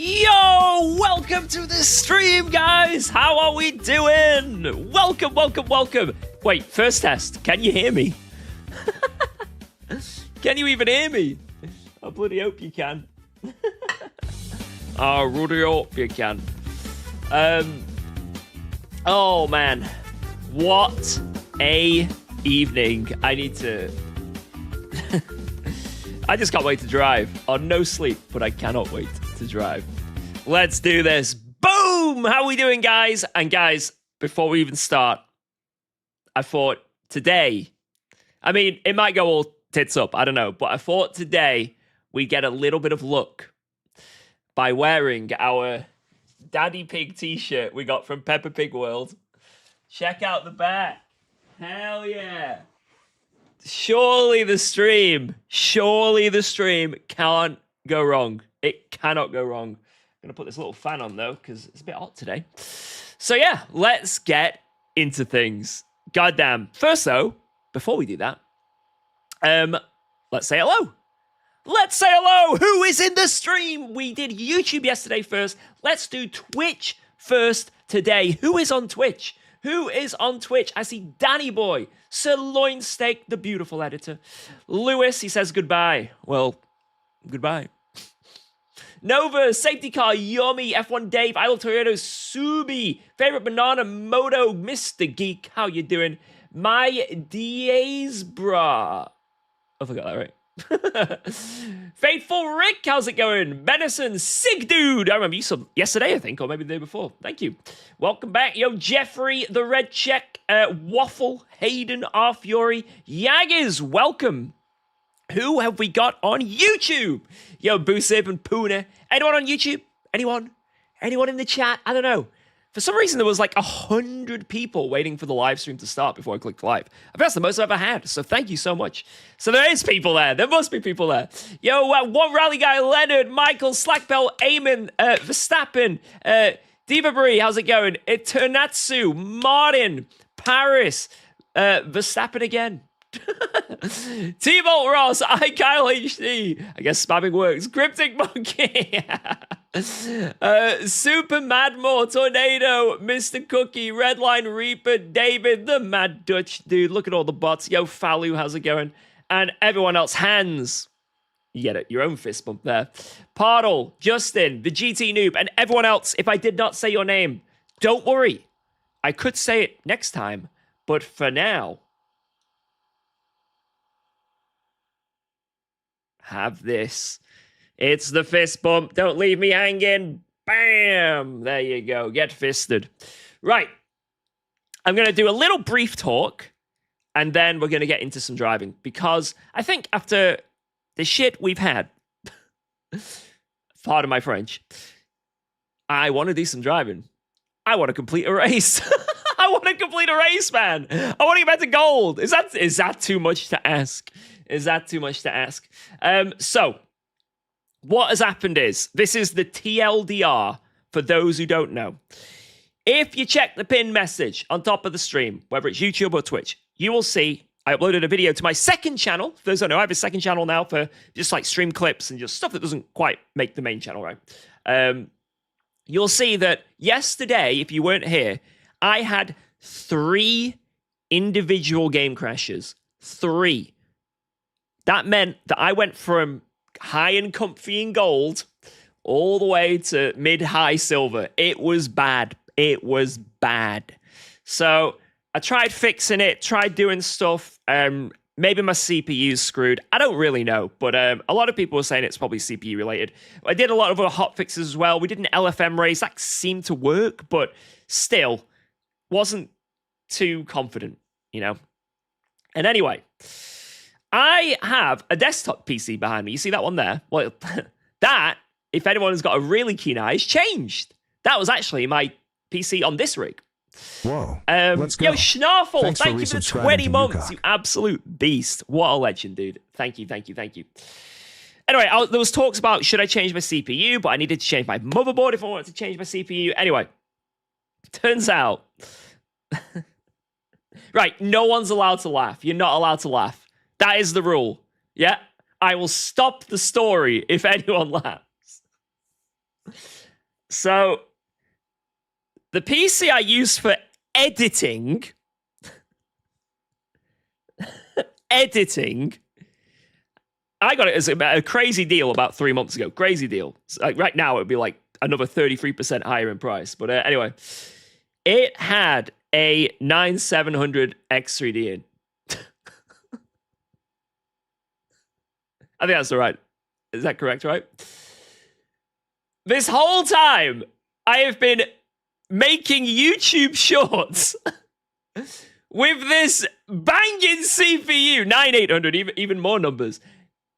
Yo, welcome to the stream, guys. How are we doing? Welcome. Wait, first test. Can you hear me? Can you even hear me? I bloody hope you can. I really hope you can. Oh man, what a evening. I need to... I just can't wait to drive. On no sleep, but I cannot wait to drive. Let's do this. Boom! How are we doing, guys? And guys, before we even start, I thought today, I mean, it might go all tits up, I don't know, but I thought today we get a little bit of luck by wearing our Daddy Pig t-shirt we got from Peppa Pig World. Check out the back. Hell yeah. Surely the stream can't go wrong. It cannot go wrong. I'm going to put this little fan on, though, because it's a bit hot today. So, yeah, let's get into things. Goddamn. First, though, before we do that, let's say hello. Let's say hello. Who is in the stream? We did YouTube yesterday first. Let's do Twitch first today. Who is on Twitch? Who is on Twitch? I see Danny Boy, Sirloin Steak, the beautiful editor. Lewis, he says goodbye. Well, goodbye. Nova, Safety Car, Yummy, F1 Dave, I Love Toyota, Subi, Favorite Banana, Moto, Mr. Geek, how you doing? My Diaz bra. I forgot that right. Faithful Rick, how's it going? Benison, Sig Dude, I remember you saw yesterday, I think, or maybe the day before. Thank you. Welcome back. Yo, Jeffrey, The Red Check, Waffle, Hayden, R. Fury, Yaggers, welcome. Who have we got on YouTube? Yo, Boosib and Puna. Anyone on YouTube? Anyone? Anyone in the chat? I don't know. For some reason, there was like 100 people waiting for the live stream to start before I clicked live. I think that's the most I've ever had, so thank you so much. So there is people there. There must be people there. Yo, One Rally Guy, Leonard, Michael, Slackbell, Eamon, Verstappen, Diva Brie, how's it going? Eternatsu, Martin, Paris, Verstappen again. T-Bolt Ross, I Kyle HD. I guess spamming works. Cryptic Monkey. Super Madmore, Tornado, Mr. Cookie, Redline Reaper, David, the Mad Dutch dude. Look at all the bots. Yo, Falu, how's it going? And everyone else. Hands. You get it. Your own fist bump there. Pardle, Justin, the GT Noob, and everyone else. If I did not say your name, don't worry. I could say it next time, but for now, have this. It's the fist bump. Don't leave me hanging. Bam! There you go. Get fisted. Right. I'm going to do a little brief talk, and then we're going to get into some driving, because I think after the shit we've had, pardon my French, I want to do some driving. I want to complete a race. I want to complete a race, man. I want to get back to gold. Is that too much to ask? Is that too much to ask? So, what has happened is, this is the TLDR for those who don't know. If you check the pinned message on top of the stream, whether it's YouTube or Twitch, you will see I uploaded a video to my second channel. For those who don't know, I have a second channel now for just like stream clips and just stuff that doesn't quite make the main channel, right? You'll see that yesterday, if you weren't here, I had 3 individual game crashes. 3. That meant that I went from high and comfy in gold all the way to mid-high silver. It was bad. It was bad. So I tried fixing it, tried doing stuff. Maybe my CPU's screwed. I don't really know, but a lot of people were saying it's probably CPU related. I did a lot of other hot fixes as well. We did an LFM race. That seemed to work, but still wasn't too confident, you know? And anyway, I have a desktop PC behind me. You see that one there? Well, that, if anyone has got a really keen eye, has changed. That was actually my PC on this rig. Whoa. Let's go. Yo, Schnarfel, Thanks thank you for the 20 months, UKOG. you absolute beast. What a legend, dude. Thank you. Anyway, there was talks about should I change my CPU, but I needed to change my motherboard if I wanted to change my CPU. Anyway, turns out, right, no one's allowed to laugh. You're not allowed to laugh. That is the rule. Yeah? I will stop the story if anyone laughs. So, the PC I use for editing, I got it as a crazy deal about 3 months ago. Crazy deal. Like right now, it would be like another 33% higher in price. But anyway, it had a 9700 X3D in. I think that's right. Is that correct, right? This whole time, I have been making YouTube shorts with this banging CPU, 9800, even more numbers.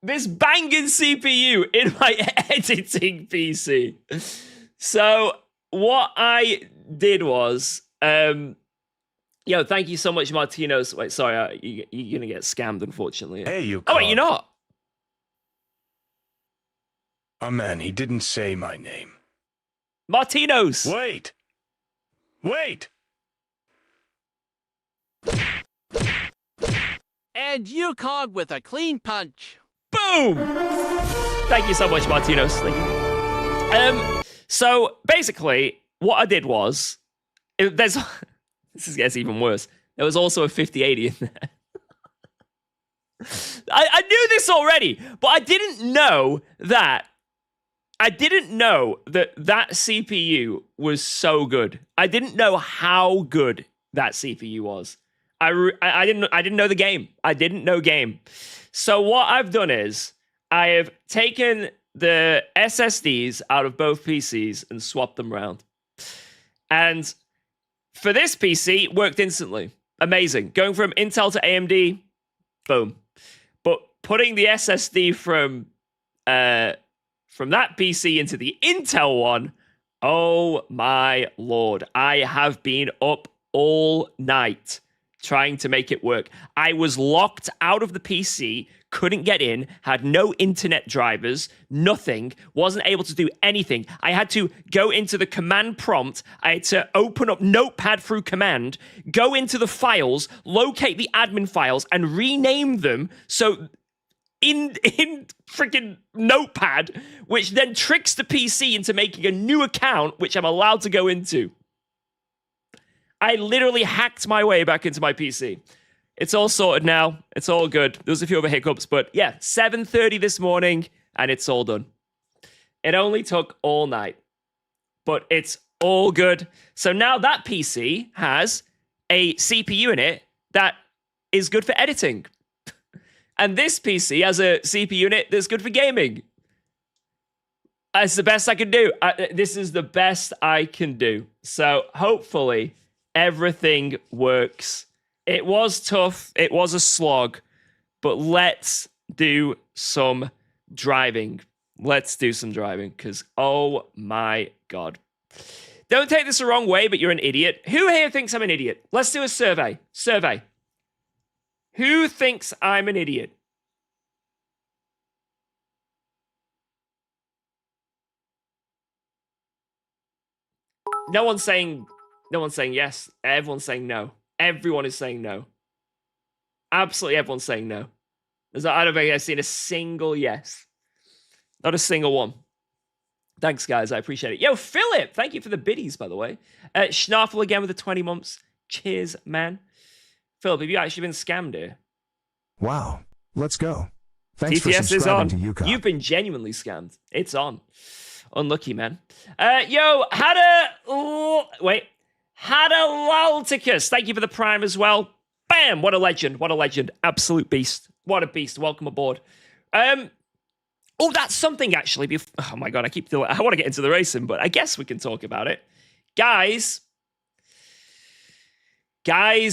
This banging CPU in my editing PC. So what I did was, thank you so much, Martinos. Wait, sorry, you're gonna get scammed, unfortunately. Hey, UKOG. Oh, wait, you're not. Oh, man, he didn't say my name. Martinos. Wait! And UKOG with a clean punch. Boom! Thank you so much, Martinos. Thank you. So basically, what I did was, this gets even worse. There was also a 5080 in there. I knew this already, but I didn't know that that CPU was so good. I didn't know how good that CPU was. I didn't know the game. I didn't know game. So what I've done is I have taken the SSDs out of both PCs and swapped them around. And for this PC, it worked instantly. Amazing. Going from Intel to AMD, boom. But putting the SSD from that PC into the Intel one, oh my lord. I have been up all night trying to make it work. I was locked out of the PC, couldn't get in, had no internet drivers, nothing, wasn't able to do anything. I had to go into the command prompt. I had to open up Notepad through command, go into the files, locate the admin files, and rename them so in freaking Notepad, which then tricks the PC into making a new account, which I'm allowed to go into. I literally hacked my way back into my PC. It's all sorted now. It's all good. There was a few other hiccups, but yeah, 7:30 this morning, and it's all done. It only took all night, but it's all good. So now that PC has a CPU in it that is good for editing. And this PC has a CPU in it that's good for gaming. That's the best I can do. This is the best I can do. So hopefully everything works. It was tough. It was a slog. But let's do some driving. Let's do some driving because, oh my God. Don't take this the wrong way, but you're an idiot. Who here thinks I'm an idiot? Let's do a survey. Who thinks I'm an idiot? No one's saying yes. Everyone's saying no. Everyone is saying no. Absolutely everyone's saying no. I don't think I've seen a single yes. Not a single one. Thanks, guys. I appreciate it. Yo, Philip, thank you for the biddies, by the way. Schnaffle again with the 20 months. Cheers, man. Philip, have you actually been scammed here? Wow. Let's go. Thanks TTS for subscribing is on. to UKOG. You've been genuinely scammed. It's on. Unlucky, man. Hadalauticus. Thank you for the prime as well. Bam! What a legend. What a legend. Absolute beast. What a beast. Welcome aboard. Oh, that's something actually. Oh my God, I want to get into the racing, but I guess we can talk about it. Guys. Let me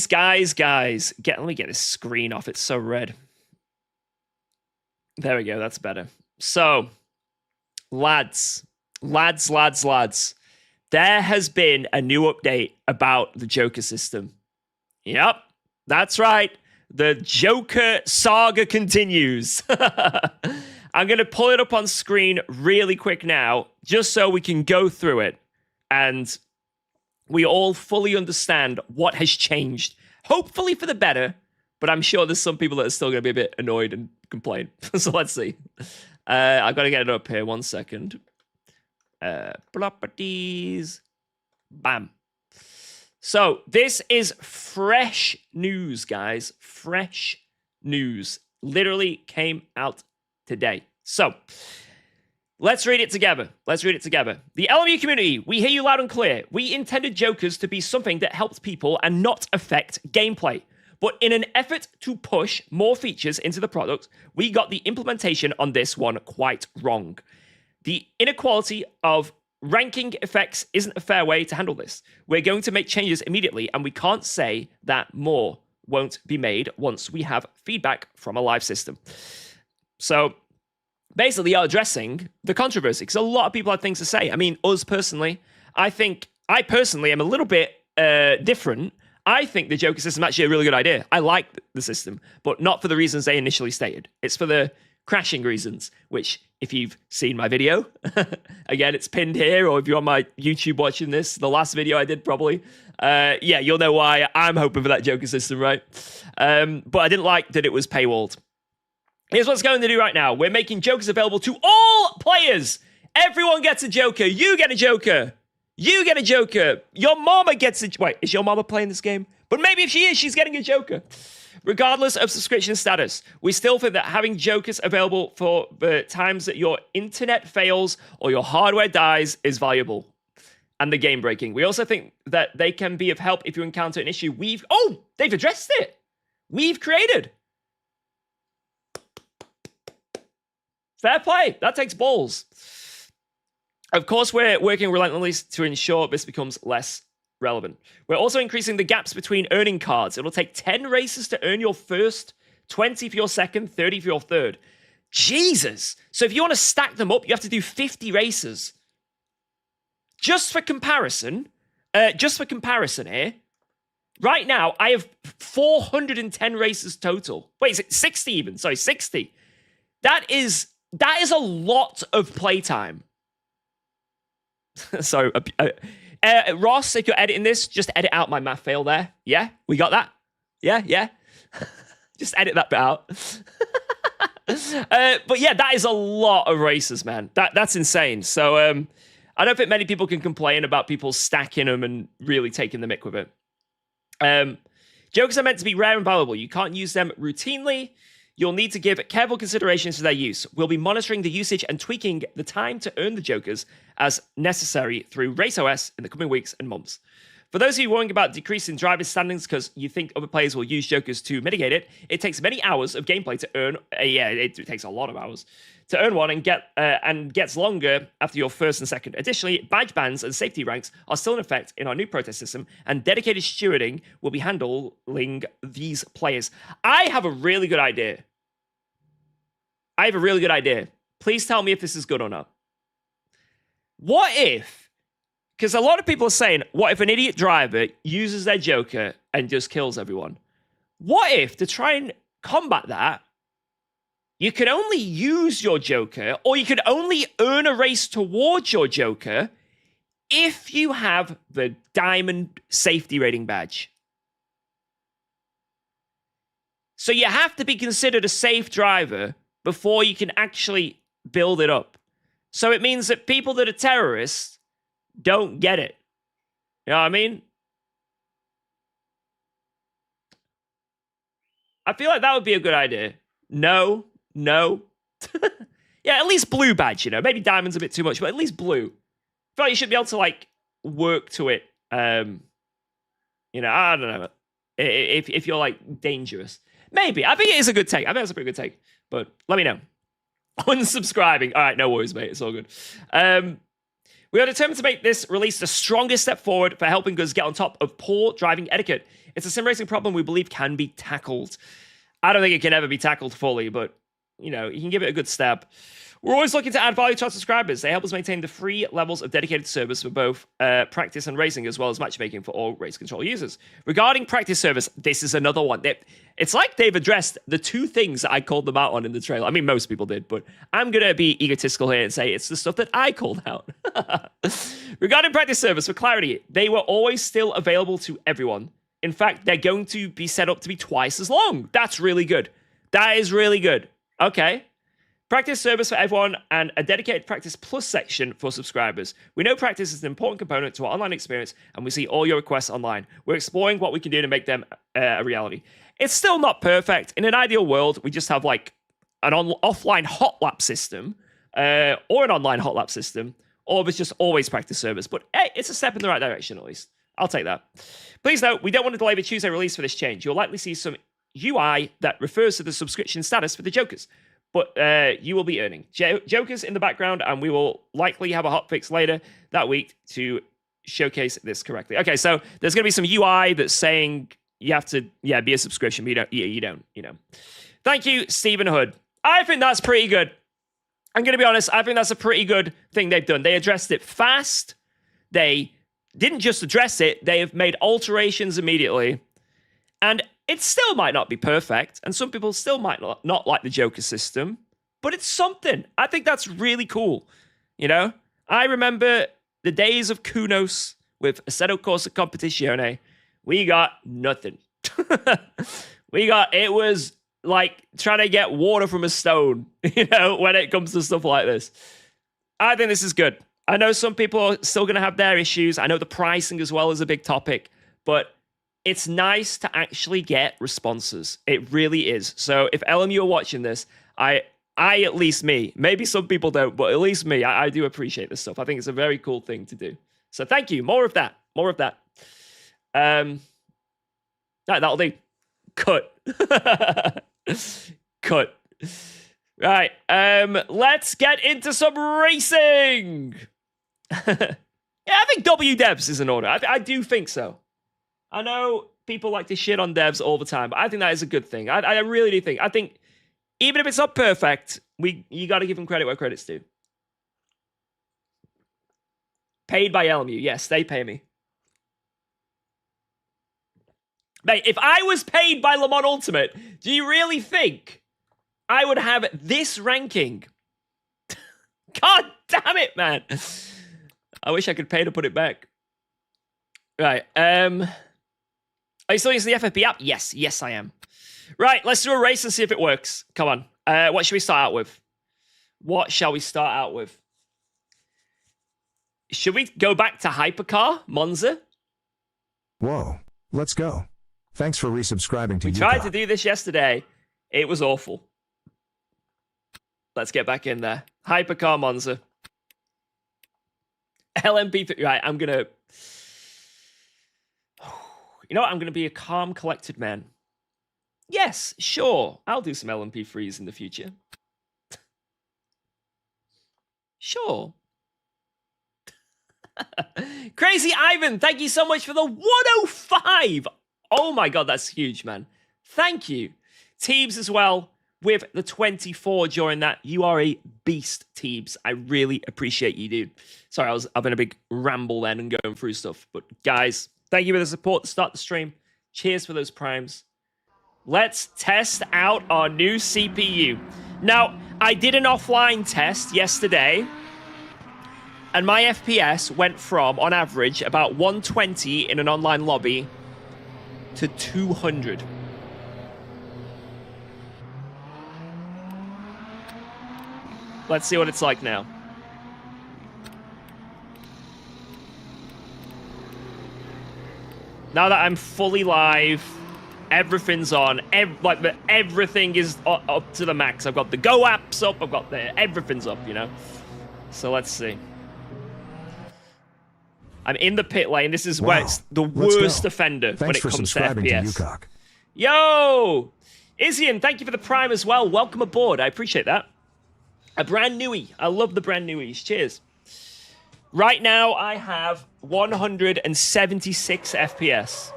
get this screen off. It's so red. There we go. That's better. So, lads. There has been a new update about the Joker system. Yep, that's right. The Joker saga continues. I'm going to pull it up on screen really quick now, just so we can go through it and we all fully understand what has changed. Hopefully for the better, but I'm sure there's some people that are still going to be a bit annoyed and complain. So let's see. I've got to get it up here. 1 second. Properties. Bam. So this is fresh news, guys. Fresh news. Literally came out today. So let's read it together. Let's read it together. The LMU community, we hear you loud and clear. We intended jokers to be something that helped people and not affect gameplay. But in an effort to push more features into the product, we got the implementation on this one quite wrong. The inequality of ranking effects isn't a fair way to handle this. We're going to make changes immediately, and we can't say that more won't be made once we have feedback from a live system. So basically, you're addressing the controversy, because a lot of people have things to say. I mean, us personally, I personally am a little bit different. I think the Joker system is actually a really good idea. I like the system, but not for the reasons they initially stated. It's for the crashing reasons, which, if you've seen my video, again, it's pinned here, or if you're on my YouTube watching this, the last video I did probably, yeah, you'll know why I'm hoping for that Joker system, right? But I didn't like that it was paywalled. Here's what's going to do right now. We're making Jokers available to all players. Everyone gets a Joker. You get a Joker. You get a Joker. Your mama gets a... Wait, is your mama playing this game? But maybe if she is, she's getting a Joker. Regardless of subscription status, we still think that having Jokers available for the times that your internet fails or your hardware dies is valuable and the game breaking. We also think that they can be of help if you encounter an issue they've addressed it. We've created. Fair play. That takes balls. Of course, we're working relentlessly to ensure this becomes less relevant. We're also increasing the gaps between earning cards. It'll take 10 races to earn your first, 20 for your second, 30 for your third. Jesus! So if you want to stack them up, you have to do 50 races. Just for comparison here, right now, I have 410 races total. Wait, is it 60 even? Sorry, 60. That is a lot of playtime. So, Ross, if you're editing this, just edit out my math fail there. Yeah, we got that. Yeah. Just edit that bit out. But yeah, that is a lot of races, man. That's insane. So I don't think many people can complain about people stacking them and really taking the mick with it. Jokers are meant to be rare and valuable. You can't use them routinely. You'll need to give careful consideration to their use. We'll be monitoring the usage and tweaking the time to earn the Jokers as necessary through RaceOS in the coming weeks and months. For those of you worrying about decreasing driver standings because you think other players will use Jokers to mitigate it, it takes many hours of gameplay to earn. It takes a lot of hours to earn one, and gets longer after your first and second. Additionally, badge bans and safety ranks are still in effect in our new protest system, and dedicated stewarding will be handling these players. I have a really good idea. Please tell me if this is good or not. What if, because a lot of people are saying, what if an idiot driver uses their Joker and just kills everyone? What if, to try and combat that, you can only use your Joker, or you can only earn a race towards your Joker if you have the Diamond Safety Rating badge. So you have to be considered a safe driver before you can actually build it up. So it means that people that are terrorists don't get it. You know what I mean? I feel like that would be a good idea. No. Yeah, at least blue badge, you know. Maybe diamond's a bit too much, but at least blue. I feel like you should be able to, like, work to it. You know, I don't know. If you're, like, dangerous. Maybe. I think it is a good take. I think that's a pretty good take. But let me know. Unsubscribing. All right, no worries, mate. It's all good. We are determined to make this release the strongest step forward for helping us get on top of poor driving etiquette. It's a sim racing problem we believe can be tackled. I don't think it can ever be tackled fully, but, you know, you can give it a good stab. We're always looking to add value to our subscribers. They help us maintain the 3 levels of dedicated service for both practice and racing, as well as matchmaking for all race control users. Regarding practice service, this is another one. It's like they've addressed the 2 things that I called them out on in the trailer. I mean, most people did, but I'm going to be egotistical here and say it's the stuff that I called out. Regarding practice service, for clarity, they were always still available to everyone. In fact, they're going to be set up to be twice as long. That's really good. That is really good. Okay. Practice service for everyone and a dedicated Practice Plus section for subscribers. We know practice is an important component to our online experience, and we see all your requests online. We're exploring what we can do to make them a reality. It's still not perfect. In an ideal world, we just have like an offline hot lap system, or an online hot lap system, or it's just always practice service. But hey, it's a step in the right direction at least. I'll take that. Please note, we don't want to delay the Tuesday release for this change. You'll likely see some UI that refers to the subscription status for the Jokers. But you will be earning Jokers in the background, and we will likely have a hotfix later that week to showcase this correctly. Okay, so there's going to be some UI that's saying you have to, be a subscription, but you don't. Thank you, Stephen Hood. I think that's pretty good. I'm going to be honest. I think that's a pretty good thing they've done. They addressed it fast. They didn't just address it. They have made alterations immediately. And it still might not be perfect, and some people still might not like the Joker system, but it's something. I think that's really cool. I remember the days of Kunos with Assetto Corsa Competizione. We got nothing. It was like trying to get water from a stone, when it comes to stuff like this. I think this is good. I know some people are still going to have their issues. I know the pricing as well is a big topic, but it's nice to actually get responses. It really is. So if LMU are watching this, I at least me, maybe some people don't, but at least me, I do appreciate this stuff. I think it's a very cool thing to do. So thank you. More of that. That'll do. Cut. Cut. Right. Let's get into some racing. I think W devs is in order. I do think so. I know people like to shit on devs all the time, but I think that is a good thing. I really do think. I think even if it's not perfect, you got to give them credit where credit's due. Paid by LMU. Yes, they pay me. Mate, if I was paid by Le Mans Ultimate, do you really think I would have this ranking? God damn it, man. I wish I could pay to put it back. Right. Are you still using the FFP app? Yes, I am. Right, let's do a race and see if it works. Come on. What should we start out with? What shall we start out with? Should we go back to Hypercar, Monza? Whoa, let's go. Thanks for resubscribing to We tried to do this yesterday. It was awful. Let's get back in there. Hypercar, Monza. LMP3. Right, I'm going to... You know what? I'm going to be a calm, collected man. Yes, sure. I'll do some LMP3s in the future. Sure. Crazy Ivan, thank you so much for the 105. Oh my God, that's huge, man. Thank you. Teebs as well with the 24 during that. You are a beast, Teebs. I really appreciate you, dude. Sorry, I was having a big ramble then and going through stuff. But guys, thank you for the support to start the stream. Cheers for those primes. Let's test out our new CPU. Now, I did an offline test yesterday, and my FPS went from, on average, about 120 in an online lobby to 200. Let's see what it's like now. Now that I'm fully live, everything's on. Everything is up to the max. I've got the Go apps up. I've got everything's up, you know? So let's see. I'm in the pit lane. This is where it's the worst offender when it comes to FPS. To UKOG. Yo! Izian, thank you for the prime as well. Welcome aboard. I appreciate that. A brand newie. I love the brand newies. Cheers. Right now, I have 176 FPS.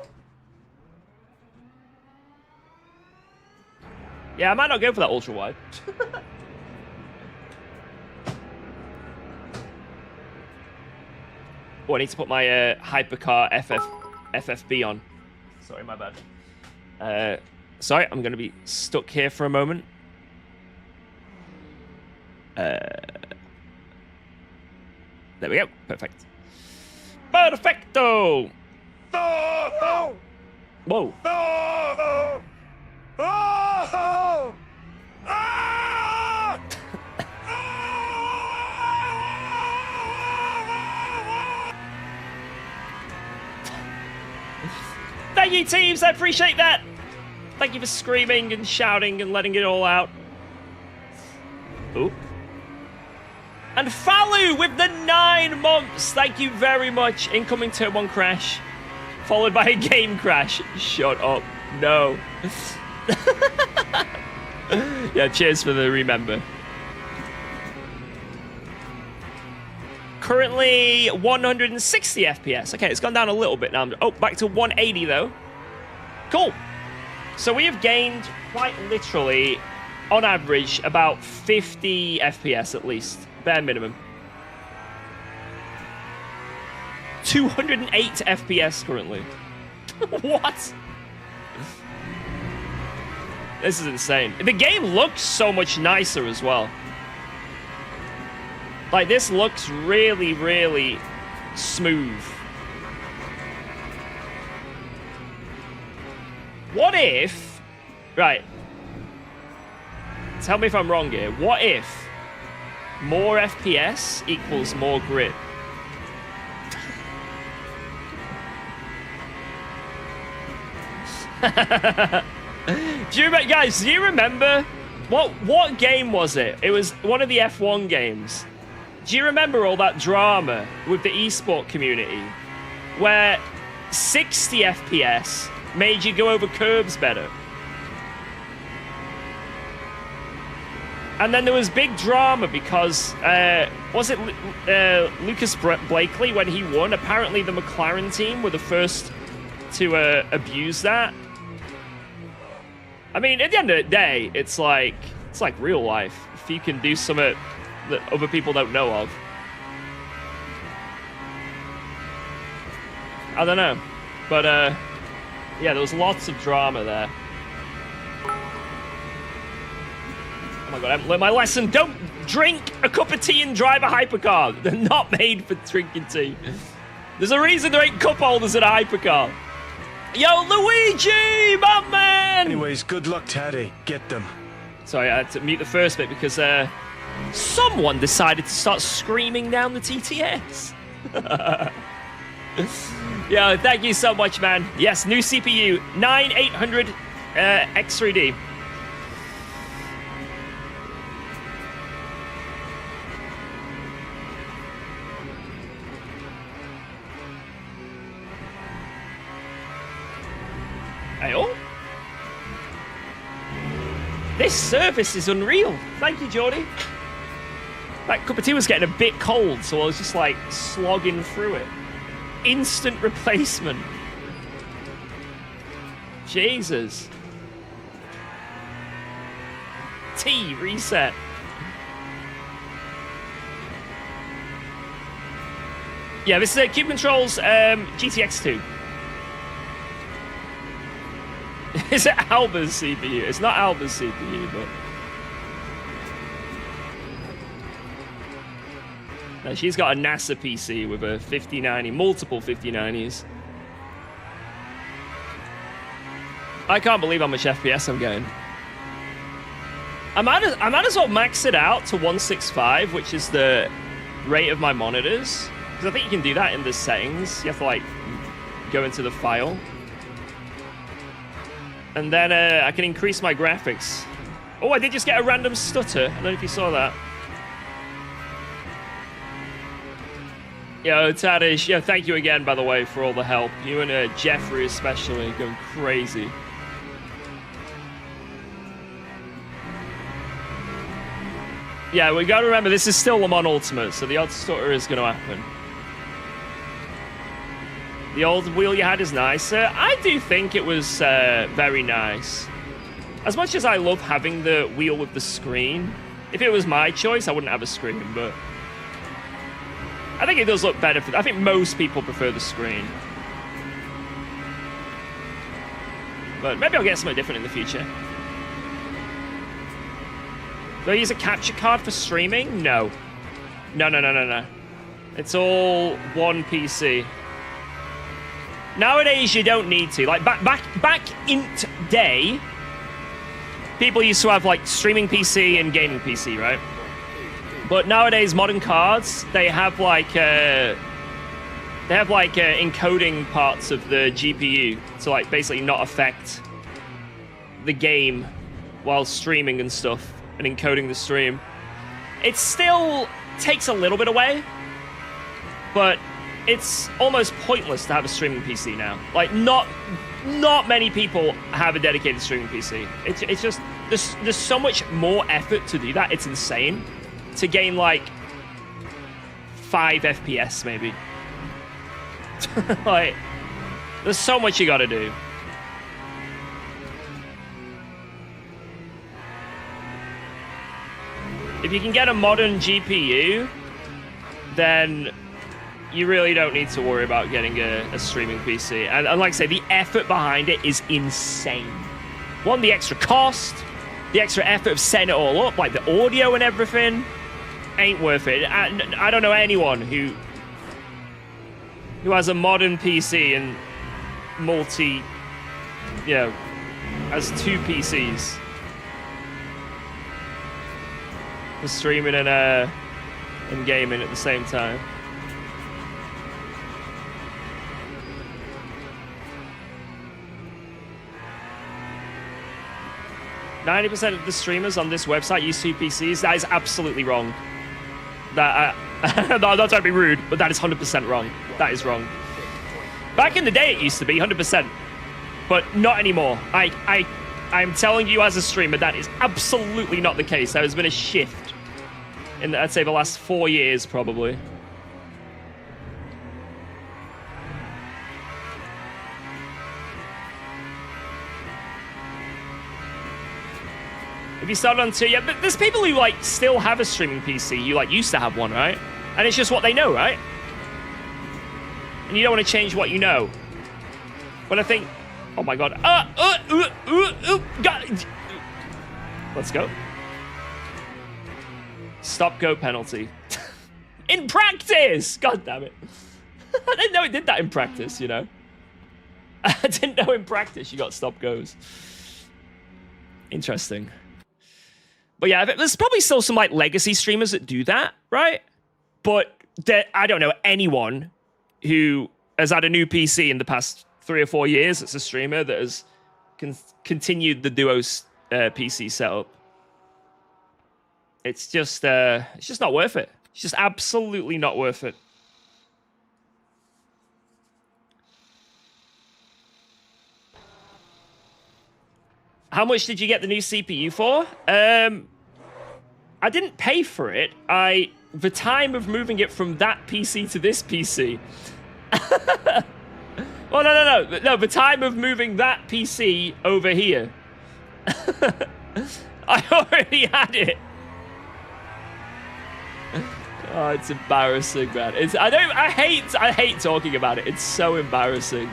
Yeah, I might not go for that ultra wide. Oh, I need to put my Hypercar FFB on. Sorry, my bad. Sorry, I'm going to be stuck here for a moment. There we go. Perfect. Perfecto! No! Whoa. No! Oh! Ah! Thank you, teams. I appreciate that. Thank you for screaming and shouting and letting it all out. Ooh. And Falu with the 9 months. Thank you very much. Incoming turn 1 crash. Followed by a game crash. Shut up. No. Yeah, cheers for the remember. Currently 160 FPS. Okay, it's gone down a little bit now. Oh, back to 180 though. Cool. So we have gained quite literally, on average, about 50 FPS at least. Bare minimum. 208 FPS currently. What? This is insane. The game looks so much nicer as well. Like, this looks really, really smooth. What if... Right. Tell me if I'm wrong here. What if more FPS equals more grip? Do you remember, guys, do you remember... What game was it? It was one of the F1 games. Do you remember all that drama with the esport community where 60 FPS made you go over curbs better? And then there was big drama because, was it Lucas Blakely when he won? Apparently the McLaren team were the first to abuse that. I mean, at the end of the day, it's like real life. If you can do something that other people don't know of. I don't know. But, yeah, there was lots of drama there. Oh my god, I haven't learned my lesson. Don't drink a cup of tea and drive a hypercar. They're not made for drinking tea. There's a reason there ain't cup holders in a hypercar. Yo, Luigi, my man! Anyways, good luck, Taddy. Get them. Sorry, I had to mute the first bit because someone decided to start screaming down the TTS. Yo, thank you so much, man. Yes, new CPU, 9800 X3D. Hey-oh. This service is unreal. Thank you, Jordy. That cup of tea was getting a bit cold, so I was just like slogging through it. Instant replacement. Jesus. Tea reset. Yeah, this is Cube Control's GTX 2. Is it Alba's CPU? It's not Alba's CPU, but... No, she's got a NASA PC with a 5090, multiple 5090s. I can't believe how much FPS I'm getting. I might as well max it out to 165, which is the rate of my monitors. Because I think you can do that in the settings. You have to, like, go into the file. And then I can increase my graphics. Oh, I did just get a random stutter. I don't know if you saw that. Yo, Tadish, yeah, thank you again, by the way, for all the help. You and Jeffrey especially, going crazy. Yeah, we gotta remember, this is still Le Mans Ultimate, so the odd stutter is gonna happen. The old wheel you had is nicer. I do think it was very nice. As much as I love having the wheel with the screen, if it was my choice, I wouldn't have a screen, but... I think it does look better. I think most people prefer the screen. But maybe I'll get something different in the future. Do I use a capture card for streaming? No. No. It's all one PC. Nowadays, you don't need to. Like, back in day, people used to have, like, streaming PC and gaming PC, right? But nowadays, modern cards, they have, like, They have like encoding parts of the GPU to like basically not affect the game while streaming and stuff and encoding the stream. It still takes a little bit away, but it's almost pointless to have a streaming PC now. Like not many people have a dedicated streaming PC. It's just there's so much more effort to do that. It's insane to gain like 5 FPS maybe. Like, there's so much you gotta do. If you can get a modern GPU, then you really don't need to worry about getting a streaming PC. And like I say, the effort behind it is insane. One, the extra cost, the extra effort of setting it all up, like the audio and everything, ain't worth it. I don't know anyone who has a modern PC and has 2 PCs for streaming and gaming at the same time. "90% of the streamers on this website use 2 PCs. That is absolutely wrong. That I'm not trying to be rude, but that is 100% wrong. That is wrong. Back in the day, it used to be 100%, but not anymore. I'm telling you as a streamer, that is absolutely not the case. There has been a shift in, I'd say, the last 4 years, probably. If you start on 2, yeah, but there's people who like still have a streaming PC. You like used to have one, right? And it's just what they know, right? And you don't want to change what you know. But I think, oh my god, God. Let's go. Stop go penalty. In practice! God damn it. I didn't know it did that in practice, you know? I didn't know in practice you got stop goes. Interesting. But yeah, there's probably still some like legacy streamers that do that, right? But I don't know anyone who has had a new PC in the past 3 or 4 years that's a streamer that has continued the Duo's PC setup. It's just not worth it. It's just absolutely not worth it. How much did you get the new CPU for? I didn't pay for it. The time of moving it from that PC to this PC. Well, no. The time of moving that PC over here. I already had it. Oh, it's embarrassing, man. I hate talking about it. It's so embarrassing.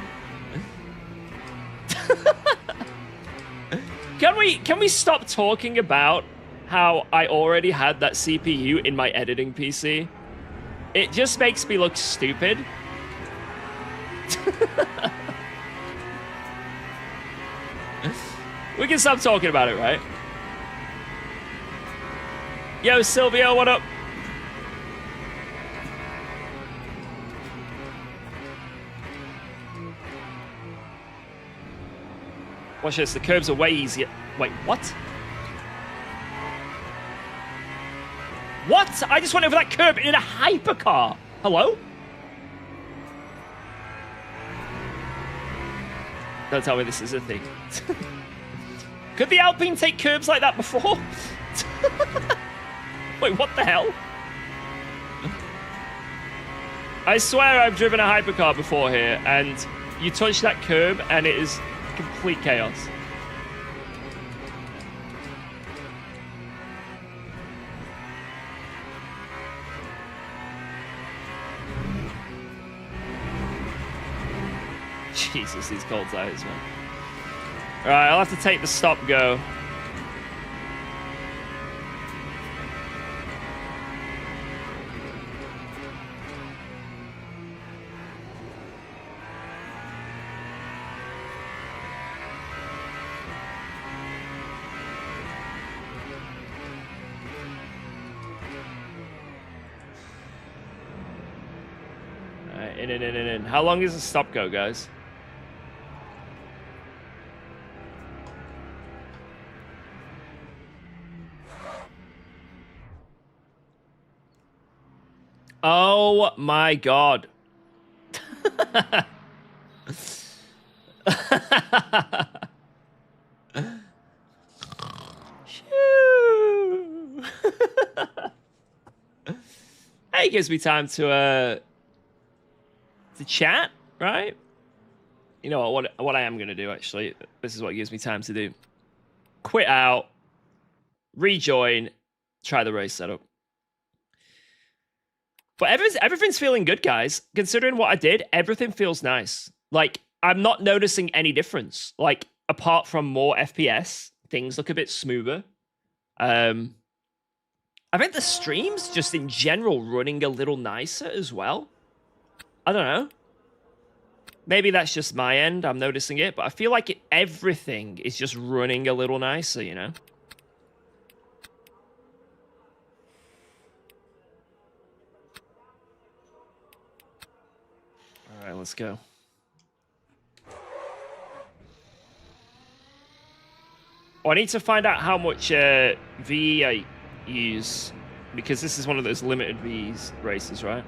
Can we stop talking about how I already had that CPU in my editing PC? It just makes me look stupid. We can stop talking about it, right? Yo, Silvio, what up? Watch this, the curves are way easier. Wait, what? What? I just went over that curb in a hypercar. Hello? Don't tell me this is a thing. Could the Alpine take curbs like that before? Wait, what the hell? I swear I've driven a hypercar before here, and you touch that curb, and it is complete chaos. Jesus, these cold tires, man. Alright, I'll have to take the stop go. in. How long does the stop go, guys? Oh my god. Hey, it gives me time to chat, right? You know what I am gonna do actually. This is what it gives me time to do. Quit out, rejoin, try the race setup. But everything's feeling good, guys. Considering what I did, everything feels nice. Like, I'm not noticing any difference. Like, apart from more FPS, things look a bit smoother. I think the stream's just in general running a little nicer as well. I don't know. Maybe that's just my end. I'm noticing it. But I feel like everything is just running a little nicer, you know? All right, let's go. Oh, I need to find out how much V I use, because this is one of those limited V's races, right?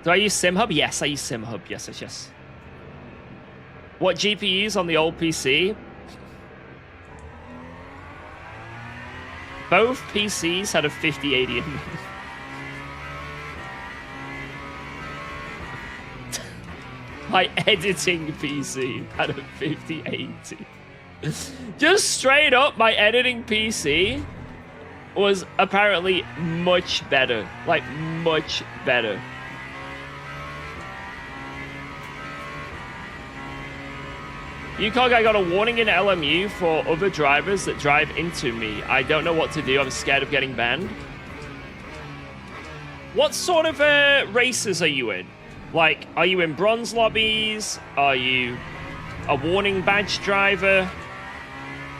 Do I use SimHub? Yes, I use SimHub. Yes. What GPUs on the old PC? Both PCs had a 5080 in them. My editing PC had a 5080. Just straight up, my editing PC was apparently much better. Like, much better. UKOG, I got a warning in LMU for other drivers that drive into me. I don't know what to do. I'm scared of getting banned. What sort of races are you in? Like, are you in bronze lobbies? Are you a warning badge driver?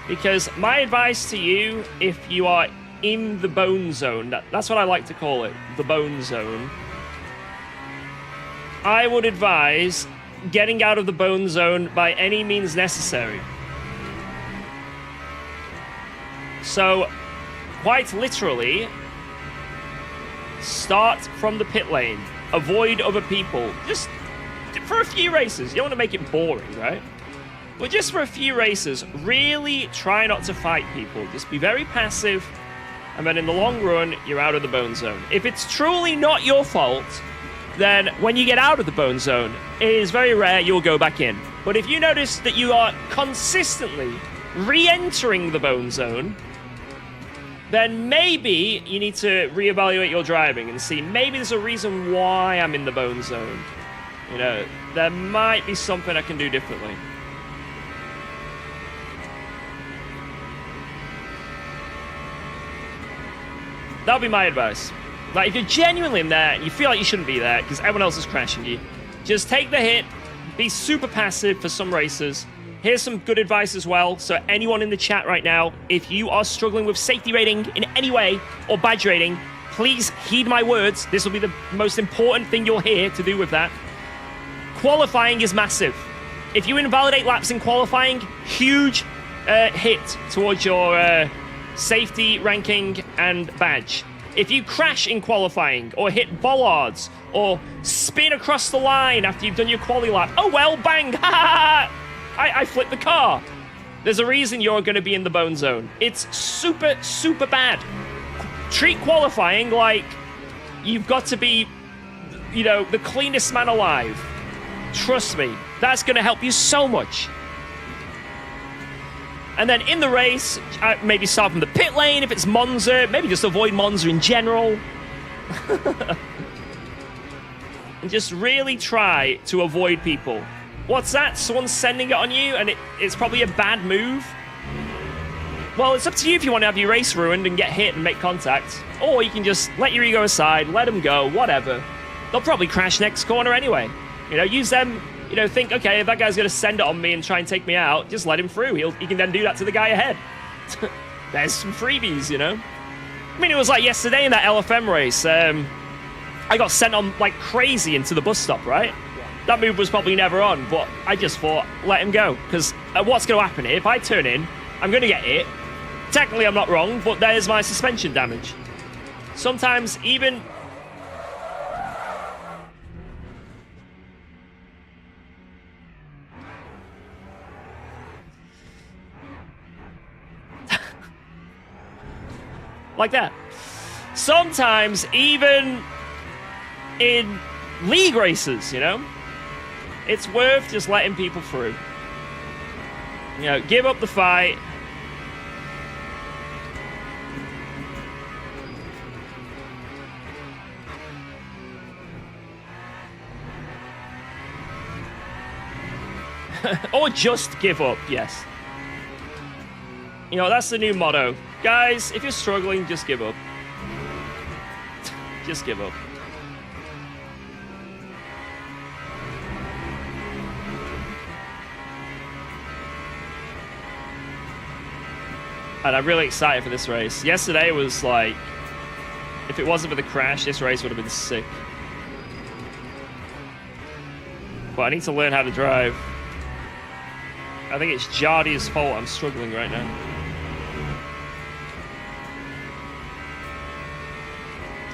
Because my advice to you, if you are in the bone zone, that's what I like to call it, the bone zone, I would advise getting out of the bone zone by any means necessary. So, quite literally, start from the pit lane. Avoid other people. Just for a few races. You don't want to make it boring, right? But just for a few races, really try not to fight people. Just be very passive, and then in the long run, you're out of the bone zone. If it's truly not your fault, then when you get out of the bone zone, it is very rare you'll go back in. But if you notice that you are consistently re-entering the bone zone, then maybe you need to reevaluate your driving and see, maybe there's a reason why I'm in the bone zone. You know, there might be something I can do differently. That'll be my advice. Like, if you're genuinely in there and you feel like you shouldn't be there because everyone else is crashing you, just take the hit, be super passive for some races. Here's some good advice as well. So anyone in the chat right now, if you are struggling with safety rating in any way or badge rating, please heed my words. This will be the most important thing you'll hear to do with that. Qualifying is massive. If you invalidate laps in qualifying, huge hit towards your safety ranking and badge. If you crash in qualifying or hit bollards or spin across the line after you've done your quali lap, oh well, bang, ha ha ha! I flipped the car. There's a reason you're going to be in the bone zone. It's super, super bad. Treat qualifying like you've got to be, you know, the cleanest man alive. Trust me, that's going to help you so much. And then in the race, maybe start from the pit lane if it's Monza. Maybe just avoid Monza in general. And just really try to avoid people. What's that? Someone's sending it on you and it's probably a bad move? Well, it's up to you if you want to have your race ruined and get hit and make contact. Or you can just let your ego aside, let them go, whatever. They'll probably crash next corner anyway. You know, use them, you know, think, okay, if that guy's going to send it on me and try and take me out, just let him through. He can then do that to the guy ahead. There's some freebies, you know? I mean, it was like yesterday in that LFM race. I got sent on like crazy into the bus stop, right? That move was probably never on, but I just thought, let him go. Because what's going to happen here? If I turn in, I'm going to get hit. Technically, I'm not wrong, but there's my suspension damage. Sometimes even... like that. Sometimes even in league races, you know, it's worth just letting people through. You know, give up the fight. Or just give up, yes. You know, that's the new motto. Guys, if you're struggling, just give up. Just give up. And I'm really excited for this race. Yesterday was like, if it wasn't for the crash, this race would have been sick. But I need to learn how to drive. I think it's Jardy's fault I'm struggling right now.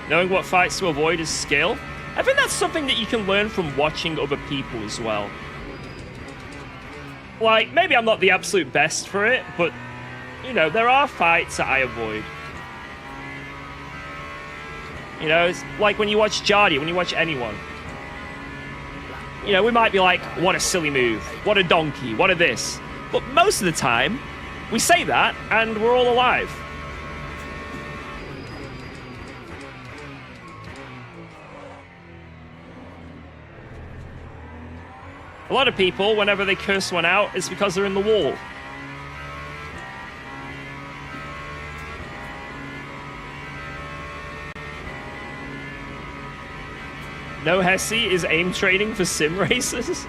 Knowing what fights to avoid is skill. I think that's something that you can learn from watching other people as well. Like, maybe I'm not the absolute best for it, but, you know, there are fights that I avoid. You know, it's like when you watch Jardy, when you watch anyone. You know, we might be like, what a silly move, what a donkey, what a this. But most of the time, we say that, and we're all alive. A lot of people, whenever they curse one out, it's because they're in the wall. No Hesse is aim training for sim races?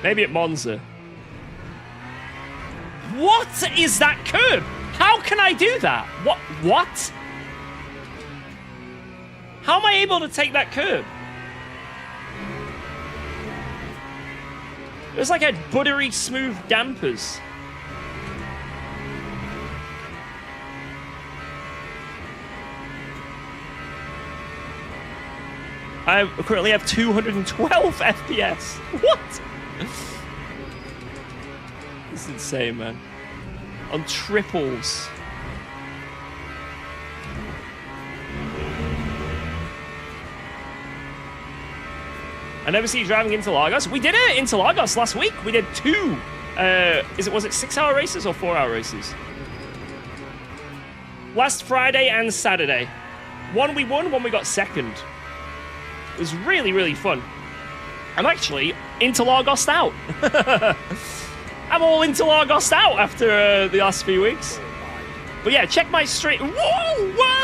Maybe at Monza. What is that curb? How can I do that? What? How am I able to take that curb? It was like I had buttery smooth dampers. I currently have 212 FPS. What? This is insane, man. On triples. I never see you driving into Lagos. We did it into Lagos last week. We did two. Was it 6-hour races or 4-hour races? Last Friday and Saturday. One we won, one we got second. It was really, really fun. I'm actually into Lagos out. I'm all into Lagos out after the last few weeks. But yeah, check my stream. Whoa! Whoa!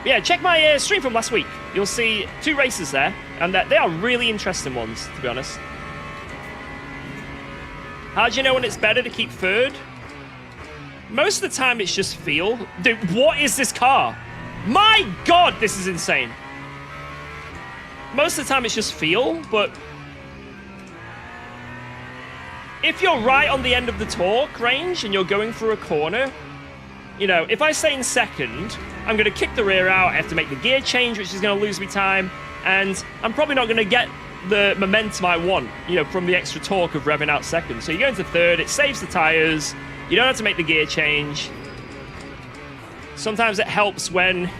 Yeah, check my stream from last week. You'll see 2 races there, and they are really interesting ones, to be honest. How do you know when it's better to keep third? Most of the time, it's just feel. Dude, what is this car? My God, this is insane. Most of the time, it's just feel, but if you're right on the end of the torque range and you're going through a corner, you know, if I stay in second, I'm going to kick the rear out. I have to make the gear change, which is going to lose me time. And I'm probably not going to get the momentum I want, you know, from the extra torque of revving out second. So you go into third, it saves the tires. You don't have to make the gear change. Sometimes it helps when,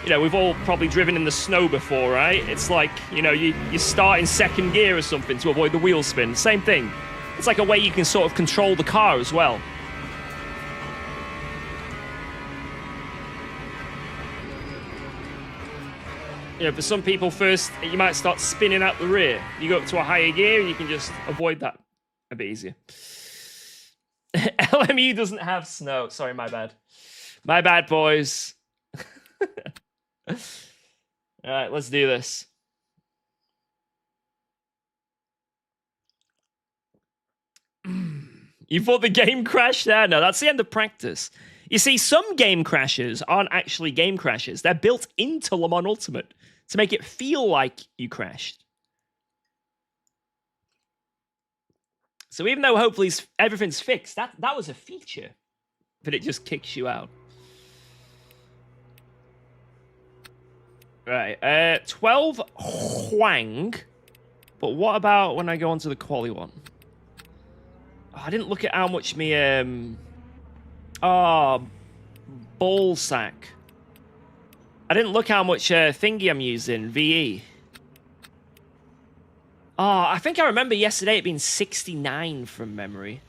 you know, we've all probably driven in the snow before, right? It's like, you know, you start in second gear or something to avoid the wheel spin. Same thing. It's like a way you can sort of control the car as well. You know, for some people, first, you might start spinning out the rear. You go up to a higher gear, and you can just avoid that a bit easier. LMU doesn't have snow. Sorry, my bad. My bad, boys. All right, let's do this. You thought the game crashed there? No, that's the end of practice. You see, some game crashes aren't actually game crashes. They're built into Le Mans Ultimate to make it feel like you crashed. So even though hopefully everything's fixed, that was a feature, but it just kicks you out. Right, 12 Huang. But what about when I go on to the quali one? Oh, I didn't look at how much me, ball sack. I didn't look how much thingy I'm using, VE. Oh, I think I remember yesterday it being 69 from memory.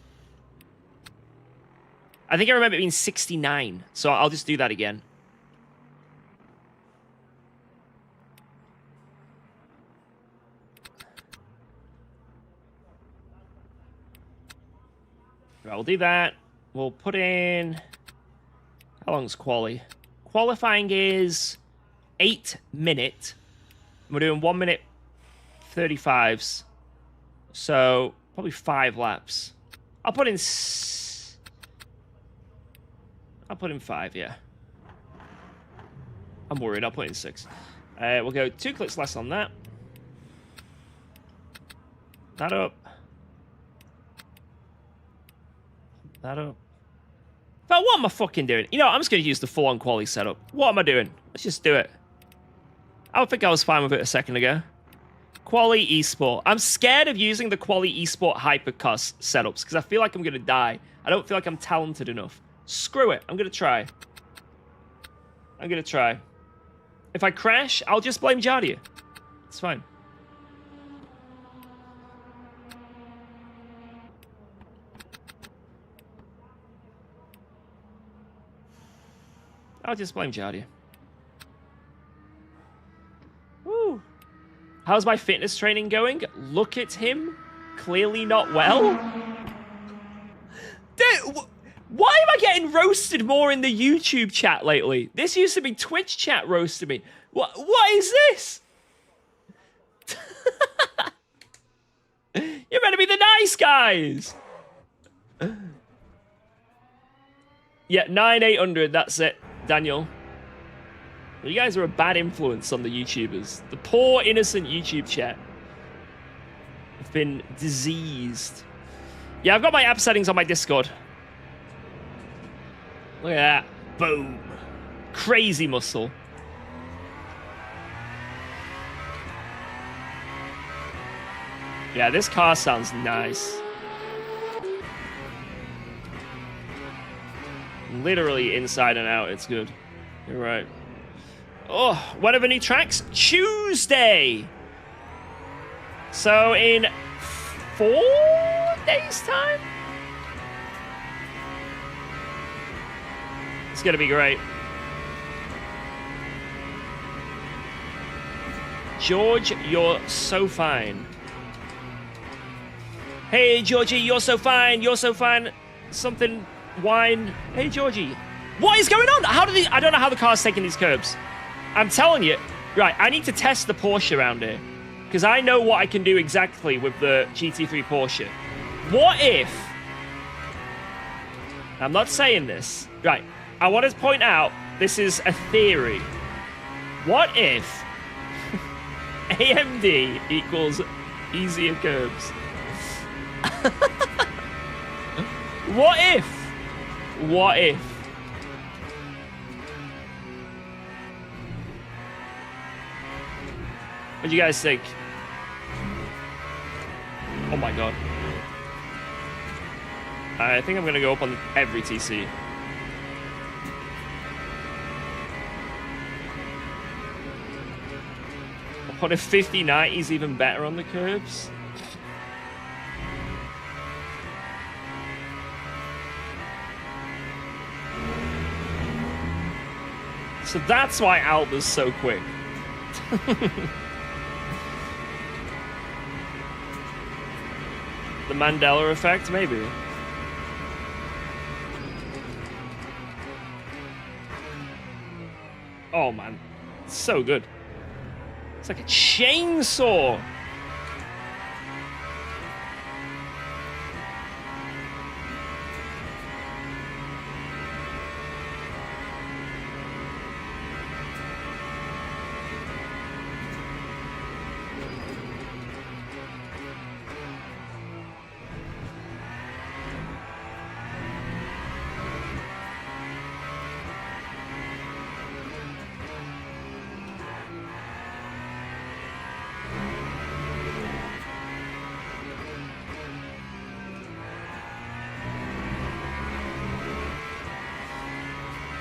I think I remember it being 69, so I'll just do that again. Right, we'll do that. We'll put in... How long's quali? Qualifying is 8 minutes. We're doing 1 minute 35s. So, probably 5 laps. I'll put in 5, yeah. I'm worried. I'll put in 6. We'll go 2 clicks less on that. That up. That up. But what am I fucking doing? You know, I'm just going to use the full-on quali setup. What am I doing? Let's just do it. I don't think I was fine with it a second ago. Quali Esport. I'm scared of using the Quali Esport Hypercus setups because I feel like I'm going to die. I don't feel like I'm talented enough. Screw it. I'm going to try. I'm going to try. If I crash, I'll just blame Jardia. It's fine. I'll just blame Jardia. Woo. How's my fitness training going? Look at him. Clearly not well. Dude, why am I getting roasted more in the YouTube chat lately? This used to be Twitch chat roasting me. What is this? You're meant to be the nice guys. Yeah, 9,800, that's it. Daniel. You guys are a bad influence on the YouTubers. The poor, innocent YouTube chat have been diseased. Yeah, I've got my app settings on my Discord. Look at that. Boom. Crazy muscle. Yeah, this car sounds nice. Literally inside and out, it's good. You're right. Oh, when are the new tracks? Tuesday! So in 4 days' time? It's gonna be great. George, you're so fine. Hey, Georgie, you're so fine. You're so fine. Something... Wine. Hey, Georgie. What is going on? I don't know how the car's taking these curbs. I'm telling you. Right, I need to test the Porsche around here. Because I know what I can do exactly with the GT3 Porsche. What if... I'm not saying this. Right, I want to point out, this is a theory. What if AMD equals easier curbs? What if? What if? What do you guys think? Oh my god. I think I'm gonna go up on every TC. What if 50-90 is even better on the curbs? So that's why Alba's so quick. The Mandela effect, maybe. Oh, man. It's so good. It's like a chainsaw.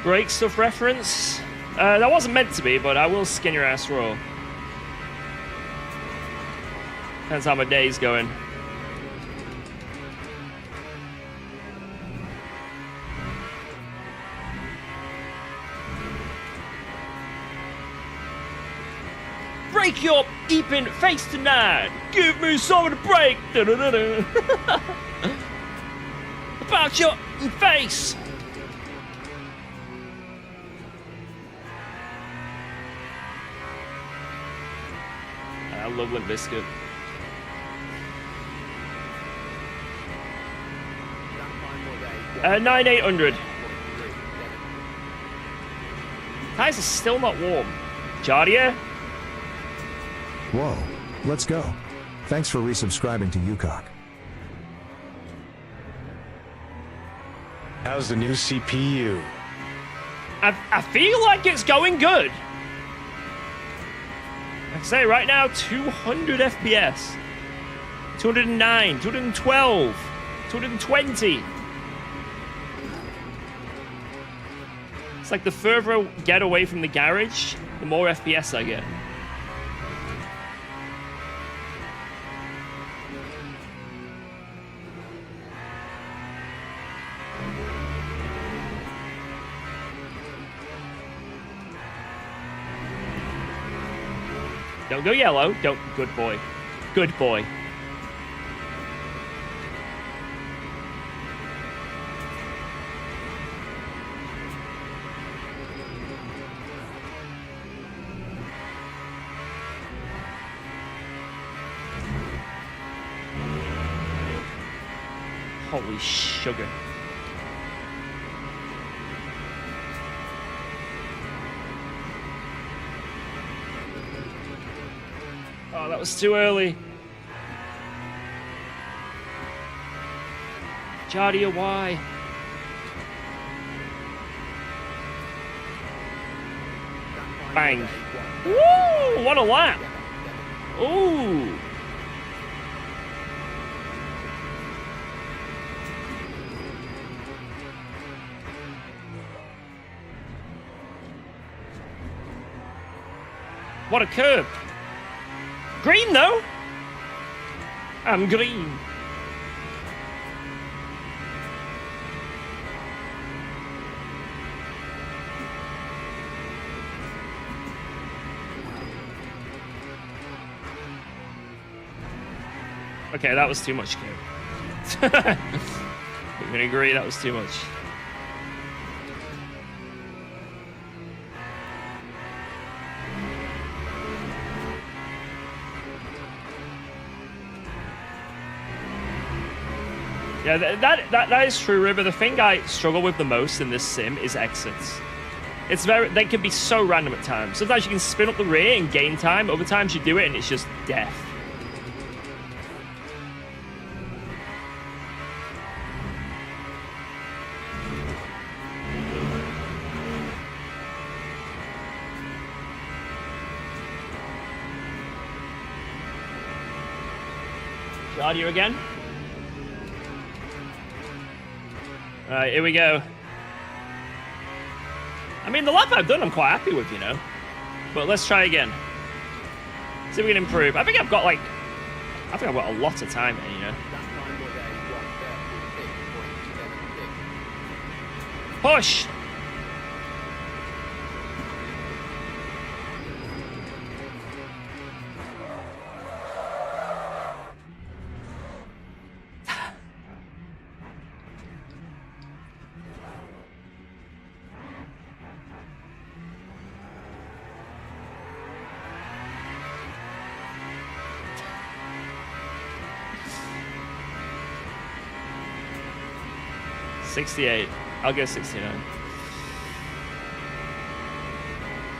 Break stuff reference. That wasn't meant to be, but I will skin your ass raw. Depends how my day's going. Break your eeping face tonight. Give me something to break. About your face. I love Limp Bizkit. $9,800. Tires are still not warm. Jardia? Whoa, let's go. Thanks for resubscribing to UKOG. How's the new CPU? I feel like it's going good. I can say right now, 200 FPS. 209, 212, 220. It's like the further I get away from the garage, the more FPS I get. Don't go yellow. Don't. Good boy. Good boy. Holy sugar. Oh, that was too early. Jardia, why? Bang. Woo! What a lap. Ooh. What a curve. Green, though. I'm green. Okay, that was too much, Kim. We can agree that was too much. Yeah, that is true, River. The thing I struggle with the most in this sim is exits. They can be so random at times. Sometimes you can spin up the rear and gain time. Other times you do it and it's just death. Audio again. Alright, here we go. I mean, the lap I've done, I'm quite happy with, you know. But let's try again. See if we can improve. I think I've got a lot of time here, you know. Push! 68. I'll go 69.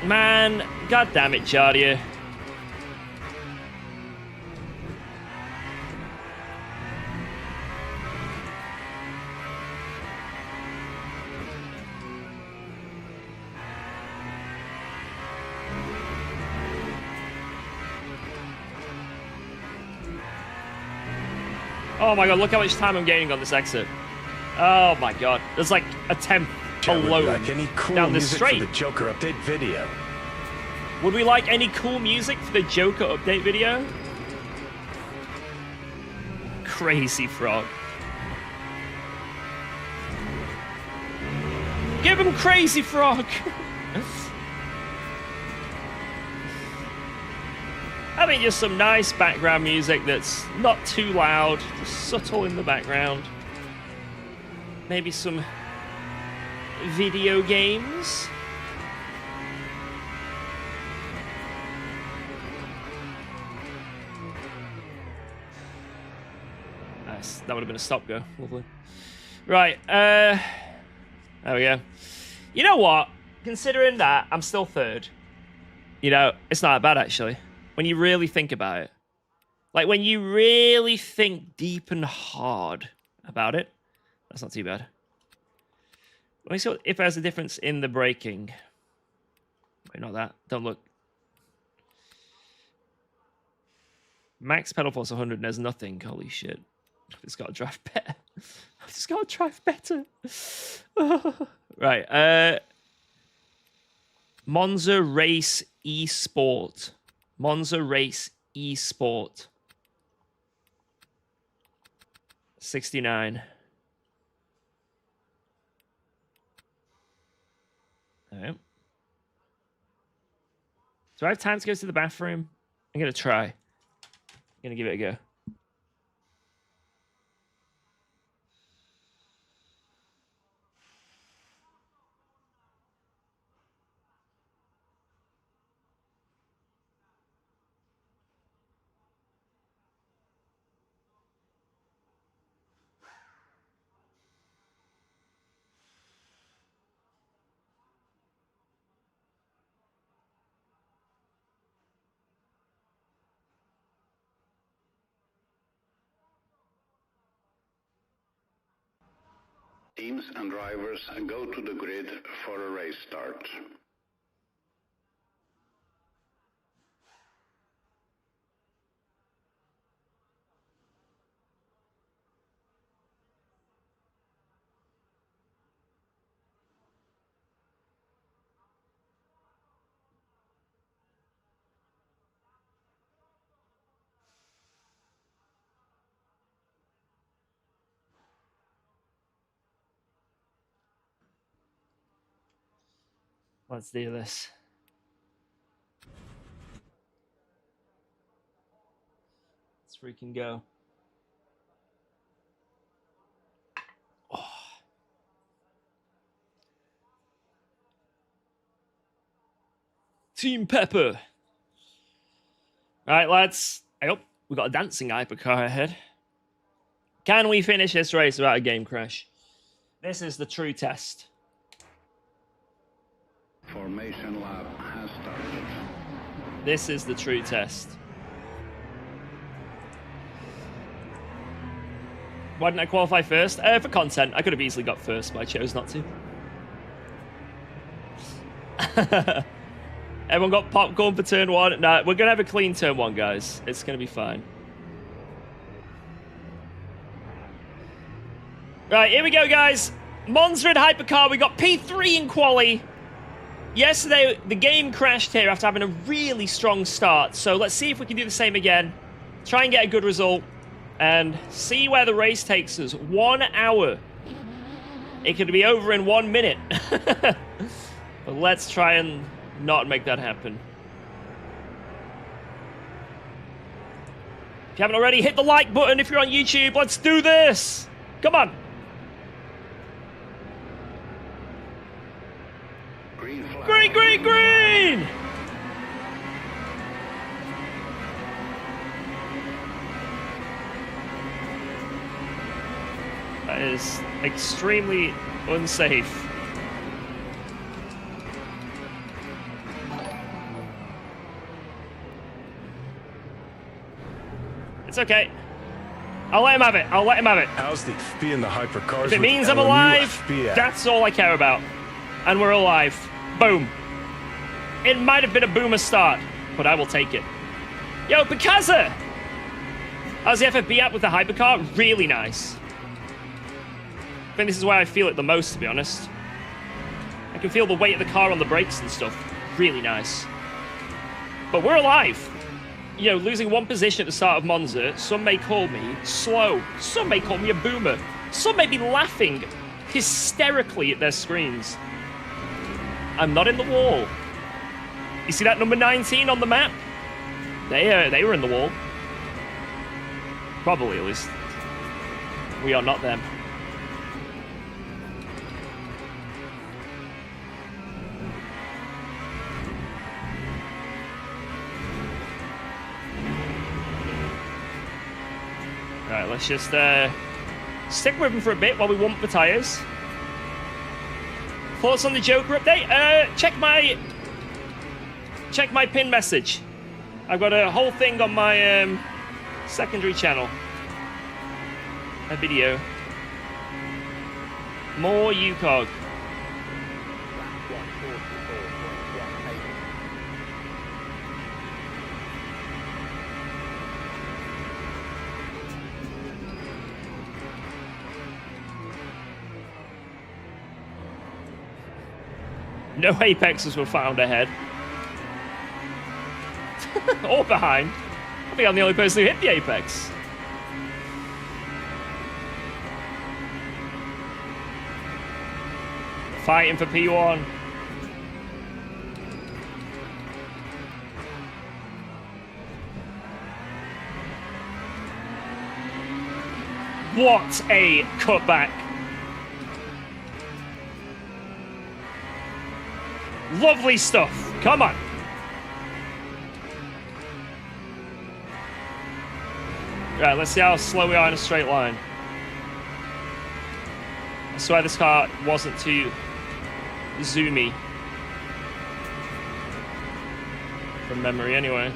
Man, god damn it, Jardia. Oh my god, look how much time I'm gaining on this exit. Oh my god. There's like a tenth alone Like any cool down the music straight. for the Joker update video. Would we like any cool music for the Joker update video? Crazy Frog. Give him Crazy Frog! I mean, just some nice background music that's not too loud, just subtle in the background. Maybe some video games. Nice. That would have been a stop go. Lovely. Right. There we go. You know what? Considering that, I'm still third. You know, it's not that bad, actually. When you really think about it. Like, when you really think deep and hard about it. That's not too bad. Let me see if there's a difference in the braking. Wait, not that. Don't look. Max pedal force 100 and there's nothing. Holy shit. I've just got to drive better. I've just got to drive better. Right. Monza Race Esport. Monza Race Esport. 69. All right. Do I have time to go to the bathroom? I'm going to try. I'm going to give it a go. Teams and drivers go to the grid for a race start. Let's do this. Let's freaking go. Oh. Team Pepper. All right, lads. Oh, we've got a dancing hypercar ahead. Can we finish this race without a game crash? This is the true test. Formation lap has started. This is the true test. Why didn't I qualify first? For content. I could have easily got first, but I chose not to. Everyone got popcorn for turn one? No, we're going to have a clean turn one, guys. It's going to be fine. Right, here we go, guys. Monza and Hypercar. We got P3 in quali. Yesterday, the game crashed here after having a really strong start. So let's see if we can do the same again. Try and get a good result. And see where the race takes us. 1 hour. It could be over in 1 minute. But let's try and not make that happen. If you haven't already, hit the like button if you're on YouTube. Let's do this. Come on. Green flag. Green, green, green! That is extremely unsafe. It's okay. I'll let him have it. I'll let him have it. How's the being the hypercars? If it with means I'm LMU alive, FBA? that's all I care about. And we're alive. Boom. It might have been a boomer start, but I will take it. Yo, Picasso! How's the FFB app with the hypercar? Really nice. I think this is where I feel it the most, to be honest. I can feel the weight of the car on the brakes and stuff. Really nice. But we're alive. You know, losing one position at the start of Monza, some may call me slow. Some may call me a boomer. Some may be laughing hysterically at their screens. I'm not in the wall. You see that number 19 on the map? They were in the wall. Probably, at least. We are not them. Right, let's just stick with him for a bit while we warm up the tyres. Thoughts on the Joker update? Check my pin message. I've got a whole thing on my secondary channel. A video. More UKOG. No apexes were found ahead. Or behind. I think I'm the only person who hit the apex. Fighting for P1. What a cutback. Lovely stuff. Come on. Right, let's see how slow we are in a straight line. I swear this car wasn't too zoomy. From memory, anyway.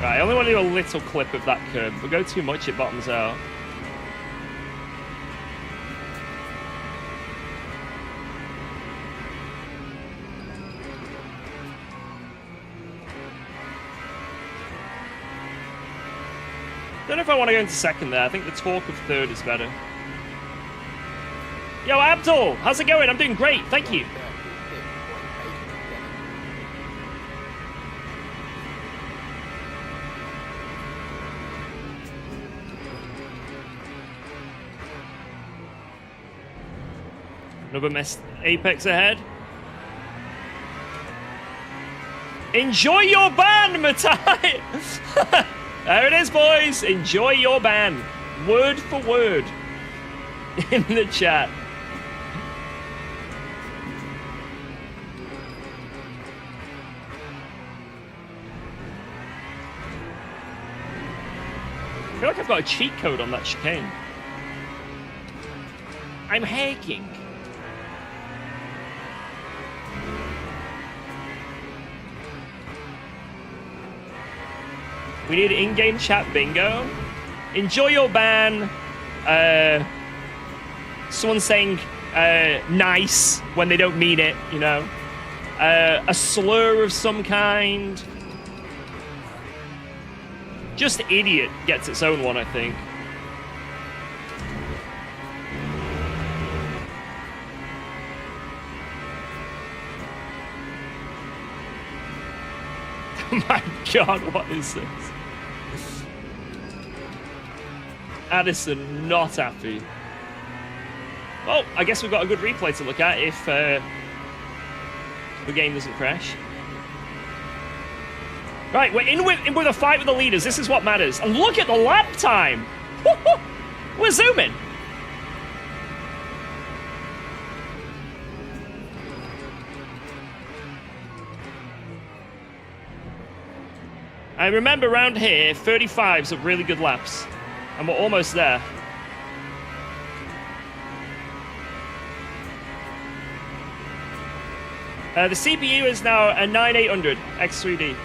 Right, I only want to do a little clip of that curb. If we go too much, it bottoms out. Don't know if I want to go into second there. I think the torque of third is better. Yo, Abdul, how's it going? I'm doing great, thank you. Another missed apex ahead. Enjoy your ban, Matai! There it is, boys. Enjoy your ban. Word for word. In the chat. I feel like I've got a cheat code on that chicane. I'm hacking. We need in-game chat bingo. Enjoy your ban. Someone saying nice when they don't mean it, you know. A slur of some kind. Just idiot gets its own one, I think. Oh my god, what is this? Addison not happy. Well, I guess we've got a good replay to look at if the game doesn't crash. Right, we're in with a fight with the leaders. This is what matters. And look at the lap time. We're zooming. I remember around here, 35s are really good laps. And we're almost there. The CPU is now a 9800 X3D.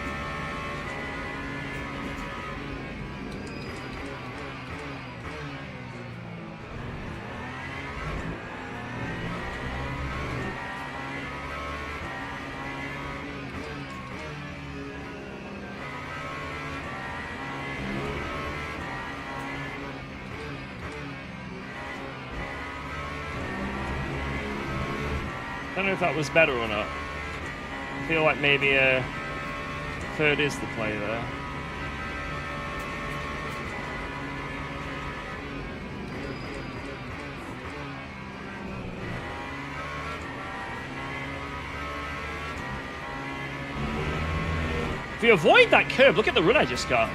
I don't know if that was better or not. I feel like maybe a third is the play there. If you avoid that curve, look at the run I just got.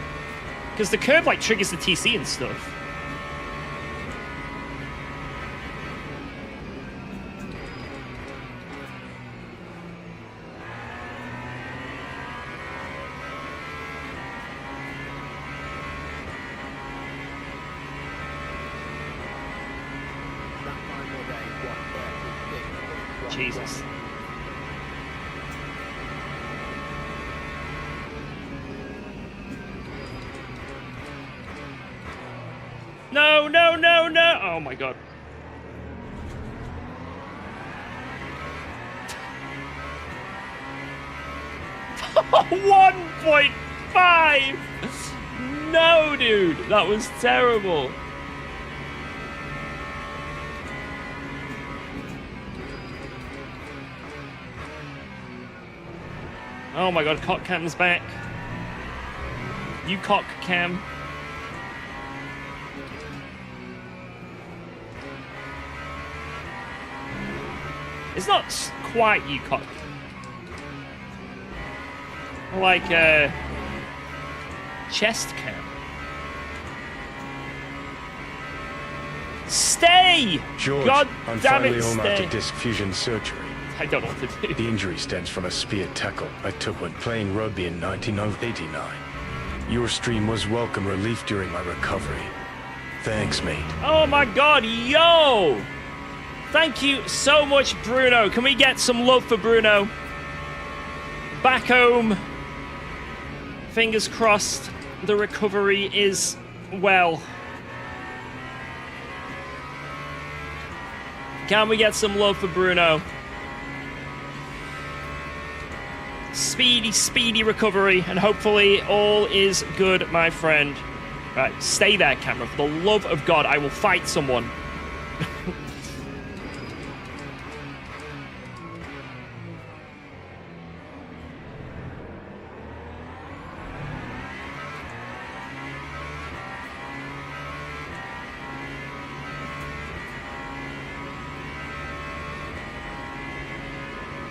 Because the curve like triggers the TC and stuff. Jesus. No, no, no, no. Oh my God. $1.5. No, dude. That was terrible. Oh my God, cock cam's back. You cock cam. It's not quite you cock. More like chest cam. Stay! George, God I'm damn finally it, home stay. after disc fusion surgery. I don't know what to do. The injury stems from a spear tackle I took when playing rugby in 1989. Your stream was welcome relief during my recovery. Thanks, mate. Oh my God, yo! Thank you so much, Bruno. Can we get some love for Bruno? Back home. Fingers crossed the recovery is well. Can we get some love for Bruno? Speedy, speedy recovery, and hopefully all is good, my friend. Right, stay there, camera. For the love of God, I will fight someone.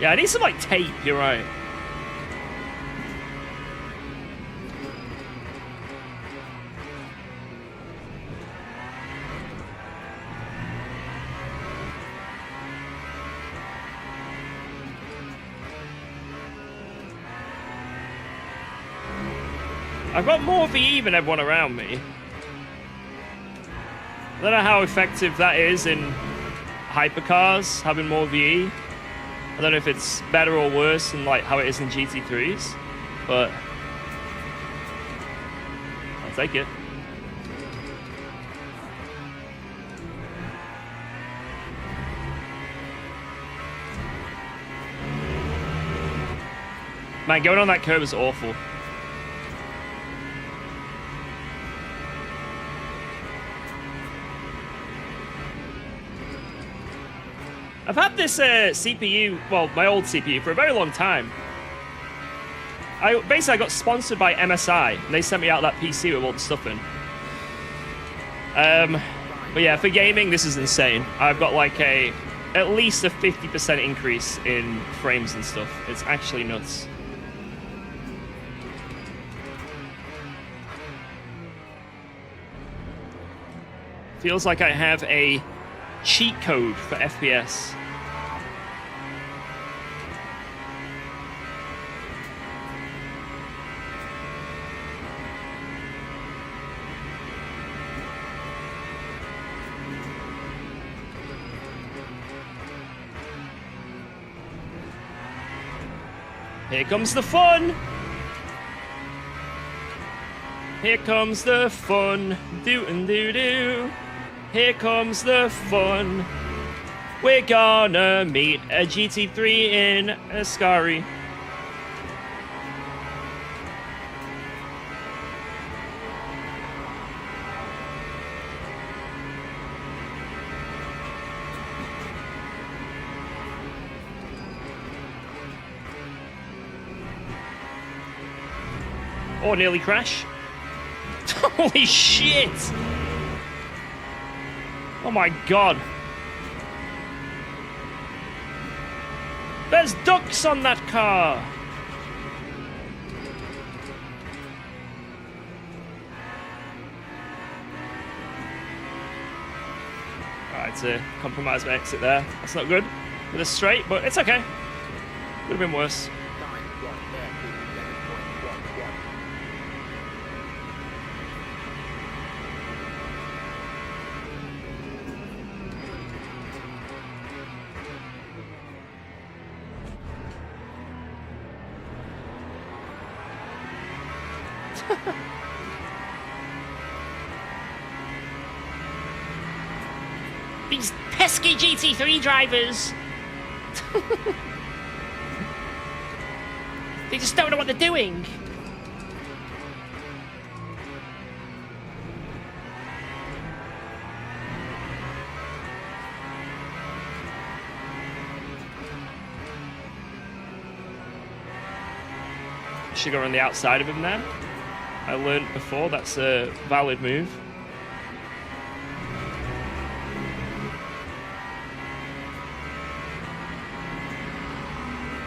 Yeah, I need some, like, tape, you're right. I've got more VE than everyone around me. I don't know how effective that is in hypercars, having more VE. I don't know if it's better or worse than like how it is in GT3s, but I'll take it. Man, going on that curve is awful. I've had this CPU, well, my old CPU, for a very long time. I got sponsored by MSI, and they sent me out that PC with all the stuff in. But yeah, for gaming, this is insane. I've got like at least a 50% increase in frames and stuff. It's actually nuts. Feels like I have a cheat code for FPS. Here comes the fun. Here comes the fun. Do-and-do-do. Here comes the fun. We're gonna meet a GT3 in Ascari. Oh, nearly crash. Holy shit! Oh my god. There's ducks on that car! Alright, to compromise my exit there. That's not good. With a straight, but it's okay. Would have been worse. These pesky GT3 drivers! They just don't know what they're doing. Should go on the outside of him there. I learned before that's a valid move.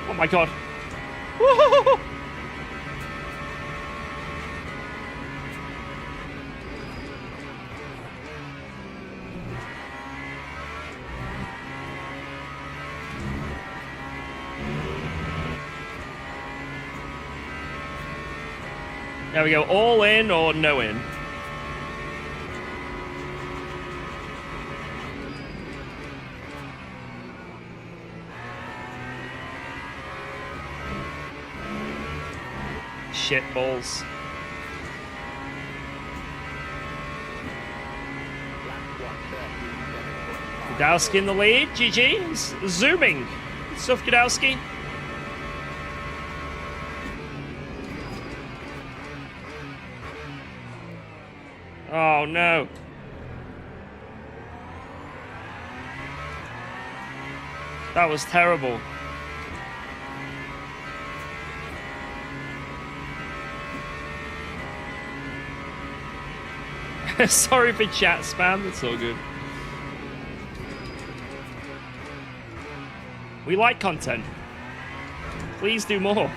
Oh my god. Woo-hoo-hoo-hoo. There we go, all in or no in. Shit balls. Gudowski in the lead, GG. He's zooming. Good stuff, Gudowski. Oh no. That was terrible. Sorry for chat spam, it's all good. We like content. Please do more.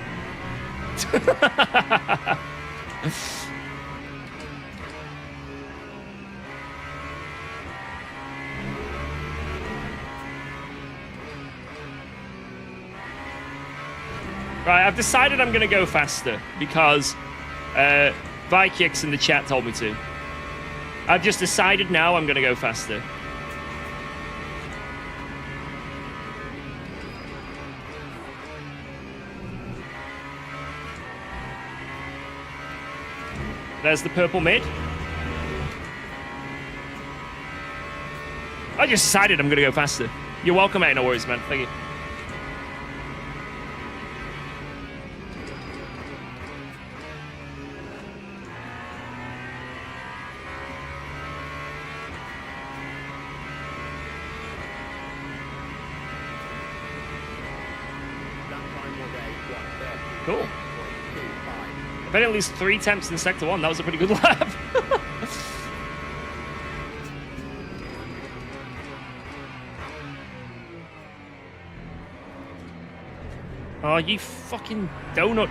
Right, I've decided I'm going to go faster because Vikix in the chat told me to. I've just decided now I'm going to go faster. There's the purple mid. I just decided I'm going to go faster. You're welcome, mate. No worries, man. Thank you. Cool. I've had at least 3 attempts in Sector 1. That was a pretty good lap. Oh, you fucking donut.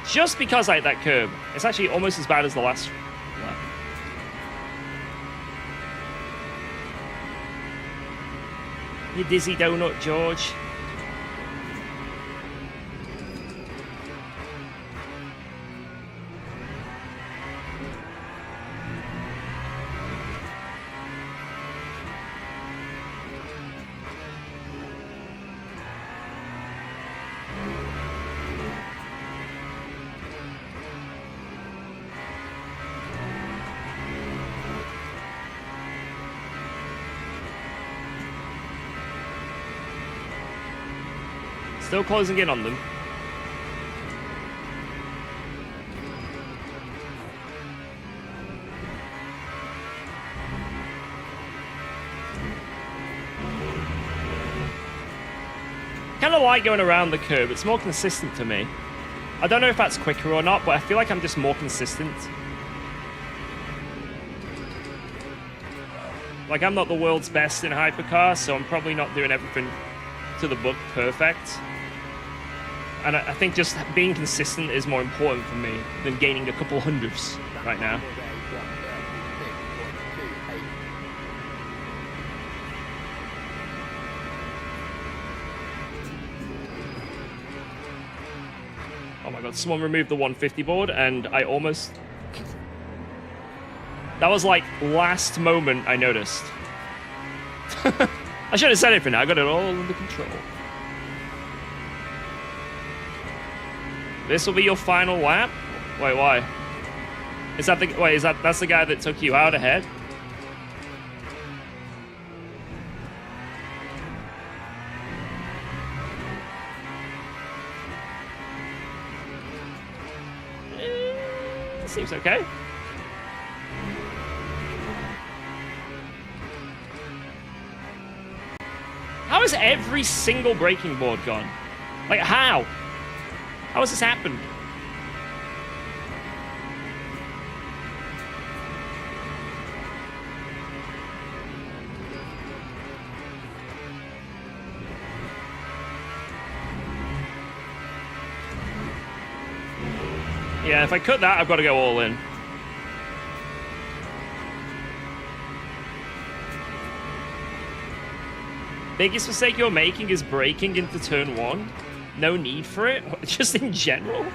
Just because I hit that curb. It's actually almost as bad as the last lap. You dizzy donut, George. Still closing in on them. Kind of like going around the curve. It's more consistent to me. I don't know if that's quicker or not, but I feel like I'm just more consistent. Like, I'm not the world's best in hypercar, so I'm probably not doing everything to the book perfect. And I think just being consistent is more important for me than gaining a couple hundredths right now. Oh my god, someone removed the 150 board and I almost... That was like last moment I noticed. I should have said anything. I got it all under control. This will be your final lap? Wait, why? Is that the... Wait, is that's the guy that took you out ahead? Seems okay. How has every single braking board gone? Like, how? How has this happened? Yeah, if I cut that, I've got to go all in. Biggest mistake you're making is braking into turn 1. No need for it. Just in general.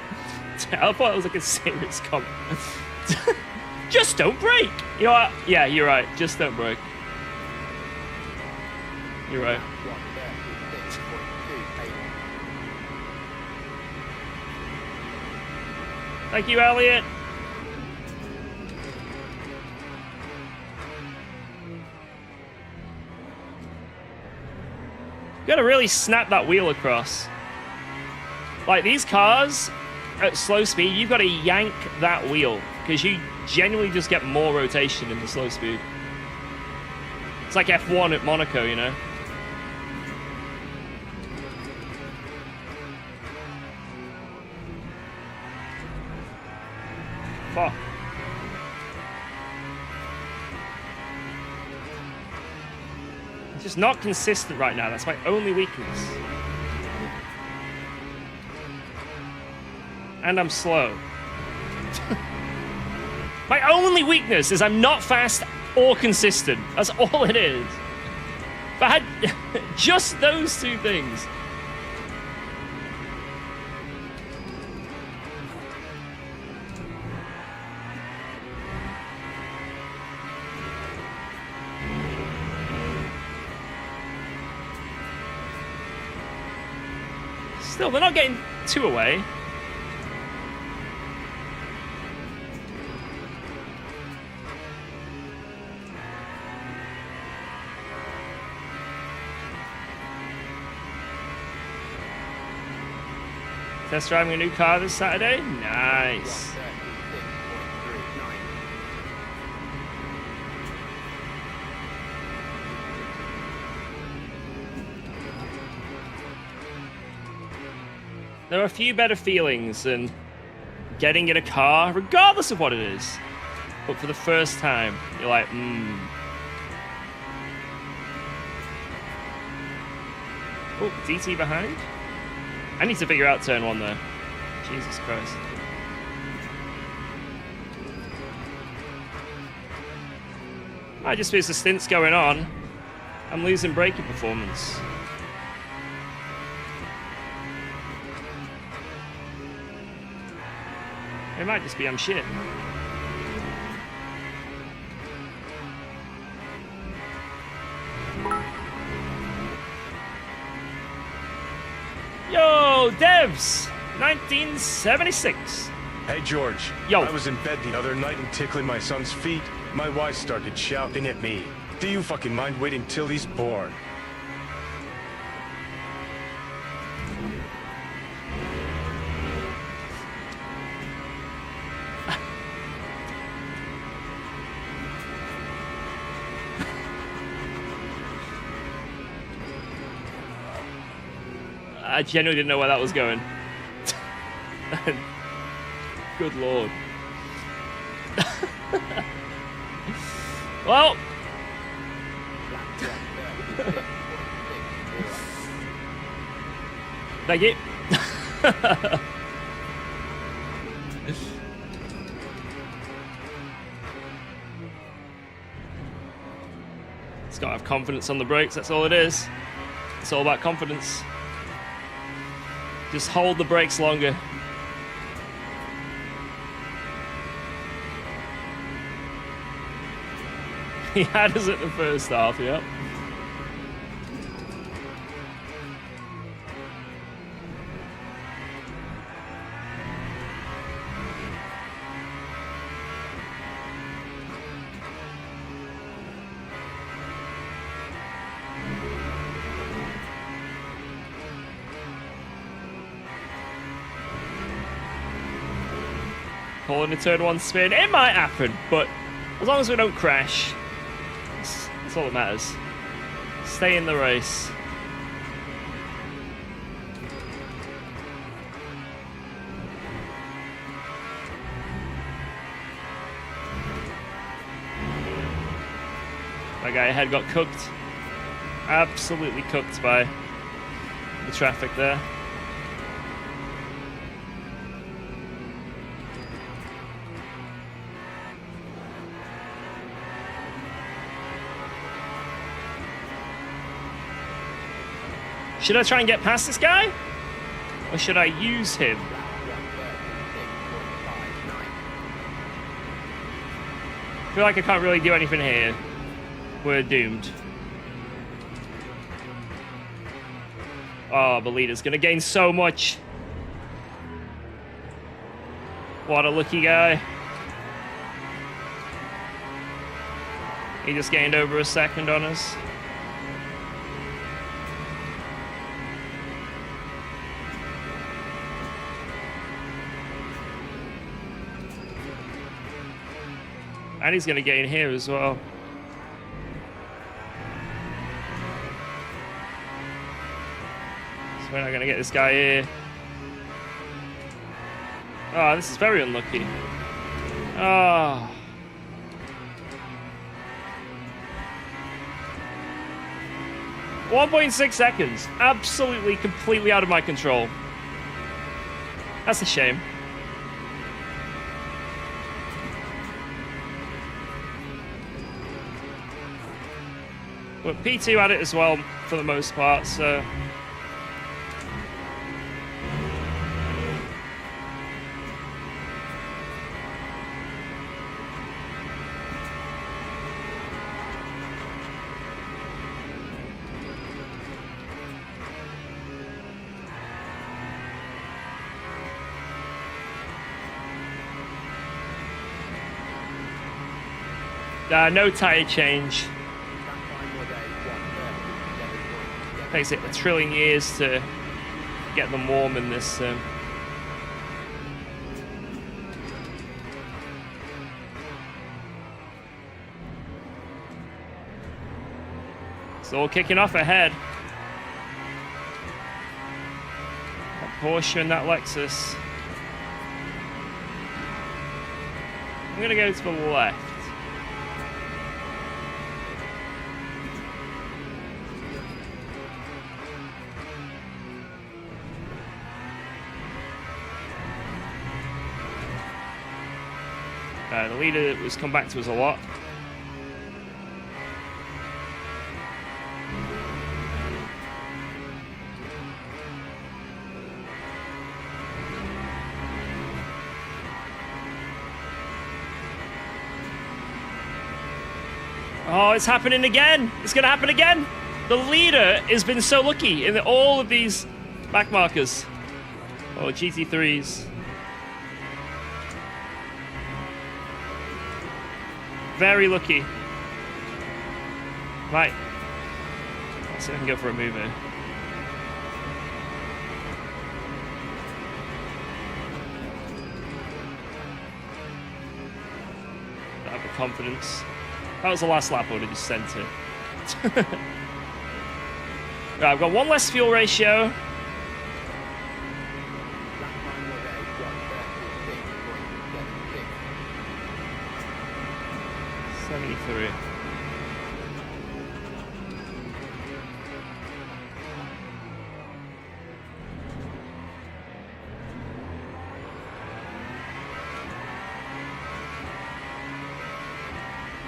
I thought it was like a serious comment. Just don't brake. You know what? Yeah, you're right. Just don't brake. You're right. Thank you, Elliot. You gotta really snap that wheel across. Like, these cars at slow speed, you've got to yank that wheel because you genuinely just get more rotation in the slow speed. It's like F1 at Monaco, you know? Fuck. It's just not consistent right now. That's my only weakness. And I'm slow. My only weakness is I'm not fast or consistent. That's all it is. If I had just those two things. Still, they're not getting 2 away. Test driving a new car this Saturday? Nice. There are a few better feelings than getting in a car, regardless of what it is. But for the first time, you're like, Oh, DT behind? I need to figure out turn 1 there. Jesus Christ. Might just be as the stint's going on. I'm losing braking performance. It might just be I'm shit. Yo, Devs! 1976. Hey, George. Yo. I was in bed the other night and tickling my son's feet. My wife started shouting at me. Do you fucking mind waiting till he's born? I genuinely didn't know where that was going. Good lord. Well. Thank you. It's got to have confidence on the brakes, that's all it is. It's all about confidence. Just hold the brakes longer. He had us at the first half, yeah. Pulling a turn one spin. It might happen, but as long as we don't crash, that's all that matters. Stay in the race. That guy ahead got cooked. Absolutely cooked by the traffic there. Should I try and get past this guy? Or should I use him? I feel like I can't really do anything here. We're doomed. Oh, the leader's gonna gain so much. What a lucky guy. He just gained over a second on us. And he's going to get in here as well. So we're not going to get this guy here. Oh, this is very unlucky. Oh. .6 seconds. Absolutely, completely out of my control. That's a shame. But P2 had it as well, for the most part, so... no tire change. Takes it a trillion years to get them warm in this. It's all kicking off ahead. That Porsche and that Lexus. I'm gonna go to the left. The leader has come back to us a lot. Oh, it's happening again. It's going to happen again. The leader has been so lucky in all of these back markers. Oh, GT3s. Very lucky. Right. Let's see if I can go for a move here. Don't have the confidence. That was the last lap. I would have just sent it. Right, I've got one less fuel ratio. 3.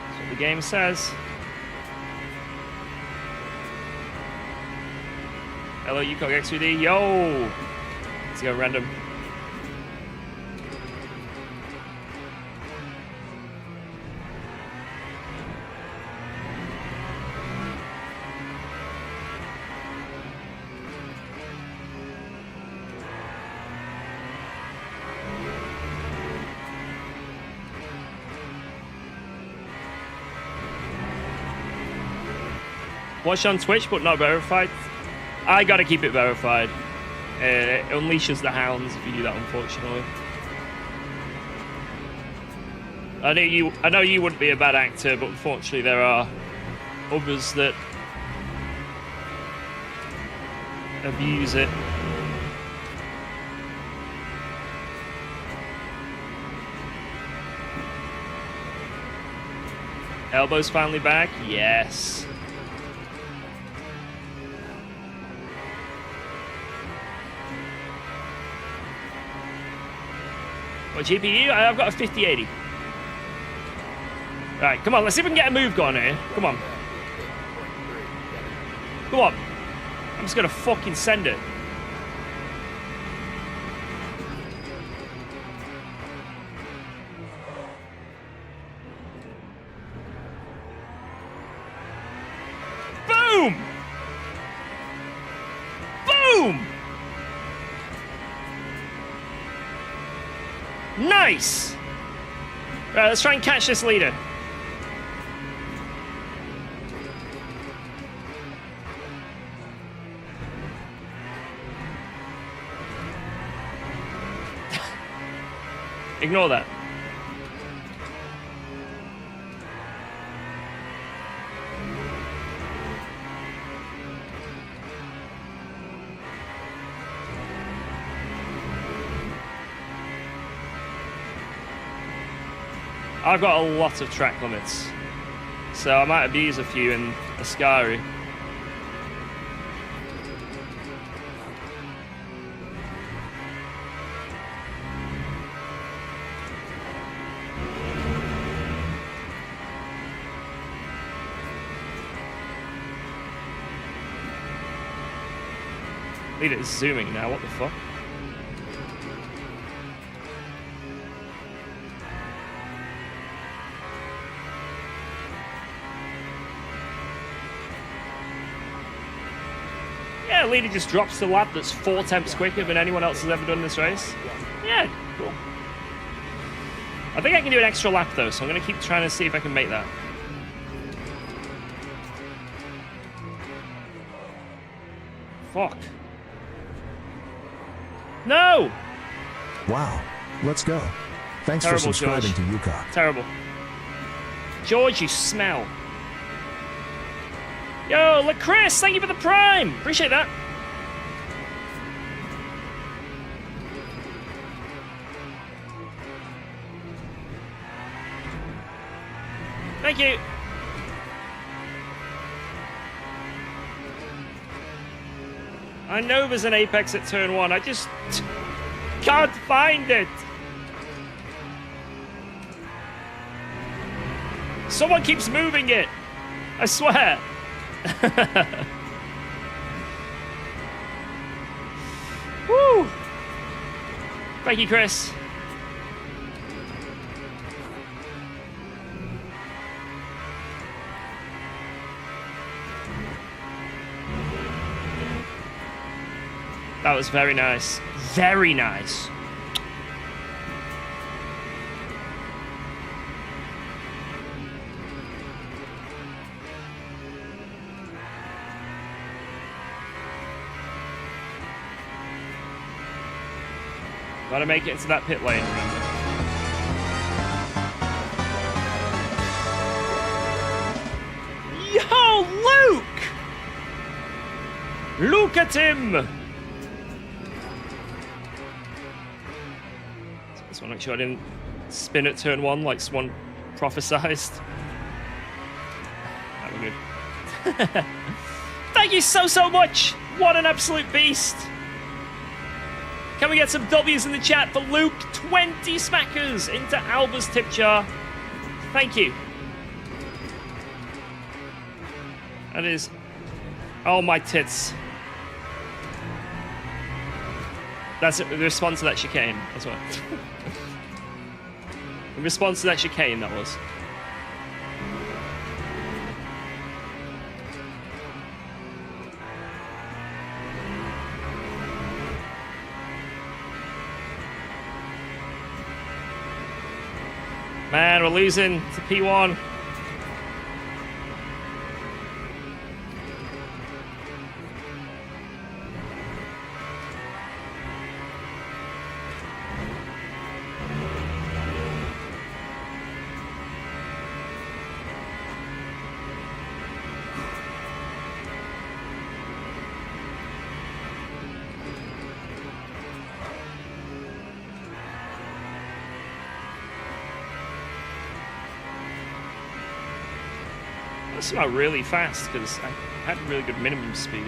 That's what the game says. Hello, UKOG X3D. Yo! Let's go random. Watch on Twitch, but not verified. I gotta keep it verified. It unleashes the hounds if you do that, unfortunately. I know you wouldn't be a bad actor, but unfortunately there are others that abuse it. Elbow's finally back? Yes. What GPU? I've got a 5080. Right, come on, let's see if we can get a move going here. Come on. Come on. I'm just gonna fucking send it. Boom! Boom! Nice! Right, let's try and catch this leader. Ignore that. I've got a lot of track limits, so I might abuse a few in Ascari. Lead it zooming now, what the fuck? Yeah, leader just drops the lap that's 4 temps quicker than anyone else has ever done this race. Yeah, cool. I think I can do an extra lap though, so I'm going to keep trying to see if I can make that. Fuck. No! Wow. Let's go. Thanks Terrible, for subscribing George. to UKOG. Terrible. George, you smell. Yo, look, Chris, thank you for the prime. Appreciate that. Thank you. I know there's an apex at turn 1. I just can't find it. Someone keeps moving it. I swear. Woo! Thank you, Chris. That was very nice. Very nice. Gotta make it into that pit lane, remember. Yo, Luke! Look at him! Just want to make sure I didn't spin at turn 1 like someone prophesized. We're good. Thank you so much. What an absolute beast. Can we get some W's in the chat for Luke? 20 smackers into Alba's tip jar. Thank you. That is... Oh, my tits. That's it. The response to that chicane. That's what. The response to that chicane, that was. Man, we're losing to P1. This is about really fast because I had really good minimum speed.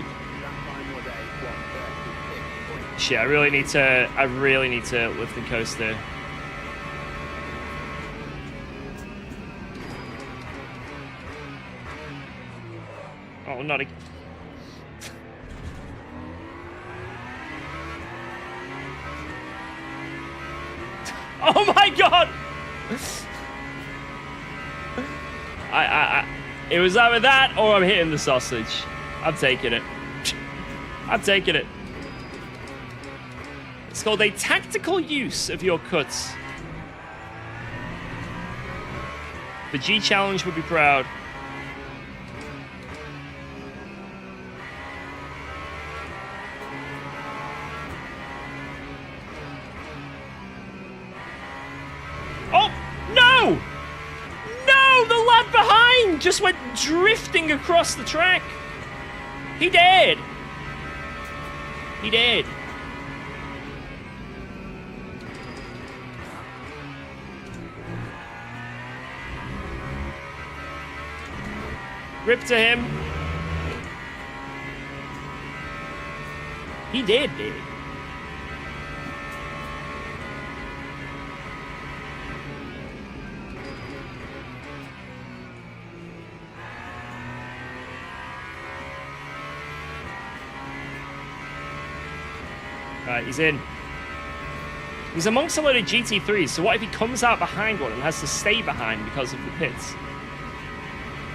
Shit, I really need to lift and coast there. Oh, not again. Oh my god! It was either that or I'm hitting the sausage. I'm taking it. I'm taking it. It's called a tactical use of your cuts. The G Challenge would be proud. Oh, no! No, the lad behind just went drifting across the track. He did. He did. Rip to him. He did, dude. Alright, he's in. He's amongst a load of GT3s, so what if he comes out behind one and has to stay behind because of the pits?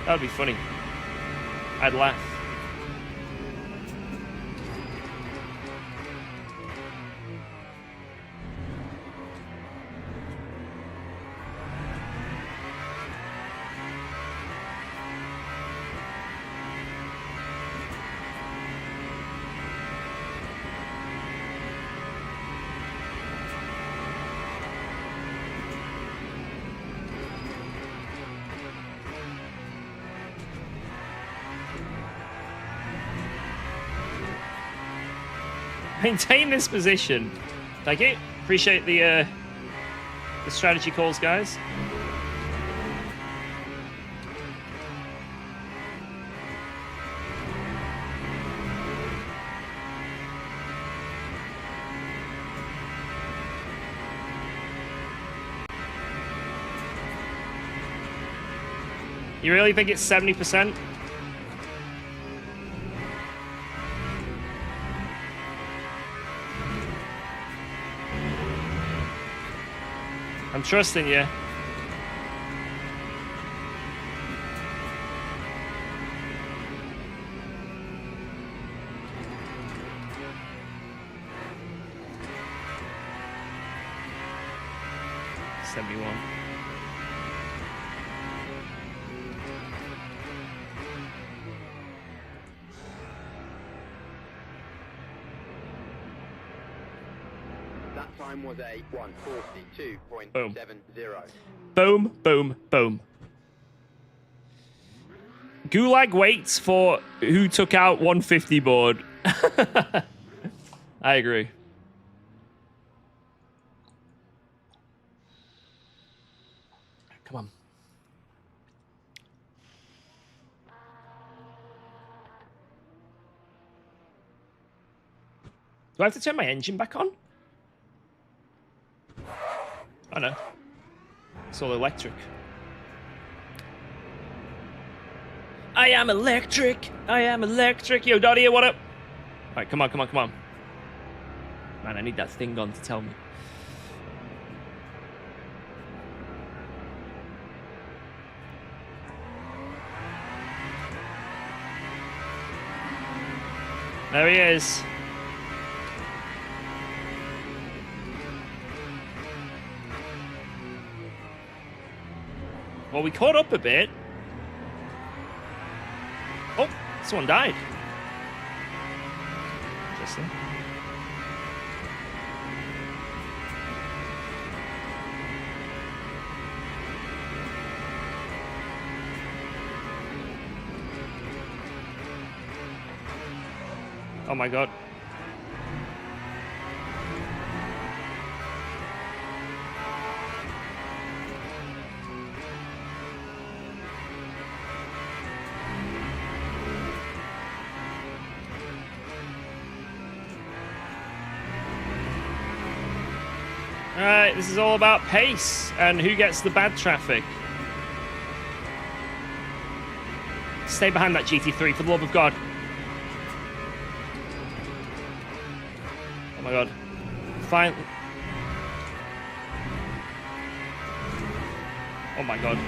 That would be funny. I'd laugh. Maintain this position. Thank you. Appreciate the strategy calls, guys. You really think it's 70%? I'm trusting you. $71. That time was a 1:42.70. Boom, boom, boom. Gulag waits for who took out 150 board. I agree. Come on. Do I have to turn my engine back on? Oh no. It's all electric. I am electric. I am electric. Yo, Dottie, what up? All right, come on, come on, come on. Man, I need that thing on to tell me. There he is. Well, we caught up a bit. Oh, someone died. Interesting. Oh my god. Alright, this is all about pace and who gets the bad traffic. Stay behind that GT3 for the love of God. Oh my god. Fine. Oh my god.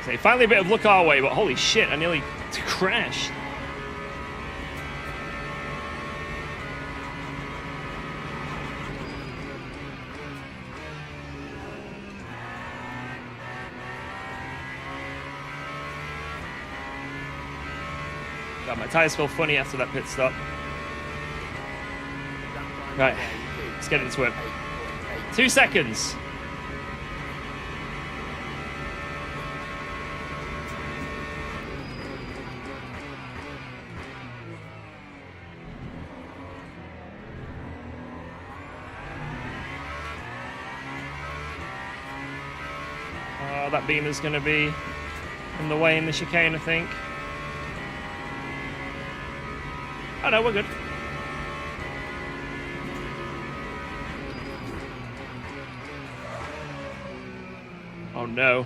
Okay, finally a bit of luck our way, but holy shit, I nearly crashed. God, my tires feel funny after that pit stop. Right, let's get into it. 2 seconds. Oh, that beam is going to be in the way in the chicane, I think. Oh no, we're good. Oh no.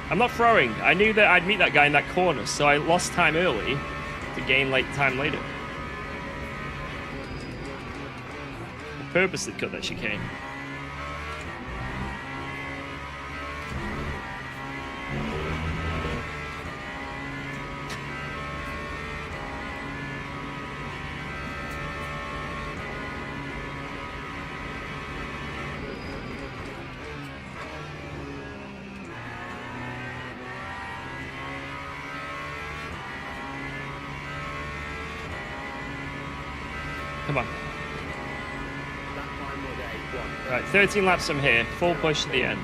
I'm not throwing. I knew that I'd meet that guy in that corner, so I lost time early to gain time later. I purposely cut that chicane. Come on. Right, 13 laps from here. Full push to the end.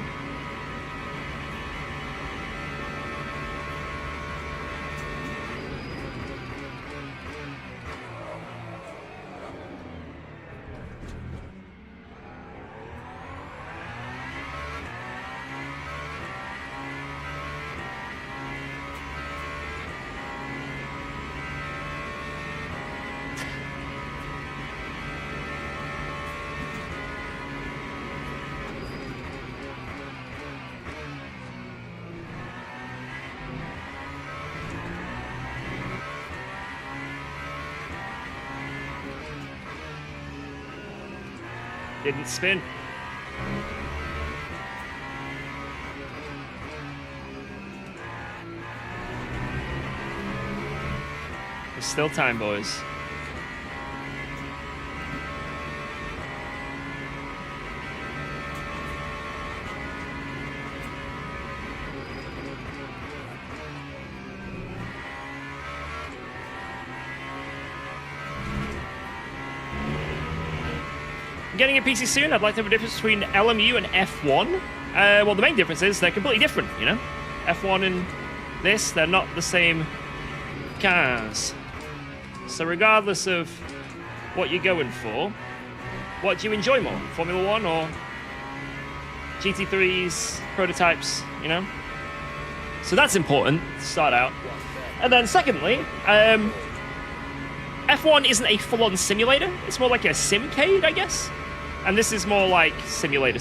Didn't spin. There's still time, boys. Getting a PC soon. I'd like to have a difference between LMU and F1. Well, the main difference is they're completely different, you know? F1 and this, they're not the same cars. So regardless of what you're going for, what do you enjoy more? Formula 1 or GT3s, prototypes, you know? So that's important to start out. And then secondly, F1 isn't a full-on simulator. It's more like a simcade, I guess. And this is more like simulator.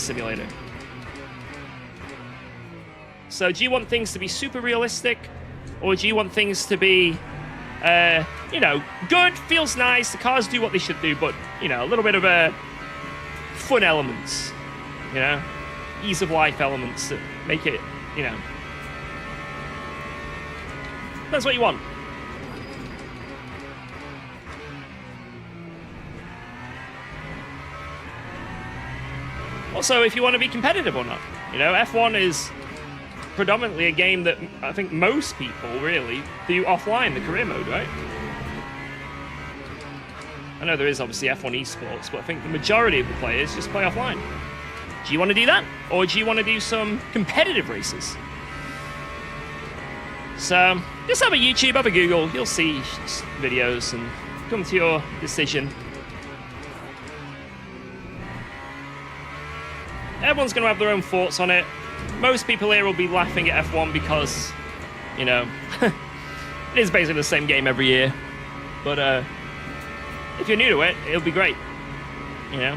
So do you want things to be super realistic? Or do you want things to be, you know, good, feels nice, the cars do what they should do, but, you know, a little bit of fun elements, you know? Ease of life elements that make it, you know. That's what you want. Also, if you want to be competitive or not. You know, F1 is predominantly a game that I think most people really do offline, the career mode, right? I know there is obviously F1 esports, but I think the majority of the players just play offline. Do you want to do that? Or do you want to do some competitive races? So, just have a YouTube, have a Google, you'll see videos and come to your decision. Everyone's going to have their own thoughts on it. Most people here will be laughing at F1 because, you know, it is basically the same game every year. But if you're new to it, it'll be great. You know?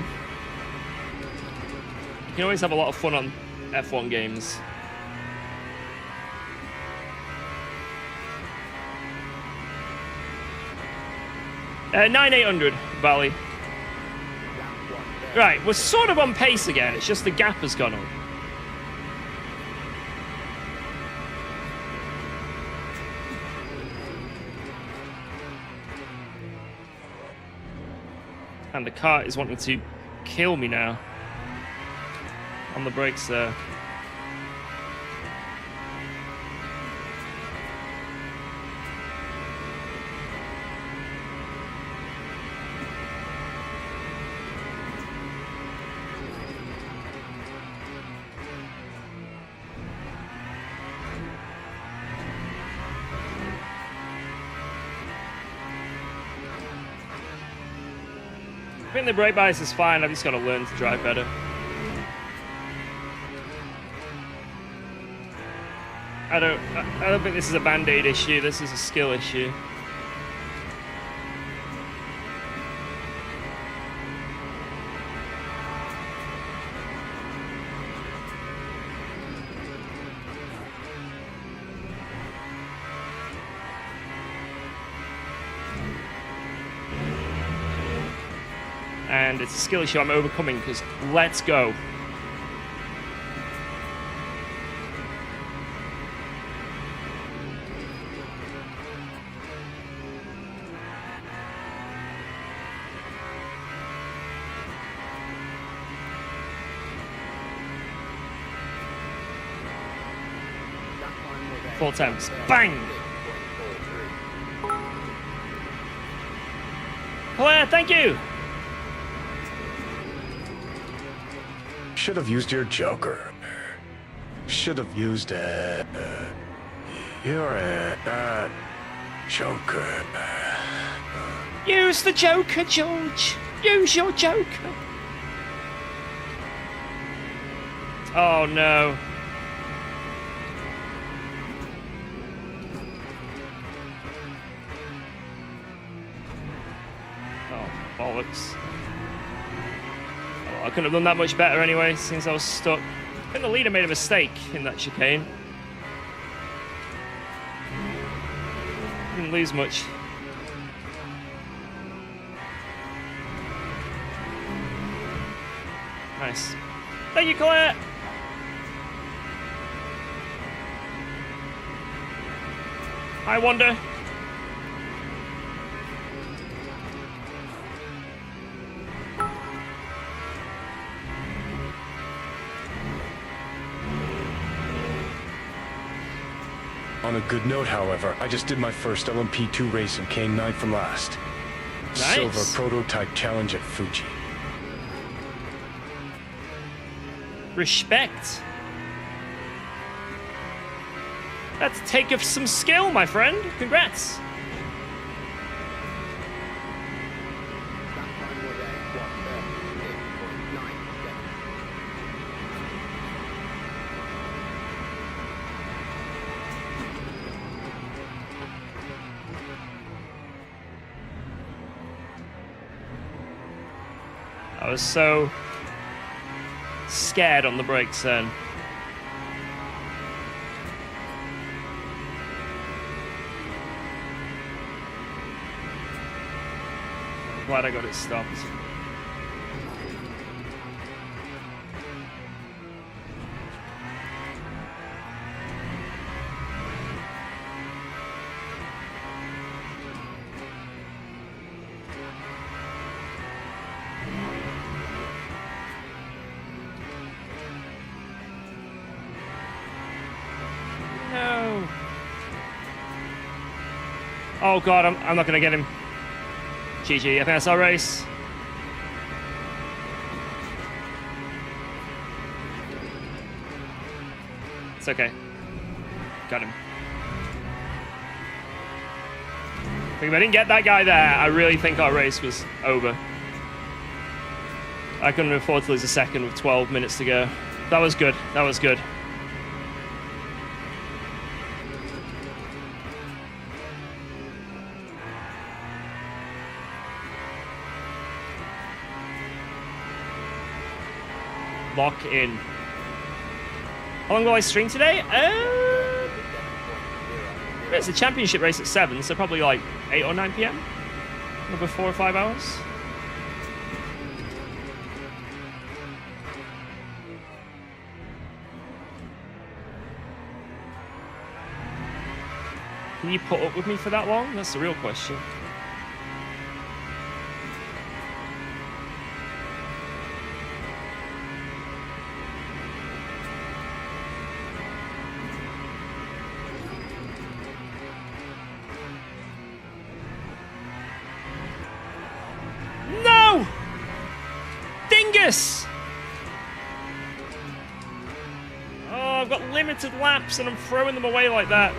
You can always have a lot of fun on F1 games. Uh, 9,800, Valley. Right, we're sort of on pace again. It's just the gap has gone up. And the car is wanting to kill me now. On the brakes there. I think the brake bias is fine. I've just got to learn to drive better. I don't think this is a band-aid issue. This is a skill issue. And it's a skill issue I'm overcoming because let's go. Full temps. Bang! Claire, thank you! Should have used your Joker. Should have used your Joker. Use the Joker, George. Use your Joker. Oh no. Oh, bollocks. I couldn't have done that much better anyway, since I was stuck. I think the leader made a mistake in that chicane. Didn't lose much. Nice. Thank you, Claire! Hi, Wanda. On a good note, however, I just did my first LMP2 race and came 9th from last. Nice. Silver prototype challenge at Fuji. Respect. That's a take of some skill, my friend. Congrats. That time was a 1:36.97. I was so scared on the brakes then. Glad I got it stopped. No. Oh god, I'm not gonna get him. GG, I think that's our race. It's okay. Got him. I think if I didn't get that guy there, I really think our race was over. I couldn't afford to lose a second with 12 minutes to go. That was good. That was good. Lock in. How long will I stream today? It's a championship race at 7, so probably like 8 or 9 p.m. Another 4 or 5 hours. Can you put up with me for that long? That's the real question. No! Dingus! Oh, I've got limited laps and I'm throwing them away like that.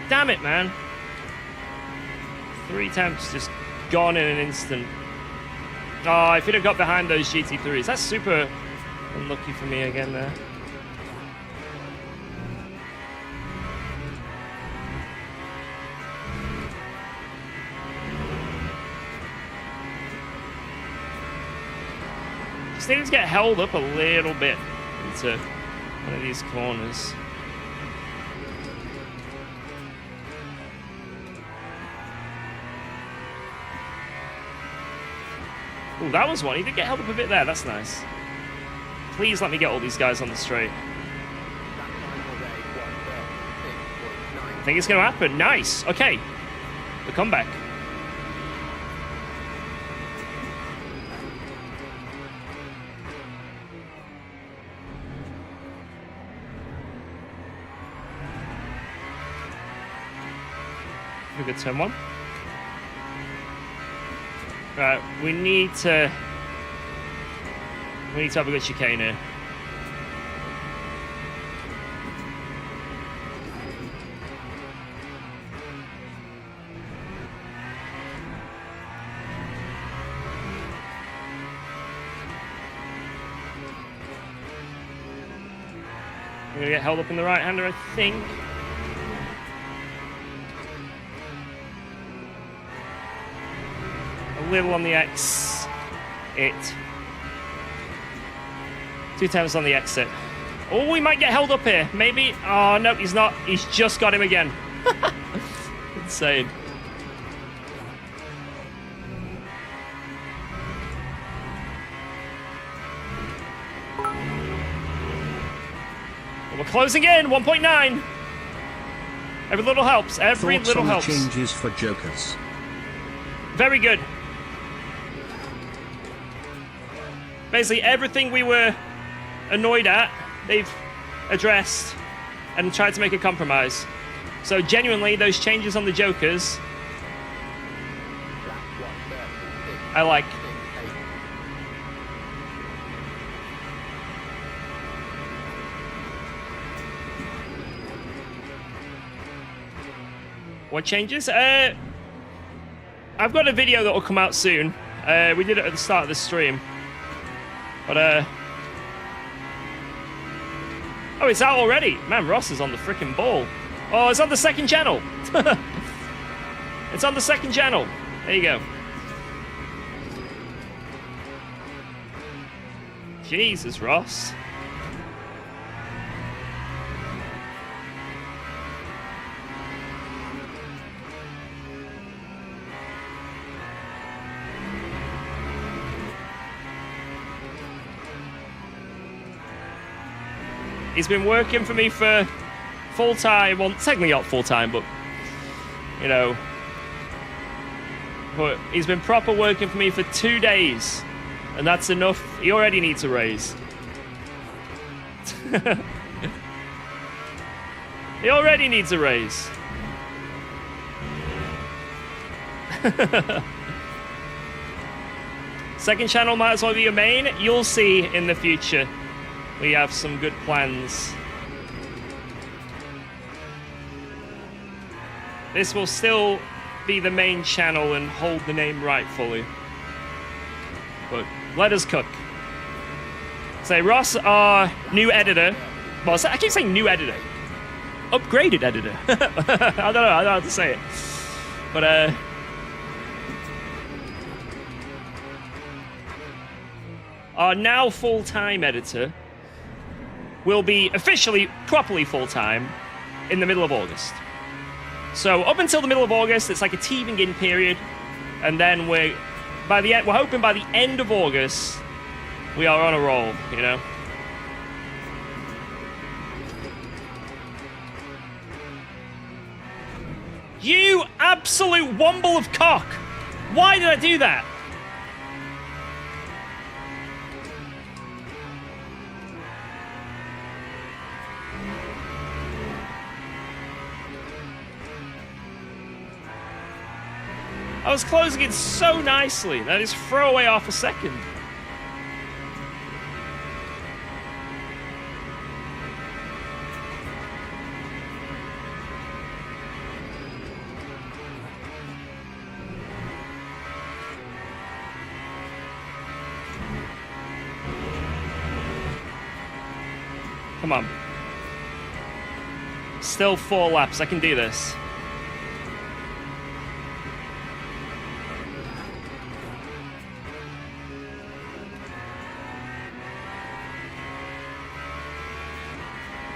Damn it, man. 3 attempts just gone in an instant. Oh, if he'd have got behind those GT3s, that's super unlucky for me again there. Just needed to get held up a little bit into one of these corners. Oh, that was one. He did get held up a bit there. That's nice. Please let me get all these guys on the straight. I think it's going to happen. Nice. Okay. The comeback. A good turn one. Right, we need to have a good chicane here. I'm gonna get held up in the right-hander, I think. Little on the X. It. 2 times on the exit. Oh, we might get held up here. Maybe. Oh, no, he's not. He's just got him again. Insane. Well, we're closing in. 1.9. Every little helps. Every Thoughts little on helps. the changes for jokers. Very good. Basically, everything we were annoyed at, they've addressed and tried to make a compromise. So genuinely, those changes on the jokers, I like. What changes? I've got a video that will come out soon. We did it at the start of the stream. But, oh, it's out already. Man, Ross is on the freaking ball. Oh, it's on the second channel. It's on the second channel. There you go. Jesus, Ross. He's been working for me for full-time. Well, technically not full-time, but, you know. But he's been proper working for me for 2 days. And that's enough. He already needs a raise. He already needs a raise. Second channel might as well be your main. You'll see in the future. We have some good plans. This will still be the main channel and hold the name rightfully. But let us cook. Say, Ross, our new editor. Well, I keep saying new editor. Upgraded editor. I don't know how to say it. But, our now full-time editor will be officially, properly full-time in the middle of August. So up until the middle of August, it's like a teething in period, and then we're hoping by the end of August, we are on a roll, you know? You absolute womble of cock! Why did I do that? I was closing it so nicely. That is throwaway off a second. Come on. Still 4 laps. I can do this.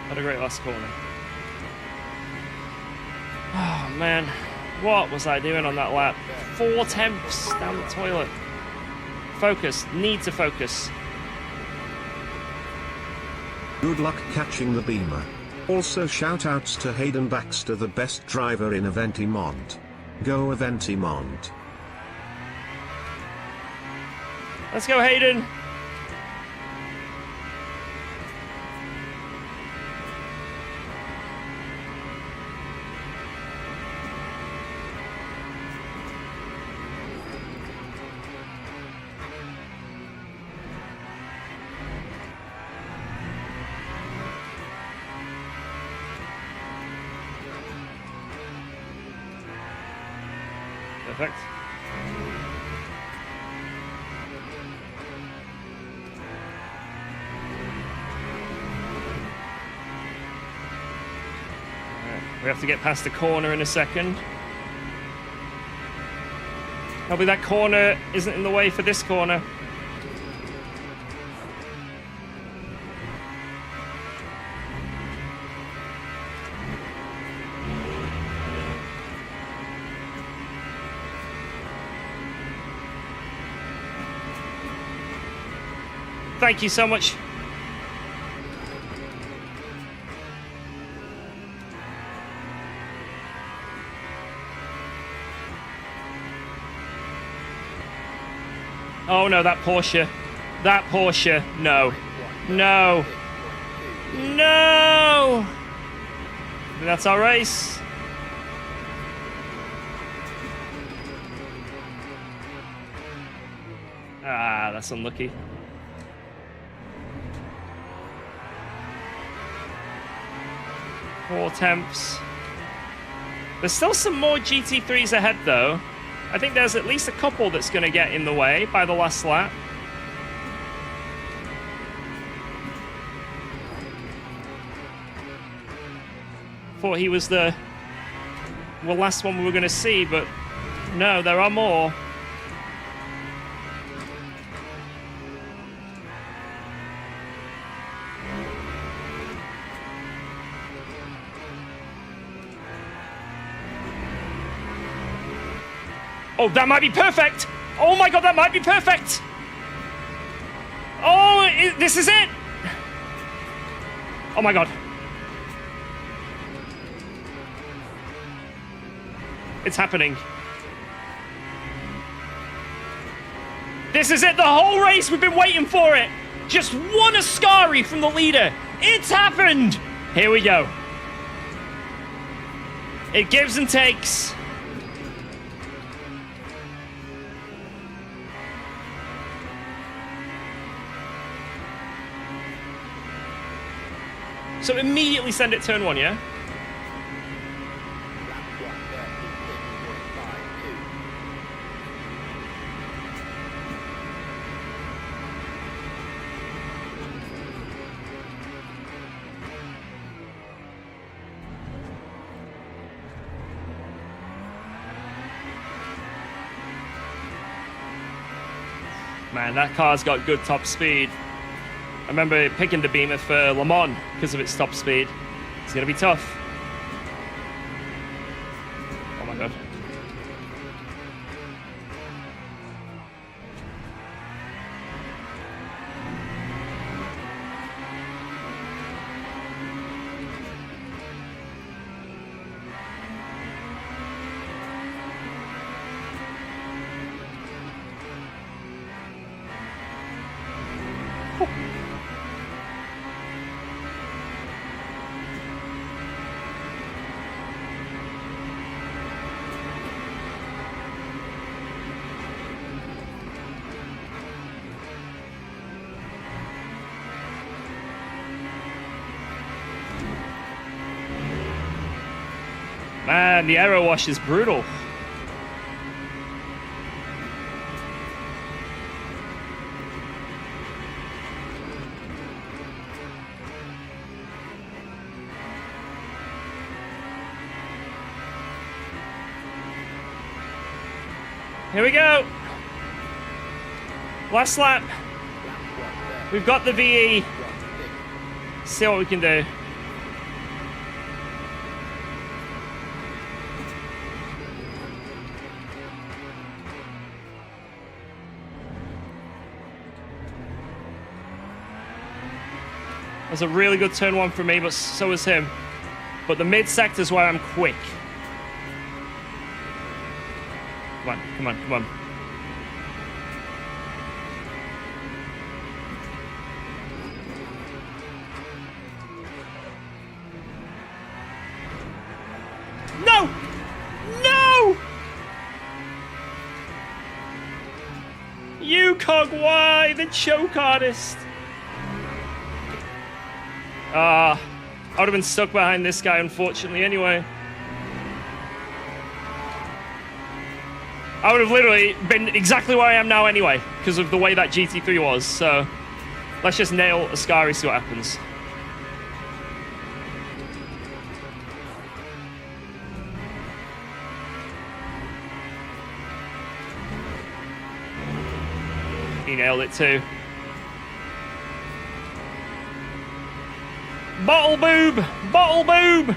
What a great last corner. Oh, man. What was I doing on that lap? 4 tenths down the toilet. Focus. Need to focus. Good luck catching the Beamer. Also shout-outs to Hayden Baxter, the best driver in Aventimont. Go Aventimont. Let's go, Hayden. Perfect. We have to get past the corner in a second. Hopefully that corner isn't in the way for this corner. Thank you so much. Oh no, that Porsche. That Porsche. No. No. No! That's our race. Ah, that's unlucky. Four attempts. There's still some more GT3s ahead, though. I think there's at least a couple that's going to get in the way by the last lap. Thought he was the last one we were going to see, but no, there are more. Oh, that might be perfect. Oh my God, that might be perfect. Oh, this is it. Oh my God. It's happening. This is it. The whole race, we've been waiting for it. Just one Ascari from the leader. It's happened. Here we go. It gives and takes. So immediately send it turn one, yeah? Man, that car's got good top speed. I remember picking the Beamer for Le Mans because of its top speed. It's going to be tough. Oh my God. Man, the aero wash is brutal. Here we go. Last lap. We've got the VE. See what we can do. That's a really good turn one for me, but so is him. But the mid sector is where I'm quick. Come on, come on, come on. No! No! UKOG, why? The choke artist. I would have been stuck behind this guy, unfortunately, anyway. I would have literally been exactly where I am now anyway, because of the way that GT3 was, so let's just nail Ascari, see what happens. He nailed it too. Bottle boob! Bottle boob!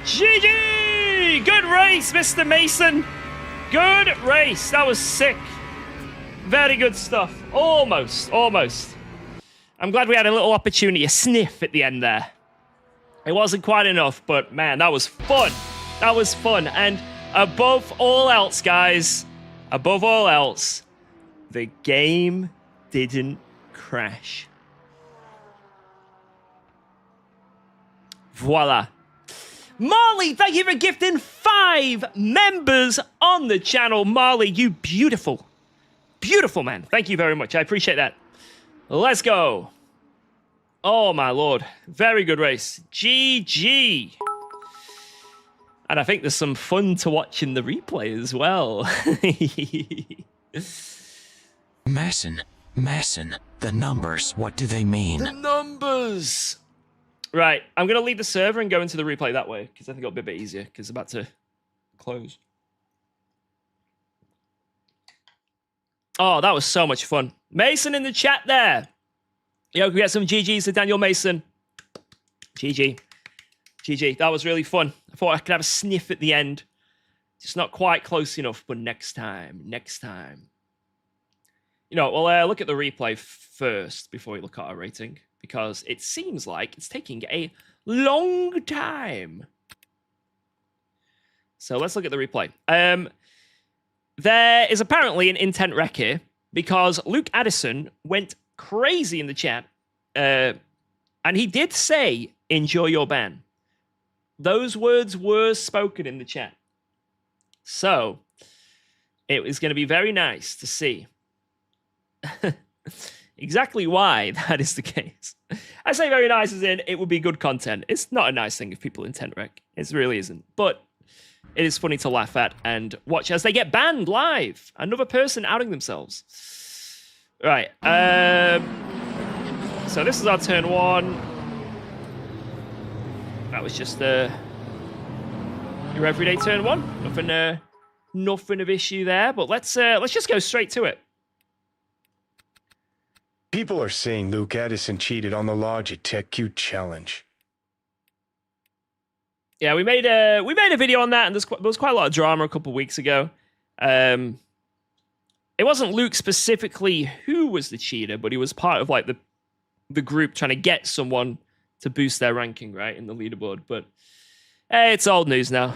GG! Good race, Mr. Mason. Good race. That was sick. Very good stuff. Almost, almost. I'm glad we had a little opportunity, a sniff at the end there. It wasn't quite enough, but man, that was fun. That was fun. And above all else, guys, above all else, the game didn't crash. Voila. Marley, thank you for gifting 5 members on the channel. Marley, you beautiful, Beautiful, man. Thank you very much. I appreciate that. Let's go. Oh, my lord. Very good race. GG. And I think there's some fun to watch in the replay as well. Mason, the numbers, what do they mean? The numbers. Right, I'm going to leave the server and go into the replay that way, because I think it'll be a bit easier, because it's about to close. Oh, that was so much fun. Mason in the chat there. Yo, can we get some GGs to Daniel Mason? GG. GG. That was really fun. I thought I could have a sniff at the end. Just not quite close enough, but next time. Next time. You know, we'll look at the replay first before we look at our rating, because it seems like it's taking a long time. So let's look at the replay. There is apparently an intent wreck here, because Luke Addison went crazy in the chat, and he did say, enjoy your ban. Those words were spoken in the chat. So, it was going to be very nice to see exactly why that is the case. I say very nice as in, it would be good content. It's not a nice thing if people intent wreck. It really isn't. But it is funny to laugh at and watch as they get banned live. Another person outing themselves. Right. So this is our turn one. That was just your everyday turn one. Nothing of issue there. But let's just go straight to it. People are saying Luke Addison cheated on the Logitech Q challenge. Yeah, we made a video on that, and there was quite a lot of drama a couple of weeks ago. It wasn't Luke specifically who was the cheater, but he was part of like the group trying to get someone to boost their ranking, right, in the leaderboard. But hey, it's old news now.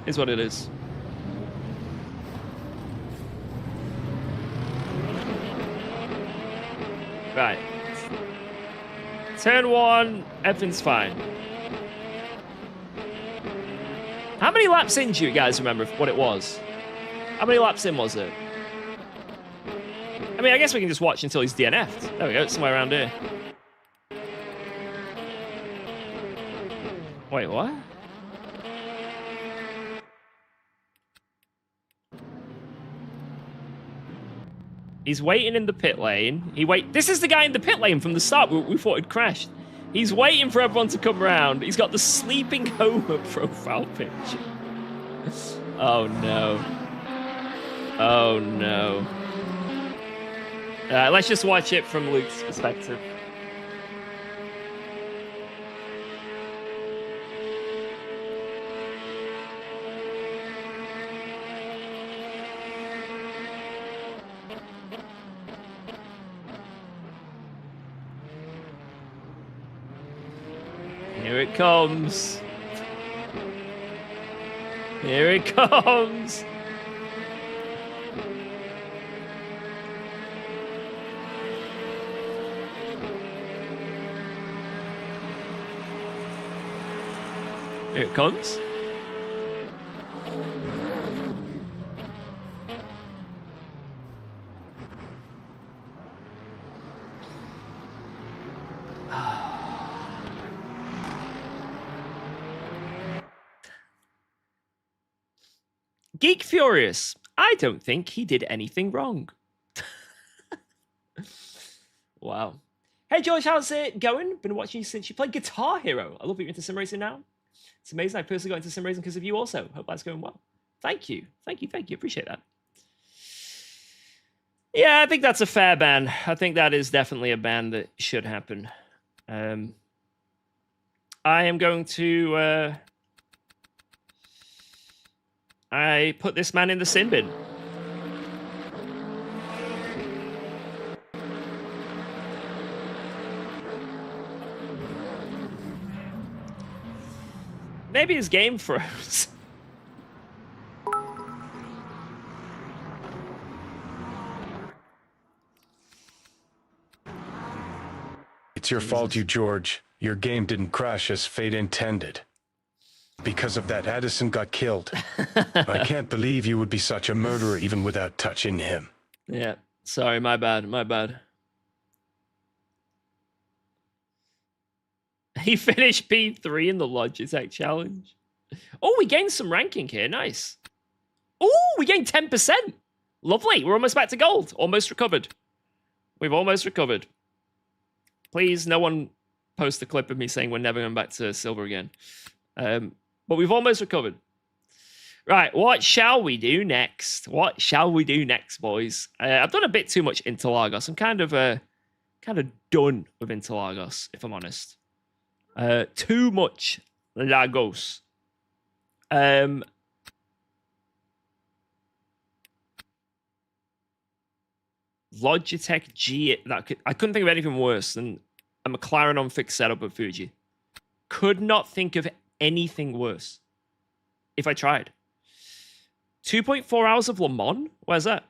Is what it is. Right. Turn one, everything's fine. How many laps in do you guys remember what it was? How many laps in was it? I mean, I guess we can just watch until he's DNF'd. There we go, it's somewhere around here. Wait, what? He's waiting in the pit lane. This is the guy in the pit lane from the start. We thought he'd crashed. He's waiting for everyone to come around. He's got the sleeping Homer profile picture. Oh no. Oh no. Let's just watch it from Luke's perspective. Here it comes. Here it comes. Here it comes. Geek Furious. I don't think he did anything wrong. Wow. Hey George, how's it going? Been watching you since you played Guitar Hero. I love that you're into sim racing now. It's amazing. I personally got into sim racing because of you also. Hope that's going well. Thank you. Thank you. Thank you. Appreciate that. Yeah, I think that's a fair ban. I think that is definitely a ban that should happen. I am going to... I put this man in the sin bin. Maybe his game froze. It's your fault, you George. Your game didn't crash as fate intended. Because of that, Addison got killed. I can't believe you would be such a murderer even without touching him. Yeah. Sorry, my bad. My bad. He finished P3 in the Logitech challenge. Oh, we gained some ranking here. Nice. Oh, we gained 10%. Lovely. We're almost back to gold. Almost recovered. We've almost recovered. Please, no one post a clip of me saying we're never going back to silver again. But we've almost recovered. Right, what shall we do next? What shall we do next, boys? I've done a bit too much Interlagos. I'm kind of done with Interlagos, if I'm honest. Too much Lagos. Logitech G. I couldn't think of anything worse than a McLaren on fixed setup of Fuji. Could not think of anything worse. If I tried. 2.4 hours of Le Mans? Where's that?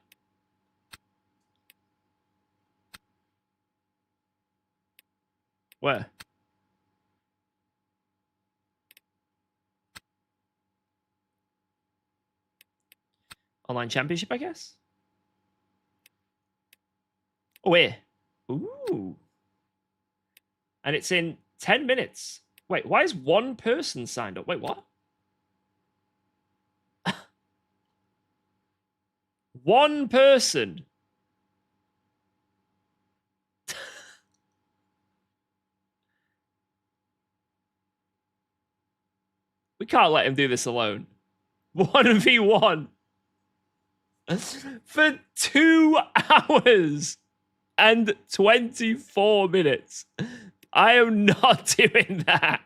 Where? Online Championship, I guess? Oh, where? Ooh. And it's in 10 minutes. Wait, why is one person signed up? Wait, what? One person. We can't let him do this alone. 1v1. For 2 hours and 24 minutes. I am not doing that.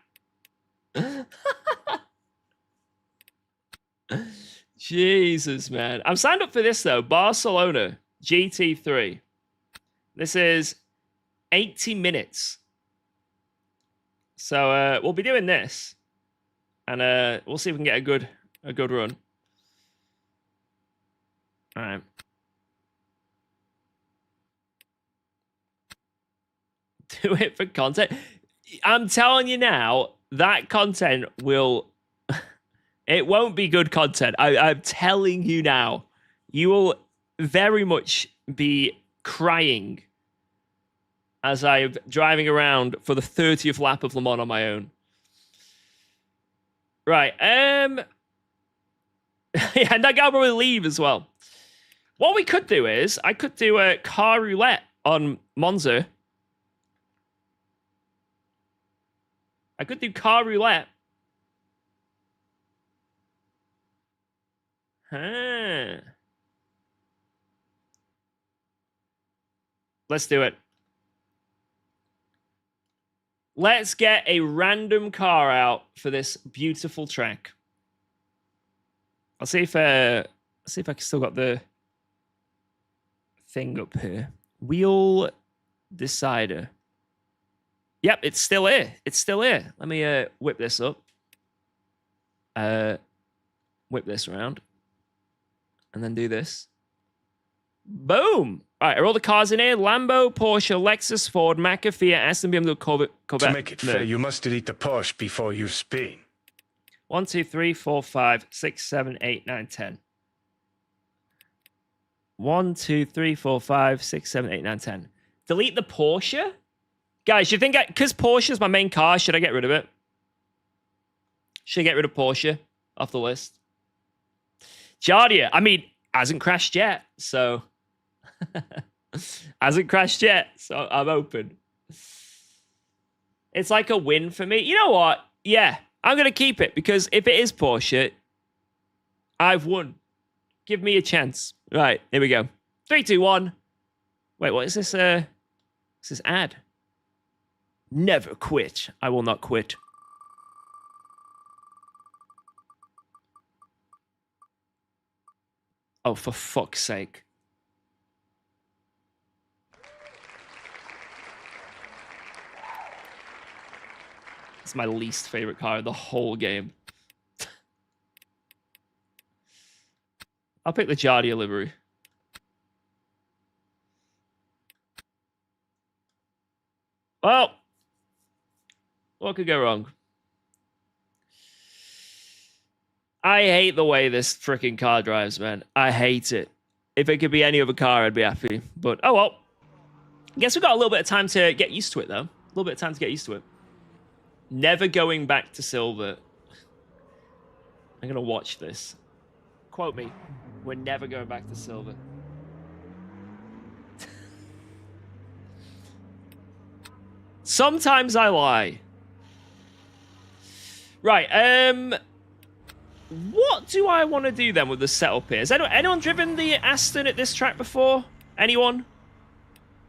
Jesus, man. I'm signed up for this, though. Barcelona GT3. This is 80 minutes. So we'll be doing this. And we'll see if we can get a good run. All right. Do it for content. I'm telling you now, that content will... It won't be good content. I'm telling you now. You will very much be crying as I'm driving around for the 30th lap of Le Mans on my own. Right. Yeah, and that guy will probably leave as well. What we could do is, I could do a car roulette on Monza. I could do car roulette. Huh. Let's do it. Let's get a random car out for this beautiful track. I'll see if I still got the thing up here. Wheel decider. Yep, it's still here. It's still here. Let me whip this up. Whip this around. And then do this. Boom! All right, are all the cars in here? Lambo, Porsche, Lexus, Ford, Mazda, Fiat, Aston, BMW, Corvette. To make it fair, you must delete the Porsche before you spin. 1, 2, 3, 4, 5, 6, 7, 8, 9, 10. 1, 2, 3, 4, 5, 6, 7, 8, 9, 10. Delete the Porsche? Guys, you think because Porsche is my main car, should I get rid of it? Should I get rid of Porsche off the list? Jardia, I mean, hasn't crashed yet, so... hasn't crashed yet, so I'm open. It's like a win for me. You know what? Yeah, I'm going to keep it, because if it is Porsche, I've won. Give me a chance. Right, here we go. 3, 2, 1. Wait, what is this? This is ad. Never quit. I will not quit. Oh, for fuck's sake. It's my least favorite car in the whole game. I'll pick the Jardia livery. Well, what could go wrong? I hate the way this freaking car drives, man. I hate it. If it could be any other car, I'd be happy. But, oh well. I guess we've got a little bit of time to get used to it, though. A little bit of time to get used to it. Never going back to silver. I'm going to watch this. Quote me. We're never going back to silver. Sometimes I lie. Right, what do I want to do then with the setup here? Has anyone driven the Aston at this track before? Anyone?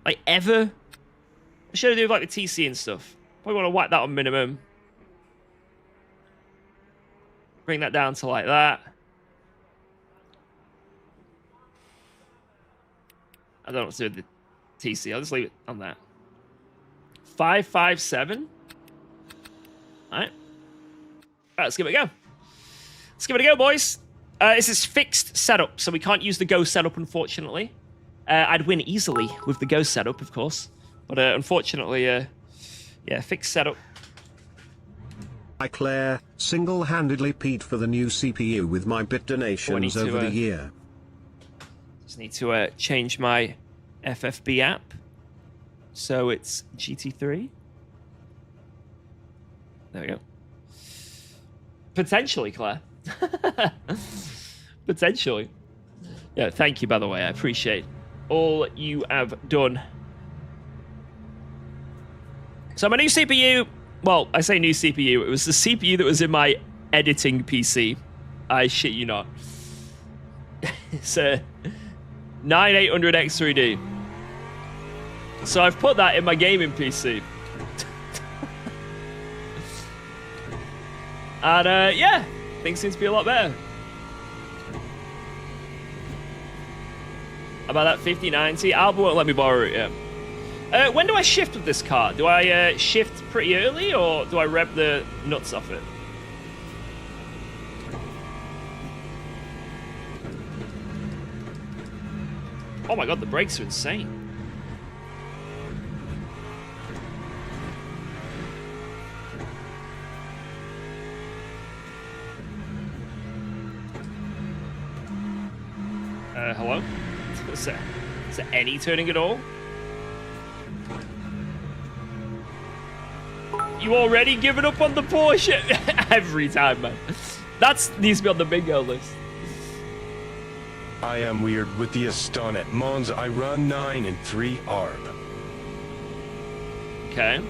Like, ever? What should I do with, like, the TC and stuff? Probably want to whack that on minimum. Bring that down to like that. I don't know what to do with the TC. I'll just leave it on that. 557. All right. Let's give it a go. Let's give it a go, boys. This is fixed setup, so we can't use the Go setup, unfortunately. I'd win easily with the Go setup, of course. But unfortunately, yeah, fixed setup. I, Claire, single-handedly peed for the new CPU with my bit donations over the year. Just need to change my FFB app. So it's GT3. There we go. Potentially, Claire. Potentially. Yeah, thank you, by the way. I appreciate all you have done. So my new CPU... Well, I say new CPU. It was the CPU that was in my editing PC. I shit you not. It's a 9800X3D. So I've put that in my gaming PC. And yeah, things seem to be a lot better. About that 5090, Alba won't let me borrow it yet. When do I shift with this car? Do I shift pretty early, or do I rev the nuts off it? Oh my god, the brakes are insane. Hello? Is there any turning at all? You already given up on the Porsche? Every time, man. That needs to be on the bingo list. I am weird with the Aston at Mons. I run 9 and 3 ARB. Okay.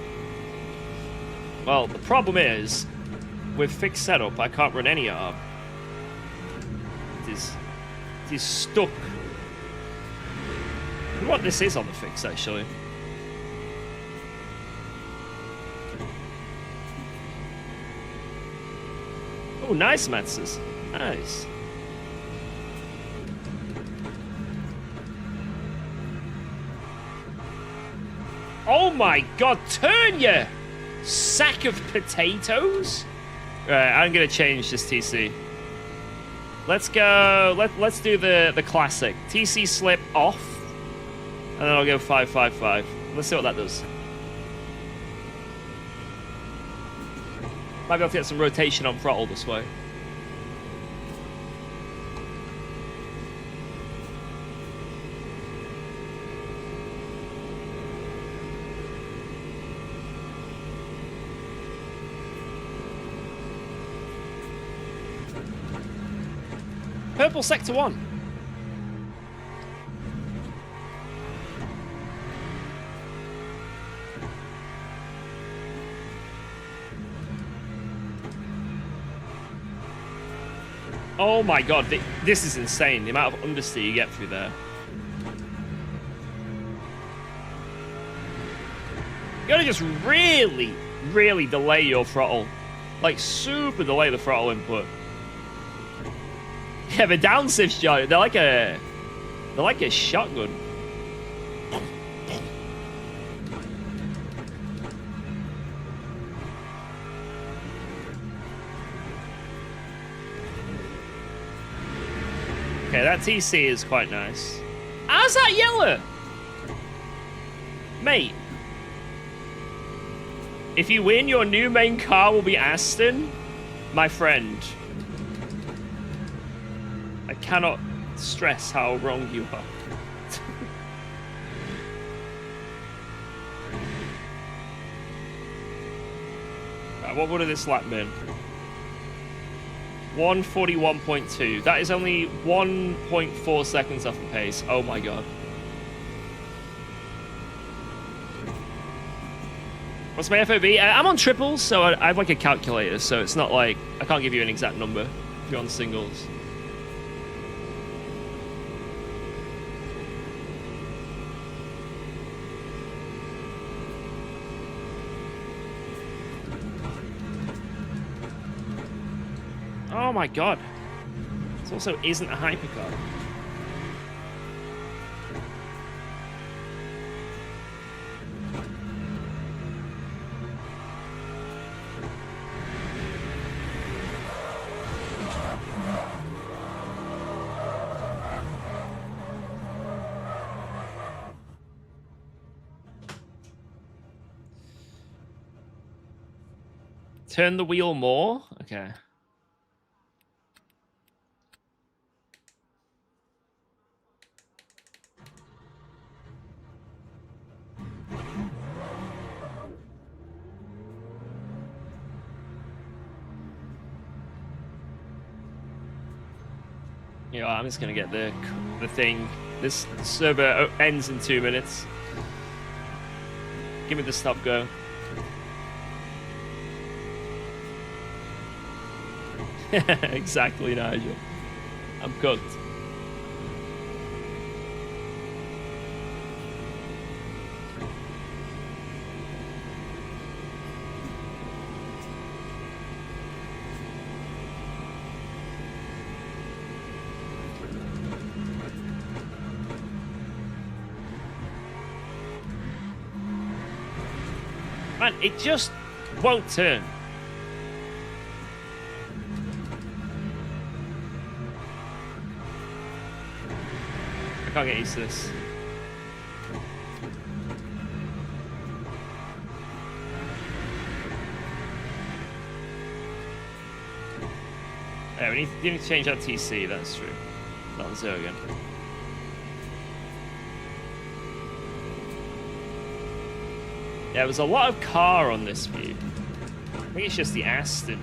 Well, the problem is, with fixed setup, I can't run any ARB. It is stuck. I wonder what this is on the fix, actually. Oh, nice, Matzes. Nice. Oh my god, turn you! Sack of potatoes? Right, I'm gonna change this TC. Let's go, let's do the classic. TC slip off, and then I'll go 555. Let's see what that does. Might be able to get some rotation on throttle this way. Purple Sector 1. Oh my god, this is insane, the amount of understeer you get through there. You gotta just really, really delay your throttle. Like, super delay the throttle input. Yeah, the downshifts, John, they're like a shotgun. Okay, that TC is quite nice. How's that yellow? Mate. If you win, your new main car will be Aston. My friend. I cannot stress how wrong you are. Right, what would have this lap been? 141.2. That is only 1.4 seconds off the pace. Oh my god. What's my FOV? I'm on triples, so I have like a calculator, so it's not like I can't give you an exact number if you're on singles. Oh my god. This also isn't a hypercar. Turn the wheel more? Okay. You know, I'm just gonna get the thing. This server ends in 2 minutes. Give me the stop go. Exactly, Nigel. I'm cooked. Man, it just won't turn. I can't get used to this. Yeah, we need to change that TC, that's true. Not on 0 again. Yeah, there's a lot of car on this view. I think it's just the Aston.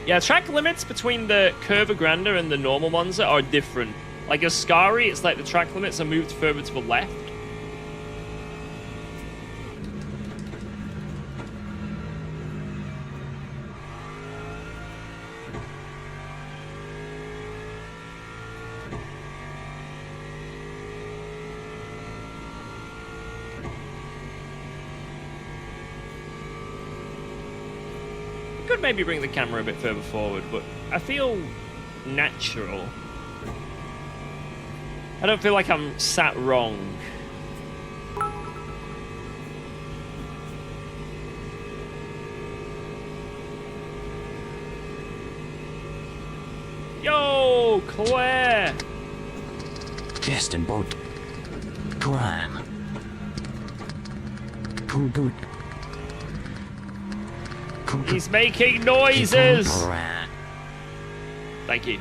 Yeah, track limits between the Curva Grande and the normal Monza are different. Like Ascari, it's like the track limits are moved further to the left. Could maybe bring the camera a bit further forward, but I feel natural. I don't feel like I'm sat wrong. Yo, Claire! Destin boat. Crime. Good. He's making noises! Thank you.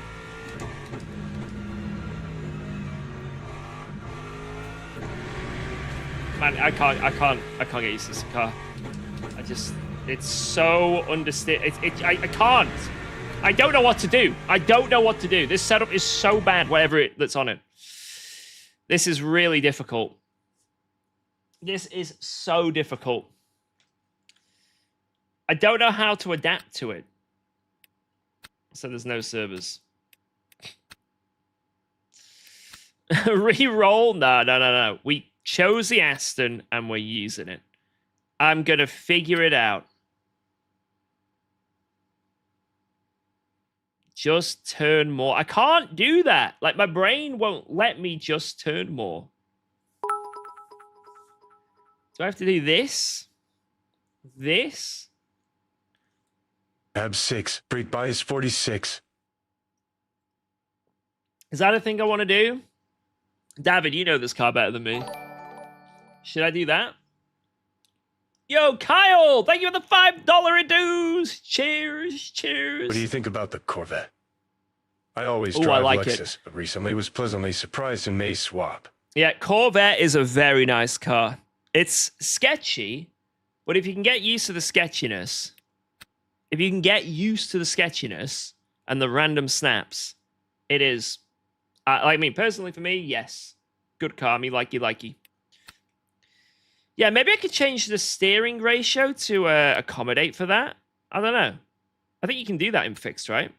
Man, I can't get used to this car. It's so understated. I can't. I don't know what to do. I don't know what to do. This setup is so bad, whatever that's on it. This is really difficult. This is so difficult. I don't know how to adapt to it. So there's no servers. Re-roll? No. We chose the Aston and we're using it. I'm going to figure it out. Just turn more. I can't do that. Like, my brain won't let me just turn more. Do I have to do this? This? Tab 6. Brake bias 46. Is that a thing I want to do? David, you know this car better than me. Should I do that? Yo, Kyle, thank you for the $5 dues. Cheers, cheers. What do you think about the Corvette? I always Ooh, I drive like Lexus, it. but recently was pleasantly surprised and may swap. Yeah, Corvette is a very nice car. It's sketchy, but if you can get used to the sketchiness, and the random snaps, it is. I mean, personally for me, yes. Good car, me likey. Yeah, maybe I could change the steering ratio to accommodate for that. I don't know. I think you can do that in fixed, right?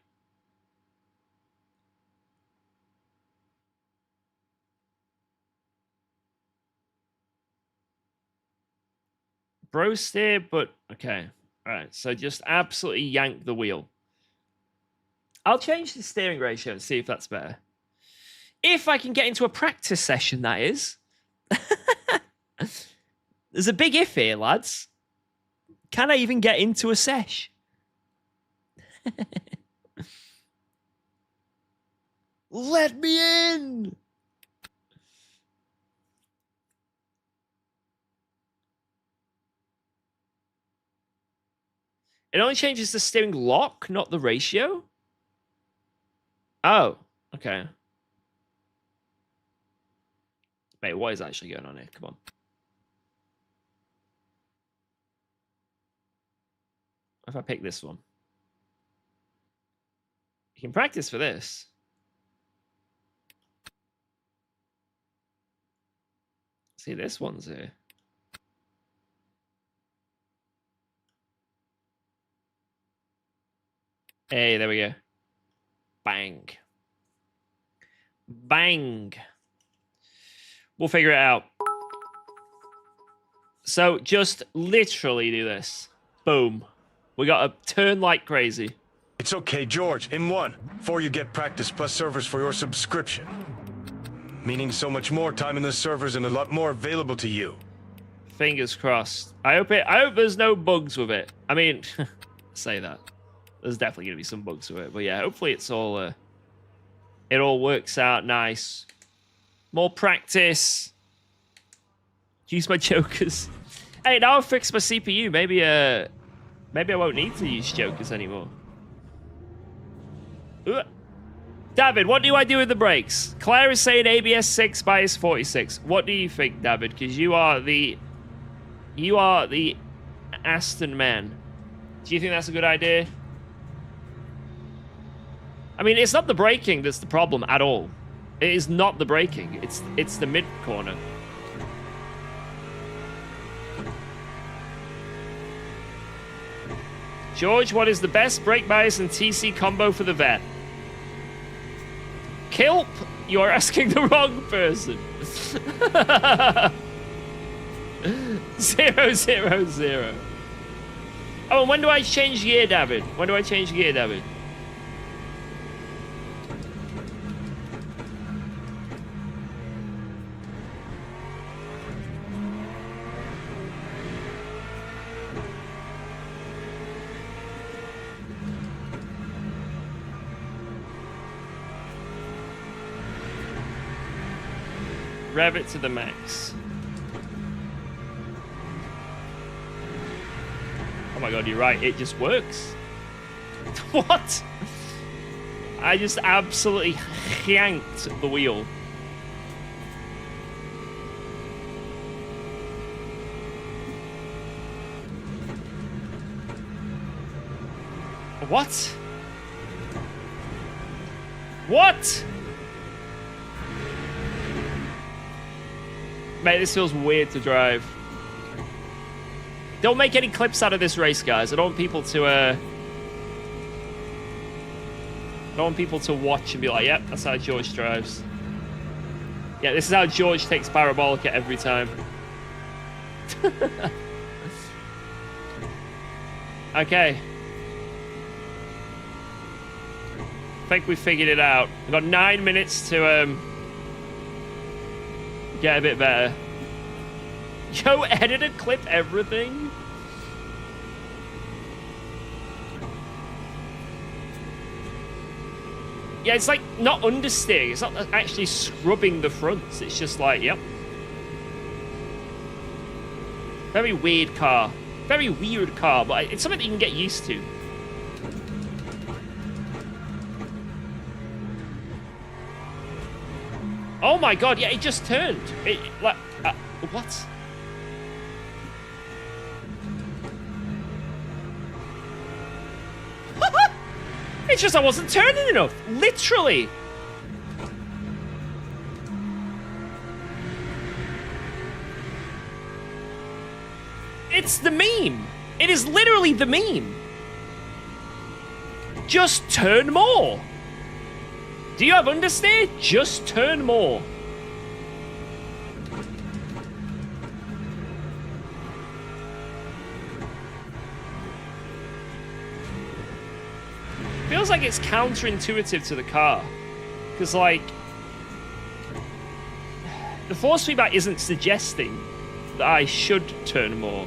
Bro steer, but okay. All right, so just absolutely yank the wheel. I'll change the steering ratio and see if that's better. If I can get into a practice session, that is. There's a big if here, lads. Can I even get into a sesh? Let me in! It only changes the steering lock, not the ratio? Oh, okay. Wait, what is actually going on here? Come on. If I pick this one. You can practice for this. See, this one's here. Hey, there we go. Bang. Bang. We'll figure it out. So just literally do this. Boom. We got to turn like crazy. It's okay, George. In one. 4 you get practice plus servers for your subscription. Meaning so much more time in the servers and a lot more available to you. Fingers crossed. I hope there's no bugs with it. I mean, say that. There's definitely going to be some bugs with it. But yeah, hopefully it's all it all works out nice. More practice. Use my jokers. Hey, now I've fixed my CPU. Maybe I won't need to use jokers anymore. Ooh. David, what do I do with the brakes? Claire is saying ABS 6, bias 46. What do you think, David? Because you are the Aston man. Do you think that's a good idea? I mean, it's not the braking that's the problem at all. It is not the braking. It's the mid corner. George, what is the best brake bias and TC combo for the vet? Kilp, you're asking the wrong person. 000. Oh, and when do I change gear, David? When do I change gear, David? Rev it to the max. Oh my god, you're right. It just works. What? I just absolutely yanked the wheel. What? What? Mate, this feels weird to drive. Don't make any clips out of this race, guys. I don't want people to watch and be like, yep, that's how George drives. Yeah, this is how George takes Parabolica every time. Okay. I think we figured it out. We've got 9 minutes to get a bit better. Yo, edit and clip everything. Yeah, it's like not understeering. It's not actually scrubbing the fronts. It's just like, yep. Very weird car. Very weird car, but it's something that you can get used to. Oh my god, yeah, it just turned. What? It's just I wasn't turning enough. Literally. It's the meme. It is literally the meme. Just turn more. Do you have understeer? Just turn more. Feels like it's counterintuitive to the car. Because, like, the force feedback isn't suggesting that I should turn more.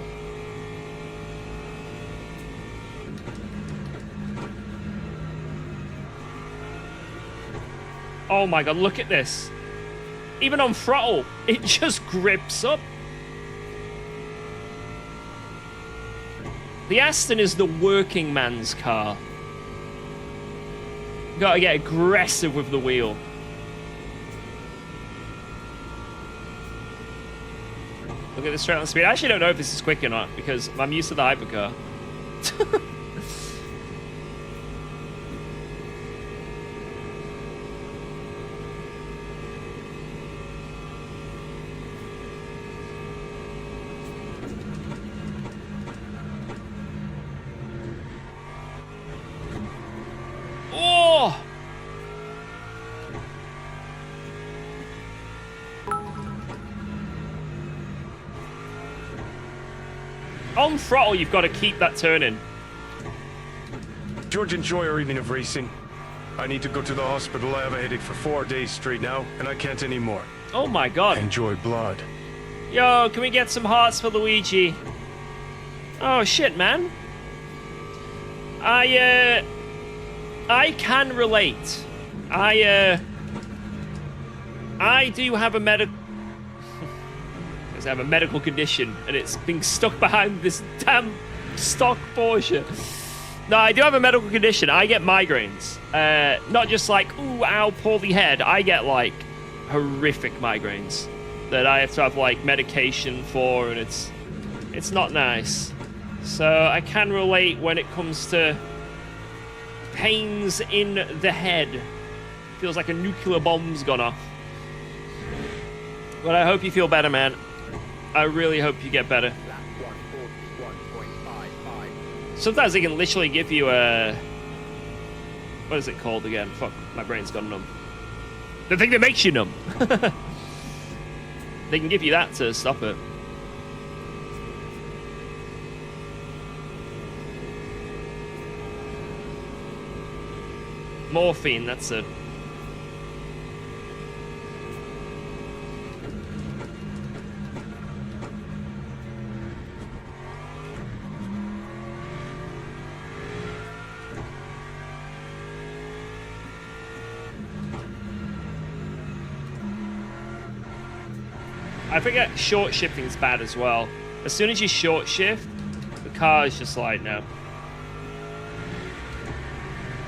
Oh my god, look at this. Even on throttle, it just grips up. The Aston is the working man's car. Gotta get aggressive with the wheel. Look at the straight line speed. I actually don't know if this is quick or not because I'm used to the hypercar. On throttle, you've got to keep that turning. George, enjoy our evening of racing. I need to go to the hospital. I have a headache for 4 days straight now, and I can't anymore. Oh my god. Enjoy blood. Yo, can we get some hearts for Luigi? Oh shit, man. I can relate. I do have a I have a medical condition, and it's being stuck behind this damn stock Porsche. No, I do have a medical condition. I get migraines. Not just like, ooh, ow, poorly head. I get, like, horrific migraines that I have to have, like, medication for, and it's not nice. So I can relate when it comes to pains in the head. Feels like a nuclear bomb's gone off. But I hope you feel better, man. I really hope you get better. Sometimes they can literally give you a... What is it called again? Fuck, my brain's gone numb. The thing that makes you numb. They can give you that to stop it. Morphine, that's it. I forget short shifting's bad as well. As soon as you short shift, the car is just like, no.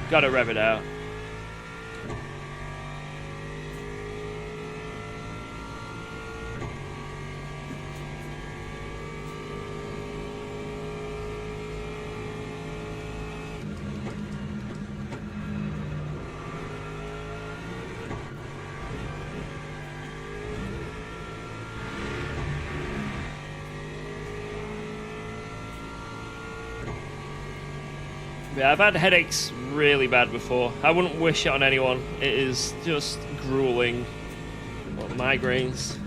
Gotta rev it out. Yeah, I've had headaches really bad before. I wouldn't wish it on anyone. It is just grueling. What, migraines?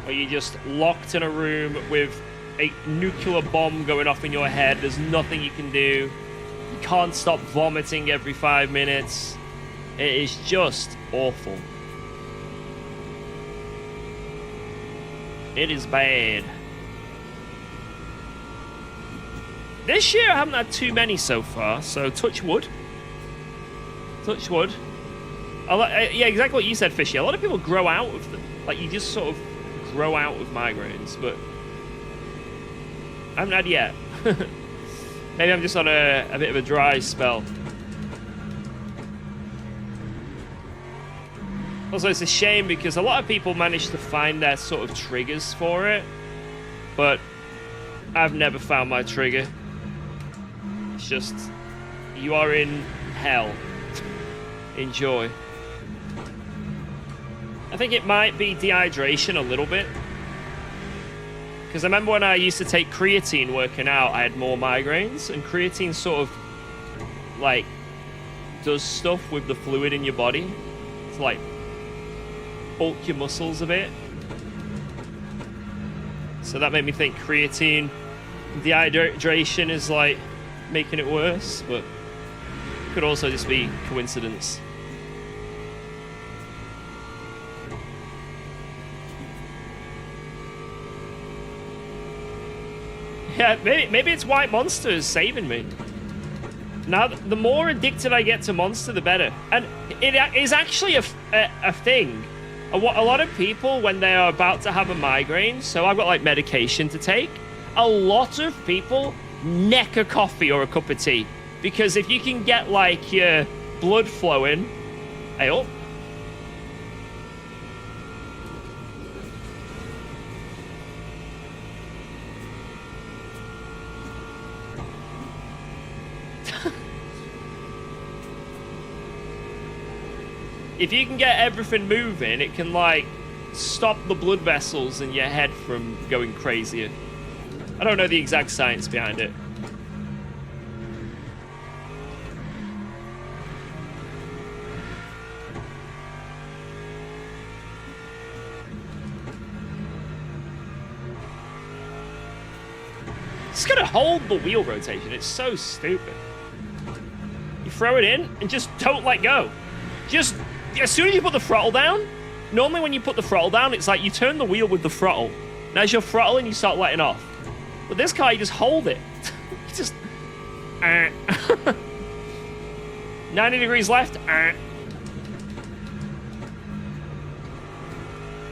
Where you're just locked in a room with a nuclear bomb going off in your head. There's nothing you can do. You can't stop vomiting every 5 minutes. It is just awful. It is bad. This year I haven't had too many so far, so touch wood. Touch wood. Yeah, exactly what you said, Fishy. A lot of people grow out of them. Like, you just sort of grow out of migraines, but I haven't had yet. Maybe I'm just on a bit of a dry spell. Also, it's a shame because a lot of people manage to find their sort of triggers for it, but I've never found my trigger. It's just, you are in hell. Enjoy. I think it might be dehydration a little bit. Because I remember when I used to take creatine working out, I had more migraines, and creatine sort of, like, does stuff with the fluid in your body. It's like, bulk your muscles a bit. So that made me think creatine dehydration is like making it worse, but it could also just be coincidence. Yeah, maybe it's White Monster is saving me. Now, the more addicted I get to Monster, the better. And it is actually a thing. A lot of people, when they are about to have a migraine, so I've got, like, medication to take, a lot of people neck a coffee or a cup of tea. Because if you can get, like, your blood flowing... Hey, oh. If you can get everything moving, it can, like, stop the blood vessels in your head from going crazier. I don't know the exact science behind it. It's gonna hold the wheel rotation. It's so stupid. You throw it in and just don't let go. Just... As soon as you put the throttle down, normally when you put the throttle down, it's like you turn the wheel with the throttle. And as you're throttling, you start letting off. But this car, you just hold it. You just... 90 degrees left.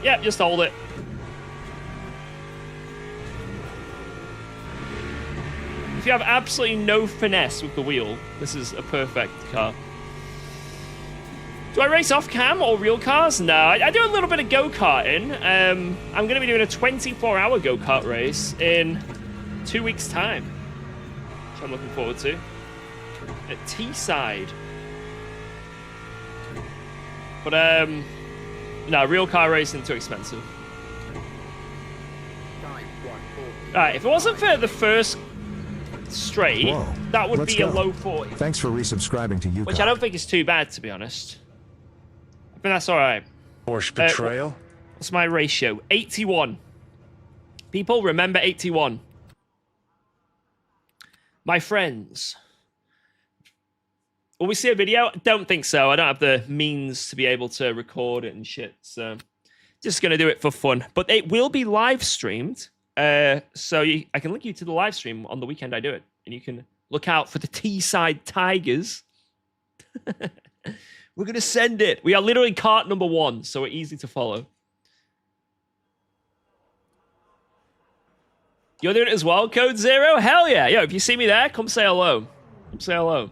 Yep, just hold it. If you have absolutely no finesse with the wheel, this is a perfect car. Do I race off cam or real cars? No, I do a little bit of go-karting. I'm going to be doing a 24-hour go-kart race in 2 weeks' time, which I'm looking forward to. At Teesside. But, no, real car racing too expensive. Alright, if it wasn't for the first straight, Whoa, that would let's be a go. low 40. Thanks for resubscribing to UKOG. Which I don't think is too bad, to be honest. I think that's alright. Porsche betrayal? What's my ratio? 81. People, remember 81. My friends. Will we see a video? Don't think so. I don't have the means to be able to record it and shit. So, just going to do it for fun. But it will be live streamed. So I can link you to the live stream on the weekend I do it. And you can look out for the Teesside Tigers. We're going to send it. We are literally cart number 1, so we're easy to follow. You're doing it as well, Code Zero? Hell yeah. Yo, if you see me there, come say hello. Come say hello.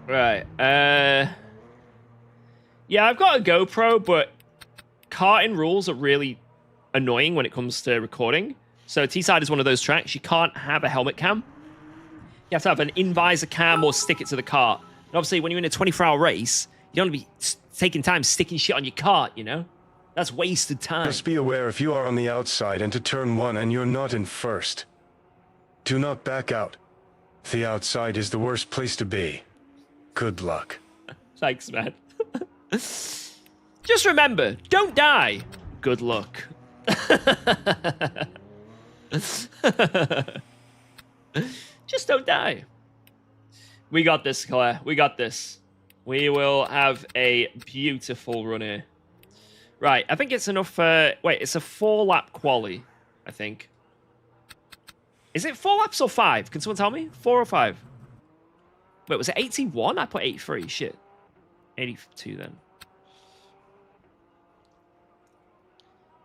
Right. Yeah, I've got a GoPro, but karting rules are really annoying when it comes to recording. So Teesside is one of those tracks. You can't have a helmet cam. You have to have an in-visor cam or stick it to the cart. And obviously, when you're in a 24-hour race, you don't want to be taking time sticking shit on your cart, you know? That's wasted time. Just be aware if you are on the outside into turn 1 and you're not in first. Do not back out. The outside is the worst place to be. Good luck. Thanks, man. Just remember, don't die. Good luck. Just don't die. We got this, Claire. We got this. We will have a beautiful run here. Right, I think it's enough. Wait, it's a 4-lap quali, I think. Is it 4 laps or 5? Can someone tell me? 4 or 5? Wait, was it 81? I put 83. Shit. 82 then.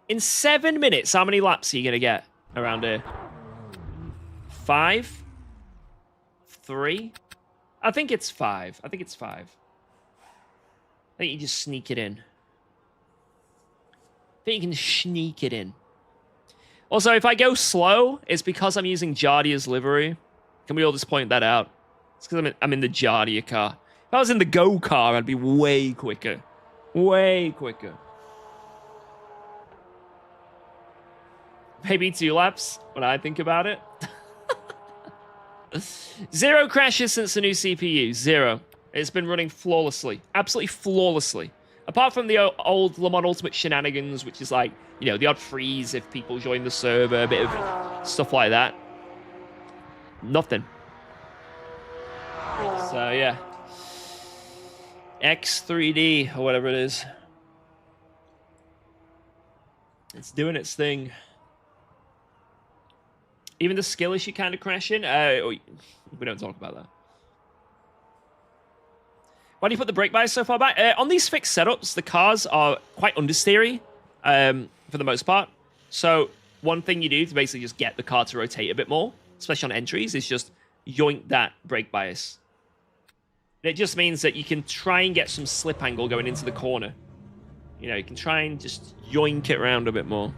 In 7 minutes, how many laps are you going to get around here? 5? 3? I think it's 5. I think it's 5. I think you just sneak it in. I think you can sneak it in. Also, if I go slow, it's because I'm using Jardia's livery. Can we all just point that out? It's because I'm in the Jardia car. If I was in the Go car, I'd be way quicker. Way quicker. Maybe 2 laps when I think about it. 0 crashes since the new CPU. 0. It's been running flawlessly. Absolutely flawlessly. Apart from the old Le Mans Ultimate shenanigans, which is like, you know, the odd freeze if people join the server, a bit of stuff like that. Nothing. So, yeah. X3D, or whatever it is. It's doing its thing. Even the skill issue kind of crashing. We don't talk about that. Why do you put the brake bias so far back? On these fixed setups, the cars are quite understeery for the most part. So one thing you do to basically just get the car to rotate a bit more, especially on entries, is just yoink that brake bias. And it just means that you can try and get some slip angle going into the corner. You know, you can try and just yoink it around a bit more.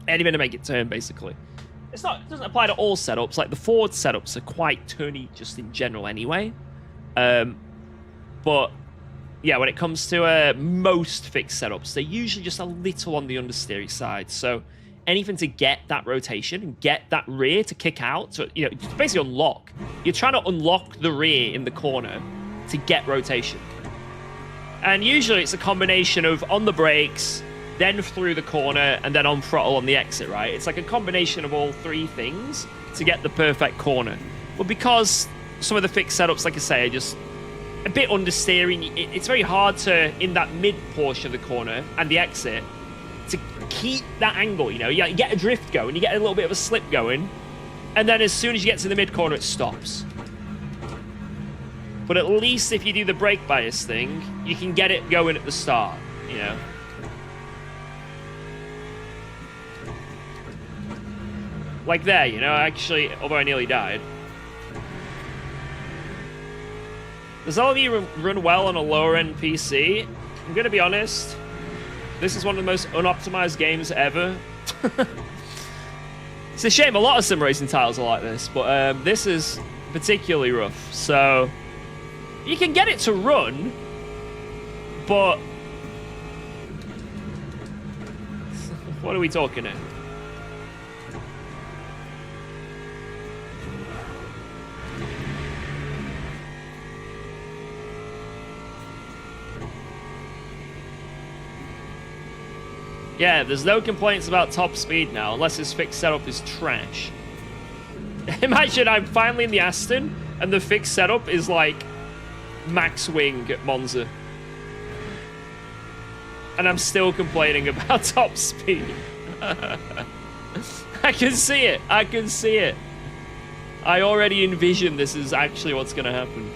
And even to make it turn, basically. It doesn't apply to all setups. Like, the Ford setups are quite turny just in general anyway. But, yeah, when it comes to most fixed setups, they're usually just a little on the understeery side. So anything to get that rotation and get that rear to kick out, to, you know, just basically unlock. You're trying to unlock the rear in the corner to get rotation. And usually it's a combination of on the brakes, then through the corner, and then on throttle on the exit, right? It's like a combination of all 3 things to get the perfect corner. But because some of the fixed setups, like I say, are just a bit understeering, it's very hard to, in that mid portion of the corner and the exit, to keep that angle, you know? You get a drift going, you get a little bit of a slip going, and then as soon as you get to the mid corner, it stops. But at least if you do the brake bias thing, you can get it going at the start, you know? Like there, you know, actually, although I nearly died. Does LMU run well on a lower-end PC? I'm going to be honest. This is one of the most unoptimized games ever. It's a shame a lot of sim racing titles are like this, but this is particularly rough. So, you can get it to run, but... What are we talking here? Yeah, there's no complaints about top speed now, unless his fixed setup is trash. Imagine I'm finally in the Aston, and the fixed setup is like max wing at Monza. And I'm still complaining about top speed. I can see it. I can see it. I already envision this is actually what's going to happen.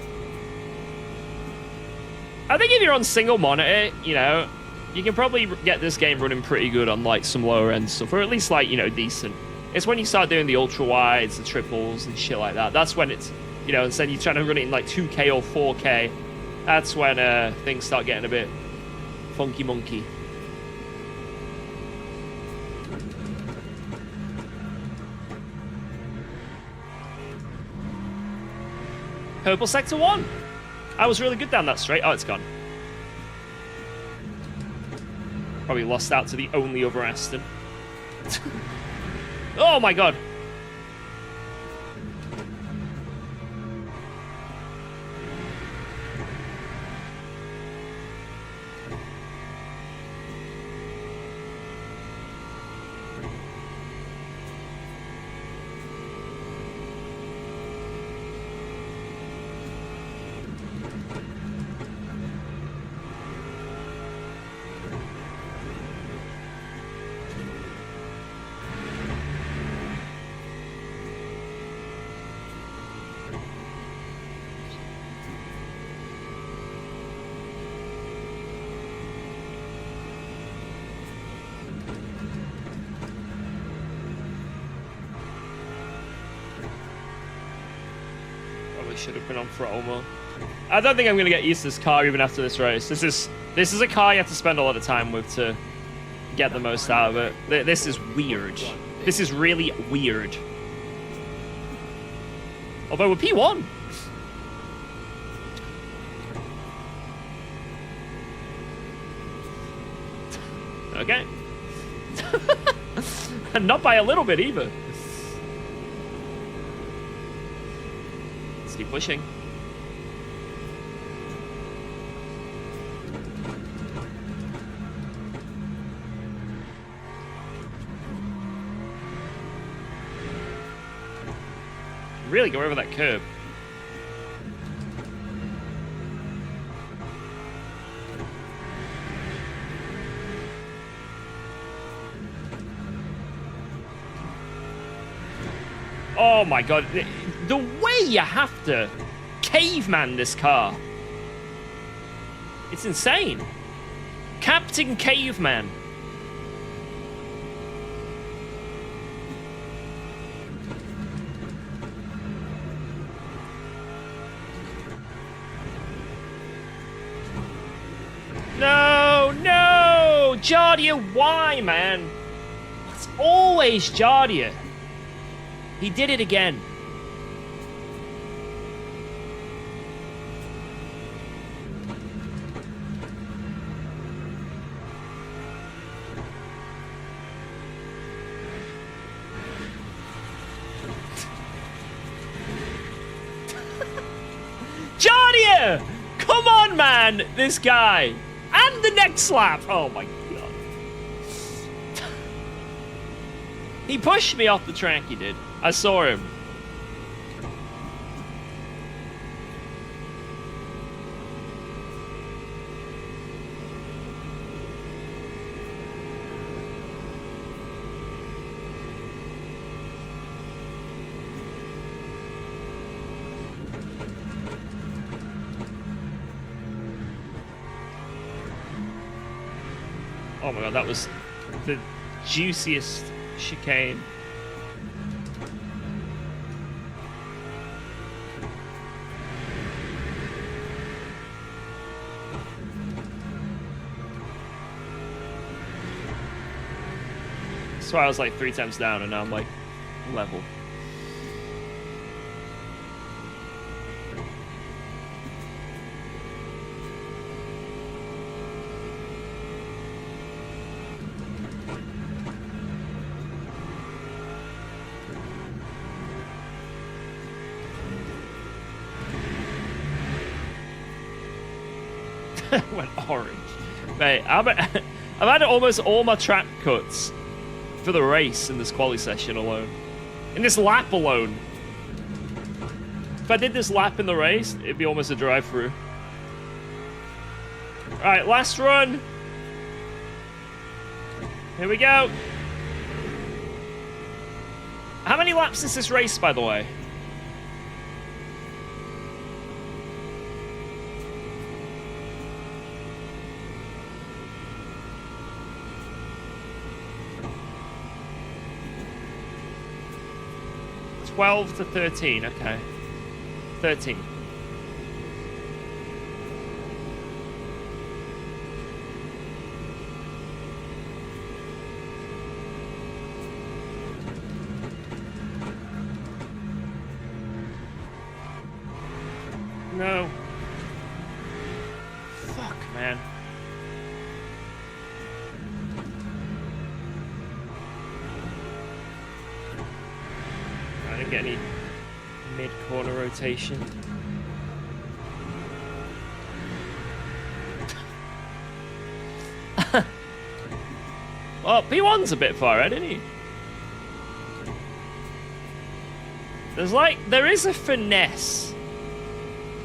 I think if you're on single monitor, you know, you can probably get this game running pretty good on, like, some lower-end stuff, or at least, like, you know, decent. It's when you start doing the ultra-wides, the triples, and shit like that. That's when it's, you know, instead you're trying to run it in, like, 2K or 4K. That's when things start getting a bit funky-monkey. Purple Sector 1! I was really good down that straight. Oh, it's gone. Probably lost out to the only other Aston. Oh my god. should have been on throttle more. I don't think I'm going to get used to this car even after this race. This is a car you have to spend a lot of time with to get the most out of it. This is weird. This is really weird. Although we're P1. Okay. And not by a little bit either. Let's keep pushing. Really go over that curb. Oh my god, the way you have to caveman this car. It's insane. Captain Caveman. No, no! Jardia, why, man? It's always Jardia. He did it again. Jardia! Come on, man! This guy. And the next lap. Oh my god. He pushed me off the track, he did. I saw him. Oh my god, that was the juiciest chicane. So I was like 3 times down, and now I'm like level. Went orange. Mate, I've had almost all my track cuts for the race in this quali session alone. In this lap alone. If I did this lap in the race, it'd be almost a drive-through. Alright, last run. Here we go. How many laps is this race, by the way? $12 to 13, okay. 13. No. Fuck, man. I didn't get any mid-corner rotation. Well, P1's a bit far ahead, isn't he? There is a finesse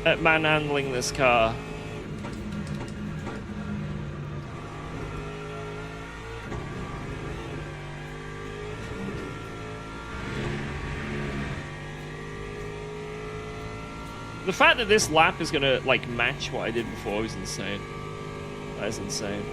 at manhandling this car. The fact that this lap is gonna like match what I did before is insane. That is insane.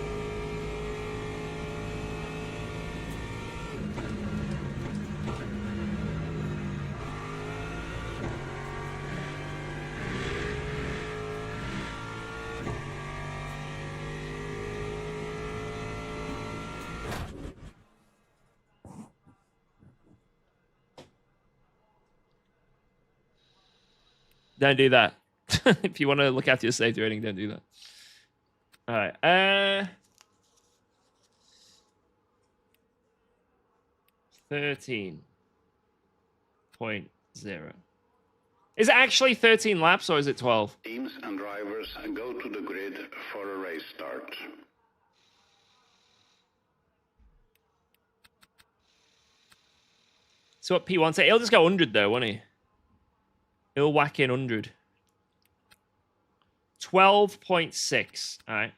Don't do that. If you want to look after your safety rating, don't do that. All right. 13.0. Is it actually 13 laps or is it 12? Teams and drivers go to the grid for a race start. So what P1 say? He'll just go 100 though, won't he? He'll whack in 100. 12.6. All right.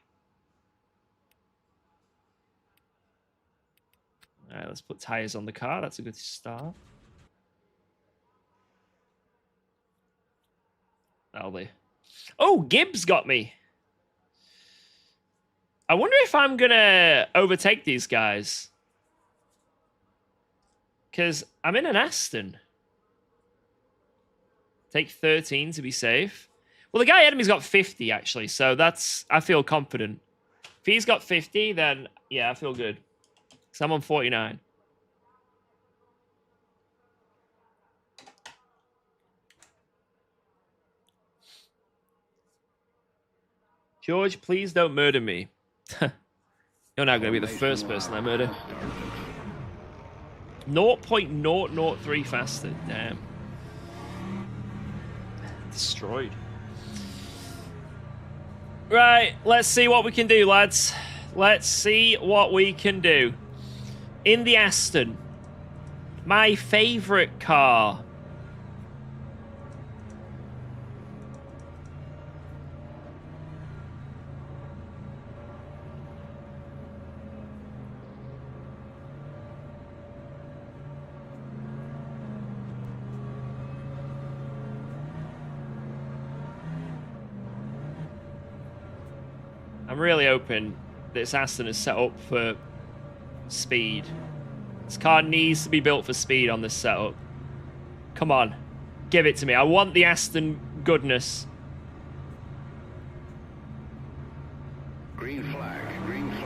All right, let's put tires on the car. That's a good start. That'll be. Oh, Gibbs got me. I wonder if I'm going to overtake these guys. Because I'm in an Aston. Take 13 to be safe. Well, the guy ahead of me's got 50, actually. So that's... I feel confident. If he's got 50, then... Yeah, I feel good. Because I'm on 49. George, please don't murder me. You're not going to be the first person I murder. 0.003 faster. Damn. Destroyed. Right, let's see what we can do, lads. Let's see what we can do. In the Aston. My favourite car. I'm really hoping this Aston is set up for speed. This car needs to be built for speed on this setup. Come on. Give it to me. I want the Aston goodness. Green flag, green flag.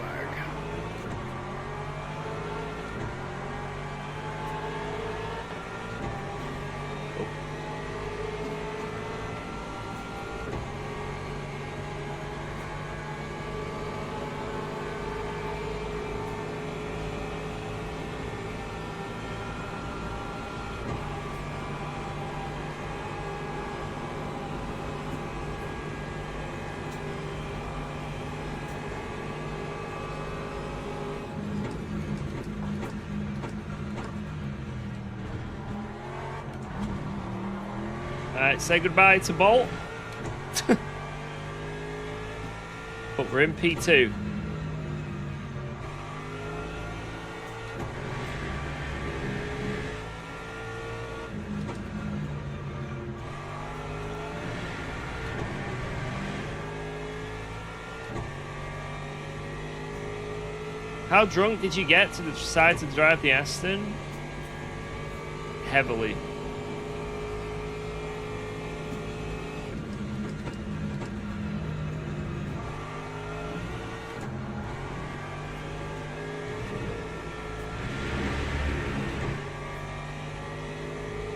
Alright, say goodbye to Bolt. But we're in P2. How drunk did you get to decide to drive the Aston? Heavily.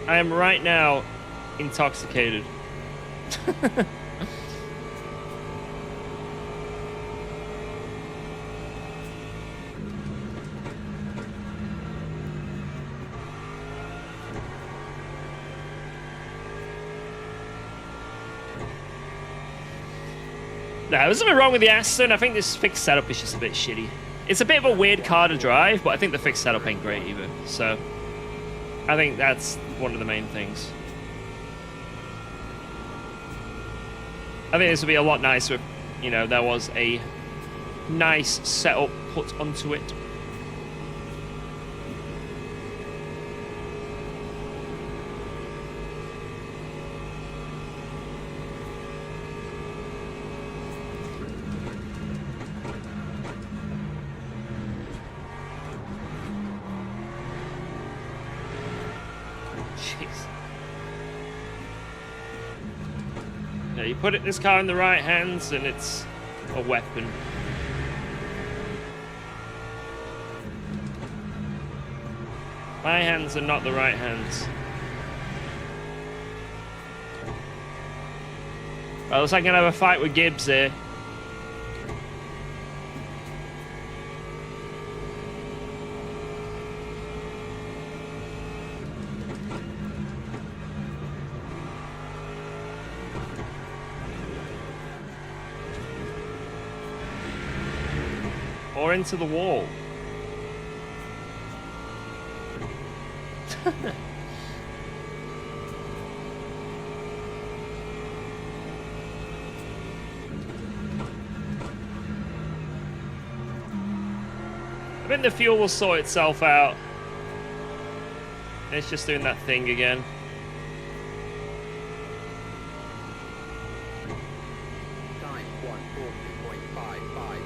I am right now intoxicated. No, there's nothing wrong with the Aston. I think this fixed setup is just a bit shitty. It's a bit of a weird car to drive, but I think the fixed setup ain't great either. So, I think that's one of the main things. I think this would be a lot nicer if, you know, there was a nice setup put onto it. You put this car in the right hands and it's a weapon. My hands are not the right hands. Right, looks like I'm gonna have a fight with Gibbs here. Or into the wall. I think the fuel will sort itself out. It's just doing that thing again. Time 140.55.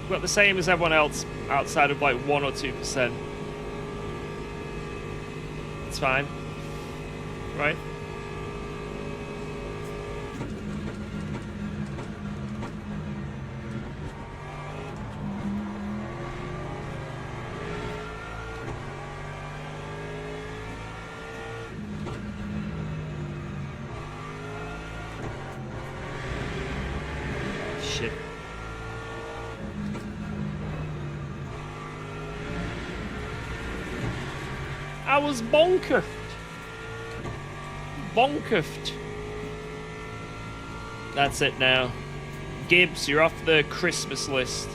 We've got the same as everyone else outside of like 1 or 2%. It's fine. Right? Shit. I was bonkered. Bonkered. That's it now. Gibbs, you're off the Christmas list.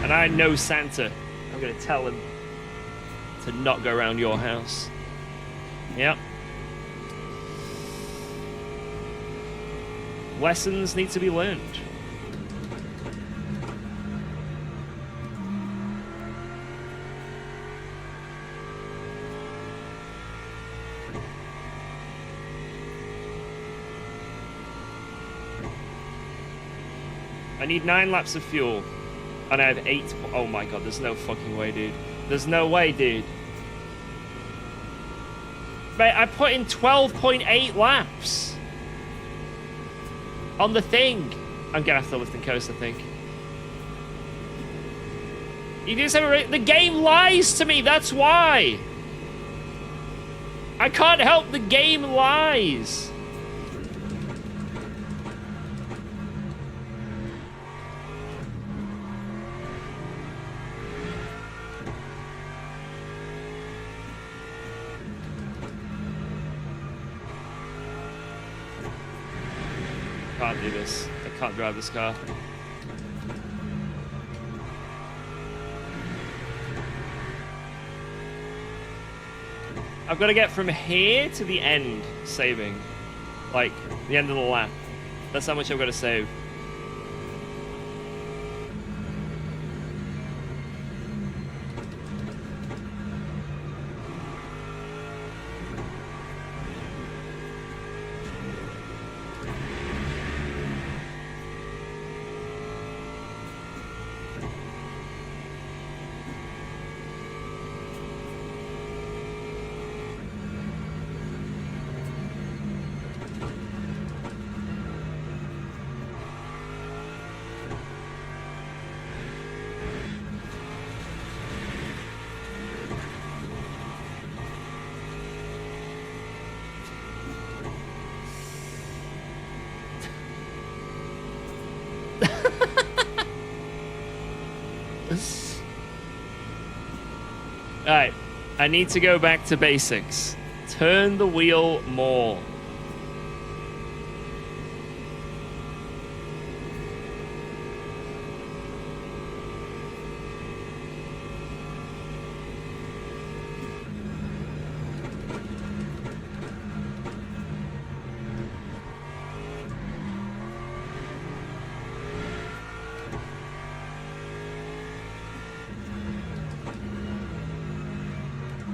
And I know Santa. I'm gonna tell him to not go around your house. Yep. Lessons need to be learned. I need 9 laps of fuel. And I have 8. Oh my god, there's no fucking way, dude. There's no way, dude. Mate, I put in 12.8 laps. On the thing. I'm gonna have to lift and coast, I think. You just have the game lies to me, that's why. I can't help the game lies. Can't do this. I can't drive this car. I've got to get from here to the end saving. Like, the end of the lap. That's how much I've got to save. Alright, I need to go back to basics. Turn the wheel more.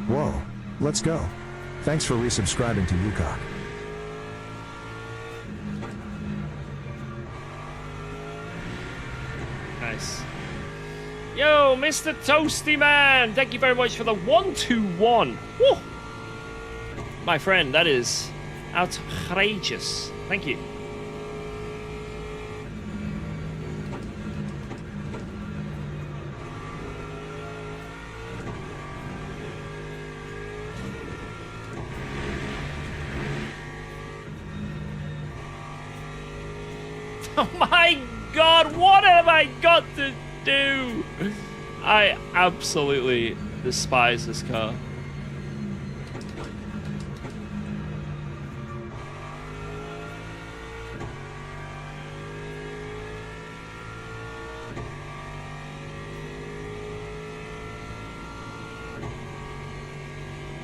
Whoa, let's go. Thanks for resubscribing to UKOG. Nice. Yo, Mr. Toasty Man, thank you very much for the 121. Woo! My friend, that is outrageous. Thank you. Oh my god, what have I got to do? I absolutely despise this car.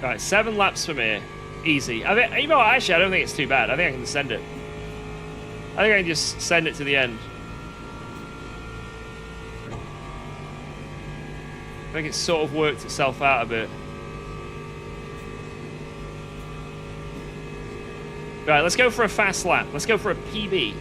Alright, 7 laps from here. Easy. I think, you know what, actually I don't think it's too bad. I think I can send it. I think I can just send it to the end. I think it's sort of worked itself out a bit. Right, let's go for a fast lap. Let's go for a PB.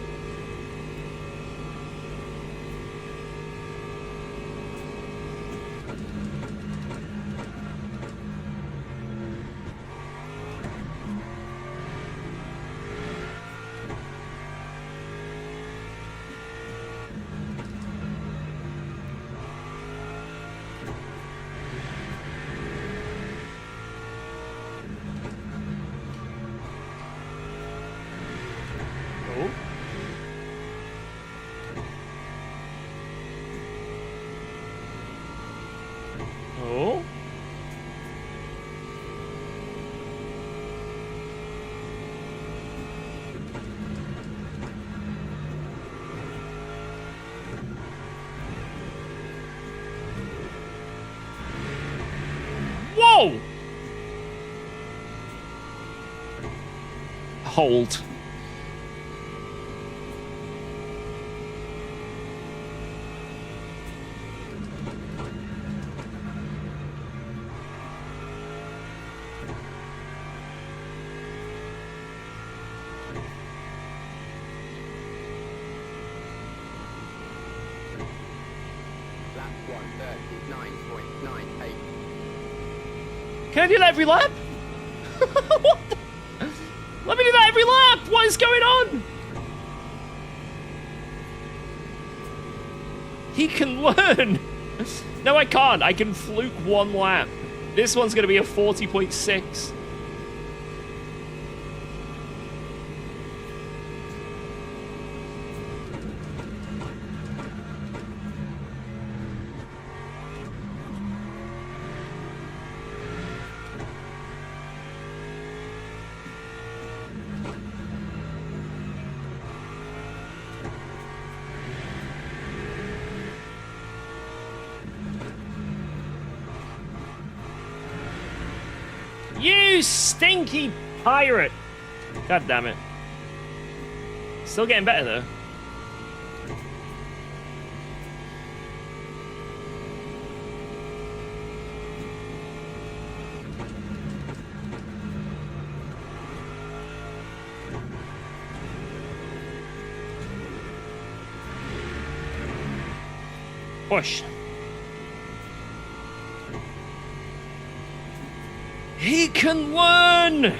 Oh. Whoa! Hold. Lap 139.98. Can I do that every lap? What the? Let me do that every lap! What is going on? He can learn! No, I can't. I can fluke 1 lap. This one's going to be a 40.6. You stinky pirate! God damn it. Still getting better though. Push. He can learn!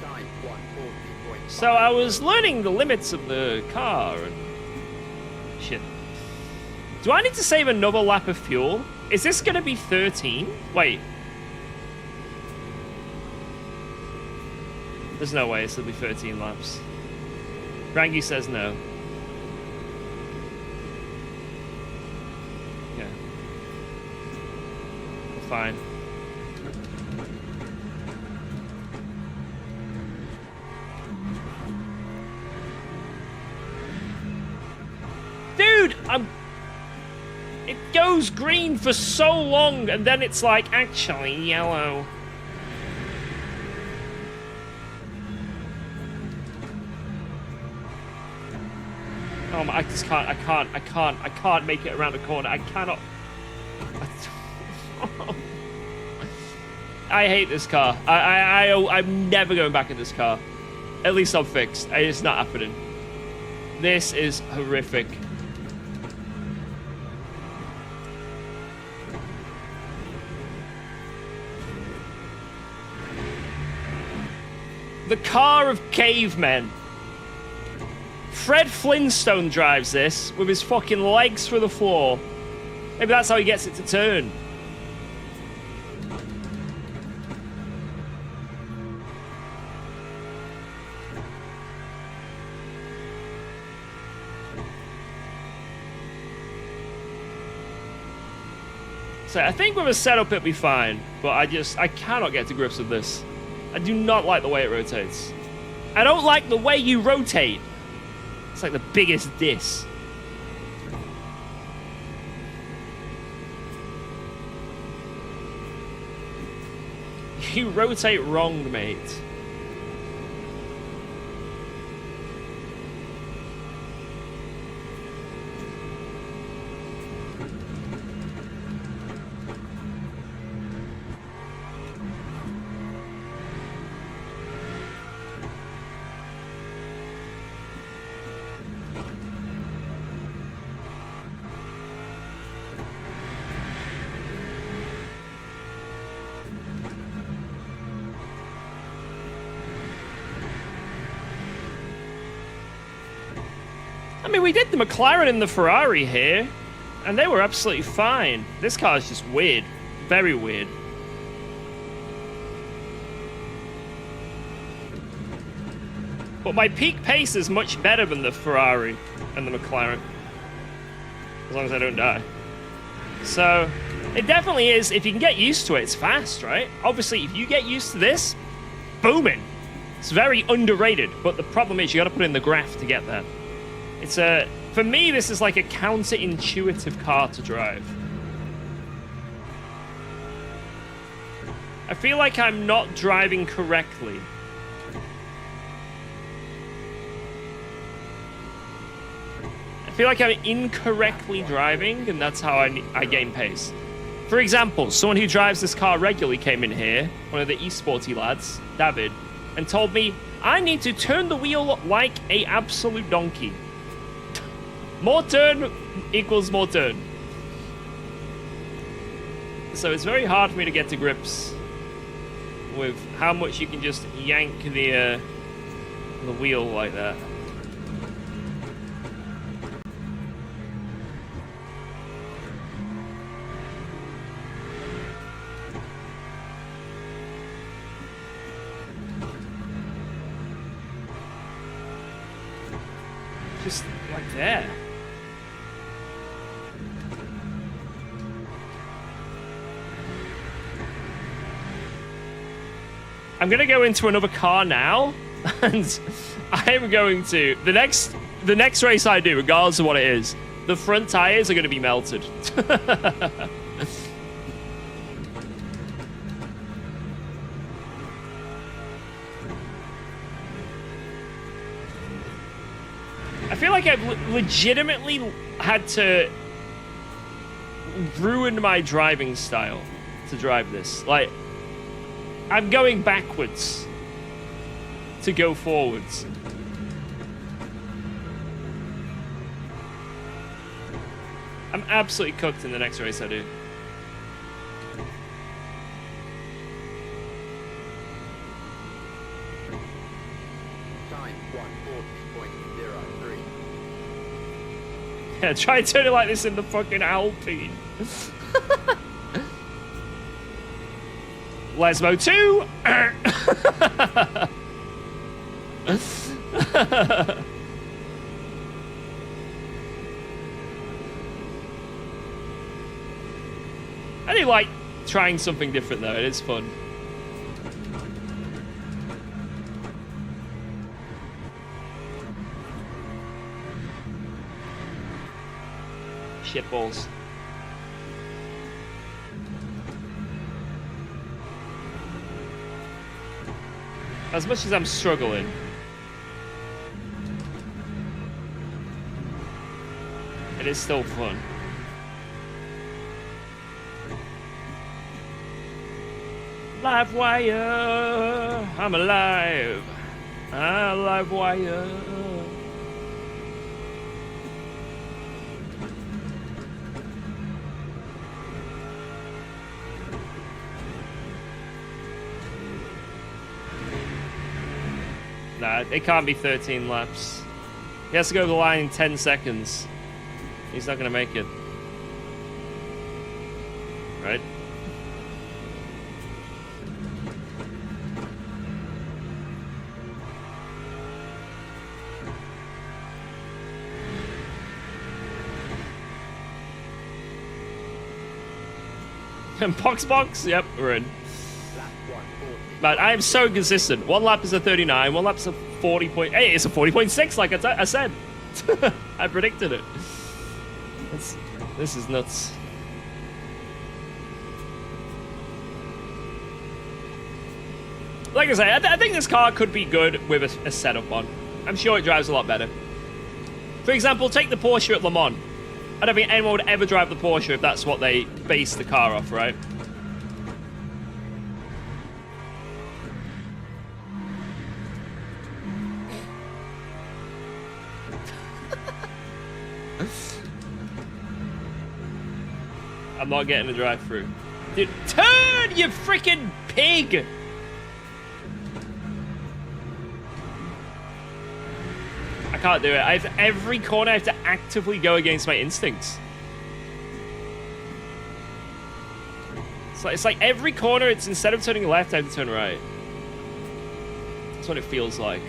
Time 140.5. So I was learning the limits of the car and shit. Do I need to save another lap of fuel? Is this gonna be 13? Wait. There's no way this will be 13 laps. Rangi says no. Yeah. Fine. Dude, it goes green for so long, and then it's like, actually, yellow. Oh my, I just can't, I can't make it around the corner. I cannot. I hate this car. I'm never going back in this car. At least I'm fixed. It's not happening. This is horrific. The car of cavemen. Fred Flintstone drives this with his fucking legs through the floor. Maybe that's how he gets it to turn. So I think with a setup it'll be fine, but I cannot get to grips with this. I do not like the way it rotates. I don't like the way you rotate. It's like the biggest diss. You rotate wrong, mate. I mean, we did the McLaren and the Ferrari here, and they were absolutely fine. This car is just weird. Very weird. But my peak pace is much better than the Ferrari and the McLaren. As long as I don't die. So, it definitely is. If you can get used to it, it's fast, right? Obviously, if you get used to this, booming. It's very underrated, but the problem is you gotta put in the graph to get there. It's for me, this is like a counterintuitive car to drive. I feel like I'm not driving correctly. I feel like I'm incorrectly driving, and that's how I gain pace. For example, someone who drives this car regularly came in here, one of the esporty lads, David, and told me, I need to turn the wheel like a absolute donkey. More turn equals more turn. So it's very hard for me to get to grips with how much you can just yank the wheel like that. Just like there. I'm gonna go into another car now, and I'm going to the next race I do, regardless of what it is, the front tires are gonna be melted. I feel like I've legitimately had to ruin my driving style to drive this. Like, I'm going backwards to go forwards. I'm absolutely cooked in the next race I do. Time 140.03. Yeah, try and turn it like this in the fucking Alpine. Lesmo 2! I do like trying something different though, it is fun. Shitballs. As much as I'm struggling. is still fun. Live wire, I'm alive. Live wire. Nah, it can't be 13 laps. He has to go to the line in 10 seconds. He's not going to make it. Right? And box, yep, we're in. Man, I am so consistent. One lap is a 39, one lap is a 40 point. Hey, it's a 40.6, like I said. I predicted it. This is nuts. Like I say, I think this car could be good with a setup on. I'm sure it drives a lot better. For example, take the Porsche at Le Mans. I don't think anyone would ever drive the Porsche if that's what they base the car off, right? I'm not getting the drive-through. Dude, turn, you freaking pig! I can't do it. Every corner I have to actively go against my instincts. It's like every corner, it's instead of turning left, I have to turn right. That's what it feels like.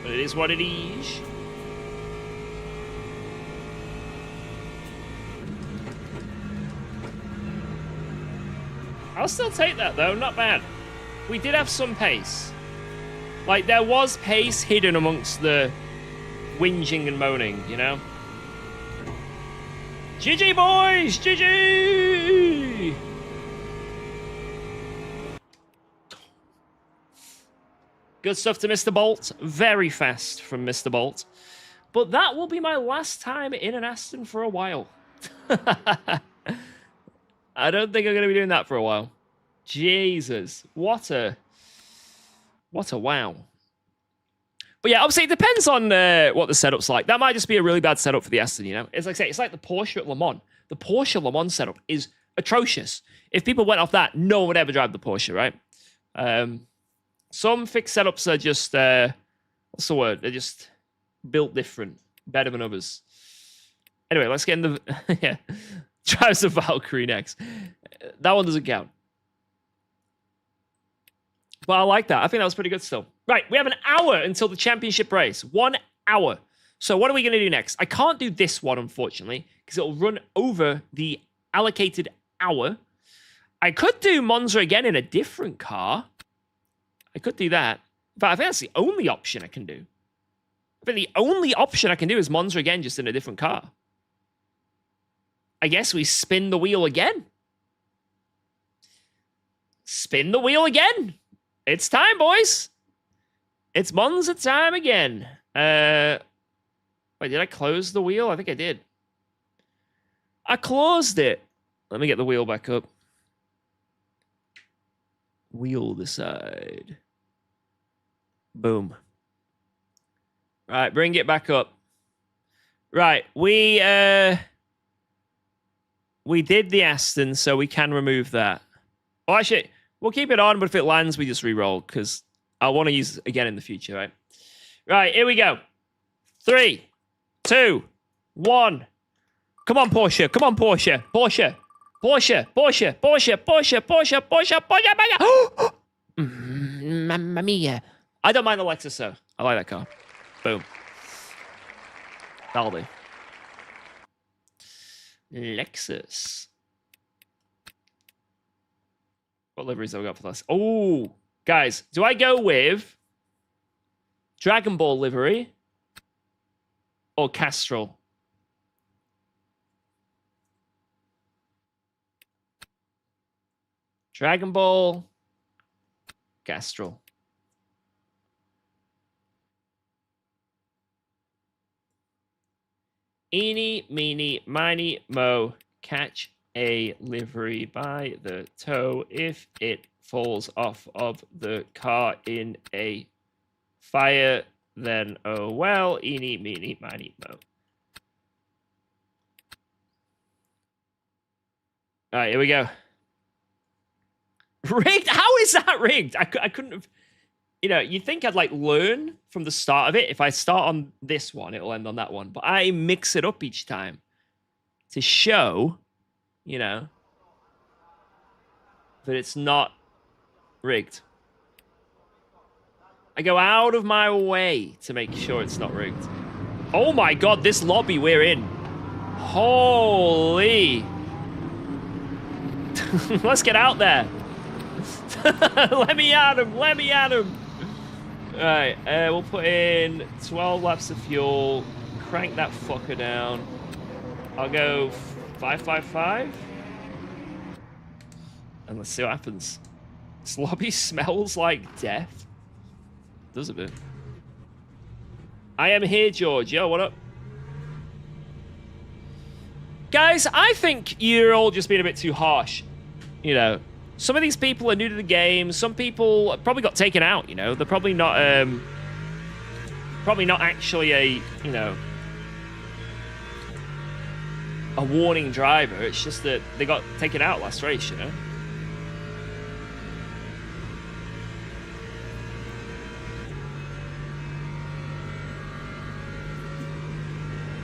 But it is what it is. I'll still take that, though. Not bad. We did have some pace. Like, there was pace hidden amongst the whinging and moaning, you know? GG, boys! GG! Good stuff to Mr. Bolt. Very fast from Mr. Bolt. But that will be my last time in an Aston for a while. I don't think I'm going to be doing that for a while. Jesus. What a wow. But yeah, obviously it depends on what the setup's like. That might just be a really bad setup for the Aston, you know? It's like I say, it's like the Porsche at Le Mans. The Porsche Le Mans setup is atrocious. If people went off that, no one would ever drive the Porsche, right? Some fixed setups are just, what's the word? They're just built different, better than others. Anyway, let's get in the, yeah, drives the Valkyrie next. That one doesn't count. But I like that. I think that was pretty good still. Right, we have an hour until the championship race. 1 hour. So what are we going to do next? I can't do this one, unfortunately, because it'll run over the allocated hour. I could do Monza again in a different car. I could do that. But I think that's the only option I can do. I think the only option I can do is Monza again, just in a different car. I guess we spin the wheel again. Spin the wheel again. It's time, boys. It's Monza time again. Wait, did I close the wheel? I think I did. I closed it. Let me get the wheel back up. Wheel this side. Boom. Right, bring it back up. Right, we did the Aston, so we can remove that. Oh, actually, we'll keep it on, but if it lands, we just re-roll, because I want to use it again in the future, right? Right, here we go. 3, 2, 1. Come on, Porsche. Come on, Porsche. Porsche. Porsche. Porsche. Porsche. Porsche. Porsche. Porsche. Porsche. Porsche. Mamma mia. I don't mind the Lexus, though. I like that car. Boom. That'll do. Lexus. What liveries have we got for this? Oh, guys, do I go with Dragon Ball livery or Castrol? Dragon Ball, Castrol. Eeny, meeny, miny, mo. Catch a livery by the toe. If it falls off of the car in a fire, then oh well. Eeny, meeny, miny, mo. All right, here we go. Rigged? How is that rigged? I couldn't have... You know, you'd think I'd, like, learn from the start of it. If I start on this one, it'll end on that one. But I mix it up each time to show, you know, that it's not rigged. I go out of my way to make sure it's not rigged. Oh my god, this lobby we're in. Holy. Let's get out there. Let me at him. Let me at him. All right, we'll put in 12 laps of fuel. Crank that fucker down. I'll go 555. And let's see what happens. This lobby smells like death. Does a bit. I am here, George. Yo, what up? Guys, I think you're all just being a bit too harsh. You know, some of these people are new to the game. Some people probably got taken out, you know. They're probably not actually a, you know, a warning driver. It's just that they got taken out last race, you know.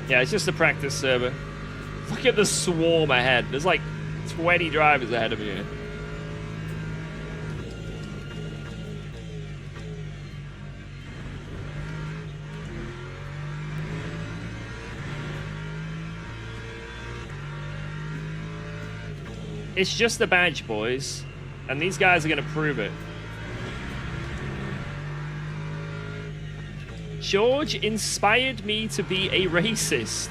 Yeah, it's just a practice server. Look at the swarm ahead. There's like 20 drivers ahead of you. It's just a badge, boys. And these guys are going to prove it. George inspired me to be a racist.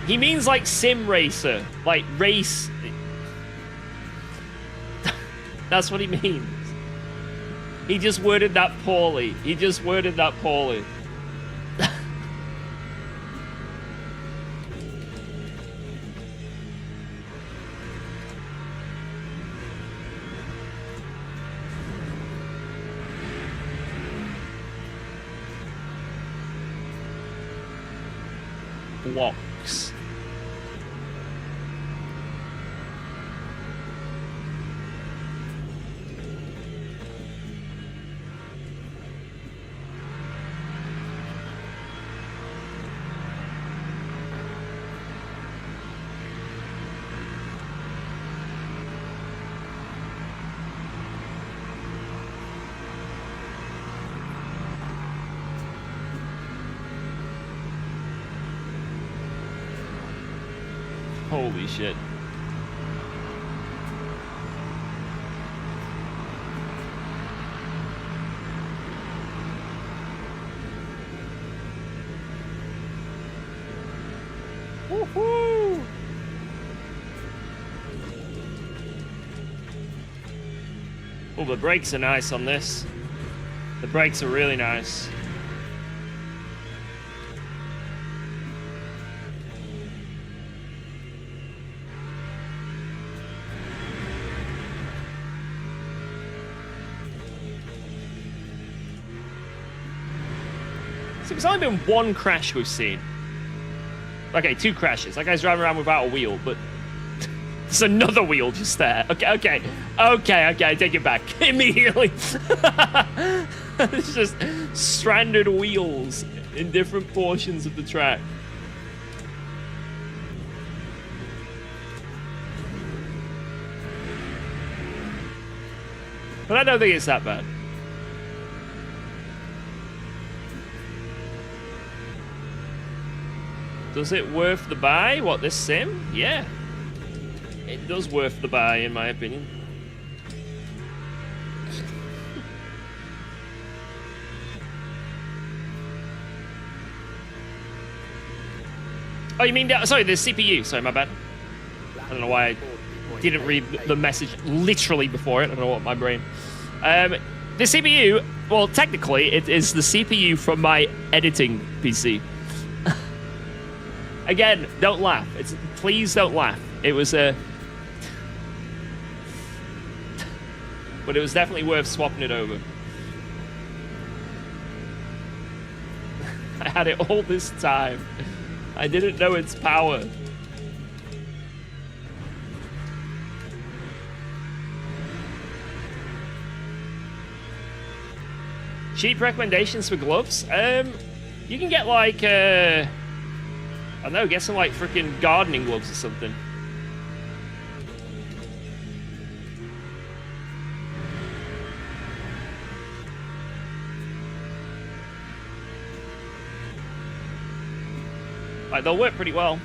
He means like sim racer. Like race. That's what he means. He just worded that poorly. He just worded that poorly. Blocks. Holy shit. Woohoo! Oh, the brakes are nice on this. The brakes are really nice. It's only been one crash we've seen. Okay, 2 crashes. That guy's driving around without a wheel, but there's another wheel just there. Okay, take it back. Immediately. It's just stranded wheels in different portions of the track. But I don't think it's that bad. Does it worth the buy? What, this sim? Yeah. It does worth the buy, in my opinion. Oh, you mean sorry, the CPU? Sorry, my bad. I don't know why I didn't read the message literally before it. I don't know what my brain. The CPU. Well, technically, it is the CPU from my editing PC. Again, don't laugh. Please don't laugh. It was a. But it was definitely worth swapping it over. I had it all this time. I didn't know its power. Cheap recommendations for gloves? You can get like, I don't know, get some like freaking gardening gloves or something. Like, they'll work pretty well.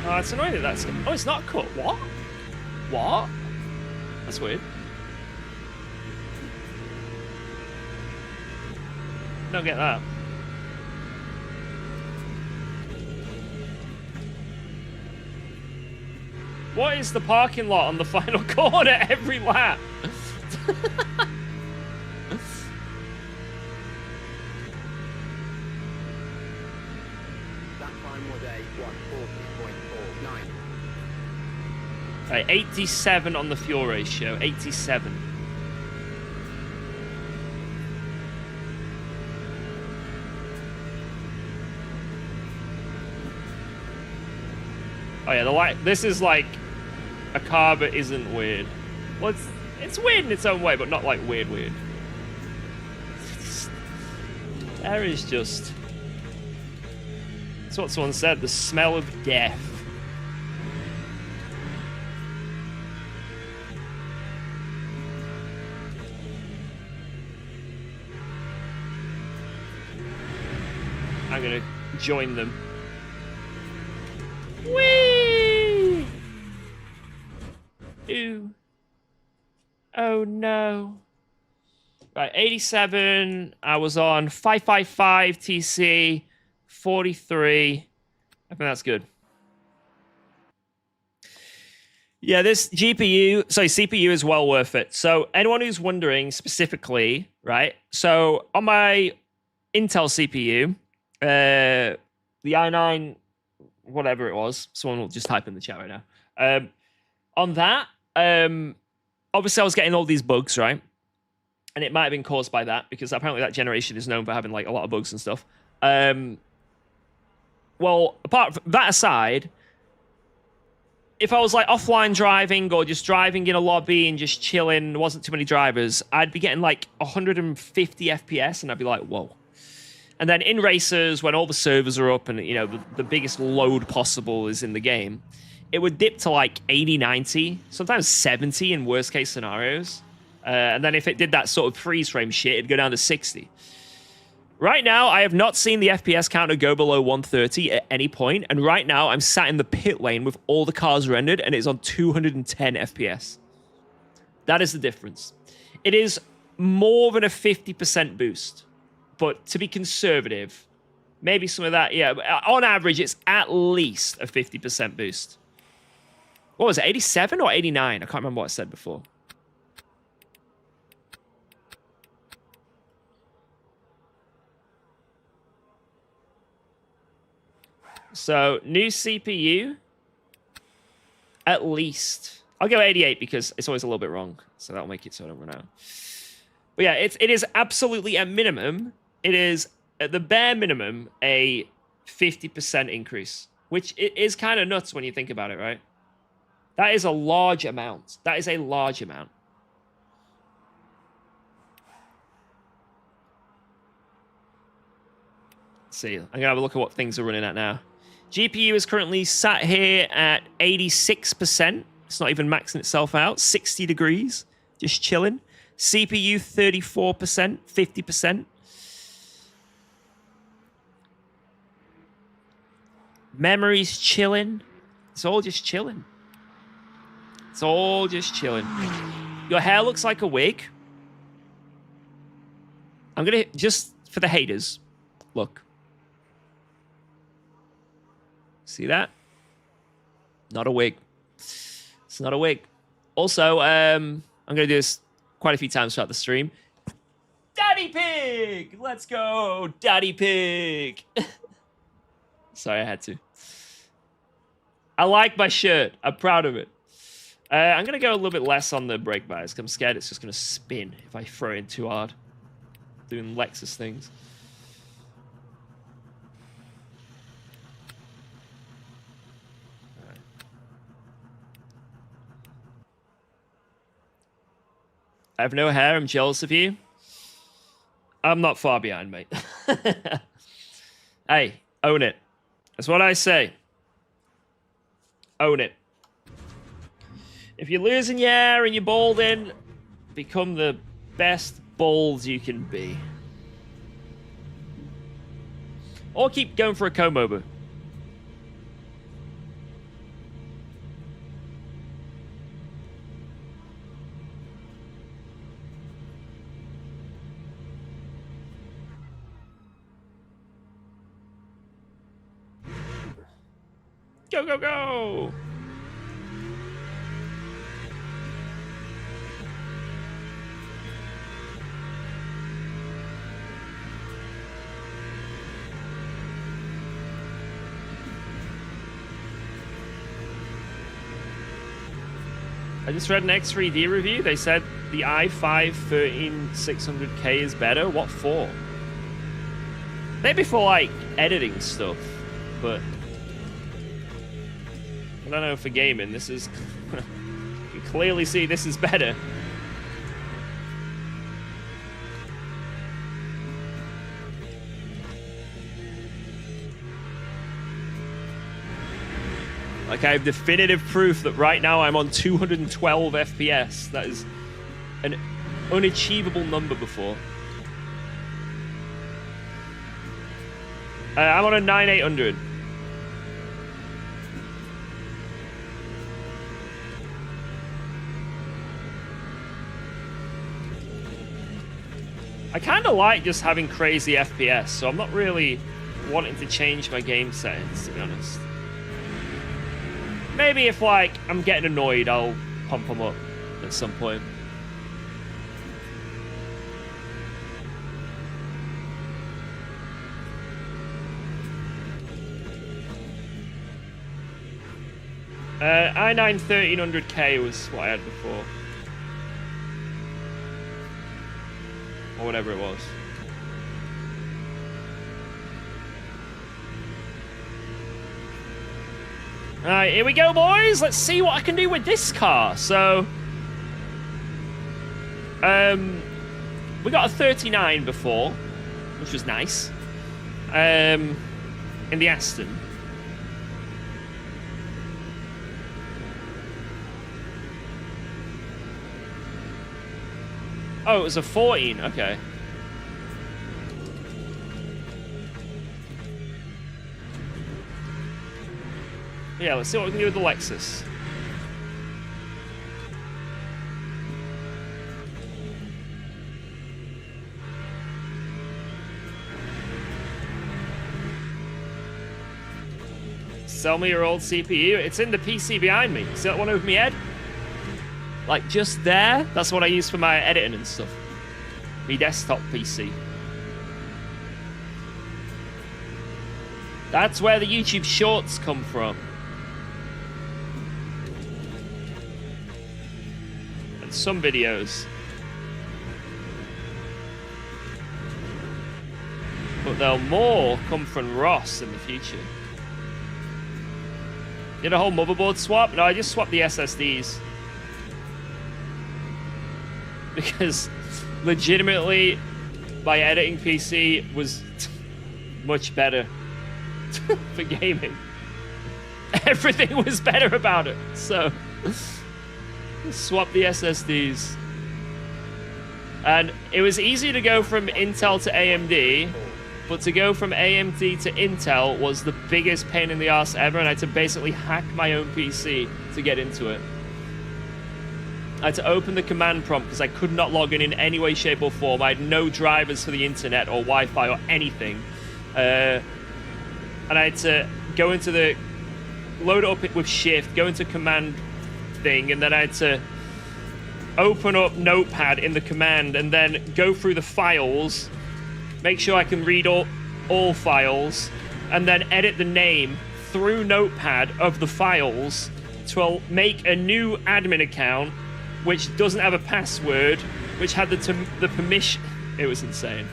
Oh, it's annoying that that's... Oh, it's not cut. What? What? That's weird. Don't get that. What is the parking lot on the final corner every lap? That time was a 140.49. Right, 87 on the fuel ratio. 87. Oh yeah, the light. This is like a car that isn't weird. Well, it's weird in its own way, but not like weird. There is just. That's what someone said. The smell of death. I'm gonna join them. Whee! Ew. Oh no. Right, 87. I was on 555 TC, 43. I think that's good. Yeah, this CPU is well worth it. So anyone who's wondering specifically, right? So on my Intel CPU, the i9, whatever it was, someone will just type in the chat right now. On that, obviously I was getting all these bugs, right? And it might have been caused by that, because apparently that generation is known for having like a lot of bugs and stuff. Well, apart from that aside, if I was like offline driving or just driving in a lobby and just chilling, there wasn't too many drivers, I'd be getting like 150 FPS and I'd be like, whoa. And then in races, when all the servers are up and, you know, the biggest load possible is in the game, it would dip to like 80, 90, sometimes 70 in worst case scenarios. And then if it did that sort of freeze frame shit, it'd go down to 60. Right now, I have not seen the FPS counter go below 130 at any point. And right now, I'm sat in the pit lane with all the cars rendered and it's on 210 FPS. That is the difference. It is more than a 50% boost. But to be conservative, maybe some of that, yeah. On average, it's at least a 50% boost. What was it, 87 or 89? I can't remember what I said before. So, new CPU, at least. I'll go 88 because it's always a little bit wrong. So that'll make it so I don't run out. But yeah, it is absolutely a minimum. It is, at the bare minimum, a 50% increase, which is kind of nuts when you think about it, right? That is a large amount. That is a large amount. Let's see. I'm going to have a look at what things are running at now. GPU is currently sat here at 86%. It's not even maxing itself out. 60 degrees. Just chilling. CPU 34%, 50%. Memory's chilling. It's all just chilling. It's all just chilling. Your hair looks like a wig. I'm gonna, just for the haters, look. See that? Not a wig. It's not a wig. Also, I'm gonna do this quite a few times throughout the stream. Daddy Pig! Let's go, Daddy Pig! Sorry, I had to. I like my shirt. I'm proud of it. I'm going to go a little bit less on the brake bias because I'm scared it's just going to spin if I throw it in too hard. Doing Lexus things. Right. I have no hair. I'm jealous of you. I'm not far behind, mate. Hey, own it. That's what I say. Own it. If you're losing your hair and you're balding, become the best bald you can be. Or keep going for a comb over. Go, go, go! I just read an X3D review. They said the i5 13600K is better. What for? Maybe for, like, editing stuff, but I don't know, for gaming, this is... you can clearly see this is better. Like, I have definitive proof that right now I'm on 212 FPS. That is an unachievable number before. I'm on a 9800. I kind of like just having crazy FPS, so I'm not really wanting to change my game settings, to be honest. Maybe if, like, I'm getting annoyed, I'll pump them up at some point. i9 1300K was what I had before. Or whatever it was. Alright, here we go, boys. Let's see what I can do with this car. So, we got a 39 before, which was nice. In the Aston. Oh, it was a 14. Okay. Yeah, let's see what we can do with the Lexus. Sell me your old CPU. It's in the PC behind me. See that one over my head? Like, just there, that's what I use for my editing and stuff. My desktop PC. That's where the YouTube shorts come from. And some videos. But there'll more come from Ross in the future. Did a whole motherboard swap? No, I just swapped the SSDs. Because legitimately my editing PC was much better for gaming. Everything was better about it, so swap the SSDs. And it was easy to go from Intel to AMD but to go from AMD to Intel was the biggest pain in the ass ever, and I had to basically hack my own PC to get into it. I had to open the command prompt because I could not log in any way, shape, or form. I had no drivers for the internet or Wi-Fi or anything. And I had to go into the... load it up with Shift, go into command thing, and then I had to open up Notepad in the command and then go through the files, make sure I can read all files, and then edit the name through Notepad of the files to make a new admin account which doesn't have a password, which had the permission. It was insane.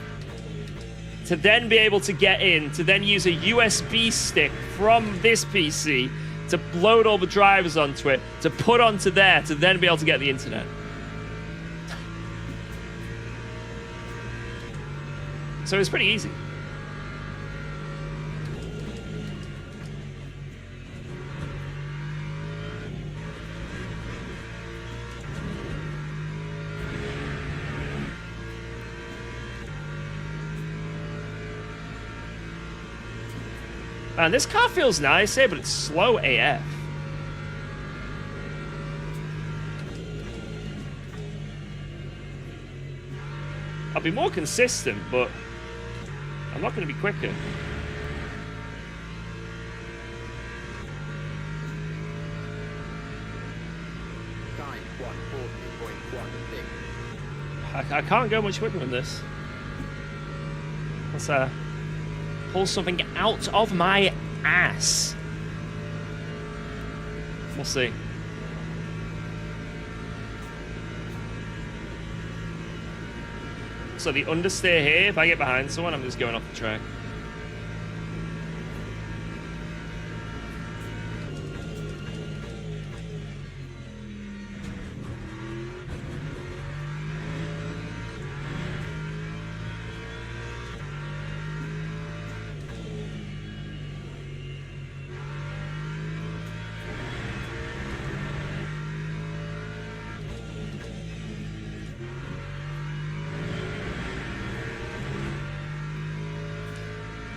To then be able to get in, to then use a USB stick from this PC to load all the drivers onto it, to put onto there, to then be able to get the internet. So it's pretty easy. Man, this car feels nice here, but it's slow AF. I'll be more consistent, but I'm not going to be quicker. Time 140.16. I can't go much quicker than this. Let's pull something out of my ass. We'll see. So the understeer here, if I get behind someone, I'm just going off the track.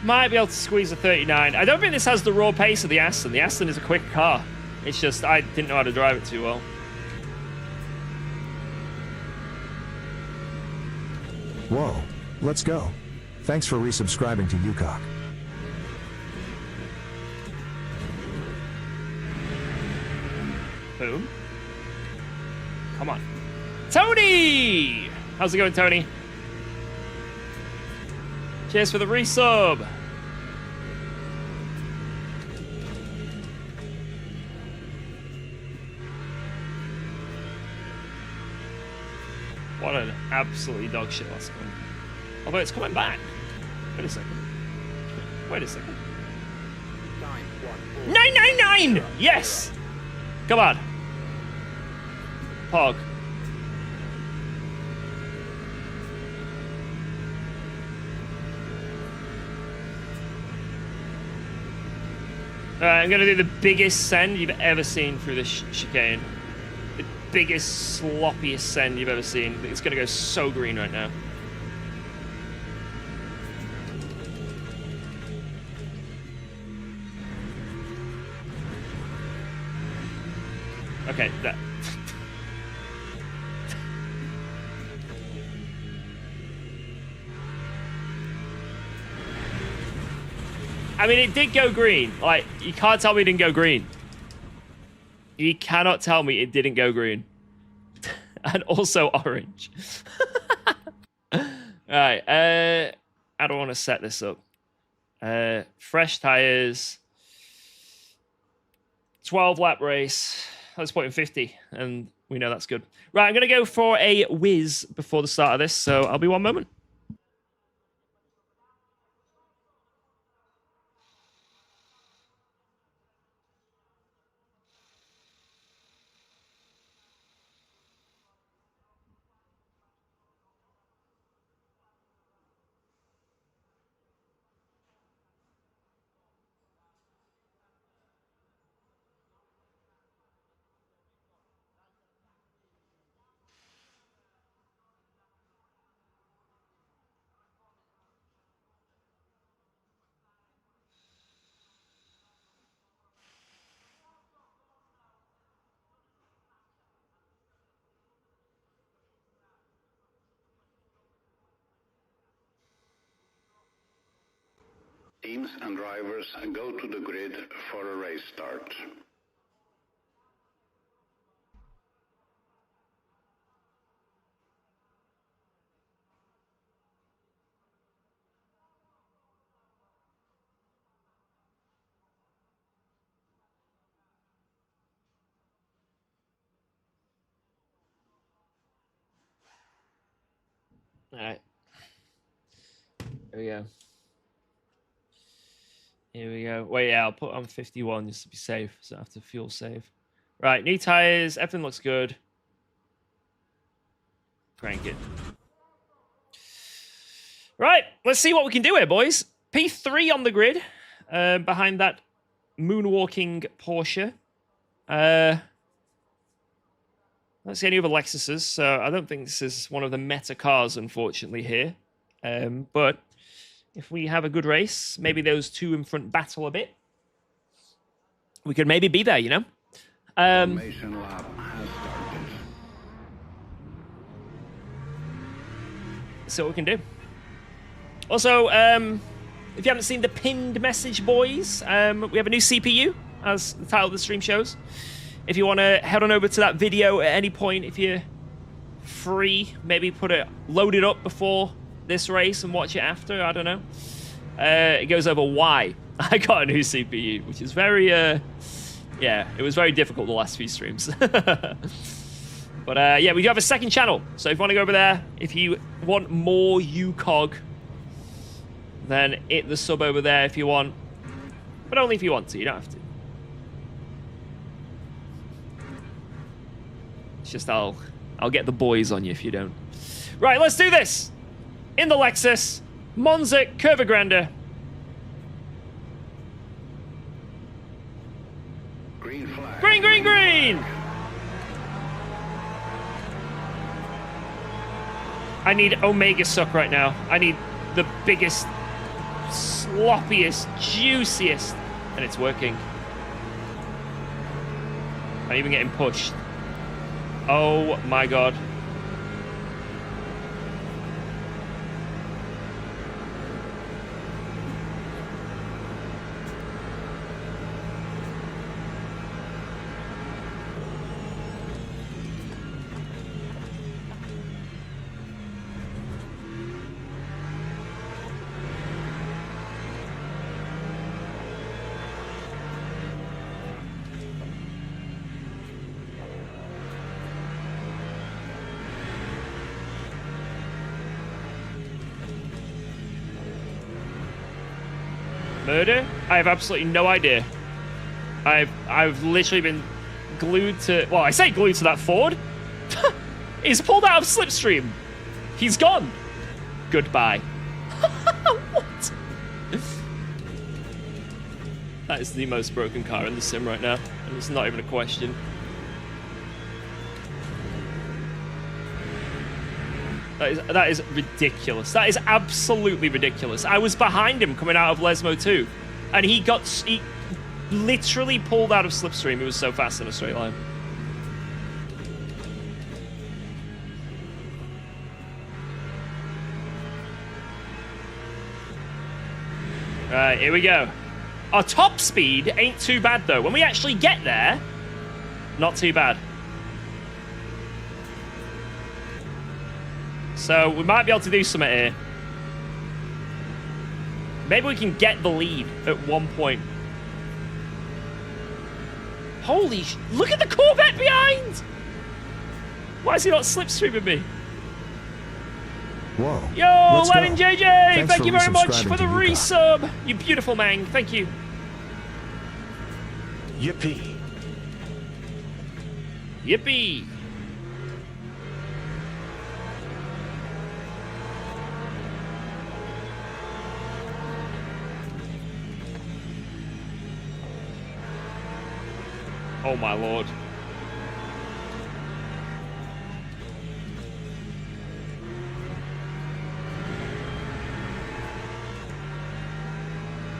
Might be able to squeeze a 39. I don't think this has the raw pace of the Aston. The Aston is a quick car. It's just I didn't know how to drive it too well. Whoa, let's go. Thanks for resubscribing to UKOG. Boom. Come on. Tony! How's it going, Tony? Cheers for the resub. What an absolutely dog shit last one. Although it's coming back. Wait a second. Wait a second. Time 140. 999! Yes! Come on. Pog. Alright, I'm going to do the biggest send you've ever seen through this chicane. The biggest, sloppiest send you've ever seen. It's going to go so green right now. Okay, that... I mean, it did go green. Like, you can't tell me it didn't go green. You cannot tell me it didn't go green. And also orange. Alright, how do I want to set this up? Fresh tires. 12 lap race. Let's put in 50, and we know that's good. Right, I'm going to go for a whiz before the start of this, so I'll be one moment. Teams and drivers go to the grid for a race start. All right. Here we go. Here we go. Wait, yeah, I'll put on 51 just to be safe, so I have to fuel save. Right, new tires. Everything looks good. Crank it. Right, let's see what we can do here, boys. P3 on the grid, behind that moonwalking Porsche. Don't see any other Lexuses, so I don't think this is one of the meta cars, unfortunately, here. But if we have a good race, maybe those two in front battle a bit, we could maybe be there, you know? Formation lap has started. See what we can do. Also, if you haven't seen the pinned message, boys, we have a new CPU, as the title of the stream shows. If you want to head on over to that video at any point, if you're free, maybe load it up before this race and watch it after, I don't know. It goes over why I got a new CPU, which is very, yeah, it was very difficult the last few streams. But yeah, we do have a second channel, so if you want to go over there, if you want more UKOG, then hit the sub over there if you want, but only if you want to, you don't have to. It's just I'll get the boys on you if you don't. Right, let's do this. In the Lexus, Monza Curva Grande. Green flag. Green, green, green! I need Omega Suck right now. I need the biggest, sloppiest, juiciest. And it's working. I'm even getting pushed. Oh my god. Murder? I have absolutely no idea. I've literally been glued to... Well, I say glued to that Ford. He's pulled out of Slipstream. He's gone. Goodbye. What? That is the most broken car in the sim right now. And it's not even a question. That is ridiculous. That is absolutely ridiculous. I was behind him coming out of Lesmo 2, and he literally pulled out of Slipstream. He was so fast in a straight line. Right, here we go. Our top speed ain't too bad, though. When we actually get there, not too bad. So we might be able to do something here. Maybe we can get the lead at one point. Holy look at the Corvette behind! Why is he not slipstreaming me? Whoa. Yo, Let's Lennon go. JJ! Thanks Thank for you very much resubscribing for the to UKOG. resub. You beautiful man. Thank you. Yippee. Yippee! Oh my lord.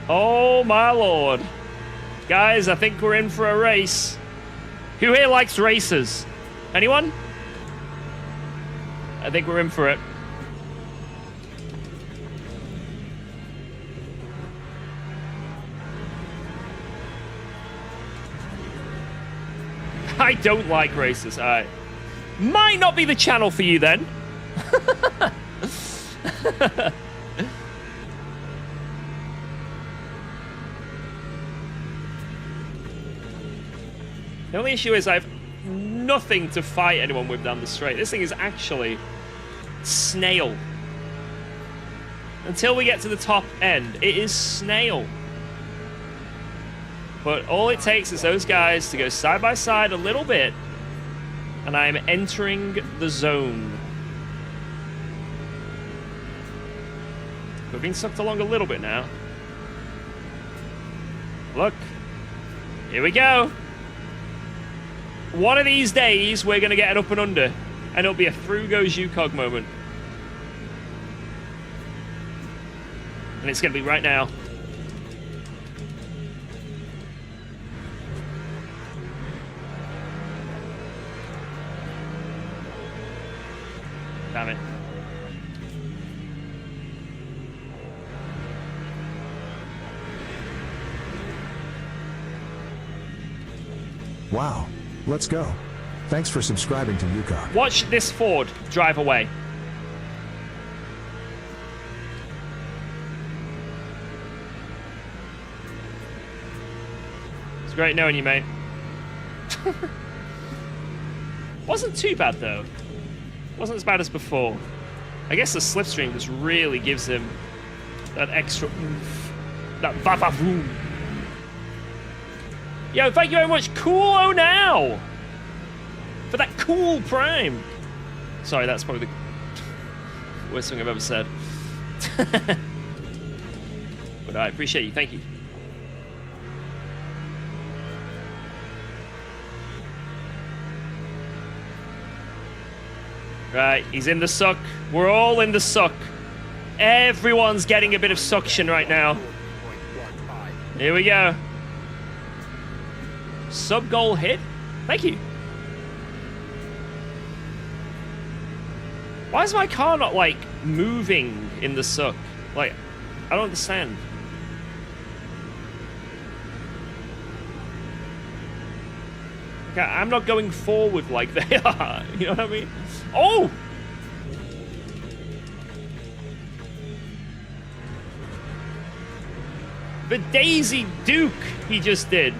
Oh my lord. Guys, I think we're in for a race. Who here likes races? Anyone? I think we're in for it. I don't like races. All right. Might not be the channel for you then. The only issue is I have nothing to fight anyone with down the straight. This thing is actually snail. Until we get to the top end, it is snail. But all it takes is those guys to go side by side a little bit, and I'm entering the zone. We're being sucked along a little bit now. Look. Here we go. One of these days, we're going to get an up and under. And it'll be a through goes UKOG moment. And it's going to be right now. Damn it. Wow. Let's go. Thanks for subscribing to UKOG. Watch this Ford drive away. It's great knowing you, mate. Wasn't too bad, though. Wasn't as bad as before. I guess the slipstream just really gives him that extra oomph. That va-va-voom. Yo, thank you very much, Coolo Now, for that cool prime. Sorry, that's probably the worst thing I've ever said. But I appreciate you, thank you. Right, he's in the suck. We're all in the suck. Everyone's getting a bit of suction right now. Here we go. Sub-goal hit? Thank you. Why is my car not, like, moving in the suck? Like, I don't understand. Okay, I'm not going forward like they are. You know what I mean? Oh! The Daisy Duke he just did.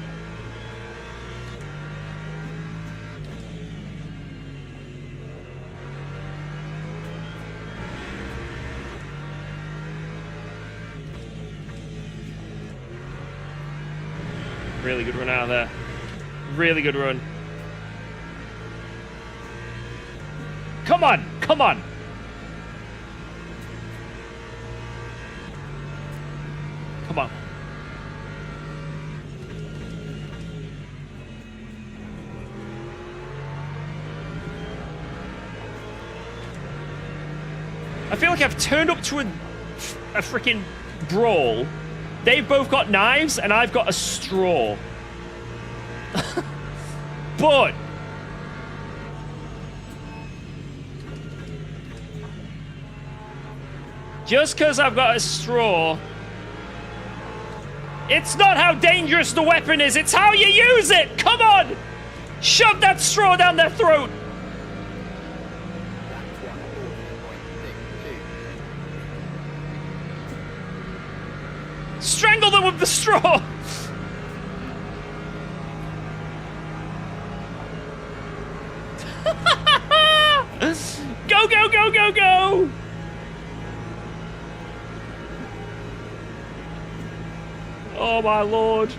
Really good run out of there. Really good run. Come on! Come on! Come on. I feel like I've turned up to a freaking brawl. They've both got knives, and I've got a straw. But just because I've got a straw, it's not how dangerous the weapon is, it's how you use it! Come on! Shove that straw down their throat! Strangle them with the straw! Go, go, go, go, go! Oh my lord.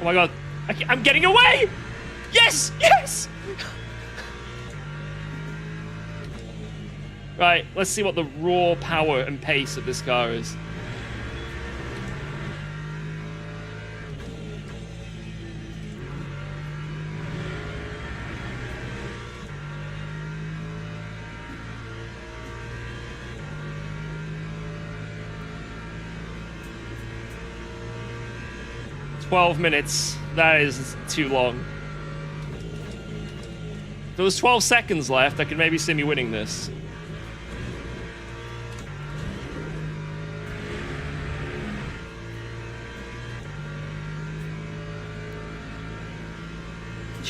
Oh my god. I'm getting away! Yes! Yes! Right, let's see what the raw power and pace of this car is. "12 minutes. That is too long. If there was 12 seconds left, I could maybe see me winning this.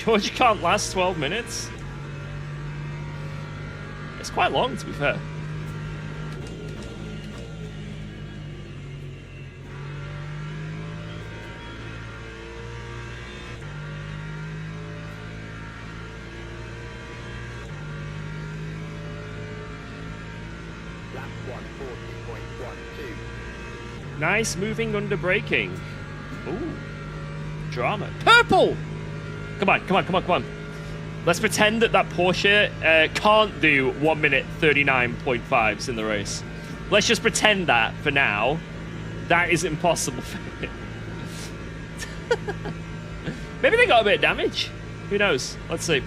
Georgia can't last 12 minutes? It's quite long, to be fair. Lap 140.12. Nice moving under braking. Ooh. Drama. Purple! Come on, come on, come on, come on. Let's pretend that Porsche can't do 1 minute 39.5s in the race. Let's just pretend that for now. That is impossible for it. Maybe they got a bit of damage. Who knows? Let's see.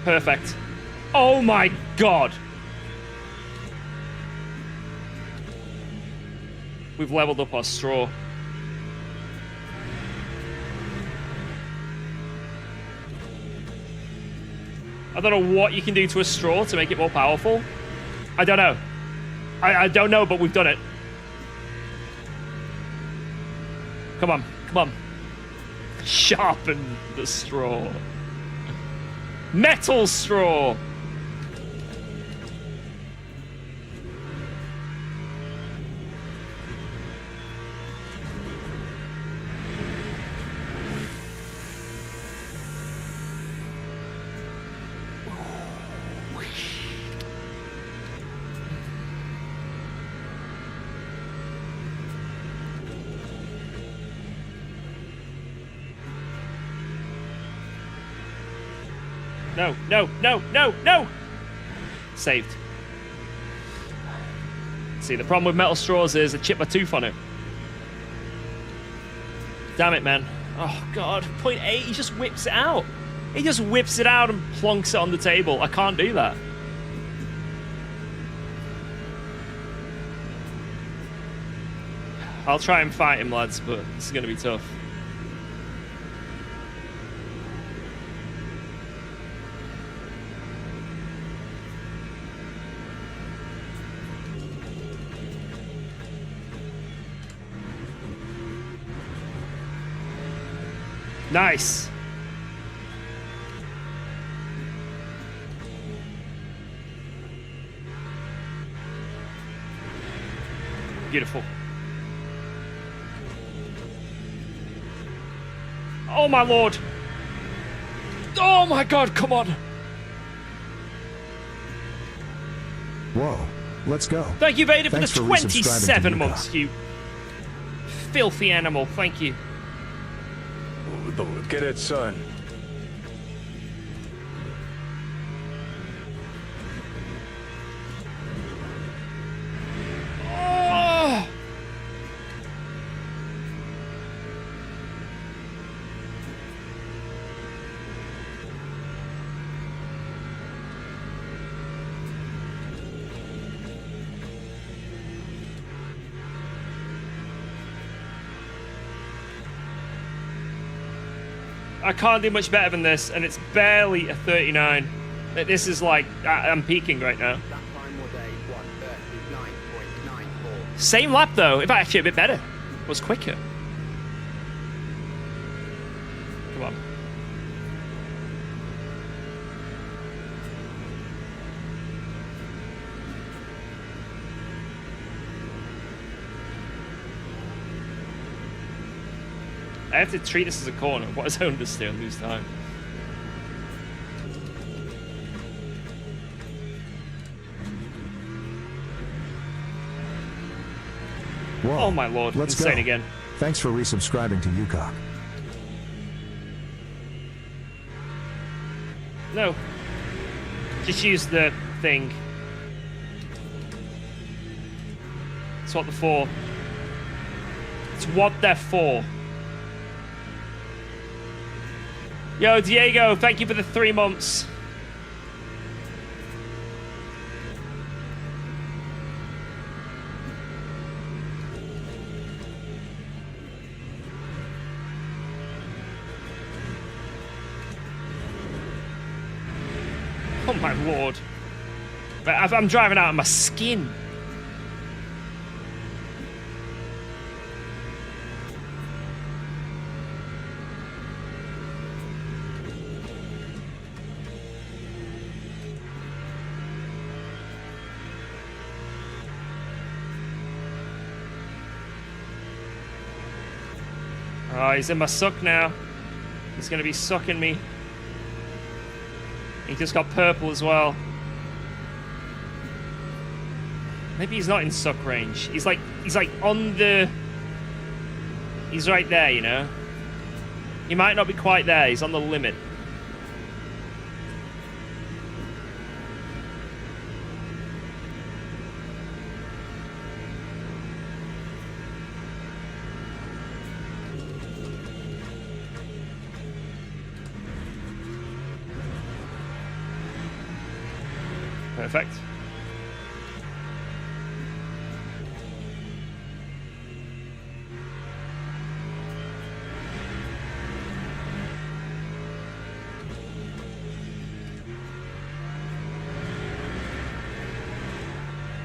Perfect. Oh my god. We've leveled up our straw. I don't know what you can do to a straw to make it more powerful. I don't know. I don't know, but we've done it. Come on, come on. Sharpen the straw. Metal straw. No, no, no, no, no! Saved. See, the problem with metal straws is I chip my tooth on it. Damn it, man. Oh, God. 0.8, he just whips it out. He just whips it out and plonks it on the table. I can't do that. I'll try and fight him, lads, but this is going to be tough. Nice. Beautiful. Oh my lord. Oh my god, come on. Whoa, let's go. Thank you, Vader, for the Thanks for 27 resubscribing to months, you filthy animal. Thank you. Get it, son. Oh! I can't do much better than this, and it's barely a 39. This is like, I'm peaking right now. Lap time was a 139.94. Same lap though, if actually a bit better. It was quicker. Come on. I have to treat this as a corner. What does Honda do and lose time? Whoa, Oh my lord, let's insane go. again. Thanks for resubscribing to UKOG. No. Just use the thing. It's what they're for. It's what they're for. Yo, Diego, thank you for the 3 months. Oh my lord. I'm driving out of my skin. Oh, he's in my suck now. He's going to be sucking me. He just got purple as well. Maybe he's not in suck range. He's like on the... He's right there, you know? He might not be quite there. He's on the limit. Perfect.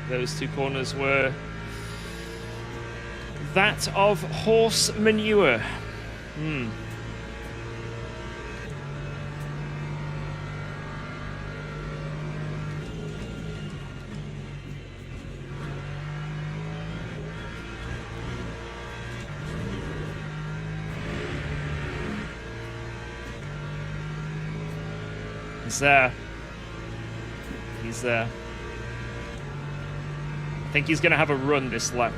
Those two corners were that of horse manure. He's there. He's there. I think he's going to have a run this lap.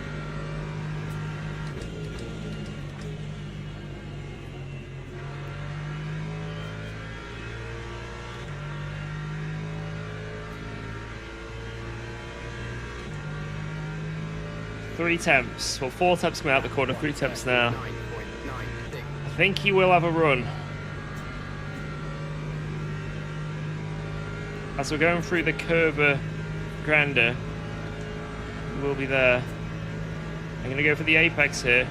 Three temps. Well, 4 temps coming out the corner, 3 temps now. 9.96. I think he will have a run. As we're going through the Curva Grande, we'll be there. I'm going to go for the apex here.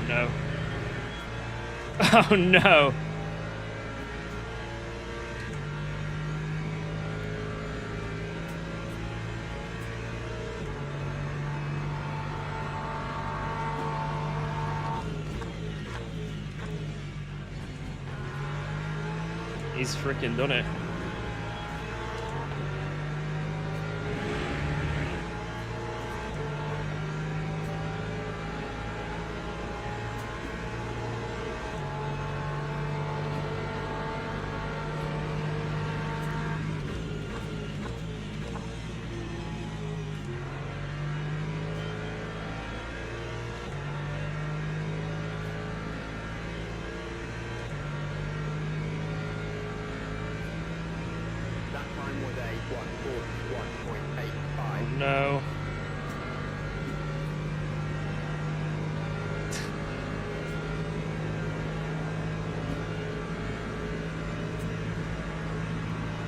No. Oh no. He's freaking done it. That time was a 141.85. No.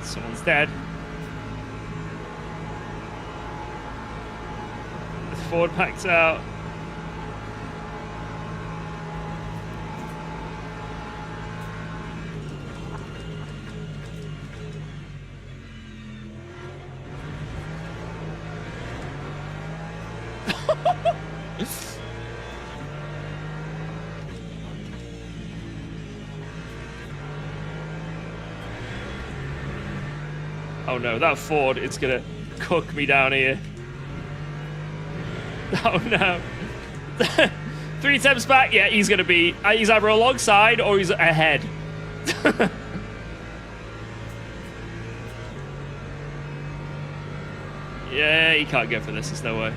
Someone's dead. The Ford packs out. Oh no, that Ford is gonna cook me down here. Oh no. 3 attempts back, yeah, he's gonna be, he's either alongside or he's ahead. Yeah, he can't go for this, there's no way.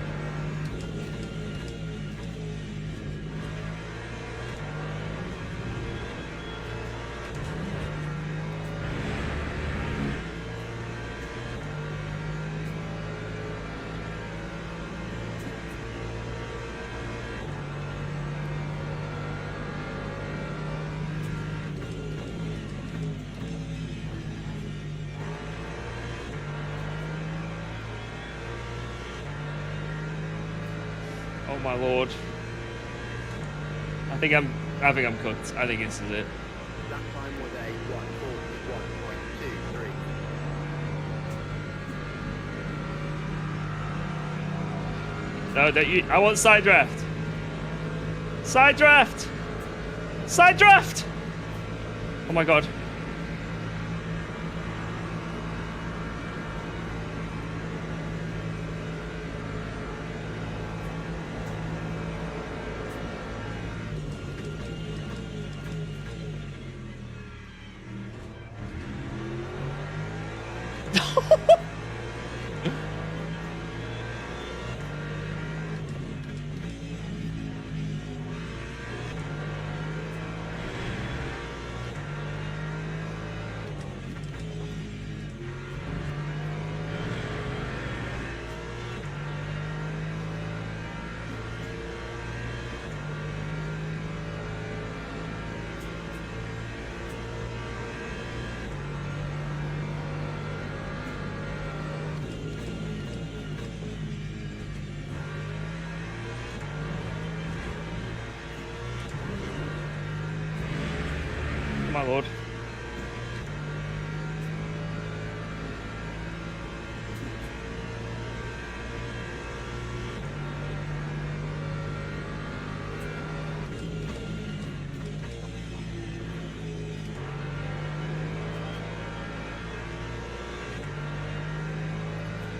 Oh my lord. I think I'm cooked. I think this is it. That time was a 141.23. No, don't you. I want side draft. Side draft. Side draft. Oh my god. My lord.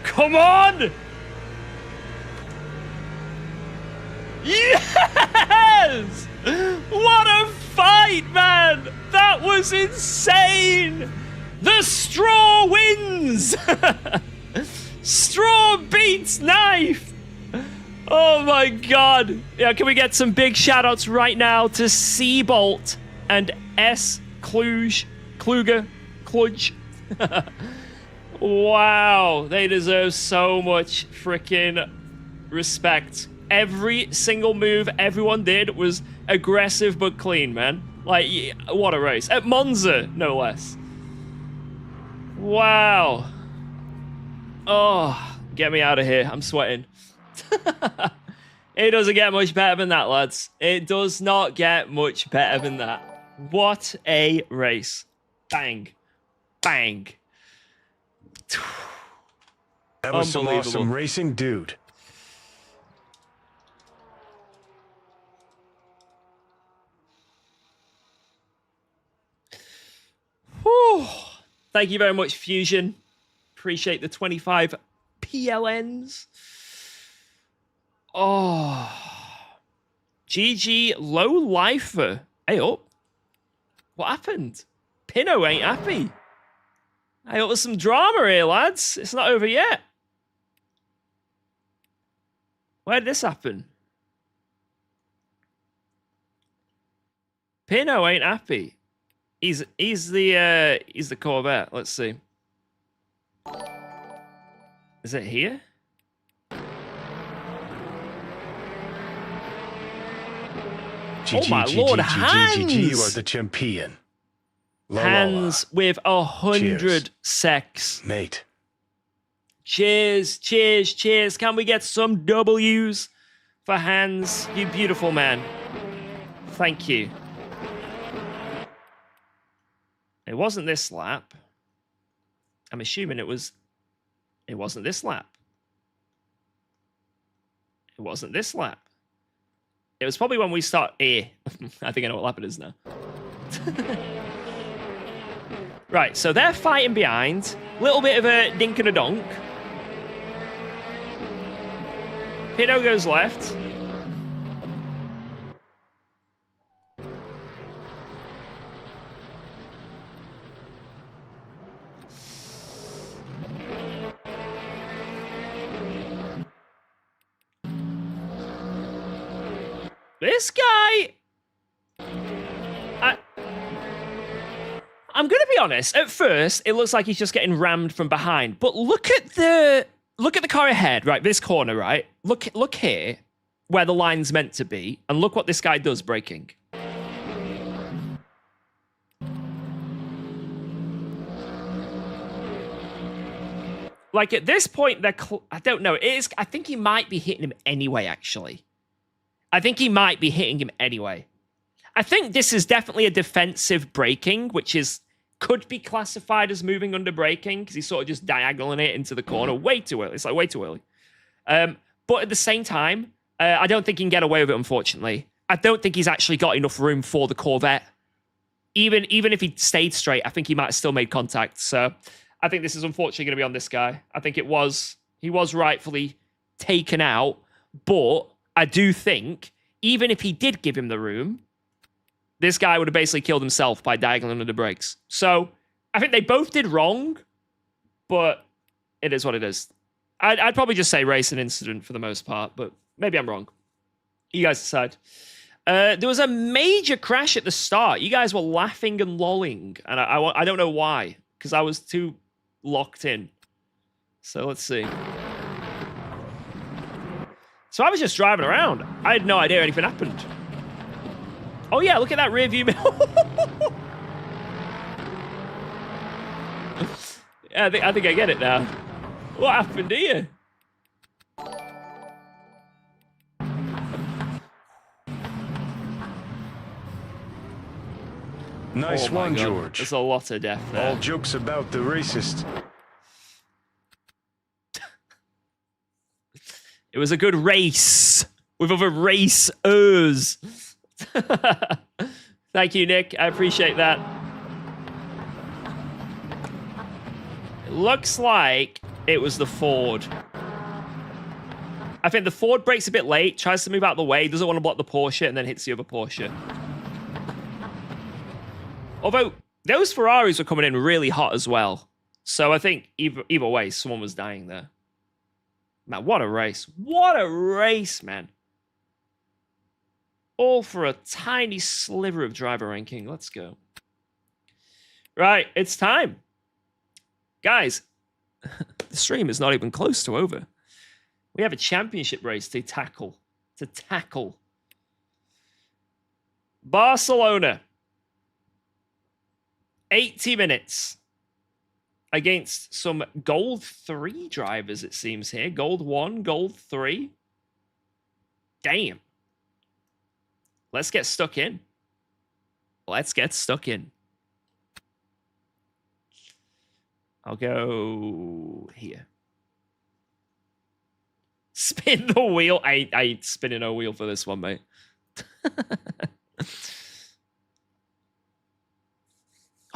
Come on! Yes! What a fight, man! That was insane! The straw wins! Straw beats knife! Oh my god. Yeah, can we get some big shout-outs right now to Seabolt and S. Kluge? Wow, they deserve so much freaking respect. Every single move everyone did was aggressive but clean, man. Like, what a race. At Monza, no less. Wow. Oh, get me out of here. I'm sweating. It doesn't get much better than that, lads. It does not get much better than that. What a race. Bang. Bang. That was some awesome racing, dude. Whew. Thank you very much, Fusion. Appreciate the 25 PLNs. Oh. GG low lifer. Hey up. What happened? Pinot ain't happy. Hey up, there's some drama here, lads. It's not over yet. Where did this happen? Pinot ain't happy. He's the Corvette. Let's see. Is it here? Oh my lord, Hans! You are the champion. Hans with 100 secs. Mate. Cheers, cheers, cheers. Can we get some W's for Hans? You beautiful man. Thank you. It wasn't this lap. I'm assuming it wasn't this lap. It wasn't this lap. It was probably when we start here. I think I know what lap it is now. Right, so they're fighting behind. Little bit of a dink and a donk. Pinot goes left. This guy... I'm going to be honest. At first, it looks like he's just getting rammed from behind. But look at the car ahead, right? This corner, right? Look here, where the line's meant to be. And look what this guy does braking. Like, at this point, I don't know. I think he might be hitting him anyway, actually. I think he might be hitting him anyway. I think this is definitely a defensive braking, which could be classified as moving under braking because he's sort of just diagonaling it into the corner way too early. It's like way too early. But at the same time, I don't think he can get away with it, unfortunately. I don't think he's actually got enough room for the Corvette. Even if he stayed straight, I think he might have still made contact. So I think this is unfortunately going to be on this guy. I think he was rightfully taken out, but I do think even if he did give him the room, this guy would have basically killed himself by diagonally under the brakes. So I think they both did wrong, but it is what it is. I'd probably just say racing incident for the most part, but maybe I'm wrong. You guys decide. There was a major crash at the start. You guys were laughing and lolling, and I don't know why, because I was too locked in. So let's see. So I was just driving around. I had no idea anything happened. Oh yeah, look at that rear view mirror. Yeah, I think I get it now. What happened here? Nice Oh my one, God. George. There's a lot of death there. All jokes about the racist. It was a good race with other racers. Thank you, Nick. I appreciate that. It looks like it was the Ford. I think the Ford brakes a bit late, tries to move out of the way, doesn't want to block the Porsche, and then hits the other Porsche. Although, those Ferraris were coming in really hot as well. So I think either way, someone was dying there. Man, what a race. What a race, man. All for a tiny sliver of driver ranking. Let's go. Right, it's time. Guys, the stream is not even close to over. We have a championship race to tackle. Barcelona. 80 minutes. Against some Gold 3 drivers, it seems here. Gold 1, Gold 3. Damn. Let's get stuck in. I'll go here. Spin the wheel. I ain't spinning a wheel for this one, mate.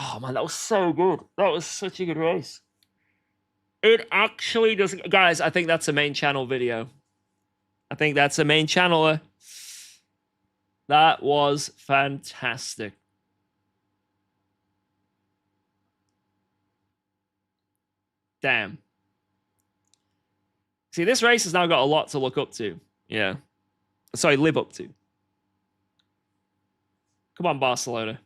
Oh, man, that was so good. That was such a good race. It actually doesn't... Guys, I think that's a main channel video. I think that's a main channeler. That was fantastic. Damn. See, this race has now got a lot to look up to. Yeah. Sorry, live up to. Come on, Barcelona.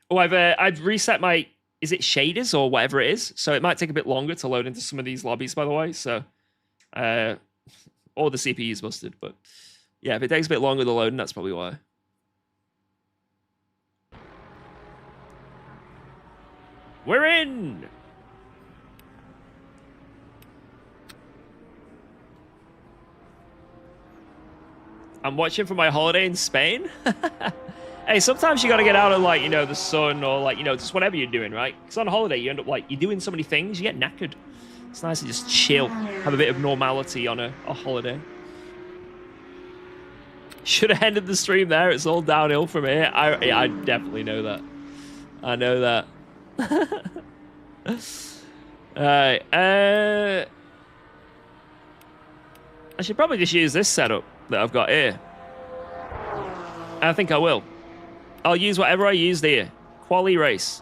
Oh, I've reset my... Is it shaders or whatever it is? So it might take a bit longer to load into some of these lobbies, by the way. So, or the CPU's busted, but yeah, if it takes a bit longer to load, that's probably why. We're in! I'm watching from my holiday in Spain. Hey, sometimes you got to get out of, like, you know, the sun or, like, you know, just whatever you're doing, right? Because on holiday, you end up, like, you're doing so many things, you get knackered. It's nice to just chill, have a bit of normality on a holiday. Should have ended the stream there. It's all downhill from here. I definitely know that. I know that. Alright, I should probably just use this setup that I've got here. I think I will. I'll use whatever I used here. Quali race.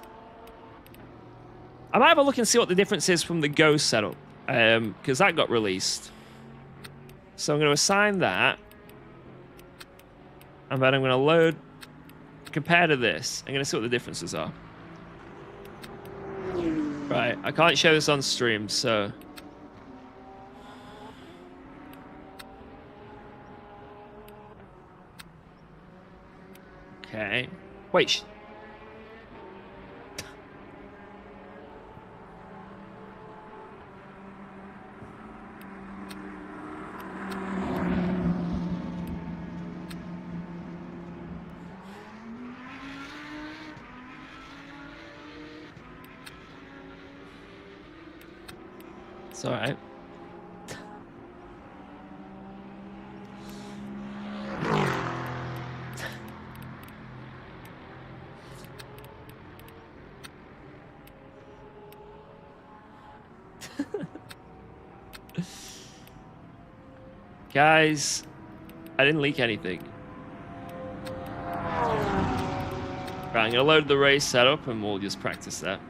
I might have a look and see what the difference is from the Go setup. Because that got released. So I'm going to assign that. And then I'm going to load... Compare to this. I'm going to see what the differences are. Right. I can't show this on stream, so... Okay. Wait. It's all right. Guys, I didn't leak anything. Right, I'm gonna load the race setup and we'll just practice that.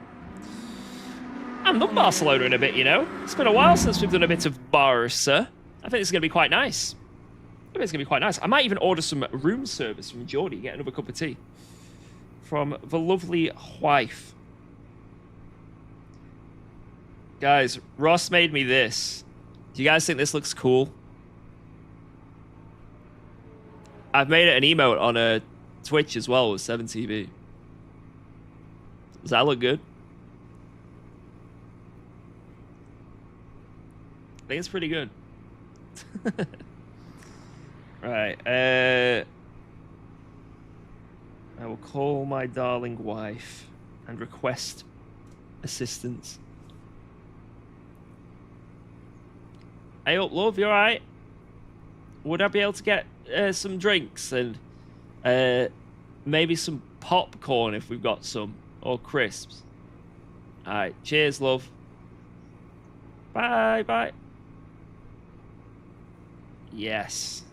I haven't done Barcelona in a bit, you know? It's been a while since we've done a bit of Barca. I think it's gonna be quite nice. I think it's gonna be quite nice. I might even order some room service from Geordie, get another cup of tea. From the lovely wife. Guys, Ross made me this. Do you guys think this looks cool? I've made it an emote on a Twitch as well with 7TV. Does that look good? I think it's pretty good. Right. I will call my darling wife and request assistance. Hey up, love, you alright? Would I be able to get some drinks and maybe some popcorn if we've got some, or crisps? Alright, cheers, love. Bye, bye. Yes.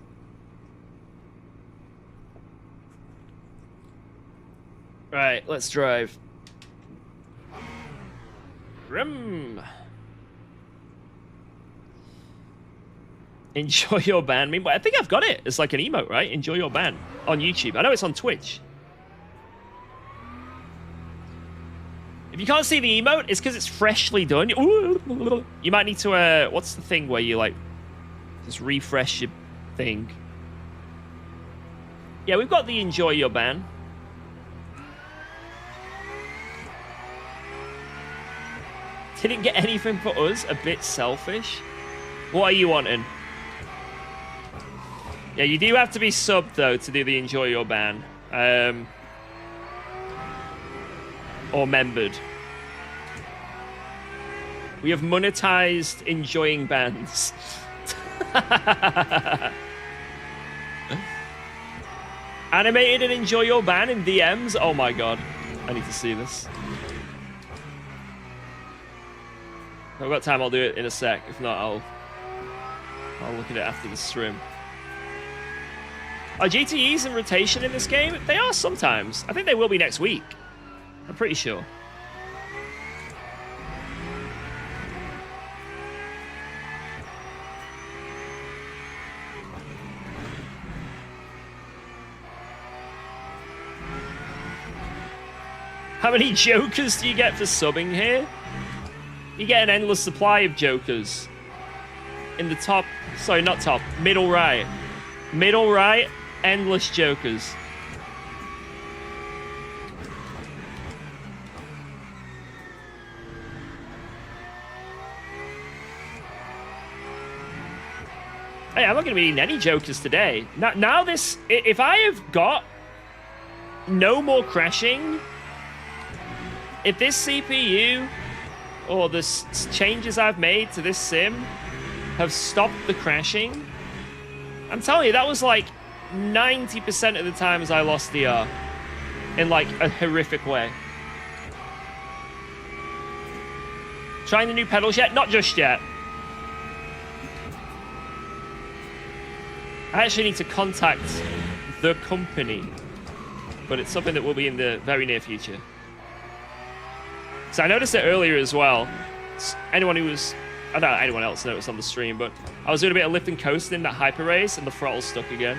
Right, let's drive. Vroom. Enjoy your band. I mean, I think I've got it. It's like an emote, right? Enjoy your band on YouTube. I know it's on Twitch. If you can't see the emote, it's because it's freshly done. You might need to, what's the thing where you, like, just refresh your thing? Yeah, we've got the enjoy your band. Didn't get anything for us. A bit selfish. What are you wanting? Yeah, you do have to be subbed, though, to do the enjoy your ban. Or membered. We have monetized enjoying bands. Animated and enjoy your ban in DMs? Oh my god. I need to see this. If I've got time, I'll do it in a sec. If not, I'll look at it after the stream. Are GTEs in rotation in this game? They are sometimes. I think they will be next week. I'm pretty sure. How many jokers do you get for subbing here? You get an endless supply of jokers. In the top, sorry, not top, middle right. Middle right, endless jokers. Hey, I'm not going to be needing any jokers today. Now this, if I have got no more crashing, if this CPU or the changes I've made to this sim have stopped the crashing, I'm telling you, that was like 90% of the times I lost DR in like a horrific way. Trying the new pedals yet? Not just yet. I actually need to contact the company, but it's something that will be in the very near future. So I noticed it earlier as well. Anyone who was, I don't know anyone else noticed on the stream, but I was doing a bit of lift and coasting in that hyper race and the throttle's stuck again.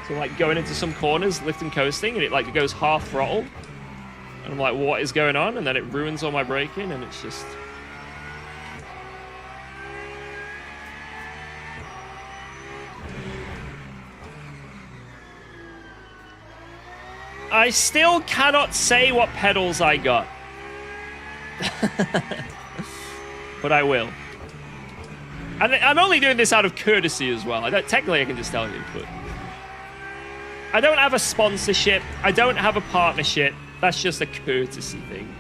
So like going into some corners, lift and coasting, and it like goes half throttle. And I'm like, what is going on? And then it ruins all my braking, and it's just... I still cannot say what pedals I got. But I will. And I'm only doing this out of courtesy as well. Technically, I can just tell you, but... I don't have a sponsorship. I don't have a partnership. That's just a courtesy thing.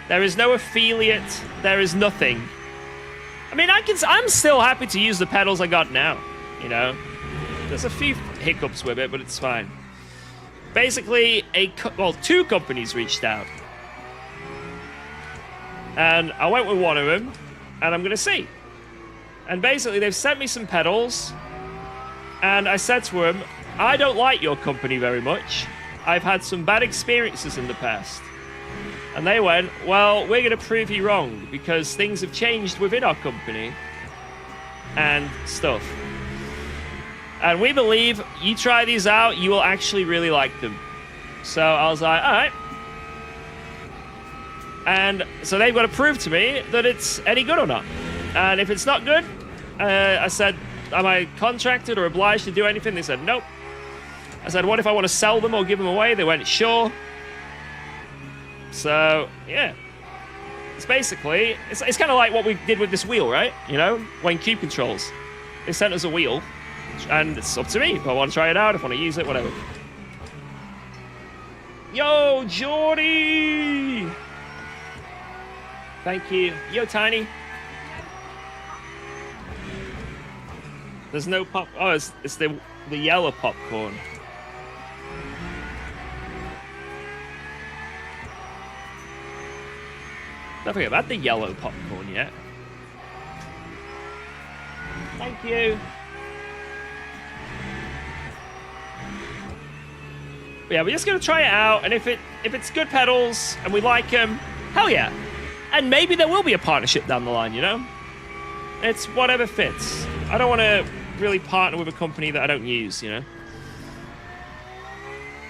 There is no affiliate. There is nothing. I mean, I'm still happy to use the pedals I got now, you know? There's a few hiccups with it, but it's fine. Basically, two companies reached out. And I went with one of them, and I'm going to see. And basically, they've sent me some pedals, and I said to them, I don't like your company very much. I've had some bad experiences in the past. And they went, well, we're going to prove you wrong, because things have changed within our company and stuff. And we believe you try these out, you will actually really like them. So I was like, all right. And so they've got to prove to me that it's any good or not. And if it's not good, I said, am I contracted or obliged to do anything? They said, nope. I said, what if I want to sell them or give them away? They went, sure. So, yeah. It's basically, it's kind of like what we did with this wheel, right? You know, when Cube controls. They sent us a wheel, and it's up to me if I want to try it out, if I want to use it, whatever. Yo, Jordy! Thank you. Yo, Tiny. There's no pop. Oh, it's the yellow popcorn. Don't forget about the yellow popcorn yet. Thank you. But yeah, we're just gonna try it out, and if it's good pedals and we like them, hell yeah. And maybe there will be a partnership down the line, you know? It's whatever fits. I don't want to really partner with a company that I don't use, you know?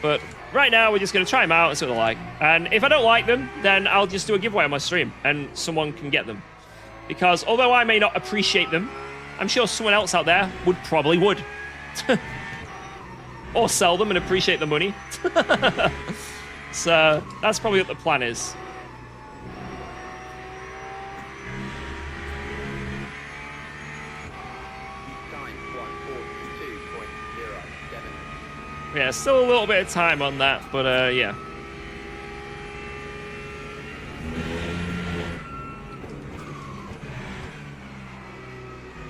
But right now, we're just going to try them out and see what they're like. And if I don't like them, then I'll just do a giveaway on my stream, and someone can get them. Because although I may not appreciate them, I'm sure someone else out there probably would. Or sell them and appreciate the money. So that's probably what the plan is. Yeah, still a little bit of time on that, but yeah.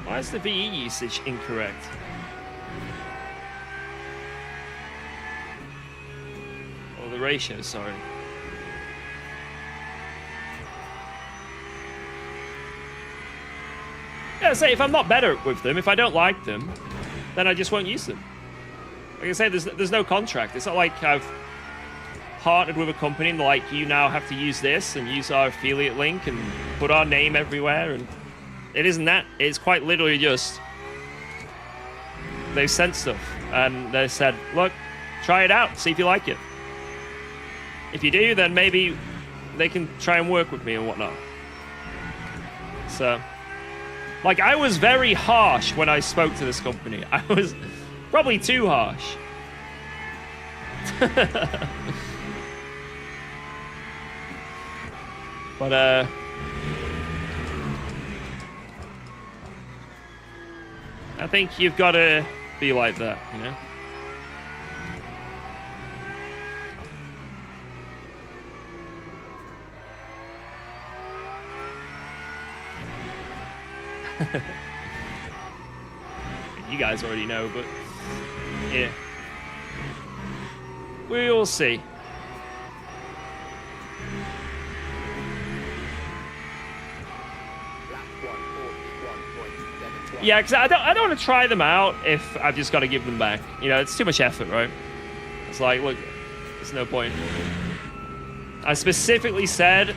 Why is the VE usage incorrect? Oh, the ratio, sorry. Yeah, say if I'm not better with them, if I don't like them, then I just won't use them. Like I say, there's no contract. It's not like I've partnered with a company and like, you now have to use this and use our affiliate link and put our name everywhere. And it isn't that. It's quite literally just they've sent stuff and they said, look, try it out, see if you like it. If you do, then maybe they can try and work with me and whatnot. So, like, I was very harsh when I spoke to this company. I was probably too harsh. But, I think you've got to be like that, you know? You guys already know, but yeah, we will see. Yeah, because I don't want to try them out if I've just got to give them back. You know, it's too much effort, right? It's like, look, there's no point. I specifically said,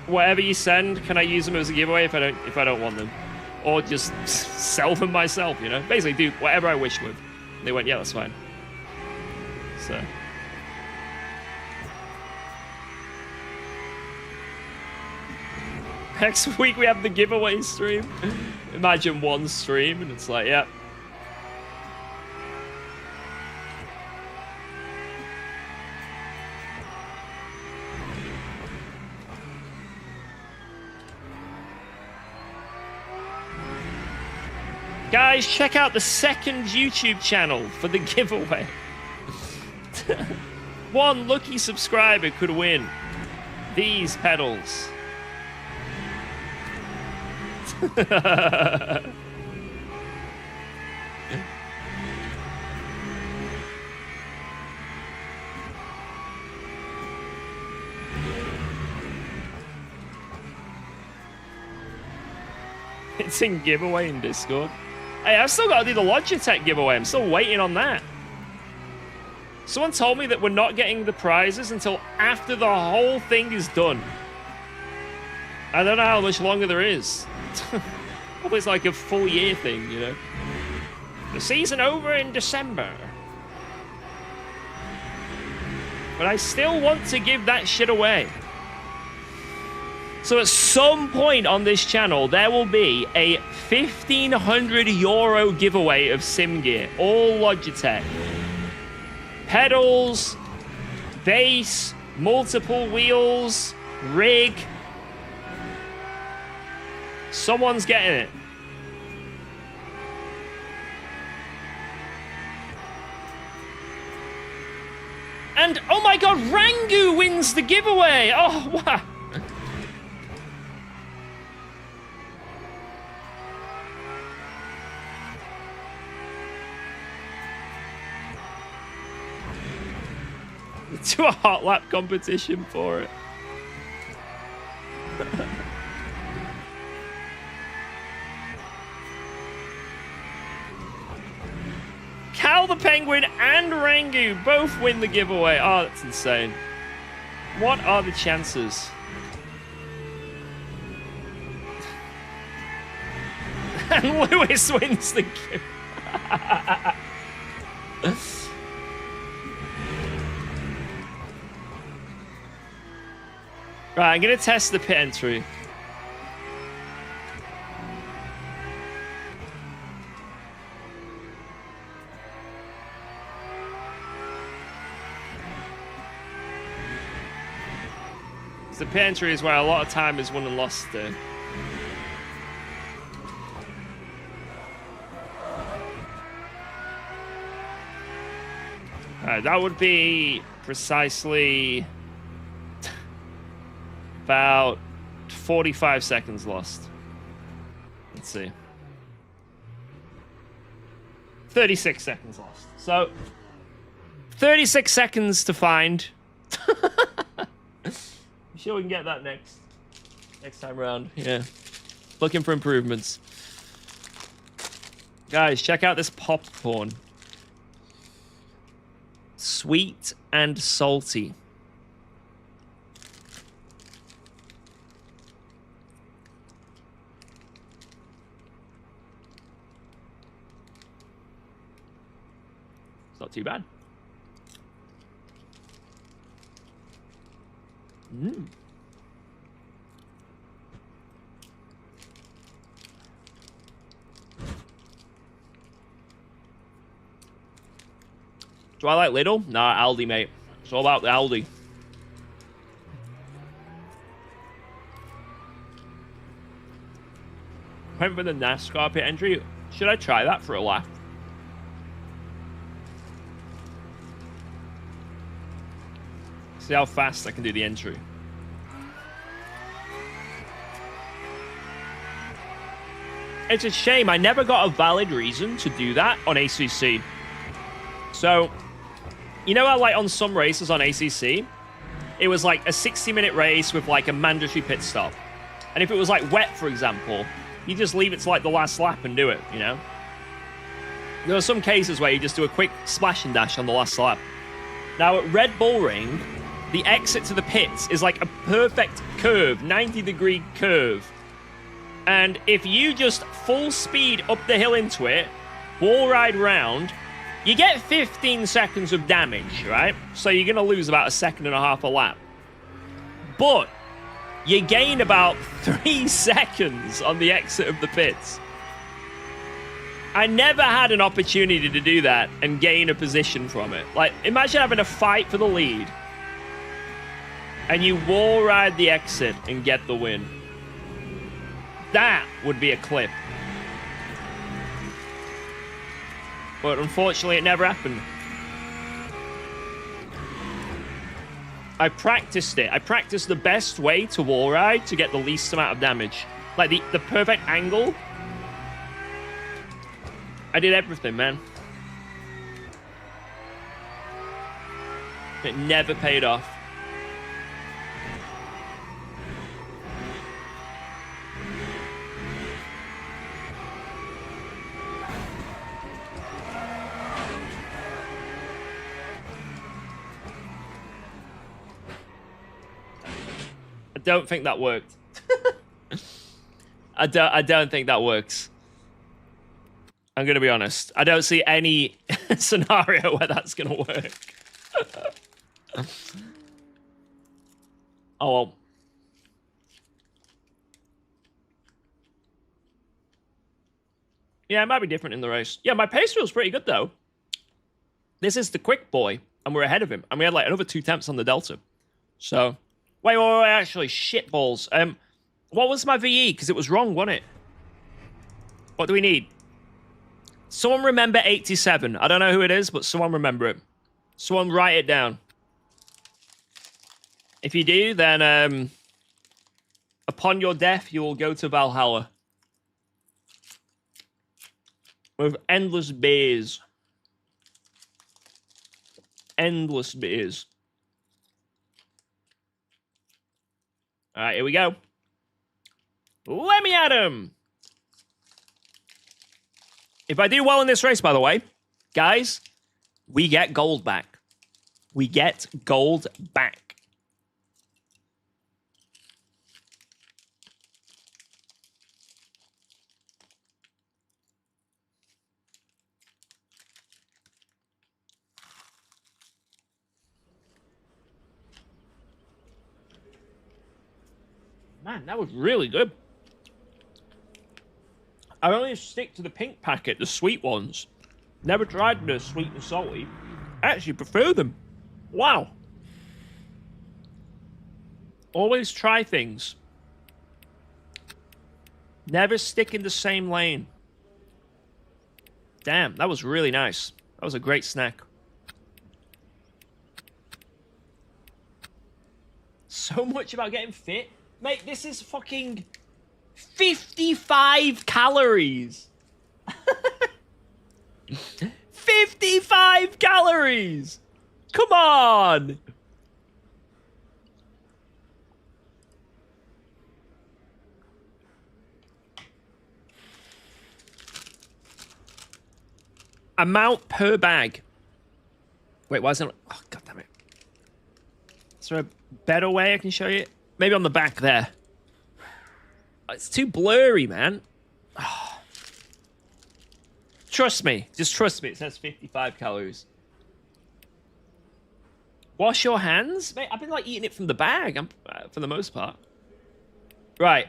whatever you send, can I use them as a giveaway if I don't want them, or just sell them myself? You know, basically do whatever I wish with. And they went, yeah, that's fine. So. Next week we have the giveaway stream. Imagine one stream and it's like, yeah. Guys, check out the second YouTube channel for the giveaway. One lucky subscriber could win these pedals. It's in giveaway in Discord. Hey, I've still got to do the Logitech giveaway. I'm still waiting on that. Someone told me that we're not getting the prizes until after the whole thing is done. I don't know how much longer there is. Probably it's like a full year thing, you know. The season over in December. But I still want to give that shit away. So at some point on this channel, there will be a €1,500 giveaway of sim gear. All Logitech. Pedals, bass, multiple wheels, rig. Someone's getting it. And, oh my god, Rangu wins the giveaway! Oh, wow. Do a hot lap competition for it. Cal the Penguin and Rangu both win the giveaway. Oh, that's insane. What are the chances? And Lewis wins the giveaway. Right, I'm going to test the pit entry. The pit entry is where a lot of time is won and lost there. Alright, that would be precisely about 45 seconds lost. Let's see. 36 seconds lost. So, 36 seconds to find. I'm sure we can get that next time around. Yeah. Looking for improvements. Guys, check out this popcorn. Sweet and salty. It's not too bad. Mm. Do I like Lidl? Nah, Aldi, mate. It's all about the Aldi. Went for the NASCAR pit entry. Should I try that for a laugh? See how fast I can do the entry. It's a shame. I never got a valid reason to do that on ACC. So, you know how like on some races on ACC, it was like a 60-minute race with like a mandatory pit stop. And if it was like wet, for example, you just leave it to like the last lap and do it, you know? There are some cases where you just do a quick splash and dash on the last lap. Now at Red Bull Ring, the exit to the pits is like a perfect curve, 90-degree curve. And if you just full speed up the hill into it, wall ride round, you get 15 seconds of damage, right? So you're going to lose about 1.5 seconds a lap. But you gain about 3 seconds on the exit of the pits. I never had an opportunity to do that and gain a position from it. Like, imagine having a fight for the lead. And you wall ride the exit and get the win. That would be a clip. But unfortunately, it never happened. I practiced it. I practiced the best way to wall ride to get the least amount of damage. Like the perfect angle. I did everything, man. It never paid off. I don't think that worked. I don't think that works. I'm gonna be honest. I don't see any scenario where that's gonna work. Oh well. Yeah, it might be different in the race. Yeah, my pace feels pretty good though. This is the quick boy, and we're ahead of him, and we had like another 2 temps on the Delta. So, wait, actually, shit balls. What was my VE? Because it was wrong, wasn't it? What do we need? Someone remember 87. I don't know who it is, but someone remember it. Someone write it down. If you do, then upon your death, you will go to Valhalla. With endless beers. Endless beers. Alright, here we go. Let me at him! If I do well in this race, by the way, guys, we get gold back. We get gold back. Man, that was really good. I only stick to the pink packet, the sweet ones. Never tried the sweet and salty. I actually prefer them. Wow. Always try things. Never stick in the same lane. Damn, that was really nice. That was a great snack. So much about getting fit. Mate, this is fucking 55 calories. 55 calories. Come on. Amount per bag. Wait, why isn't it? Oh, God damn it. Is there a better way I can show you? Maybe on the back there. It's too blurry, man. Oh. Trust me. Just trust me. It says 55 calories. Wash your hands? Mate, I've been like eating it from the bag for the most part. Right.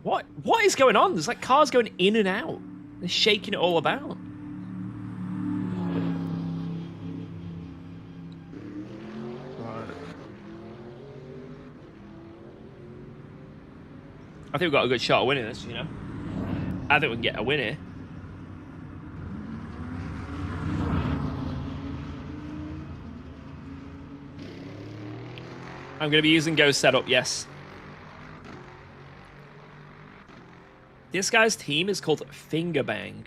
What is going on? There's like cars going in and out. They're shaking it all about. I think we've got a good shot of winning this, you know. I think we can get a win here. I'm going to be using Go setup, yes. This guy's team is called Finger Bang.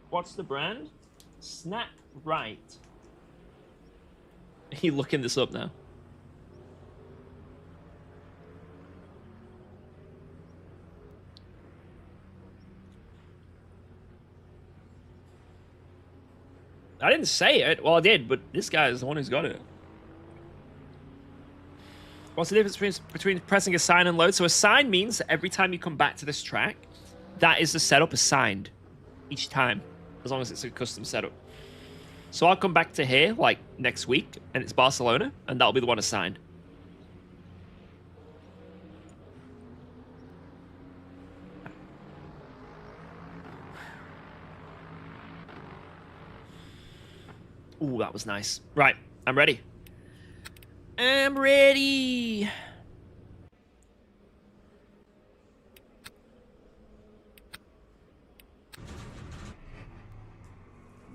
What's the brand? Snap Right. Are you looking this up now? I didn't say it. Well, I did, but this guy is the one who's got it. What's the difference between pressing assign and load? So assign means that every time you come back to this track, that is the setup assigned each time, as long as it's a custom setup. So I'll come back to here, like, next week, and it's Barcelona, and that'll be the one assigned. Ooh, that was nice. Right, I'm ready. I'm ready.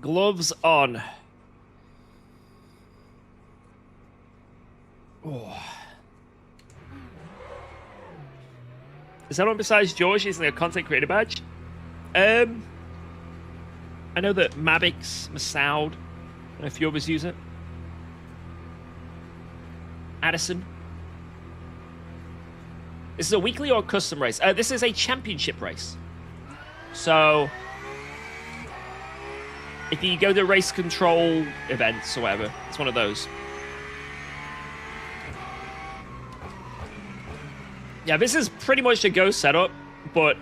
Gloves on. Oh. Is anyone besides George using a content creator badge? I know that Mabix, Masoud, and a few others use it. Addison. This is a weekly or a custom race? This is a championship race. So, if you go to race control events or whatever, it's one of those. Yeah, this is pretty much a Go setup, but,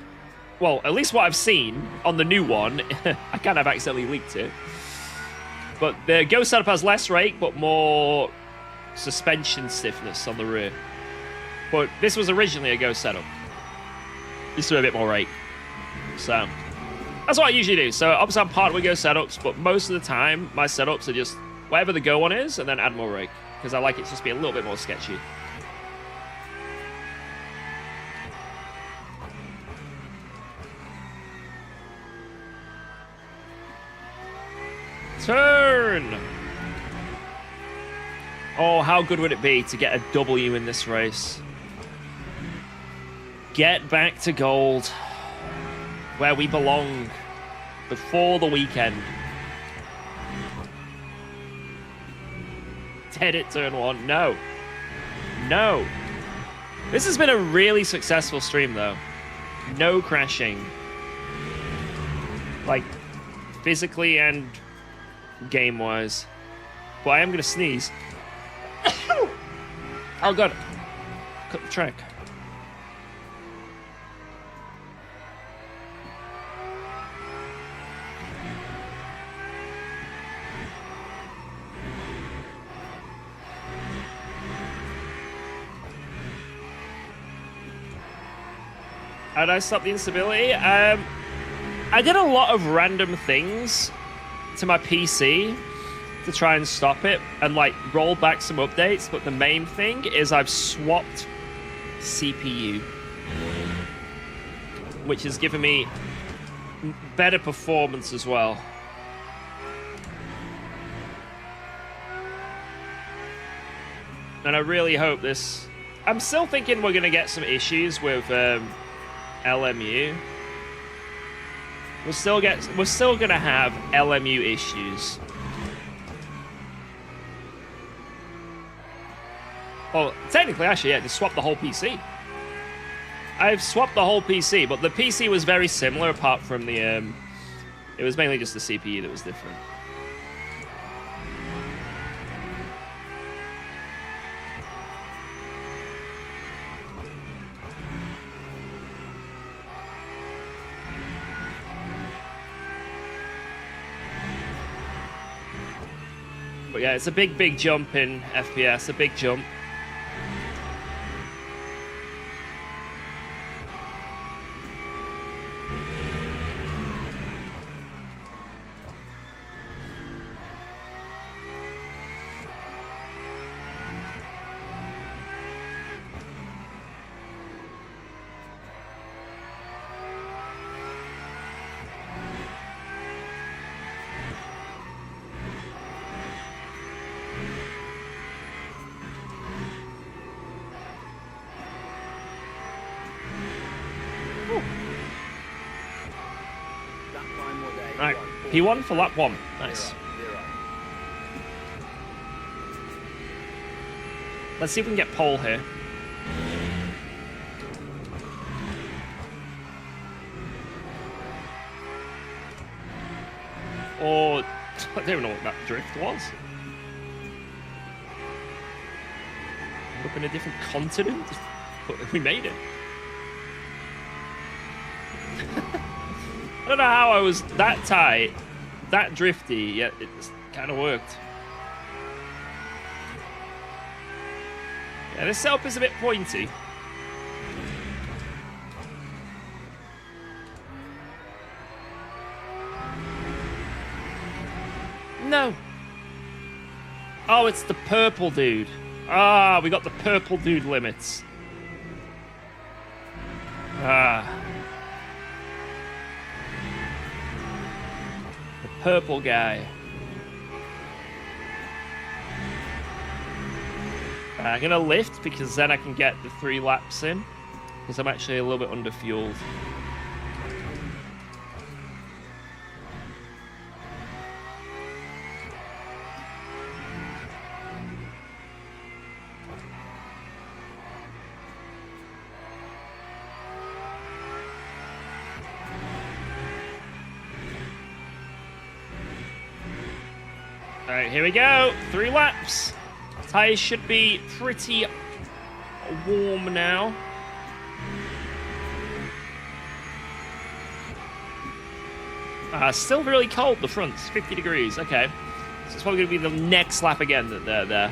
well, at least what I've seen on the new one, I kind of accidentally leaked it. But the Go setup has less rake, but more suspension stiffness on the rear. But this was originally a Go setup. Just with a bit more rake. So, that's what I usually do. So, obviously I'm part with Go setups, but most of the time, my setups are just whatever the Go one is, and then add more rake. Because I like it to just be a little bit more sketchy. Turn! Oh, how good would it be to get a W in this race? Get back to gold, where we belong, before the weekend. Dead at turn 1. No. No. This has been a really successful stream, though. No crashing. Like, physically and game-wise. But I am going to sneeze. Oh, God. Cut the track. How did I stop the instability? I did a lot of random things to my PC to try and stop it and like roll back some updates, but the main thing is I've swapped CPU, which has given me better performance as well. And I really hope this... I'm still thinking we're going to get some issues with LMU. We're still going to have LMU issues. Well, technically, actually, yeah, just swap the whole PC. I've swapped the whole PC, but the PC was very similar apart from the... it was mainly just the CPU that was different. But yeah, it's a big, big jump in FPS, a big jump. Right, P1 for lap 1. Nice. Let's see if we can get pole here. Or... I don't even know what that drift was. Up in a different continent? But we made it. I don't know how I was that tight, that drifty, yet it kind of worked. Yeah, this setup is a bit pointy. No. Oh, it's the purple dude. Ah, we got the purple dude limits. Ah. purple guy. I'm gonna lift because then I can get the 3 laps in. Because I'm actually a little bit under fueled. Alright, here we go. 3 laps. Tires should be pretty warm now. Still really cold, the front's 50 degrees. Okay. So it's probably going to be the next lap again that they're there.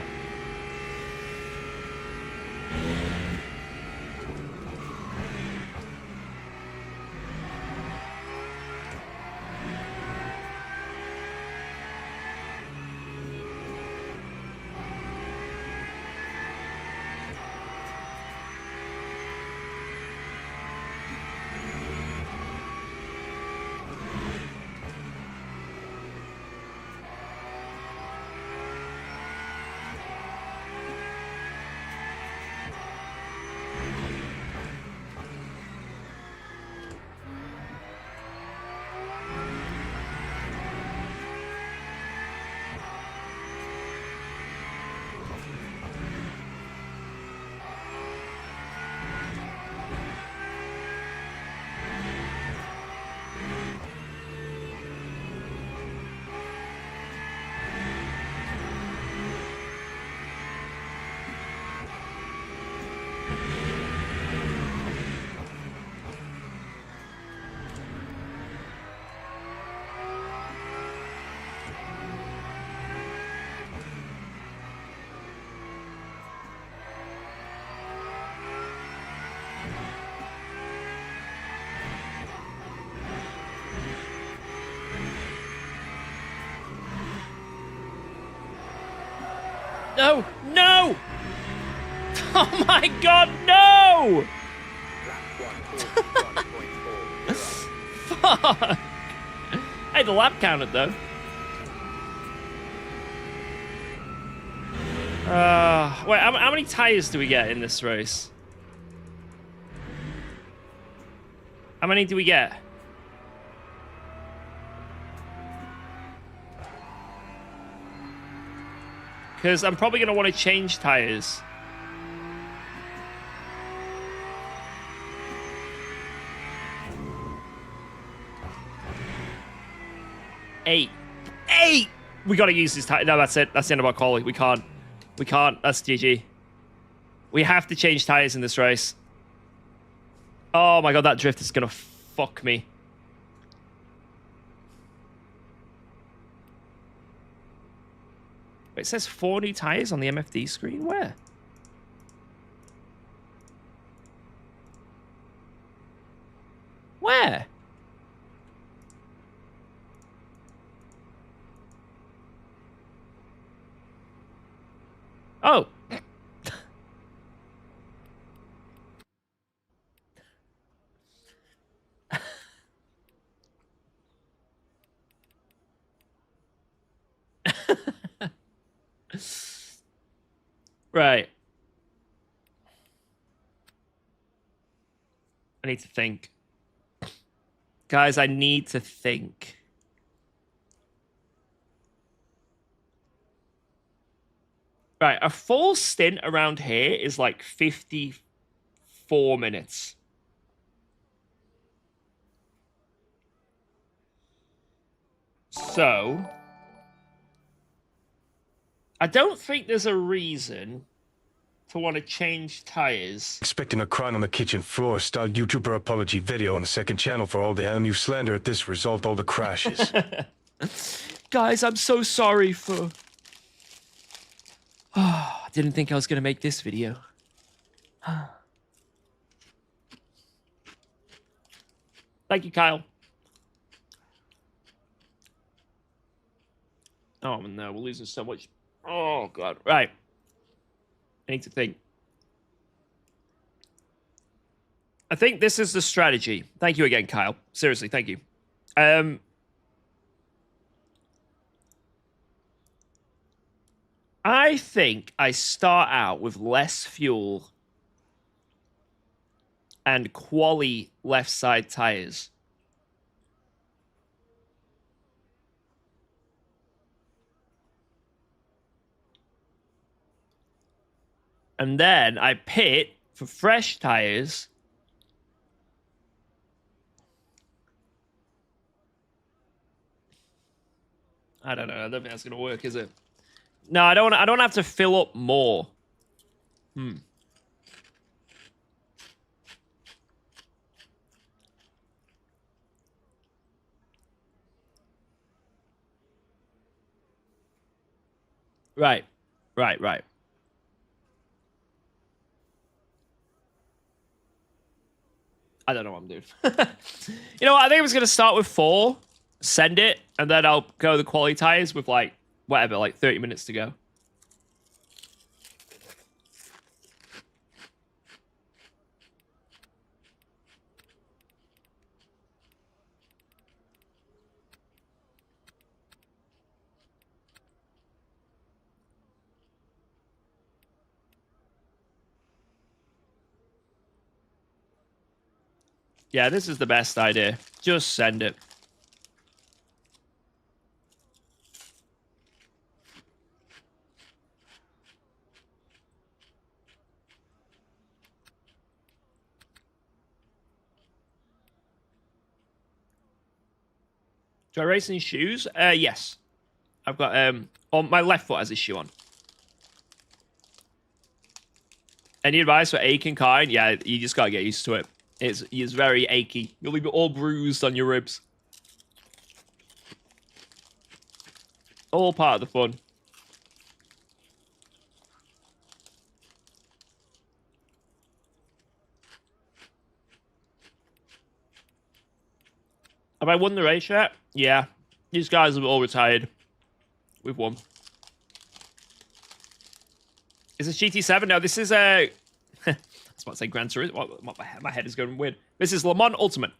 No! No! Oh my god, no! Fuck! Hey, the lap counted though. Wait, how many tires do we get in this race? How many do we get? Because I'm probably going to want to change tires. Eight. We got to use this tire. No, that's it. That's the end of our call. We can't. That's GG. We have to change tires in this race. Oh my god, that drift is going to fuck me. It says 4 new tires on the MFD screen. Where? Where? Oh. Right. I need to think. Guys, I need to think. Right, a full stint around here is like 54 minutes. So, I don't think there's a reason to want to change tires. Expecting a crying on the kitchen floor style YouTuber apology video on the second channel for all the LMU slander at this result, all the crashes. Guys, I'm so sorry for... I didn't think I was going to make this video. Thank you, Kyle. Oh, no, we're losing so much. Oh, God. Right. I need to think. I think this is the strategy. Thank you again, Kyle. Seriously, thank you. I think I start out with less fuel and quali left side tires. And then I pit for fresh tires. I don't know. I don't think that's gonna work, is it? No, I don't. I don't have to fill up more. Right. Right. I don't know what I'm doing. You know what? I think I was going to start with 4, send it, and then I'll go the quality tires with, like, whatever, like 30 minutes to go. Yeah, this is the best idea. Just send it. Do I race in shoes? Yes. I've got, on my left foot has a shoe on. Any advice for aching kind? Yeah, you just gotta get used to it. It's very achy. You'll be all bruised on your ribs. All part of the fun. Have I won the race yet? Yeah. These guys have all retired. We've won. Is this GT7? No, this is a... I was about to say Gran Turismo. My head is going weird. This is Le Mans Ultimate.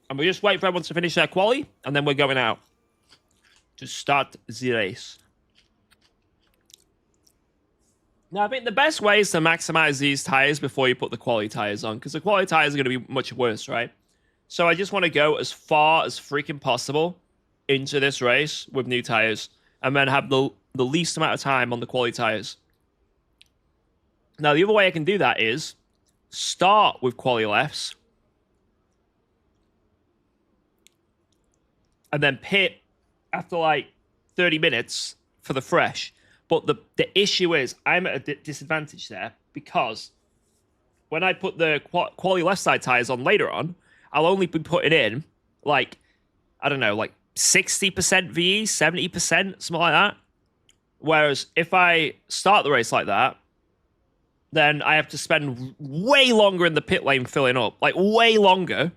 And we just wait for everyone to finish their quali, and then we're going out to start the race. Now, I think the best way is to maximize these tires before you put the quality tires on, because the quality tires are going to be much worse, right? So I just want to go as far as freaking possible into this race with new tires, and then have the least amount of time on the quality tires. Now, the other way I can do that is start with quality lefts, and then pit after like 30 minutes for the fresh. But the issue is I'm at a disadvantage there, because when I put the quality left side tires on later on, I'll only be putting in like, I don't know, like 60% VE, 70%, something like that. Whereas if I start the race like that, then I have to spend way longer in the pit lane filling up, like way longer.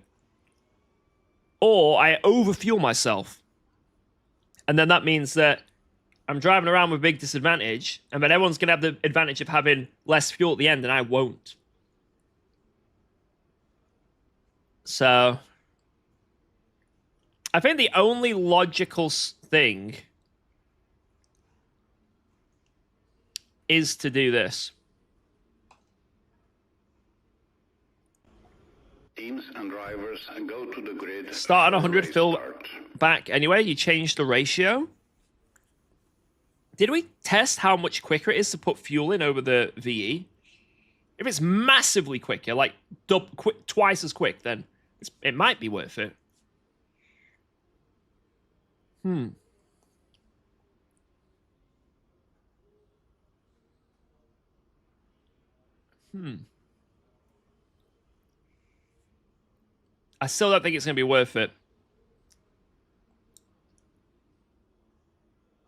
Or I overfuel myself. And then that means that I'm driving around with a big disadvantage, and then everyone's going to have the advantage of having less fuel at the end, and I won't. So, I think the only logical thing is to do this. Teams and drivers go to the grid. Start on 100, for fill restart. back anyway. You changed the ratio. Did we test how much quicker it is to put fuel in over the VE? If it's massively quicker, like twice as quick, then it might be worth it. I still don't think it's going to be worth it.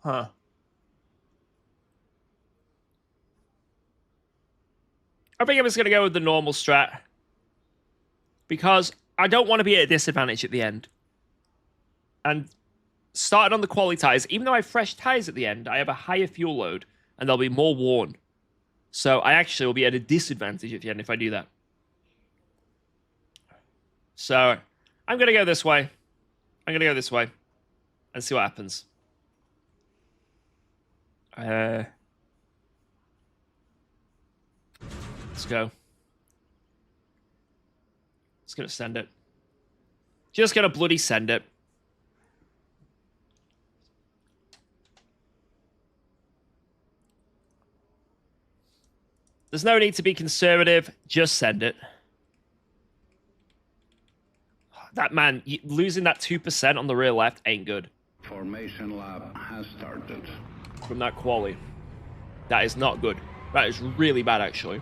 Huh. I think I'm just going to go with the normal strat, because I don't want to be at a disadvantage at the end. And starting on the quality tires, even though I have fresh tires at the end, I have a higher fuel load and they'll be more worn. So I actually will be at a disadvantage at the end if I do that. So I'm going to go this way. I'm going to go this way and see what happens. Let's go. Just gonna send it. Just gonna bloody send it. There's no need to be conservative. Just send it. That man, losing that 2% on the rear left ain't good. Formation lab has started. From that quali. That is not good. That is really bad, actually.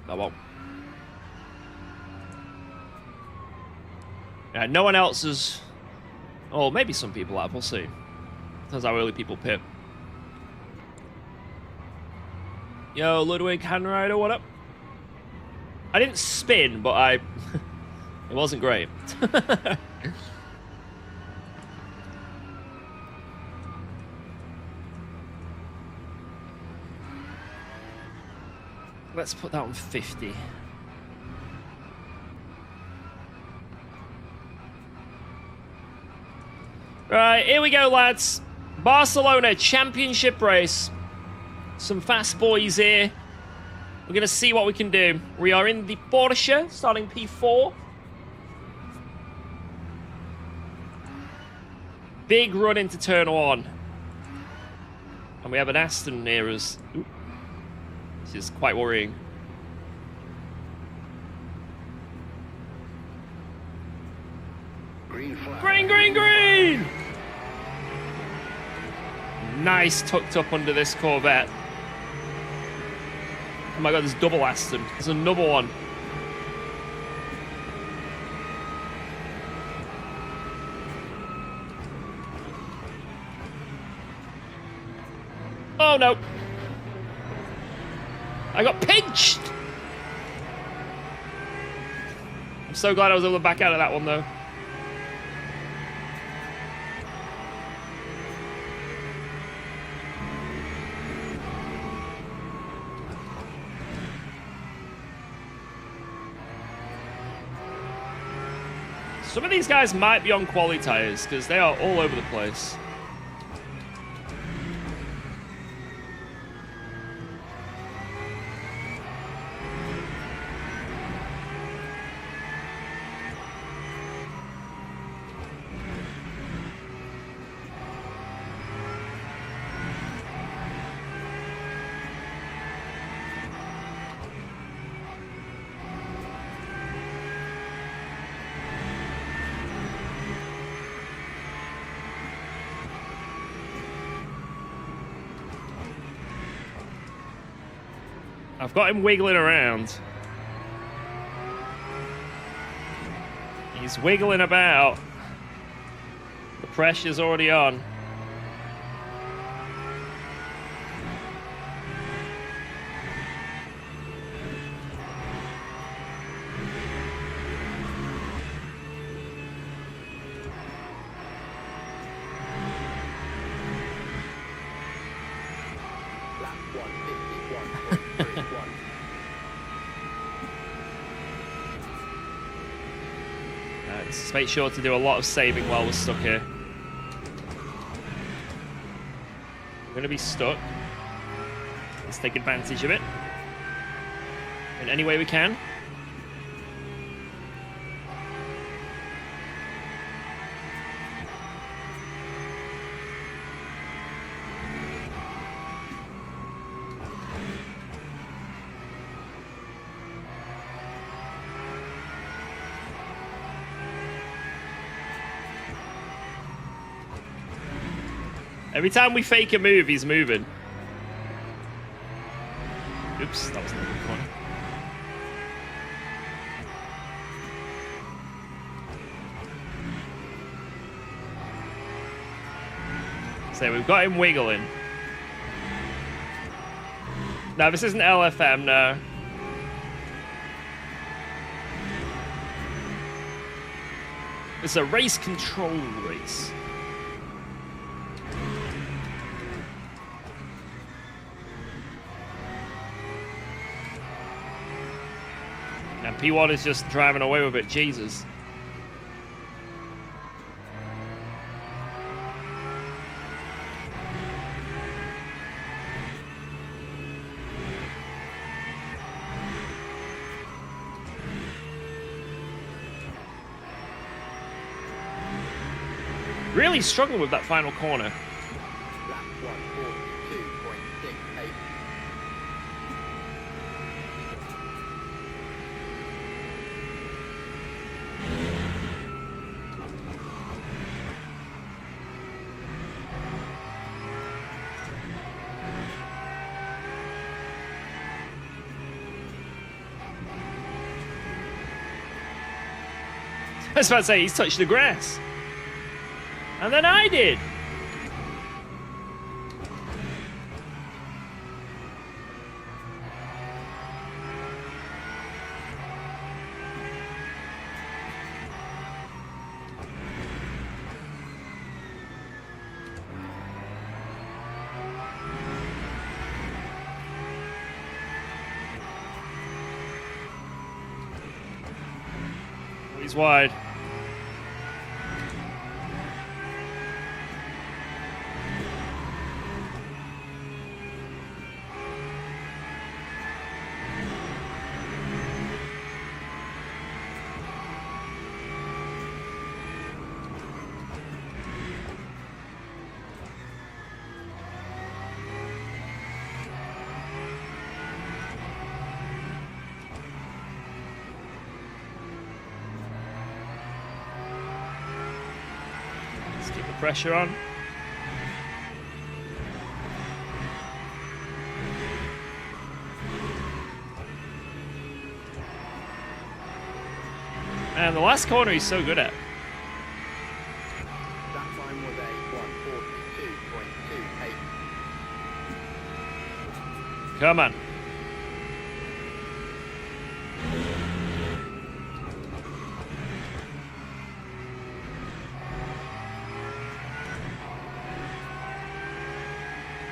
Oh, well. Yeah, no one else is... Oh, maybe some people have. We'll see. Depends how early people pit. Yo, Ludwig Handrider, what up? I didn't spin, but I... It wasn't great. Let's put that on 50. Right, here we go, lads. Barcelona championship race. Some fast boys here. We're going to see what we can do. We are in the Porsche, starting P4. Big run into turn 1. And we have an Aston near us. Ooh. This is quite worrying. Green flag. Green, green, green! Nice tucked up under this Corvette. Oh my god, there's double Aston. There's another one. Oh no. I got pinched! I'm so glad I was able to back out of that one though. Some of these guys might be on quali tires because they are all over the place. I've got him wiggling around. He's wiggling about. The pressure's already on. Let's make sure to do a lot of saving while we're stuck here. We're going to be stuck. Let's take advantage of it in any way we can. Every time we fake a move, he's moving. Oops, that was not a good one. So we've got him wiggling. No, this isn't LFM, no. It's a race control race. And P1 is just driving away with it. Jesus. Really struggling with that final corner. Lap 142.68. I was about to say, he's touched the grass. And then I did. He's wide. Let's keep the pressure on. And the last corner he's so good at. That time was a 142.28. Come on.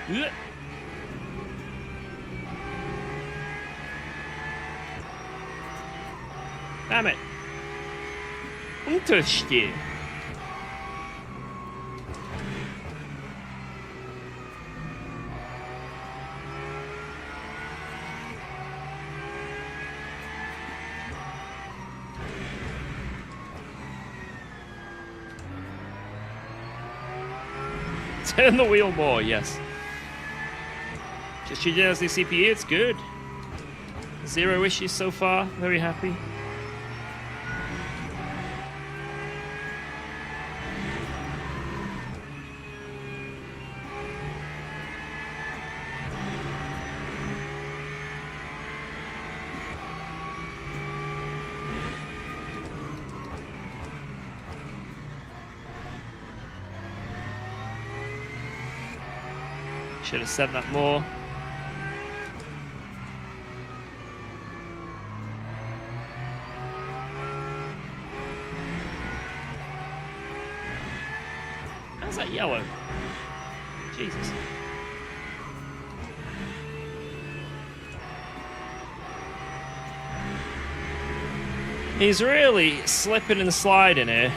Ugh. Damn it. Unterste. Turn the wheel more, yes. Just changing as the CPU, it's good. 0 issues so far, very happy. Should have said that more. How's that yellow? Jesus. He's really slipping and sliding here.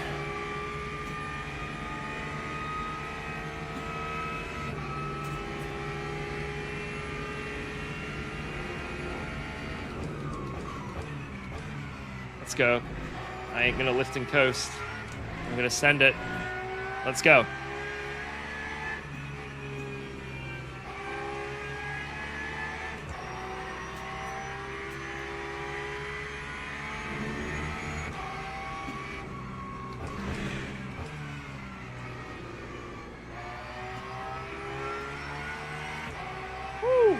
Let's go. I ain't gonna lift and coast. I'm gonna send it. Let's go. Woo.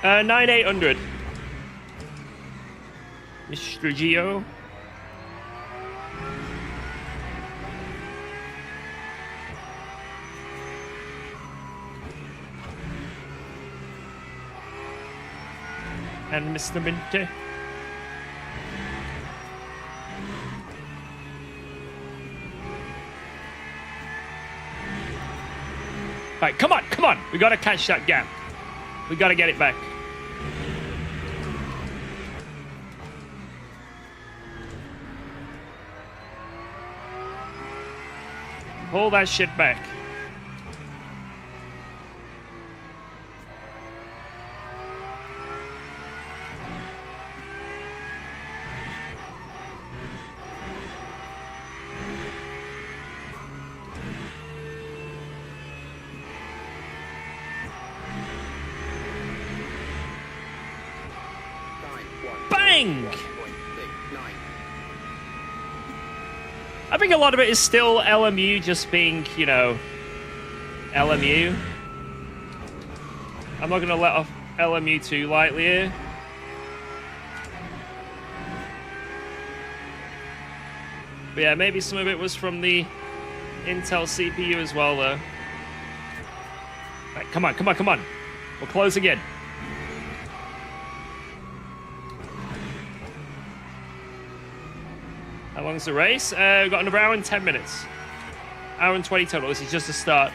9,800. Mr. Geo. And Mr. Minty. Right, come on, come on. We gotta catch that gap. We gotta get it back. Pull that shit back. thing. 1.69. I think a lot of it is still LMU just being, you know, LMU. I'm not going to let off LMU too lightly here. But yeah, maybe some of it was from the Intel CPU as well, though. Right, come on, come on, come on. We're closing in. How long is the race? We've got another hour and 10 minutes. Hour and 20 total. This is just a start.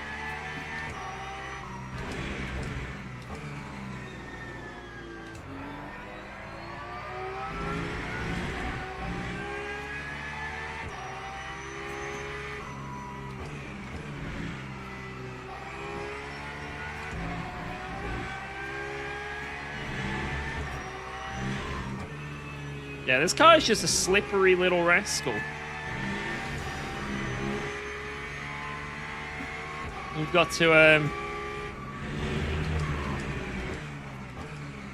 Yeah, this car is just a slippery little rascal. You've got to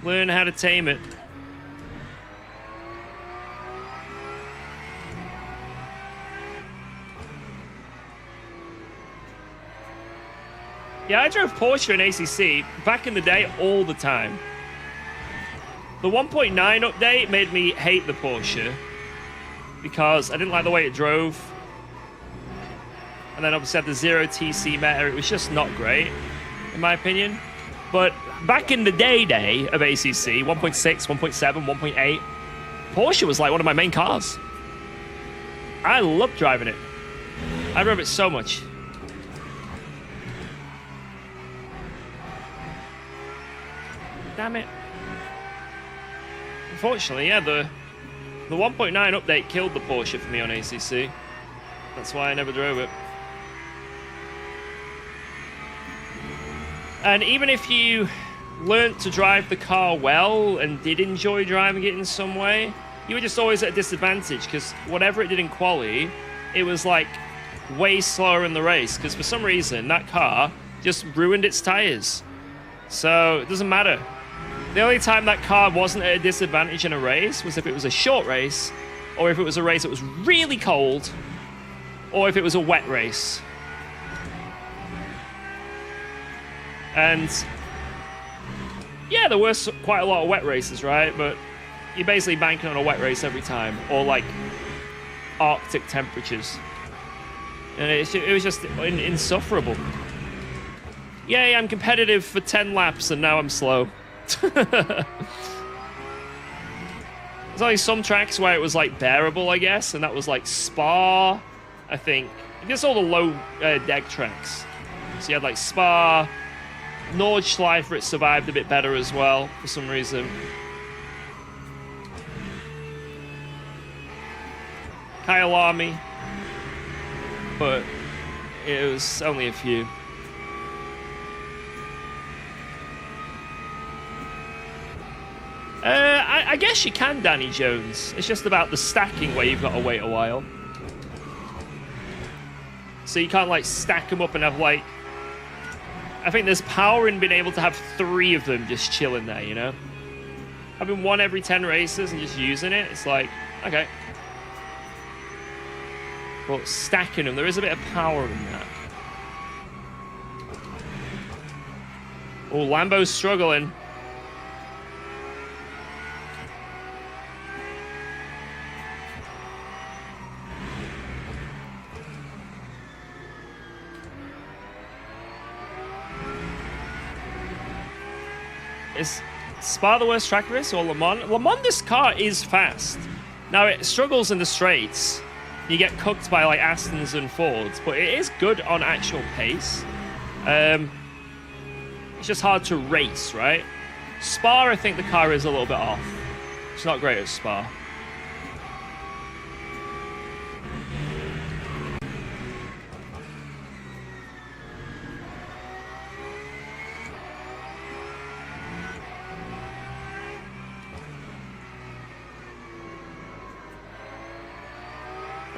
learn how to tame it. Yeah, I drove Porsche in ACC back in the day all the time. The 1.9 update made me hate the Porsche because I didn't like the way it drove. And then obviously had the 0TC meta. It was just not great, in my opinion. But back in the day of ACC, 1.6, 1.7, 1.8, Porsche was like one of my main cars. I loved driving it. I drove it so much. Damn it. Unfortunately, yeah, the 1.9 update killed the Porsche for me on ACC. That's why I never drove it. And even if you learnt to drive the car well and did enjoy driving it in some way, you were just always at a disadvantage because whatever it did in quali, it was like way slower in the race because for some reason that car just ruined its tires. So it doesn't matter. The only time that car wasn't at a disadvantage in a race was if it was a short race, or if it was a race that was really cold, or if it was a wet race. And yeah, there were quite a lot of wet races, right? But you're basically banking on a wet race every time, or like Arctic temperatures. And it was just insufferable. Yay, I'm competitive for 10 laps and now I'm slow. There's only some tracks where it was like bearable, I guess, and that was like Spa, I think. Just all the low deck tracks. So you had like Spa, Nordschleife, it survived a bit better as well for some reason. Kyalami, but it was only a few. I guess you can, Danny Jones. It's just about the stacking where you've got to wait a while. So you can't like stack them up and have like... I think there's power in being able to have 3 of them just chilling there, you know? Having one every 10 races and just using it, it's like, okay. But stacking them, there is a bit of power in that. Oh, Lambo's struggling. Is Spa the worst track for this, or Le Mans? Le Mans, this car is fast. Now, it struggles in the straights. You get cooked by, like, Astons and Fords, but it is good on actual pace. It's just hard to race, right? Spa, I think the car is a little bit off. It's not great at Spa.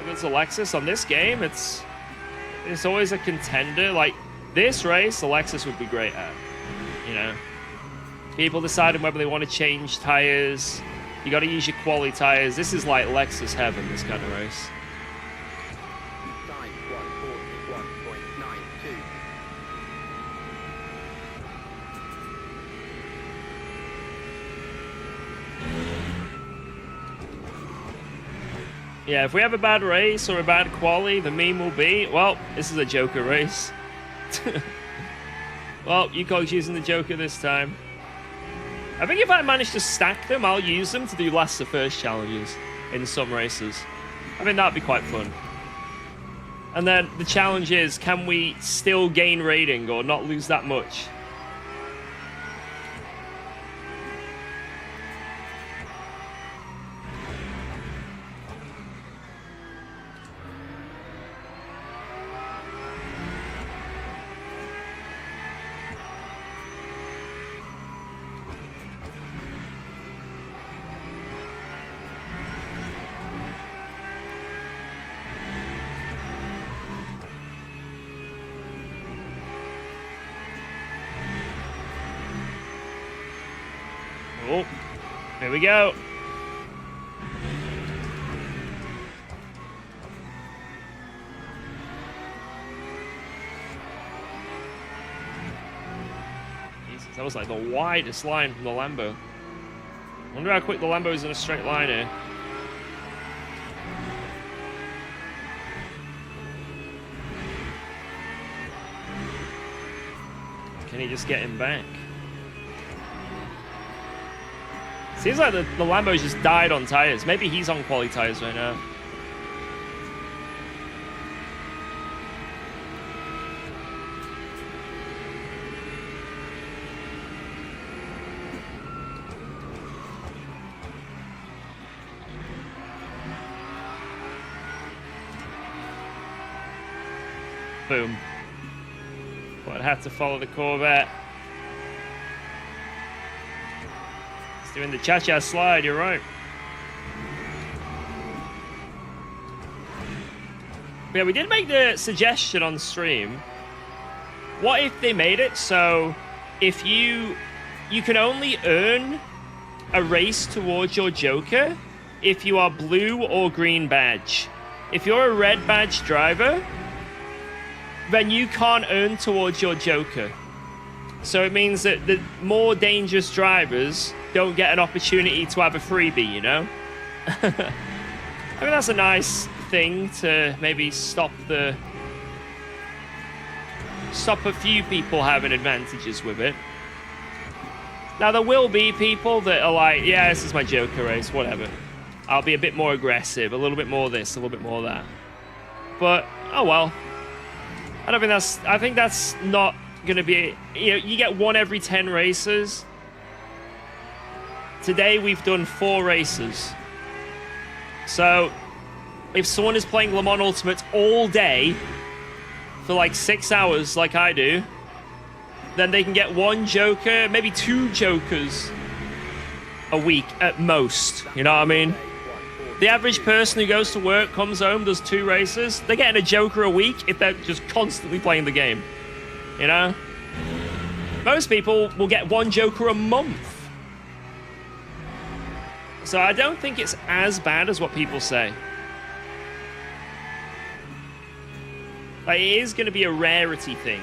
Against Alexis on this game, it's always a contender. Like this race, Alexis would be great at. You know, people deciding whether they want to change tires, You got to use your quality tires. This is like Lexus heaven, this kind of race. Time 141.92. Yeah, if we have a bad race or a bad quali, the meme will be, well, this is a Joker race. Well, UKOG's using the Joker this time. I think if I manage to stack them, I'll use them to do last to first challenges in some races. I think that'd be quite fun. And then the challenge is, can we still gain rating or not lose that much? Oh, here we go. Jesus, that was like the widest line from the Lambo. Wonder how quick the Lambo is in a straight line here. Can he just get him back? Seems like the Lambo's just died on tires. Maybe he's on quality tires right now. Boom. But I'd have to follow the Corvette. Doing the cha-cha slide, you're right. Yeah, we did make the suggestion on stream. What if they made it so if you can only earn a race towards your Joker if you are blue or green badge. If you're a red badge driver, then you can't earn towards your Joker. So it means that the more dangerous drivers don't get an opportunity to have a freebie, you know? I mean, that's a nice thing to maybe stop a few people having advantages with it. Now, there will be people that are like, yeah, this is my Joker race, whatever. I'll be a bit more aggressive, a little bit more this, a little bit more that. But, oh well. I think that's not going to be, you know, you get one every 10 races. Today we've done 4 races. So if someone is playing Le Mans Ultimate all day for like 6 hours like I do, then they can get 1 Joker, maybe 2 Jokers a week at most. You know what I mean? The average person who goes to work, comes home, does 2 races, they're getting a Joker a week if they're just constantly playing the game. You know? Most people will get 1 Joker a month. So I don't think it's as bad as what people say. Like, it is going to be a rarity thing.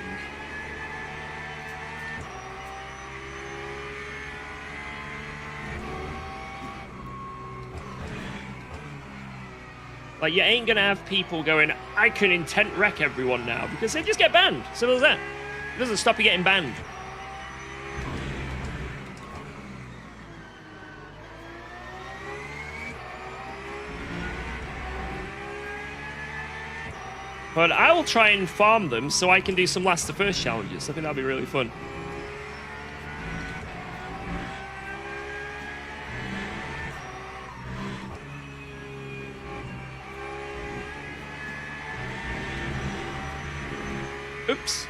Like, you ain't going to have people going, I can intent wreck everyone now, because they just get banned. Simple as that. It doesn't stop you getting banned. But I will try and farm them so I can do some last to first challenges. I think that'll be really fun. Oops.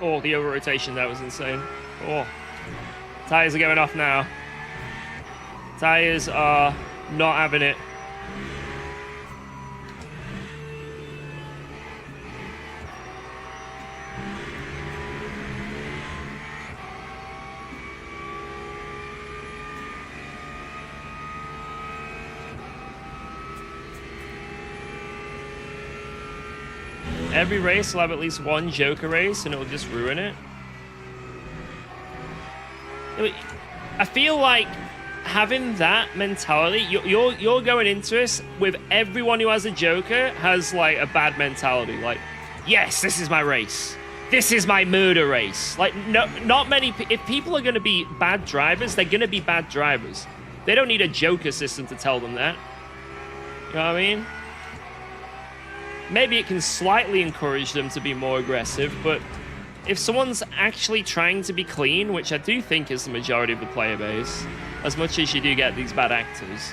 Oh, the over rotation, that was insane. Oh, tires are going off now. Tires are not having it. Every race will have at least one Joker race, and it'll just ruin it. I feel like having that mentality, you're going into this with everyone who has a Joker has like a bad mentality. Like, yes, this is my race. This is my murder race. Like, no, not many. If people are going to be bad drivers, they're going to be bad drivers. They don't need a Joker system to tell them that. You know what I mean? Maybe it can slightly encourage them to be more aggressive, but if someone's actually trying to be clean, which I do think is the majority of the player base, as much as you do get these bad actors,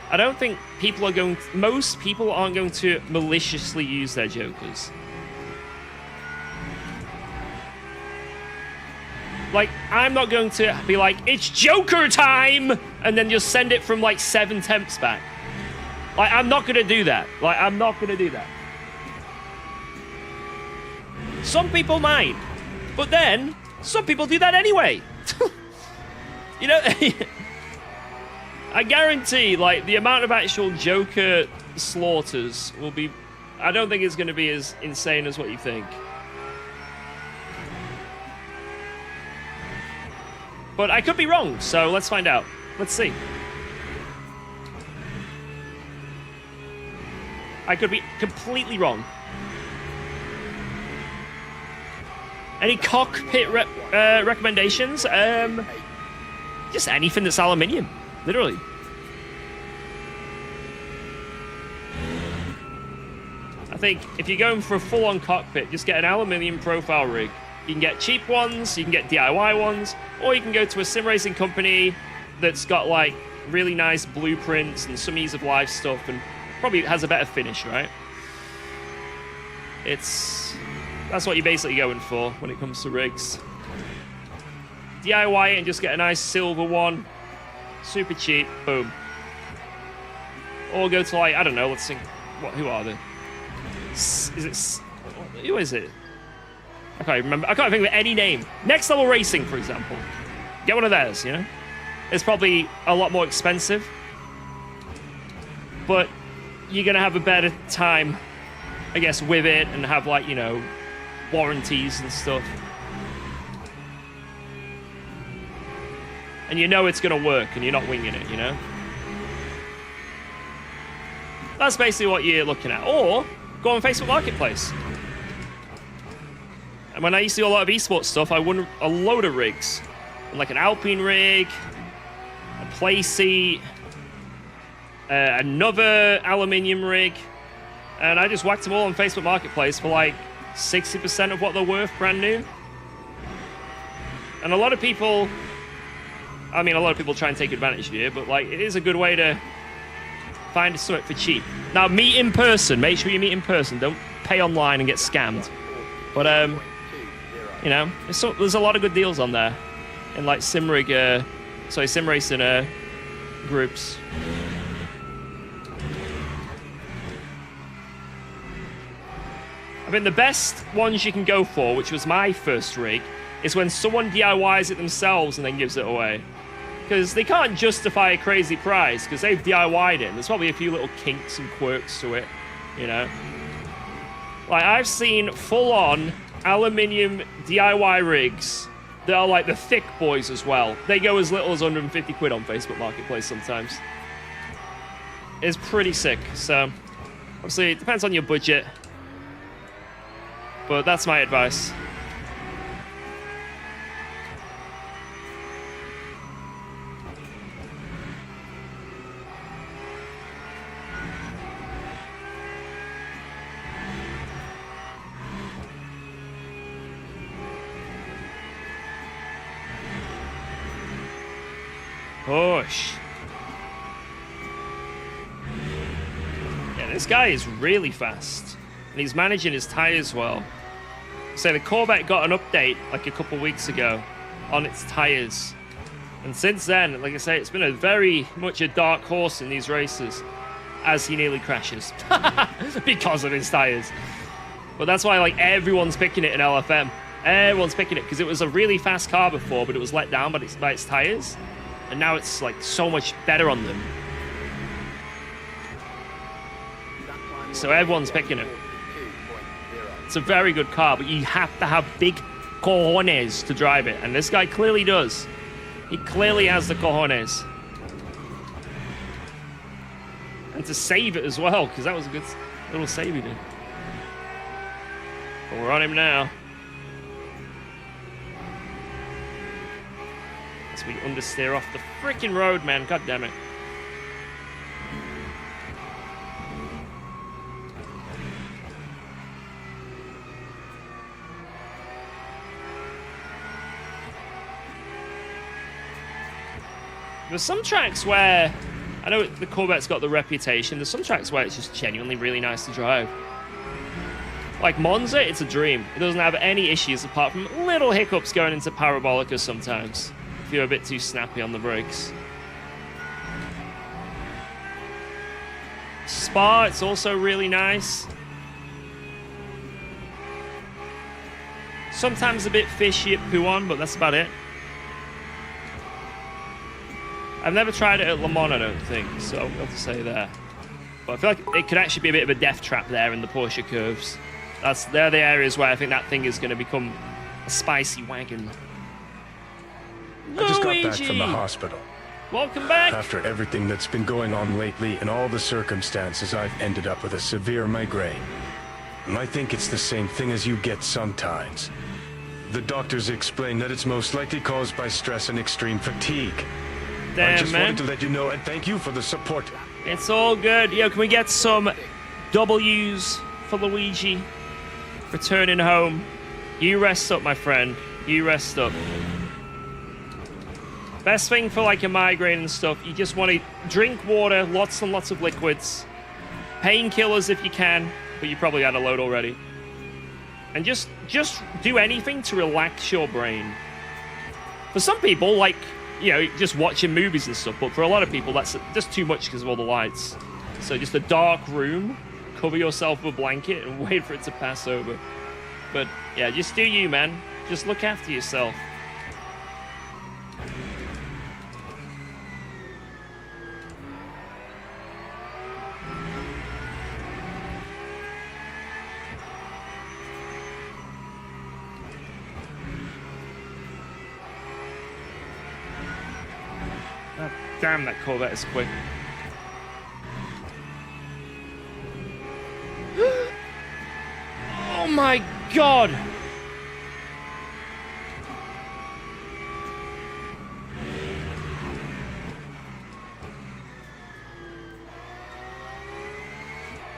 I don't think people are going to, most people aren't going to maliciously use their Jokers. Like, I'm not going to be like, it's Joker time, and then just send it from like 7 temps back. Like, I'm not going to do that. Like, I'm not going to do that. Some people might, but then some people do that anyway. You know, I guarantee, like, the amount of actual Joker slaughters will be, I don't think it's going to be as insane as what you think. But I could be wrong, so let's find out. Let's see. I could be completely wrong. Any cockpit recommendations? Just anything that's aluminium, literally. I think if you're going for a full-on cockpit, just get an aluminium profile rig. You can get cheap ones, you can get DIY ones, or you can go to a sim racing company that's got like really nice blueprints and some ease of life stuff, and probably has a better finish, right? That's what you're basically going for when it comes to rigs. DIY it and just get a nice silver one. Super cheap. Boom. Or go to, like, I don't know, let's think. Who are they? Who is it? I can't remember. I can't think of any name. Next Level Racing, for example. Get one of theirs, you know? It's probably a lot more expensive. But you're going to have a better time, I guess, with it, and have, like, you know, warranties and stuff. And you know it's going to work, and you're not winging it, you know? That's basically what you're looking at. Or go on Facebook Marketplace. And when I used to do a lot of esports stuff, I won a load of rigs. Like an Alpine rig, a play seat, another aluminium rig. And I just whacked them all on Facebook Marketplace for like 60% of what they're worth brand new. And a lot of people, I mean, a lot of people try and take advantage of you, but like, it is a good way to find something for cheap. Now, meet in person. Make sure you meet in person. Don't pay online and get scammed. But, you know, there's a lot of good deals on there. In like sim racing groups. I mean, the best ones you can go for, which was my first rig, is when someone DIYs it themselves and then gives it away. Because they can't justify a crazy price, because they've DIY'd it. There's probably a few little kinks and quirks to it, you know? Like, I've seen full-on aluminium DIY rigs that are like the thick boys as well. They go as little as 150 quid on Facebook Marketplace sometimes. It's pretty sick, so obviously it depends on your budget. But that's my advice. Push. Yeah, this guy is really fast. And he's managing his tires well. So the Corvette got an update like a couple weeks ago on its tires. And since then, like I say, it's been a very much a dark horse in these races as he nearly crashes because of his tires. But that's why like everyone's picking it in LFM. Everyone's picking it because it was a really fast car before, but it was let down by its tires. And now it's like so much better on them. So everyone's picking it. It's a very good car, but you have to have big cojones to drive it. And this guy clearly does. He clearly has the cojones. And to save it as well, because that was a good little save he did. But we're on him now. As we understeer off the freaking road, man. God damn it. There's some tracks where, I know the Corvette's got the reputation, there's some tracks where it's just genuinely really nice to drive. Like Monza, it's a dream. It doesn't have any issues apart from little hiccups going into Parabolica sometimes, if you're a bit too snappy on the brakes. Spa, it's also really nice. Sometimes a bit fishy at Pouon, but that's about it. I've never tried it at Le Mans, I don't think, so I'll have to say there. But I feel like it could actually be a bit of a death trap there in the Porsche curves. They're the areas where I think that thing is going to become a spicy wagon. I just got back from the hospital. Welcome back. After everything that's been going on lately and all the circumstances, I've ended up with a severe migraine. And I think it's the same thing as you get sometimes. The doctors explain that it's most likely caused by stress and extreme fatigue. Damn, I just man. wanted to let you know and thank you for the support. It's all good. Yo, can we get some W's for Luigi? Returning home. You rest up, my friend. You rest up. Best thing for like a migraine and stuff, you just want to drink water, lots and lots of liquids. Painkillers if you can, but you probably had a load already. And just do anything to relax your brain. For some people, like, you know, just watching movies and stuff, but for a lot of people, that's just too much because of all the lights. So just a dark room, cover yourself with a blanket and wait for it to pass over. But yeah, just do you, man. Just look after yourself. Oh, damn, that Corvette is quick. Oh my god!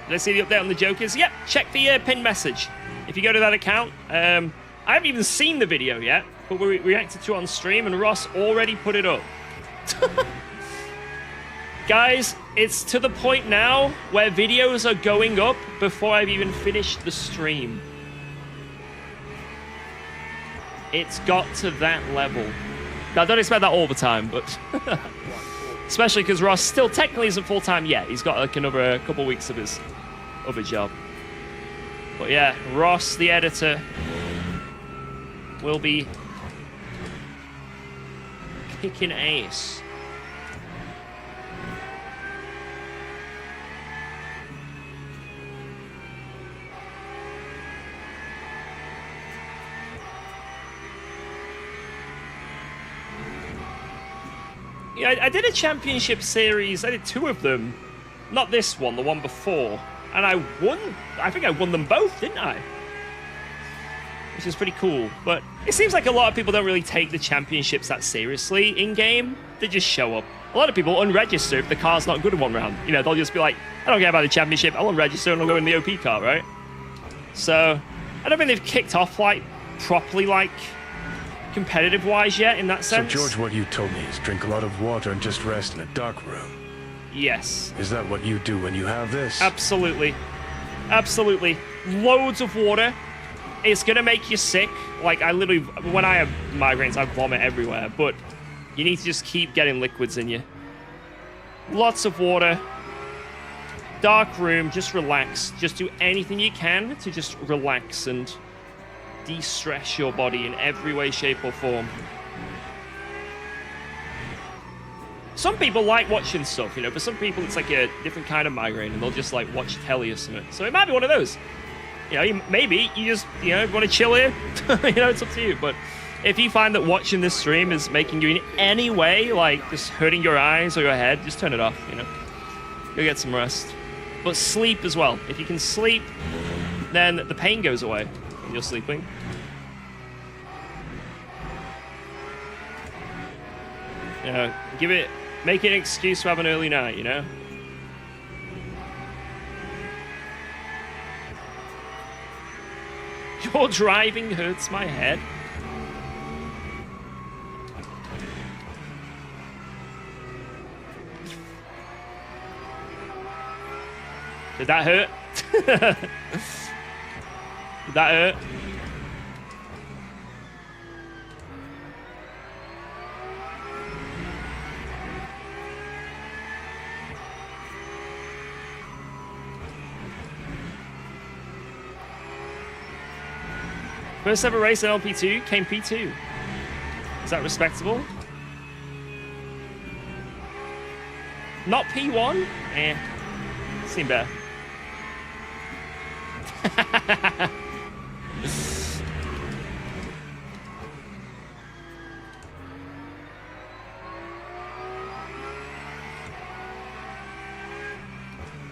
Did I see the update on the Jokers? Yep, check the pinned message. If you go to that account, I haven't even seen the video yet, but we reacted to it on stream and Ross already put it up. Guys, it's to the point now where videos are going up before I've even finished the stream. It's got to that level. Now, I don't expect that all the time, but... especially because Ross still technically isn't full-time yet. He's got like another couple weeks of his other job. But yeah, Ross, the editor, will be kicking ass. Yeah, I did a championship series. I did 2 of them. Not this one, the one before. And I won. I think I won them both, didn't I? Which is pretty cool. But it seems like a lot of people don't really take the championships that seriously in-game. They just show up. A lot of people unregister if the car's not good in one round. You know, they'll just be like, I don't care about the championship. I'll unregister and I'll go in the OP car, right? So, I don't think they've kicked off, like, properly, like... competitive-wise yet, in that sense. So, George, what you told me is drink a lot of water and just rest in a dark room. Yes. Is that what you do when you have this? Absolutely. Absolutely. Loads of water. It's going to make you sick. Like, I literally... when I have migraines, I vomit everywhere. But You need to just keep getting liquids in you. Lots of water. Dark room, just relax. Just do anything you can to just relax and de-stress your body in every way, shape, or form. Some people like watching stuff, you know. For some people, it's like a different kind of migraine, and they'll just like watch telly or something. So it might be one of those. You know, maybe you just, you know, want to chill here. You know, it's up to you. But if you find that watching this stream is making you in any way, like just hurting your eyes or your head, just turn it off, you know. Go get some rest. But sleep as well. If you can sleep, then the pain goes away when you're sleeping. You know, make it an excuse to have an early night, you know? Your driving hurts my head. Did that hurt? Did that hurt? First ever race in LP2 came P2. Is that respectable? Not P1? Eh. Seemed better.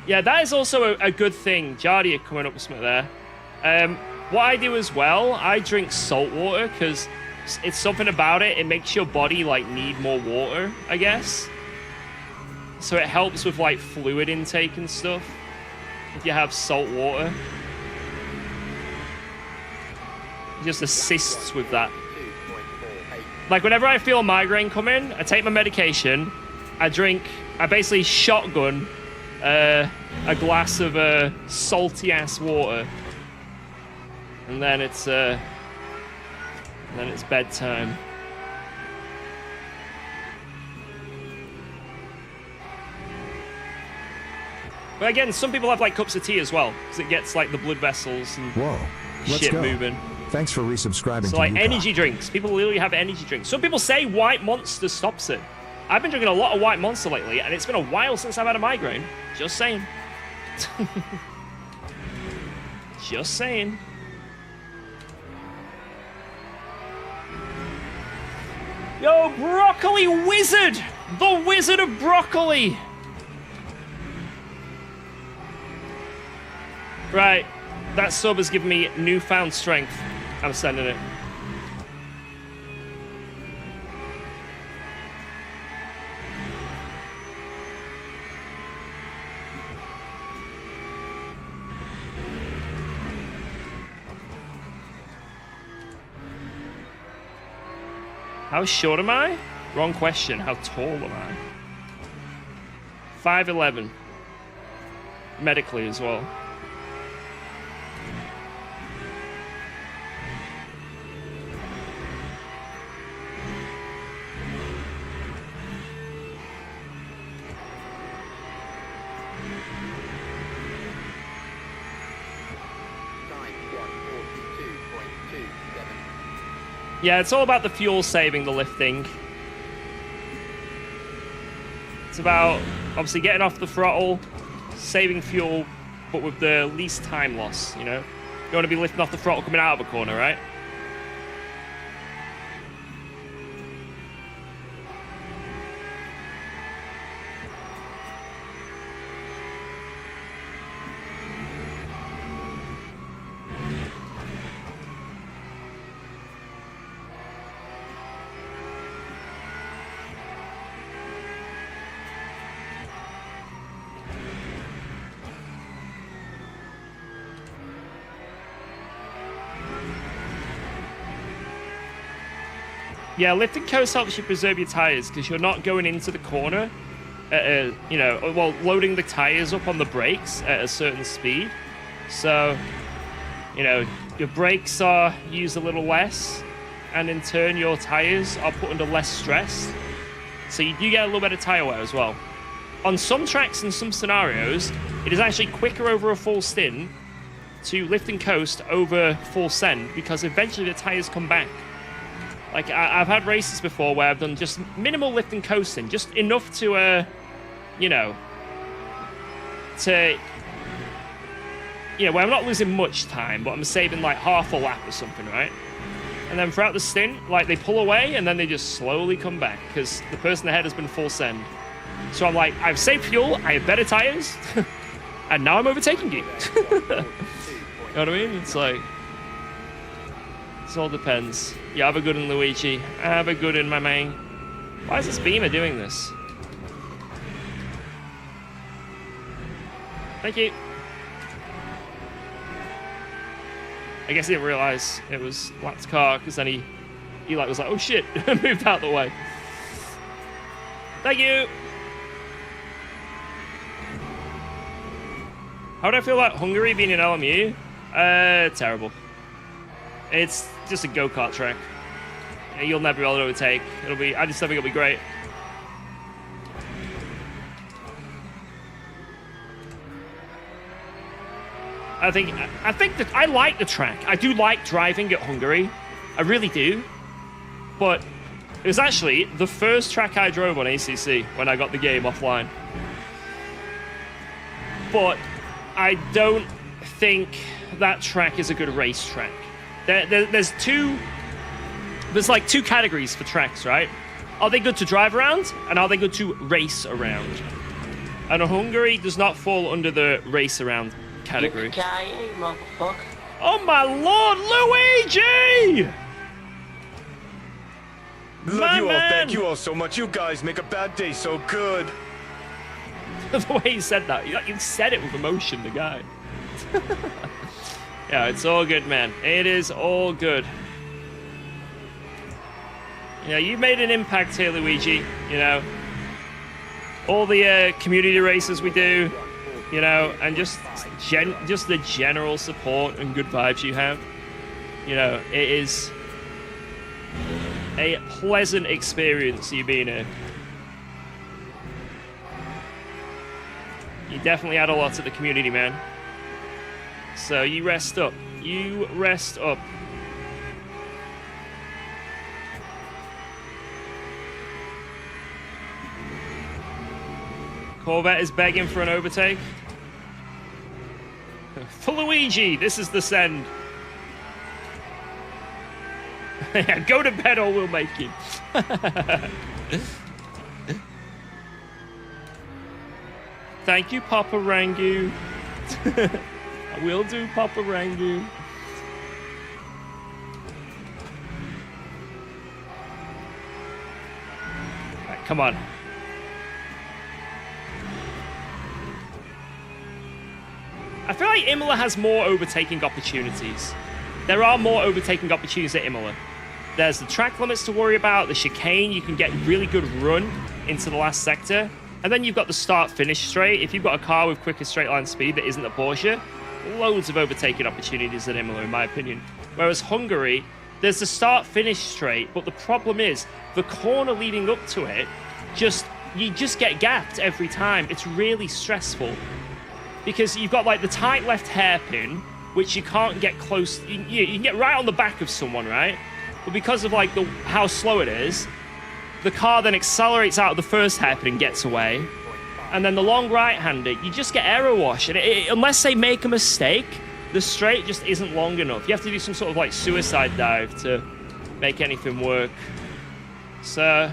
Yeah, that is also a good thing. Jardia coming up with something there. What I do as well, I drink salt water because it's something about it. It makes your body like need more water, I guess. So it helps with like fluid intake and stuff. If you have salt water, it just assists with that. Like whenever I feel a migraine coming, I take my medication, I basically shotgun a glass of salty ass water. And then it's bedtime. But again, some people have like cups of tea as well, because it gets like the blood vessels and shit moving. Thanks for resubscribing. So like energy drinks, people literally have energy drinks. Some people say White Monster stops it. I've been drinking a lot of White Monster lately, and it's been a while since I've had a migraine. Just saying. Just saying. Yo, Broccoli Wizard! The Wizard of Broccoli! Right, that sub has given me newfound strength. I'm sending it. How short am I? Wrong question. How tall am I? 5'11". Medically as well. Yeah, it's all about the fuel saving, the lifting. It's about, obviously, getting off the throttle, saving fuel, but with the least time loss, you know? You want to be lifting off the throttle coming out of a corner, right? Yeah, lifting coast helps you preserve your tires because you're not going into the corner, you know, well, loading the tires up on the brakes at a certain speed. So, you know, your brakes are used a little less, and in turn, your tires are put under less stress So you do get a little bit of tire wear as well. On some tracks and some scenarios, it is actually quicker over a full stint to lift and coast over full send because eventually the tires come back. Like, I've had races before where I've done just minimal lift and coasting, just enough to, you know, where I'm not losing much time, but I'm saving like half a lap or something, right? And then throughout the stint, like, they pull away and then they just slowly come back because the person ahead has been full send. So I'm like, I've saved fuel, I have better tires, and now I'm overtaking you. You know what I mean? It's like, it all depends. Yeah, have a good one, Luigi. Have a good one, my man. Why is this Beamer doing this? Thank you. I guess he didn't realize it was Lap's car, because then he like was like, oh shit, moved out the way. Thank you. How would I feel about Hungary being in LMU? Terrible. It's just a go-kart track. You'll never be able to overtake. I just don't think it'll be great. I think that I like the track. I do like driving at Hungary. I really do. But it was actually the first track I drove on ACC when I got the game offline. But I don't think that track is a good race track. There's like two categories for tracks, right? Are they good to drive around, and are they good to race around? And Hungary does not fall under the race around category. Oh my lord, Luigi! Love you all, thank you all so much. You guys make a bad day so good. The way he said that, he said it with emotion, the guy. Yeah, it's all good, man. It is all good. Yeah, you've made an impact here, Luigi. You know, all the community races we do, you know, and just the general support and good vibes you have. You know, it is a pleasant experience you being here. You definitely add a lot to the community, man. So you rest up. You rest up. Corvette is begging for an overtake. For Luigi, this is the send. Yeah, go to bed or we'll make you. Thank you, Papa Rangu. I will do, Papa Rangu. Right, come on. I feel like Imola has more overtaking opportunities. There are more overtaking opportunities at Imola. There's the track limits to worry about, the chicane, you can get really good run into the last sector. And then you've got the start-finish straight. If you've got a car with quicker straight-line speed that isn't a Porsche, loads of overtaking opportunities at Imola, in my opinion. Whereas Hungary, there's the start-finish straight, but the problem is the corner leading up to it, you just get gapped every time. It's really stressful. Because you've got like the tight left hairpin, which you can't get close. You can get right on the back of someone, right? But because of like how slow it is, the car then accelerates out of the first hairpin and gets away. And then the long right-hander, you just get error wash. And unless they make a mistake, the straight just isn't long enough. You have to do some sort of like suicide dive to make anything work. So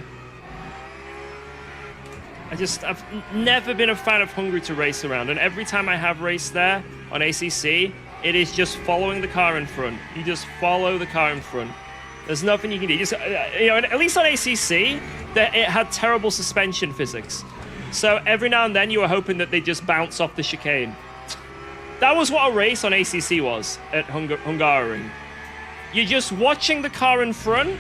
I've never been a fan of Hungary to race around. And every time I have raced there on ACC, it is just following the car in front. You just follow the car in front. There's nothing you can do. Just, you know, at least on ACC, it had terrible suspension physics. So every now and then you were hoping that they just bounce off the chicane. That was what a race on ACC was at Hungaroring. You're just watching the car in front,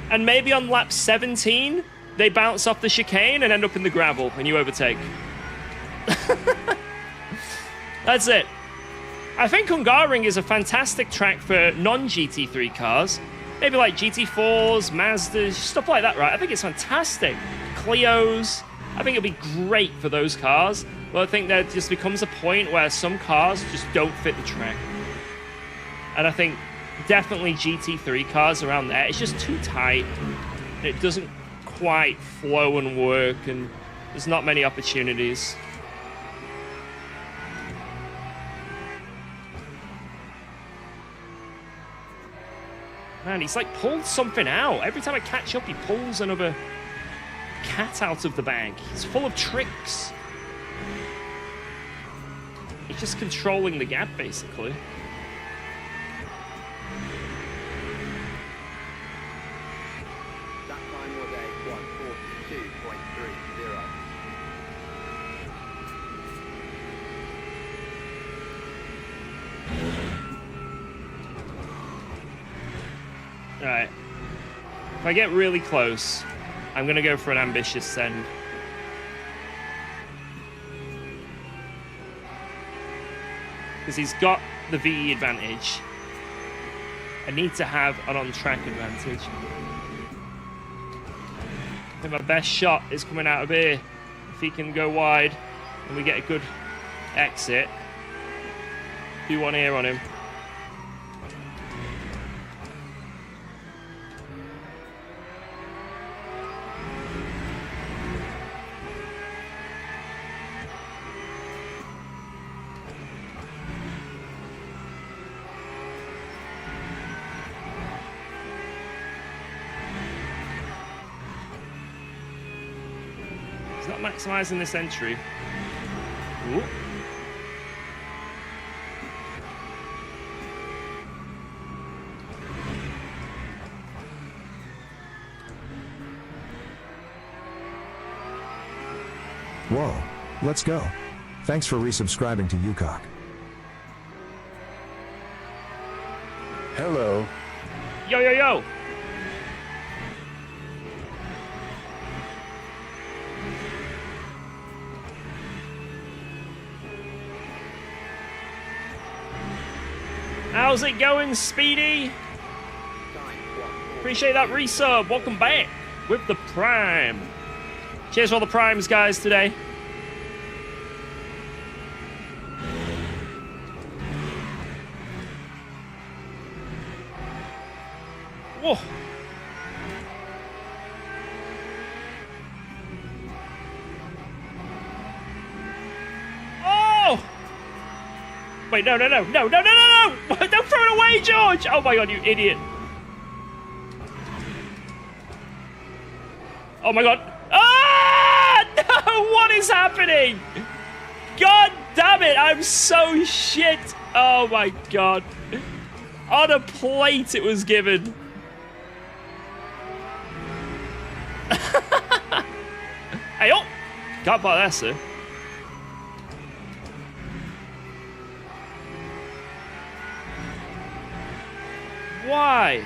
and maybe on lap 17, they bounce off the chicane and end up in the gravel, and you overtake. That's it. I think Hungaroring is a fantastic track for non-GT3 cars. Maybe like GT4s, Mazdas, stuff like that, right? I think it's fantastic. Clios. I think it'll be great for those cars. But I think there just becomes a point where some cars just don't fit the track. And I think definitely GT3 cars around there, it's just too tight. And it doesn't quite flow and work, and there's not many opportunities. Man, he's like pulled something out. Every time I catch up, he pulls another cat out of the bag. He's full of tricks. He's just controlling the gap, basically. That time was a 1:42.30. Alright. If I get really close, I'm going to go for an ambitious send. Because he's got the VE advantage. I need to have an on-track advantage. I think my best shot is coming out of here. If he can go wide and we get a good exit. Do one here on him. Not maximizing this entry. Ooh. Whoa, let's go. Thanks for resubscribing to UKOG. Hello. Yo, yo, yo! How's it going, Speedy? Appreciate that resub. Welcome back with the Prime. Cheers for all the Primes, guys, today. Whoa. Oh! Wait, no, no, no, no, no, no, no, no! Don't throw it away, George! Oh my god, you idiot. Oh my god. Ah! No, what is happening? God damn it, I'm so shit. Oh my god. On a plate it was given. Hey, oh! Can't buy that, sir. Why?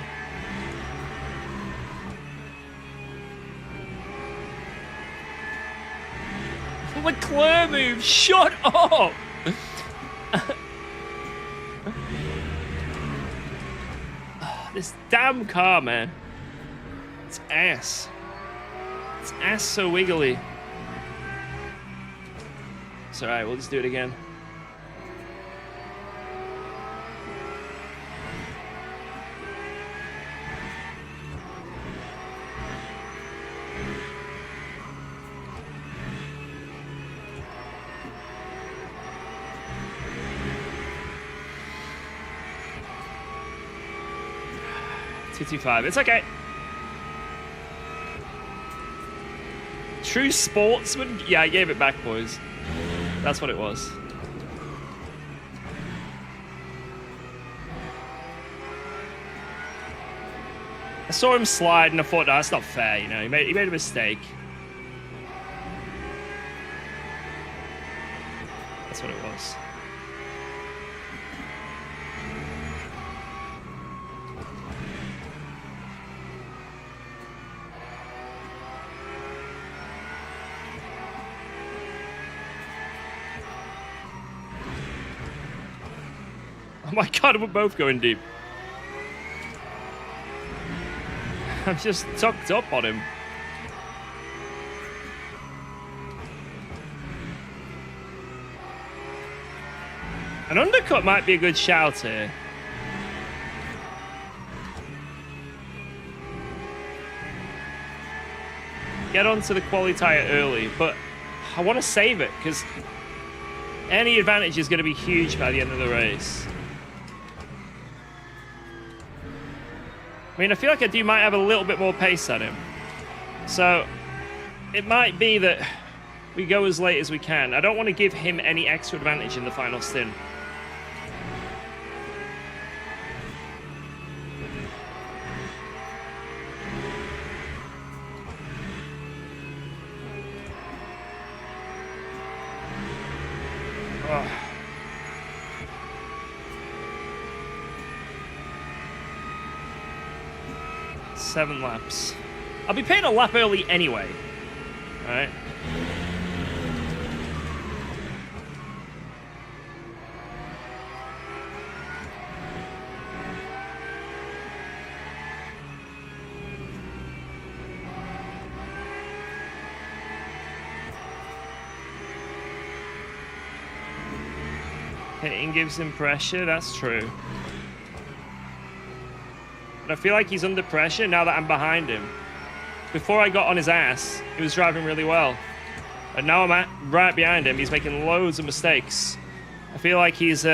Leclerc move, shut up! This damn car, man. It's ass. It's ass so wiggly. It's alright, we'll just do it again. $225. It's okay. True sportsman? Yeah, I gave it back, boys. That's what it was. I saw him slide and I thought, no, that's not fair, you know. He made a mistake. That's what it was. Oh my god, we're both going deep. I'm just tucked up on him. An undercut might be a good shout here. Get onto the quality tire early, but I want to save it because any advantage is going to be huge by the end of the race. I mean, I feel like I might have a little bit more pace at him. So it might be that we go as late as we can. I don't want to give him any extra advantage in the final stint. Oh. Seven laps. I'll be paying a lap early anyway. Alright. Hitting gives him pressure, that's true. But I feel like he's under pressure now that I'm behind him. Before I got on his ass, he was driving really well. And now I'm right behind him, he's making loads of mistakes. I feel like he's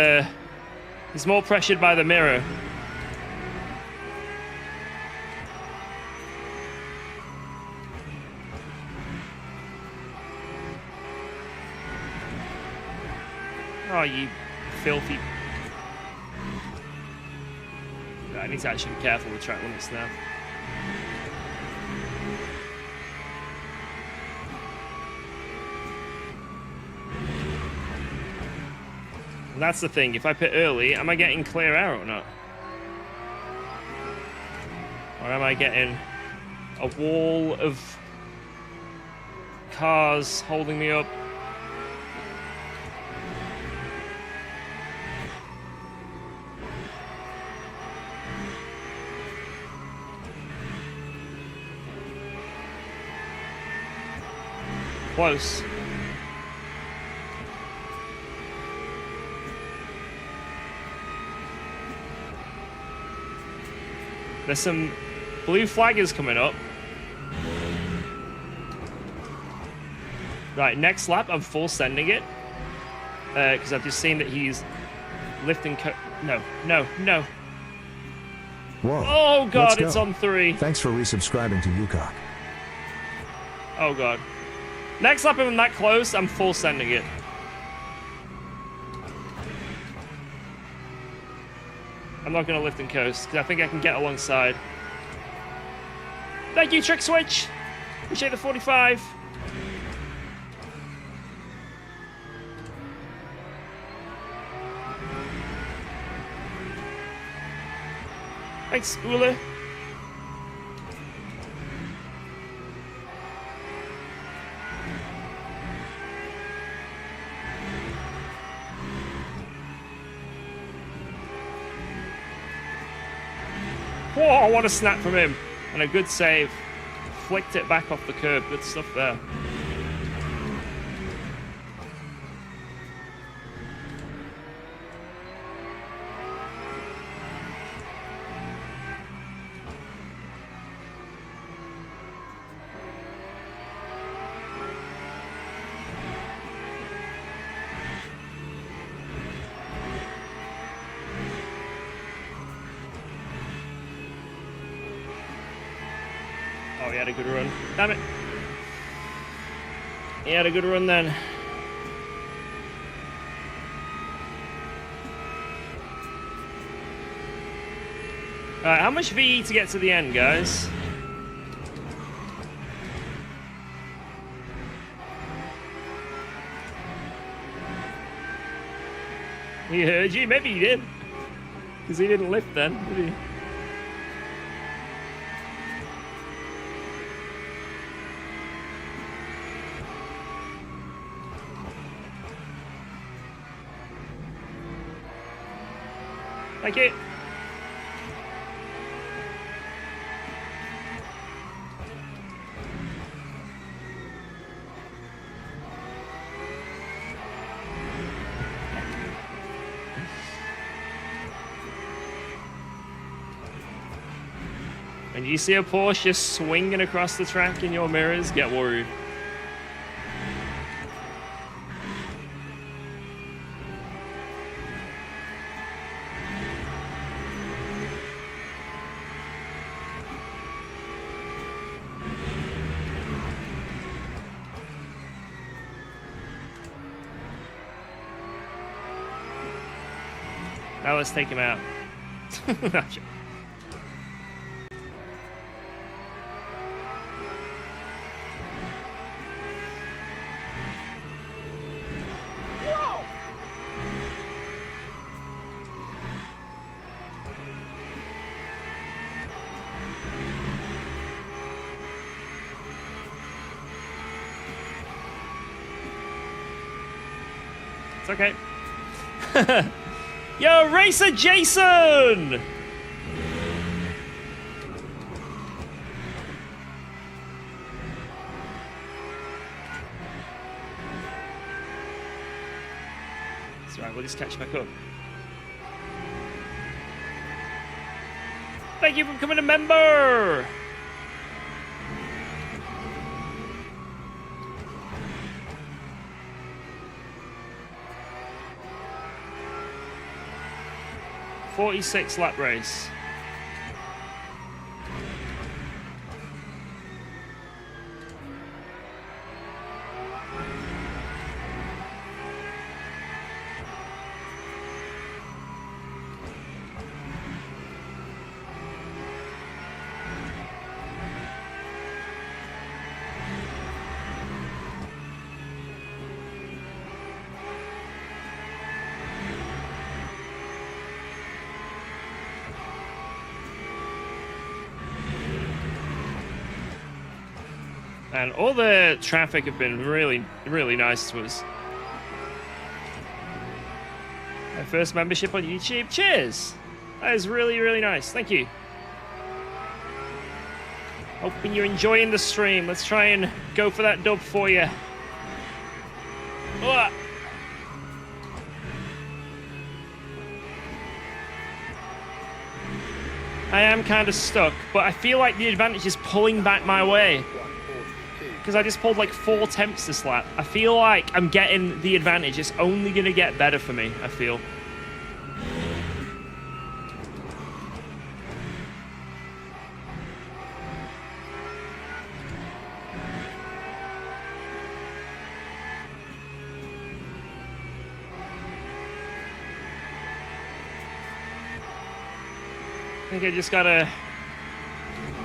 more pressured by the mirror. Oh, you filthy... I need to actually be careful with track limits now. And that's the thing, if I pit early, am I getting clear air or not? Or am I getting a wall of cars holding me up? Close. There's some blue flaggers coming up. Right, next lap, I'm full sending it. Because I've just seen that he's lifting... No. Whoa. Oh, God, Let's it's go. on 3. Thanks for resubscribing to UKOG. Oh, God. Next lap, if I'm that close, I'm full sending it. I'm not going to lift and coast, because I think I can get alongside. Thank you, Trick Switch! Appreciate the 45. Thanks, Ula. Whoa, I want a snap from him. And a good save. Flicked it back off the curb. Good stuff there. Oh, he had a good run. Damn it. He had a good run then. Alright, how much VE to get to the end, guys? He heard you? Maybe he did. Because he didn't lift then, did he? Thank you. And you see a Porsche swinging across the track in your mirrors, get worried. Now let's take him out. Gotcha. It's okay. Yo, Racer Jason! That's right, we'll just catch back up. Thank you for becoming a member! .46 lap race. And all the traffic have been really, really nice to us. My first membership on YouTube. Cheers! That is really, really nice. Thank you. Hoping you're enjoying the stream. Let's try and go for that dub for you. Ugh. I am kind of stuck, but I feel like the advantage is pulling back my way. Because I just pulled like 4 temps this lap. I feel like I'm getting the advantage. It's only going to get better for me, I feel. I think I just gotta...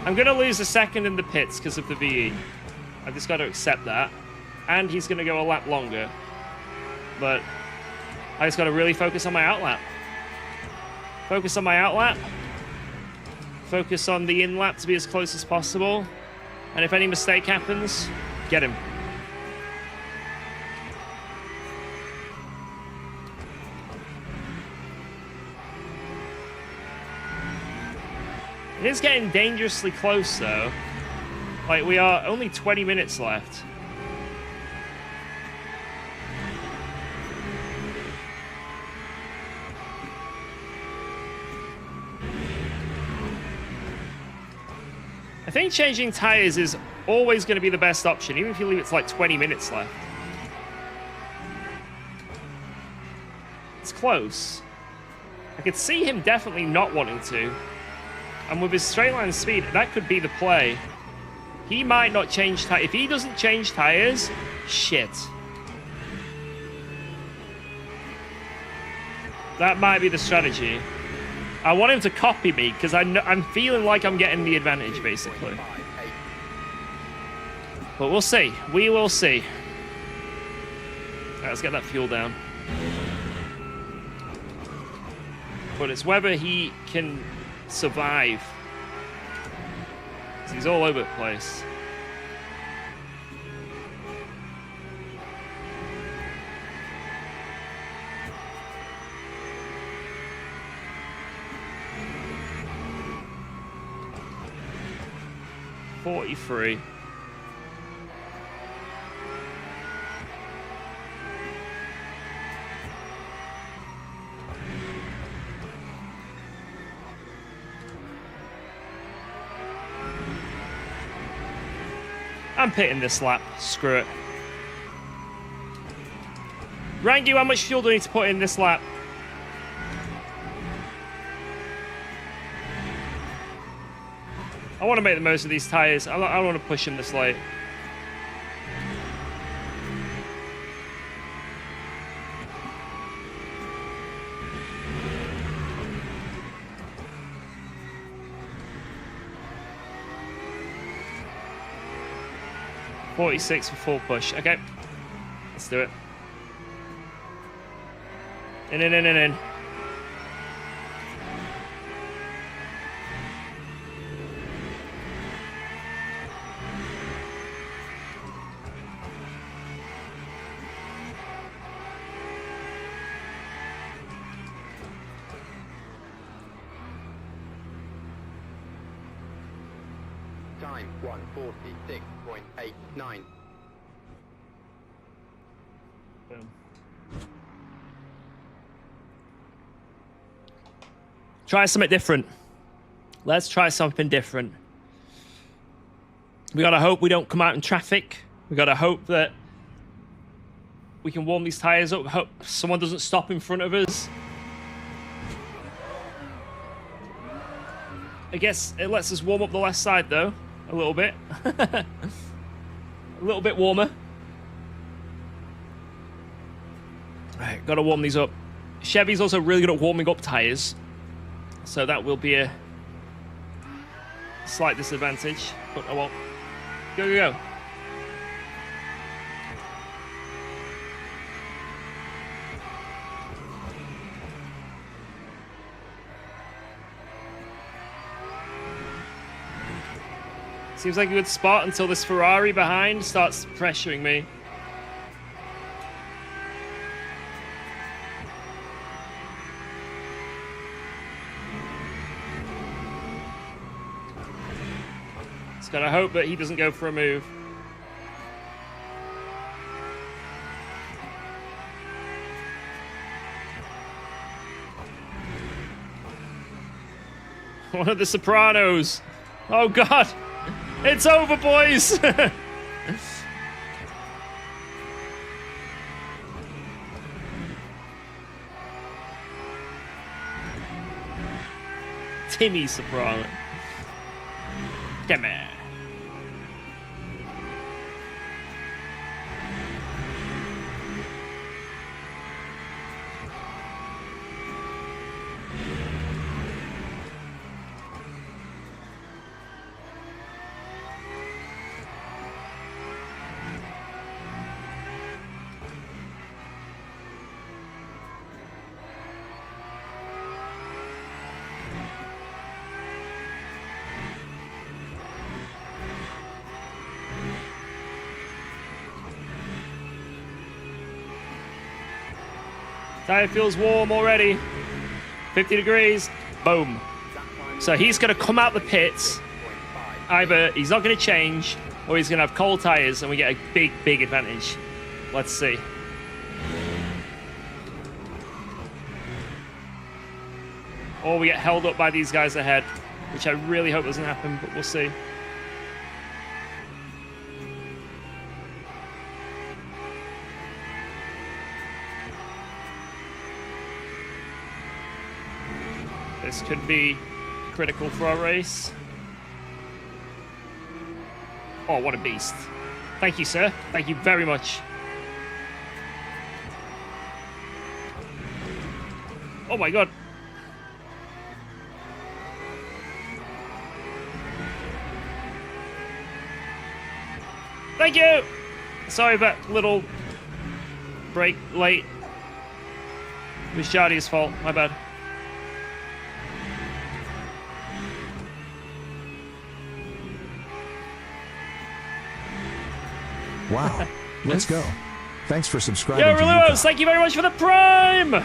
I'm gonna lose a second in the pits because of the VE. I've just got to accept that. And he's going to go a lap longer. But I just got to really focus on my outlap. Focus on my outlap. Focus on the in-lap to be as close as possible. And if any mistake happens, get him. It is getting dangerously close, though. Like, we are only 20 minutes left. I think changing tires is always going to be the best option, even if you leave it to like 20 minutes left. It's close. I could see him definitely not wanting to. And with his straight line speed, that could be the play. He might not change tires. If he doesn't change tires, shit. That might be the strategy. I want him to copy me because I'm feeling like I'm getting the advantage, basically. But we'll see. We will see. Right, let's get that fuel down. But it's whether he can survive. He's all over the place. .43. I'm pitting this lap. Screw it. Rangu, how much fuel do I need to put in this lap? I want to make the most of these tires. I don't want to push them this late. .46 for full push. Okay, let's do it. In. Time 1:46.89. Boom. Try something different. Let's try something different. We gotta hope we don't come out in traffic. We gotta hope that we can warm these tires up. Hope someone doesn't stop in front of us. I guess it lets us warm up the left side though, a little bit. A little bit warmer. Right, gotta warm these up. Chevy's also really good at warming up tires, so that will be a slight disadvantage, but oh well. Go. Seems like a good spot until this Ferrari behind starts pressuring me. Just gotta hope that he doesn't go for a move. One of the Sopranos. Oh God. It's over, boys! Timmy Soprano. Come on. Tire feels warm already. 50 degrees. Boom. So he's going to come out the pits. Either he's not going to change, or he's going to have cold tires, and we get a big advantage. Let's see. Or we get held up by these guys ahead, which I really hope doesn't happen, but we'll see. This could be critical for our race. Oh, what a beast. Thank you, sir. Thank you very much. Oh my God. Thank you! Sorry about little break late. It was Jardy's fault. My bad. Wow. Let's go. Thanks for subscribing Yo, to Reluos, UKOG. thank you very much for the Prime!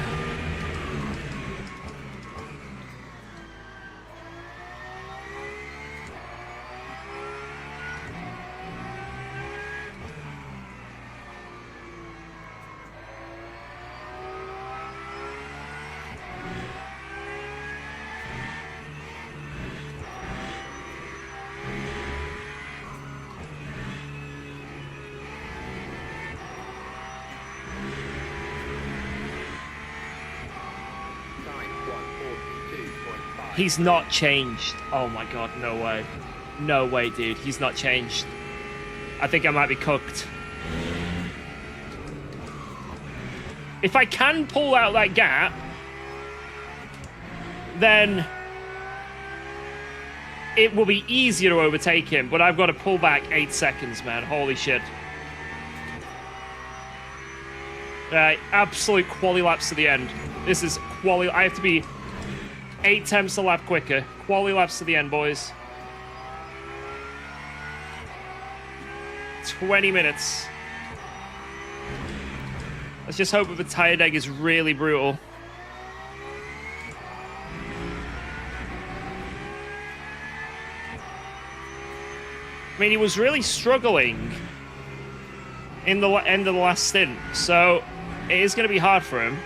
He's not changed. Oh my god, no way. No way, dude. He's not changed. I think I might be cooked. If I can pull out that gap, then it will be easier to overtake him, but I've got to pull back 8 seconds, man. Holy shit. Right, absolute quali laps to the end. This is quali. I have to be 8 tenths a lap quicker. Quali laps to the end, boys. 20 minutes. Let's just hope that the tire deg is really brutal. I mean, he was really struggling in the end of the last stint, so it is going to be hard for him.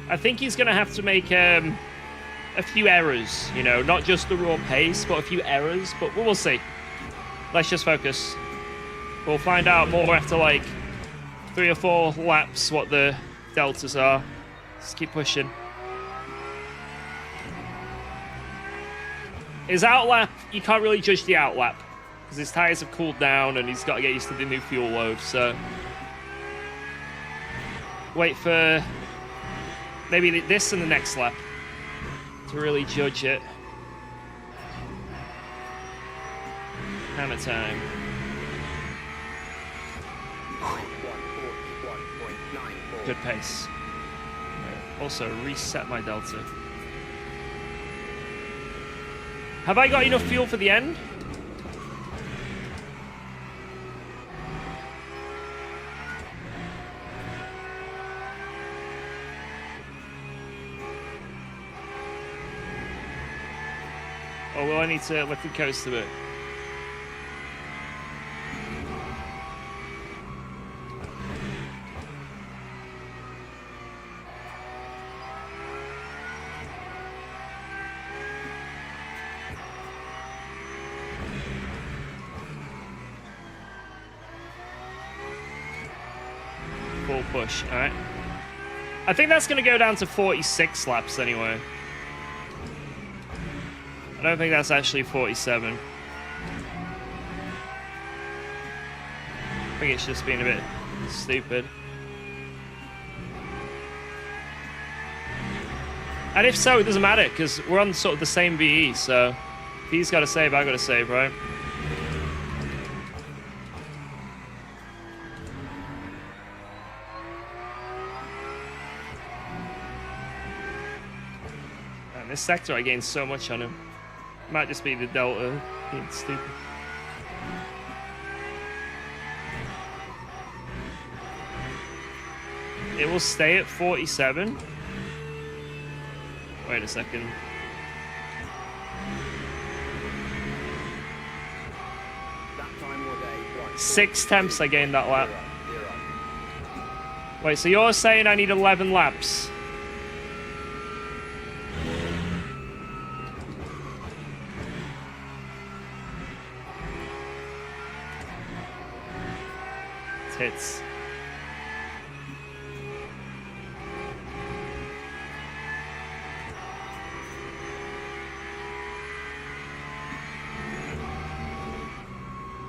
I think he's going to have to make a few errors, you know, not just the raw pace, but a few errors, but we'll see. Let's just focus. We'll find out more after like 3 or 4 laps what the deltas are. Just keep pushing. His outlap, you can't really judge the outlap because his tires have cooled down and he's got to get used to the new fuel load, so wait for maybe this and the next lap to really judge it. Hammer time. Good pace. Also, reset my delta. Have I got enough fuel for the end? Or will I need to let it coast a bit? Full push, alright. I think that's going to go down to 46 laps anyway. I don't think that's actually 47. I think it's just being a bit stupid. And if so, it doesn't matter, because we're on sort of the same VE, so if he's got to save, I've got to save, right? Man, this sector, I gained so much on him. Might just be the delta being stupid. It will stay at 47. Wait a second. That time was a 6 temps I gained that lap. Wait, so you're saying I need 11 laps? Tits.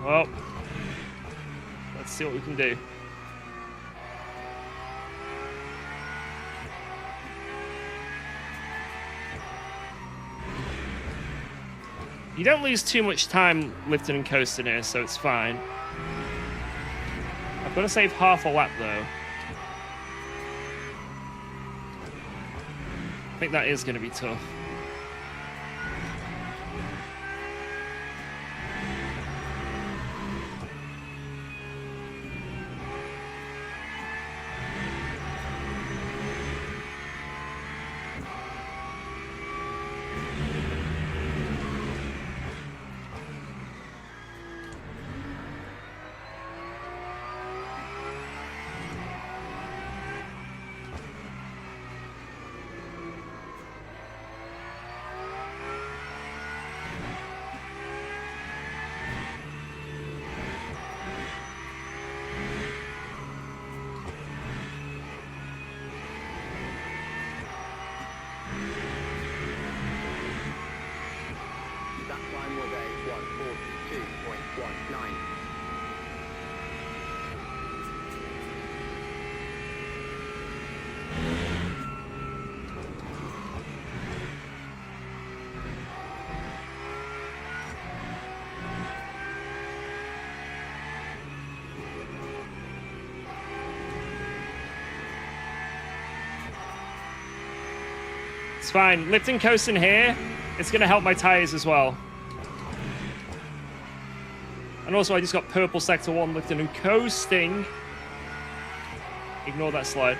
Well, let's see what we can do. You don't lose too much time lifting and coasting here, so it's fine. I've got to save half a lap, though. I think that is going to be tough. It's fine. Lifting coasting here, it's going to help my tires as well. And also, I just got purple sector 1 lifting and coasting. Ignore that slide.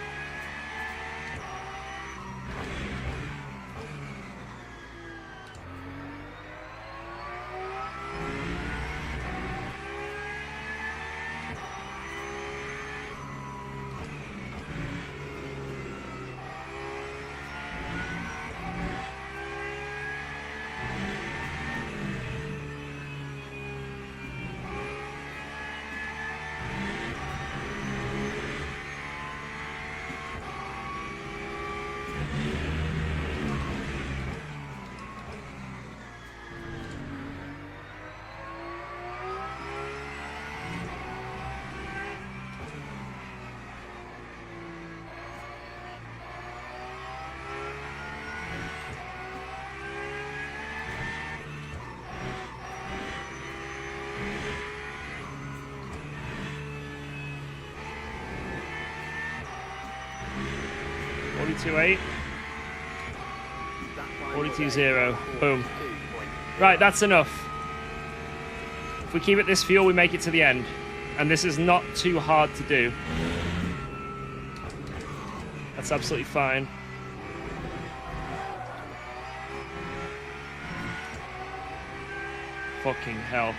.42.8. 42.0. Boom. Right, that's enough. If we keep it this fuel, we make it to the end. And this is not too hard to do. That's absolutely fine. Fucking hell.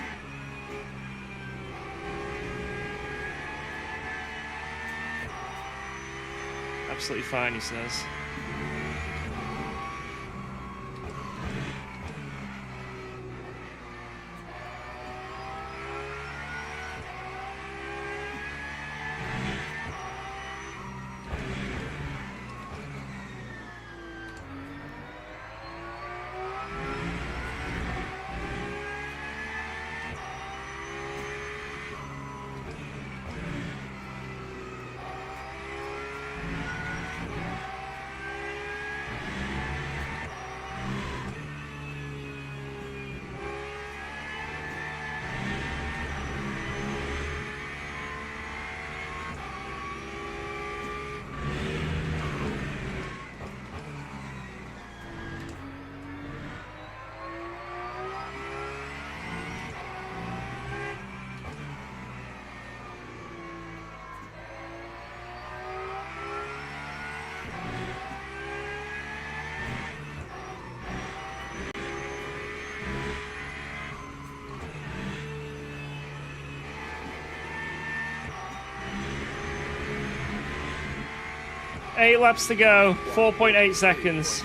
Absolutely fine, he says. Eight laps to go, 4.8 seconds.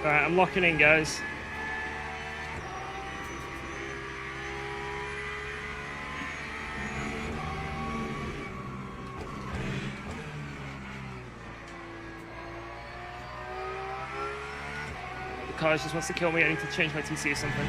Alright, I'm locking in, guys. Car just wants to kill me. I need to change my TC or something.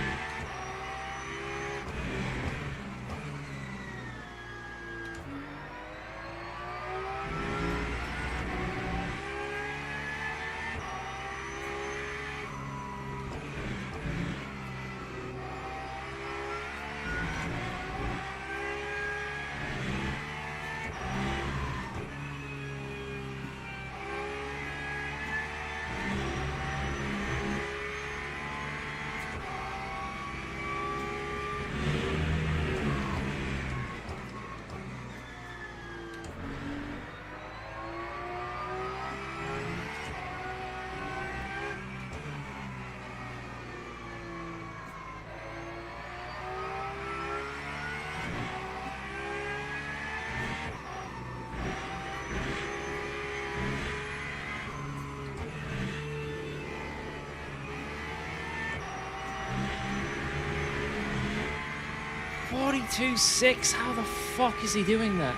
.42.6. How the fuck is he doing that?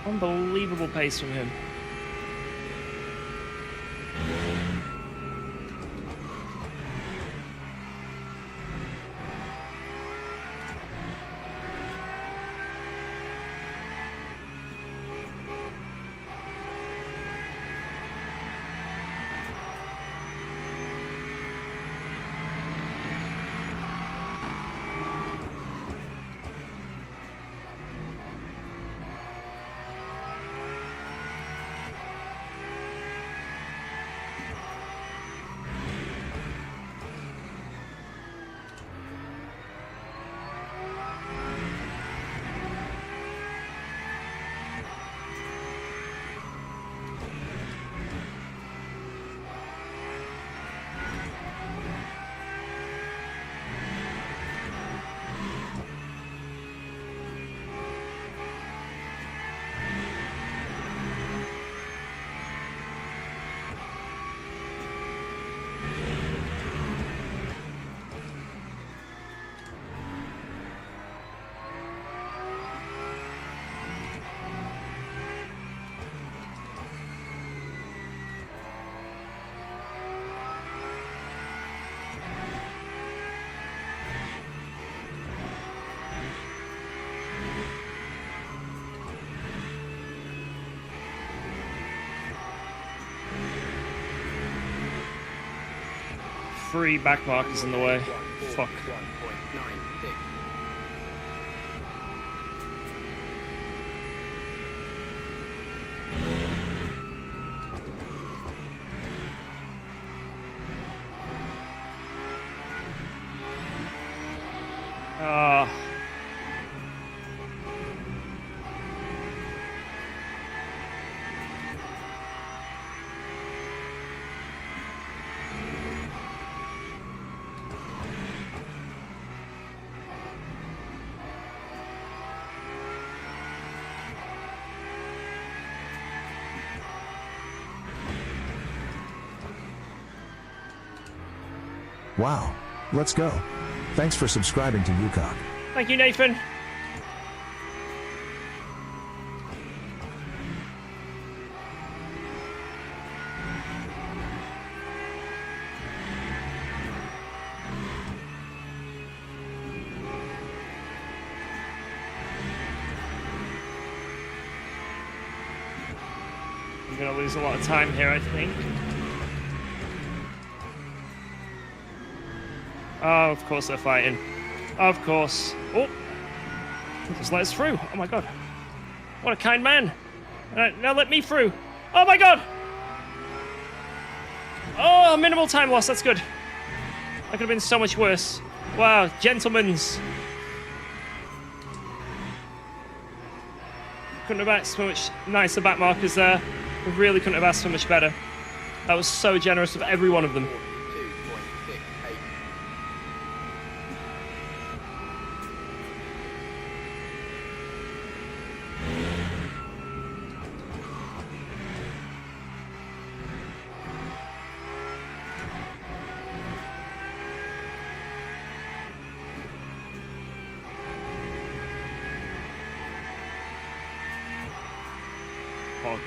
Unbelievable pace from him. 3 back markers in the way. Fuck. 1.96. Ah. Wow. Let's go. Thanks for subscribing to UKOG. Thank you, Nathan. I'm gonna lose a lot of time here, I think. Oh, of course they're fighting. Of course. Oh! Just let us through. Oh my god. What a kind man. Now let me through. Oh my god! Oh, minimal time loss. That's good. That could have been so much worse. Wow, gentlemen's. Couldn't have asked for much nicer back markers there. We really couldn't have asked for much better. That was so generous of every one of them. 2.68. Oh.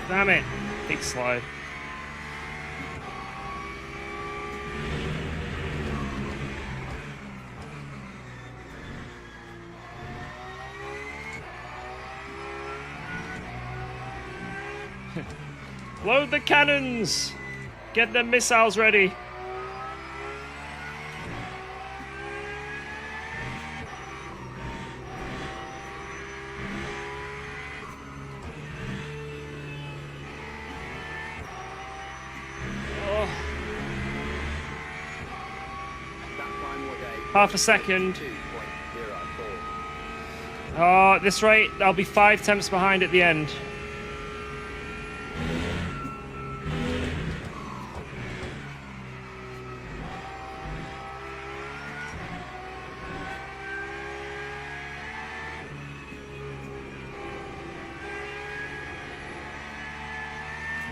Damn it. Big slide. Load the cannons! Get the missiles ready. Oh. That time was a Half a second. 2.04. Oh, at this rate, I'll be 5 temps behind at the end.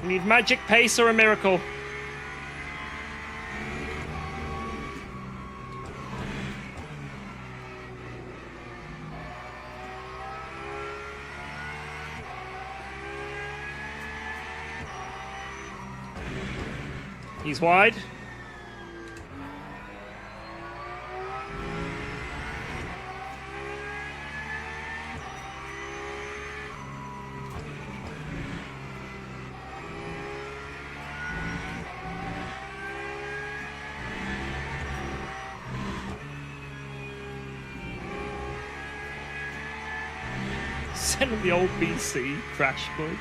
We need magic pace or a miracle. He's wide. Send him the old BC crash bug.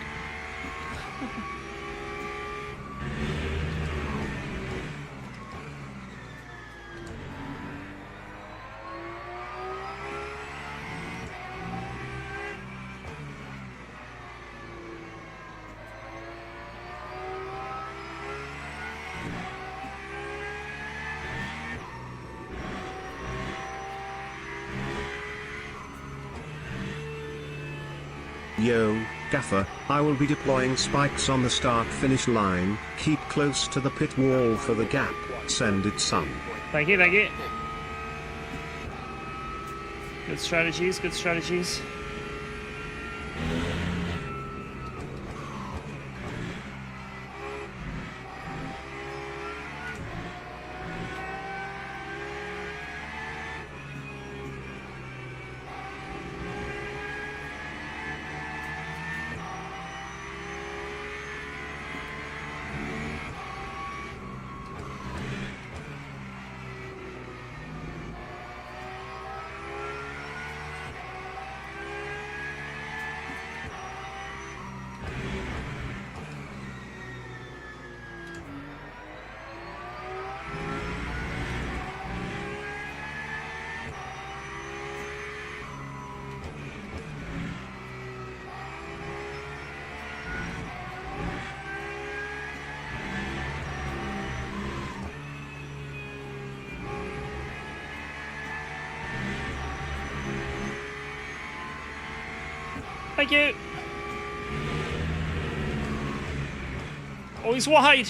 Yo, Gaffer, I will be deploying spikes on the start-finish line. Keep close to the pit wall for the gap. Send it, son. Thank you, thank you. Good strategies, good strategies. Thank you. Oh, he's wide.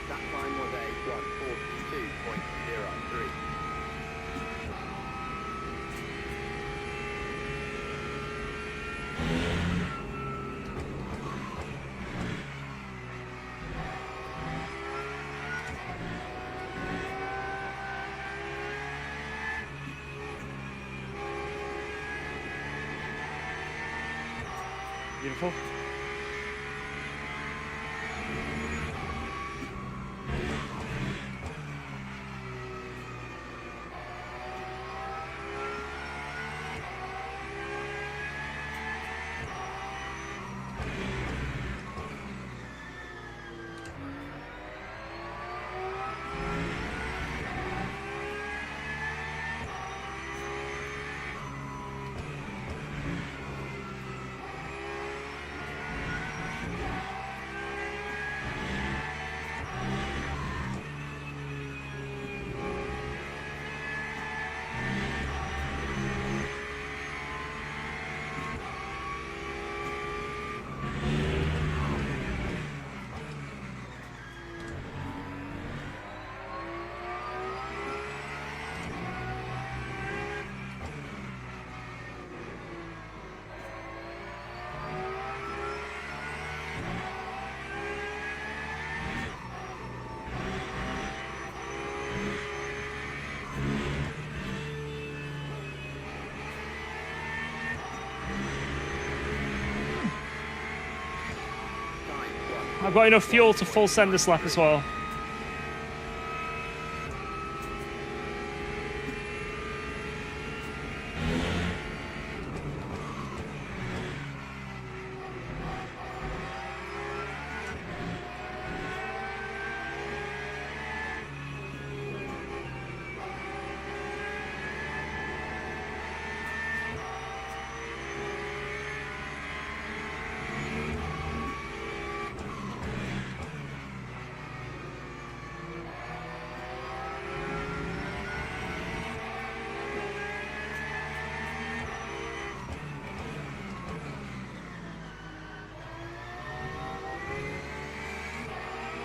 That time was a 1:42.03. Beautiful. I've got enough fuel to full send this lap as well.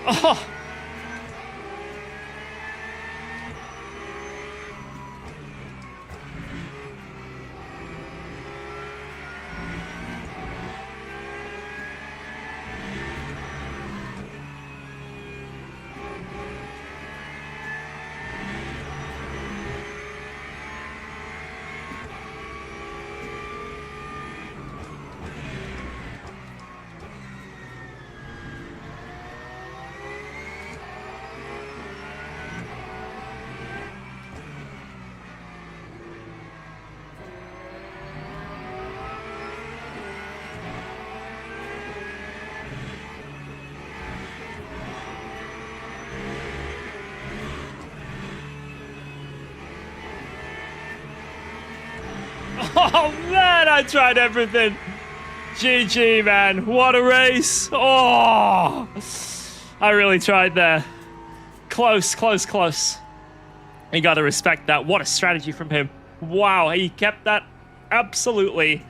Oh! Oh, man, I tried everything. GG, man. What a race. Oh, I really tried there. Close, close, close. You got to respect that. What a strategy from him. Wow, he kept that absolutely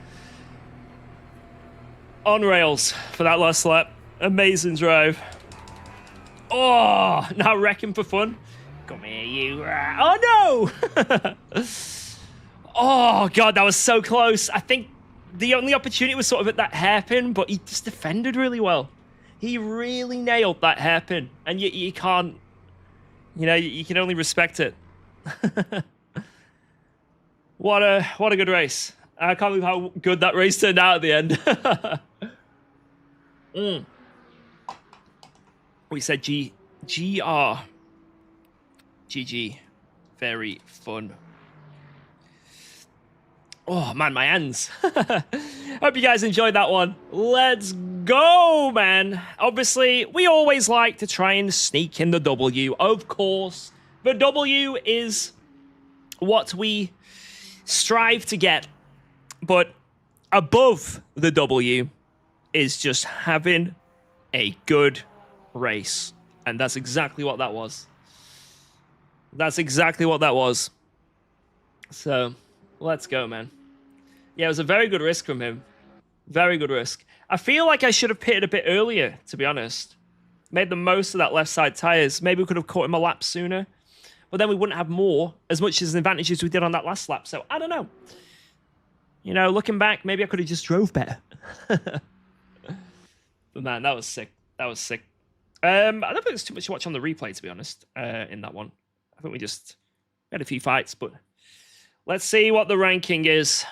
on rails for that last lap. Amazing drive. Oh, now wrecking for fun. Come here, you. Oh, no. Oh, God, that was so close. I think the only opportunity was sort of at that hairpin, but he just defended really well. He really nailed that hairpin. And you can't, you know, you can only respect it. What a good race. I can't believe how good that race turned out at the end. We said GR. GG. Very fun. Oh, man, my hands. Hope you guys enjoyed that one. Let's go, man. Obviously, we always like to try and sneak in the W. Of course, the W is what we strive to get. But above the W is just having a good race. And that's exactly what that was. That's exactly what that was. So, let's go, man. Yeah, it was a very good risk from him. Very good risk. I feel like I should have pitted a bit earlier, to be honest. Made the most of that left side tyres. Maybe we could have caught him a lap sooner. But then we wouldn't have as much as an advantage as we did on that last lap. So, I don't know. You know, looking back, maybe I could have just drove better. But man, that was sick. That was sick. I don't think there's too much to watch on the replay, to be honest, in that one. I think we had a few fights, but let's see what the ranking is.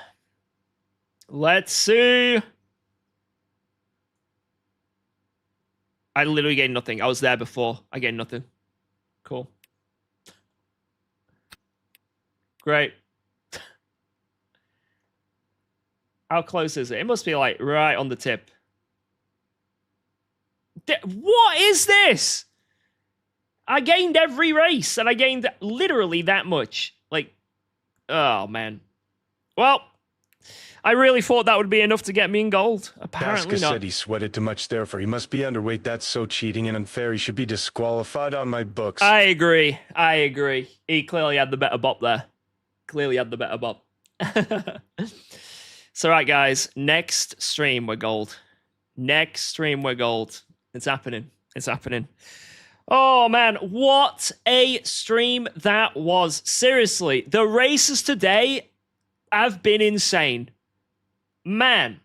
Let's see. I literally gained nothing. I was there before. I gained nothing. Cool. Great. How close is it? It must be like right on the tip. What is this? I gained every race and I gained literally that much. Like, oh man. Well, I really thought that would be enough to get me in gold. Apparently not. said he sweated too much there, for he must be underweight. That's so cheating and unfair. He should be disqualified on my books. I agree. I agree. He clearly had the better bop there. Clearly had the better bop. So, right, guys. Next stream, we're gold. Next stream, we're gold. It's happening. It's happening. Oh, man. What a stream that was. Seriously, the races today have been insane. Man,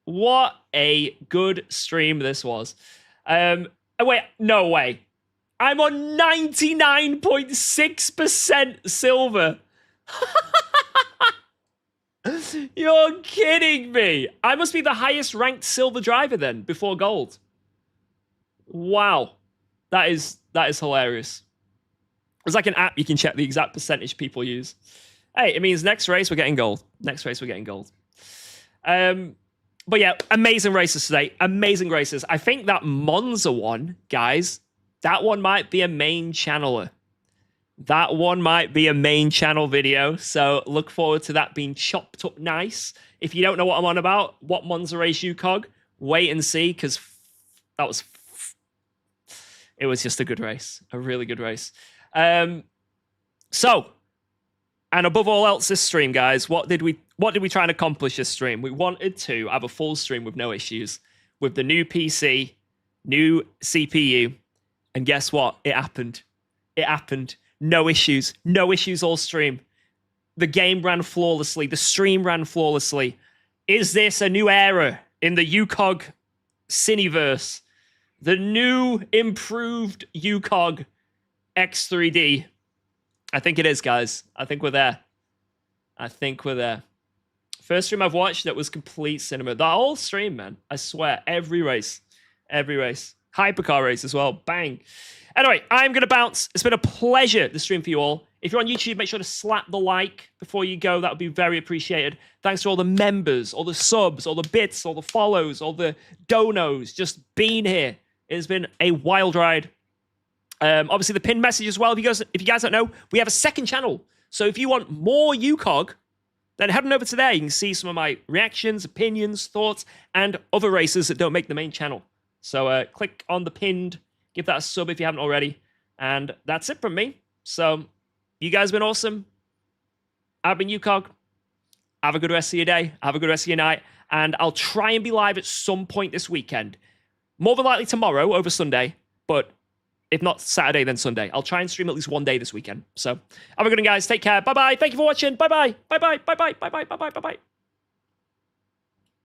what a good stream this was. Wait, no way. I'm on 99.6% silver. You're kidding me. I must be the highest ranked silver driver then, before gold. Wow. That is hilarious. There's like an app you can check the exact percentage people use. Hey, it means next race we're getting gold. Next race we're getting gold. But yeah, amazing races today. Amazing races. I think that Monza one, guys, that one might be a main channeler. That one might be a main channel video. So look forward to that being chopped up nice. If you don't know what I'm on about, what Monza race UKOG, wait and see, because that was... It was just a good race. A really good race. So, and above all else this stream, guys, what did we try and accomplish this stream? We wanted to have a full stream with no issues, with the new PC, new CPU, and guess what? It happened. It happened. No issues. No issues all stream. The game ran flawlessly. The stream ran flawlessly. Is this a new era in the UKOG Cineverse? The new, improved UKOG X3D. I think it is, guys. I think we're there. I think we're there. First stream I've watched that was complete cinema. The whole stream, man. I swear. Every race. Every race. Hypercar race as well. Bang. Anyway, I'm going to bounce. It's been a pleasure to stream for you all. If you're on YouTube, make sure to slap the like before you go. That would be very appreciated. Thanks to all the members, all the subs, all the bits, all the follows, all the donos just being here. It has been a wild ride. Obviously, the pinned message as well. If you guys don't know, we have a second channel. So if you want more UKOG, then head on over to there. You can see some of my reactions, opinions, thoughts, and other races that don't make the main channel. So click on the pinned, give that a sub if you haven't already. And that's it from me. So you guys have been awesome. I've been UKOG. Have a good rest of your day. Have a good rest of your night. And I'll try and be live at some point this weekend. More than likely tomorrow over Sunday. But if not Saturday, then Sunday. I'll try and stream at least one day this weekend. So have a good one, guys. Take care. Bye-bye. Thank you for watching. Bye-bye. Bye-bye. Bye-bye. Bye-bye. Bye-bye. Bye-bye.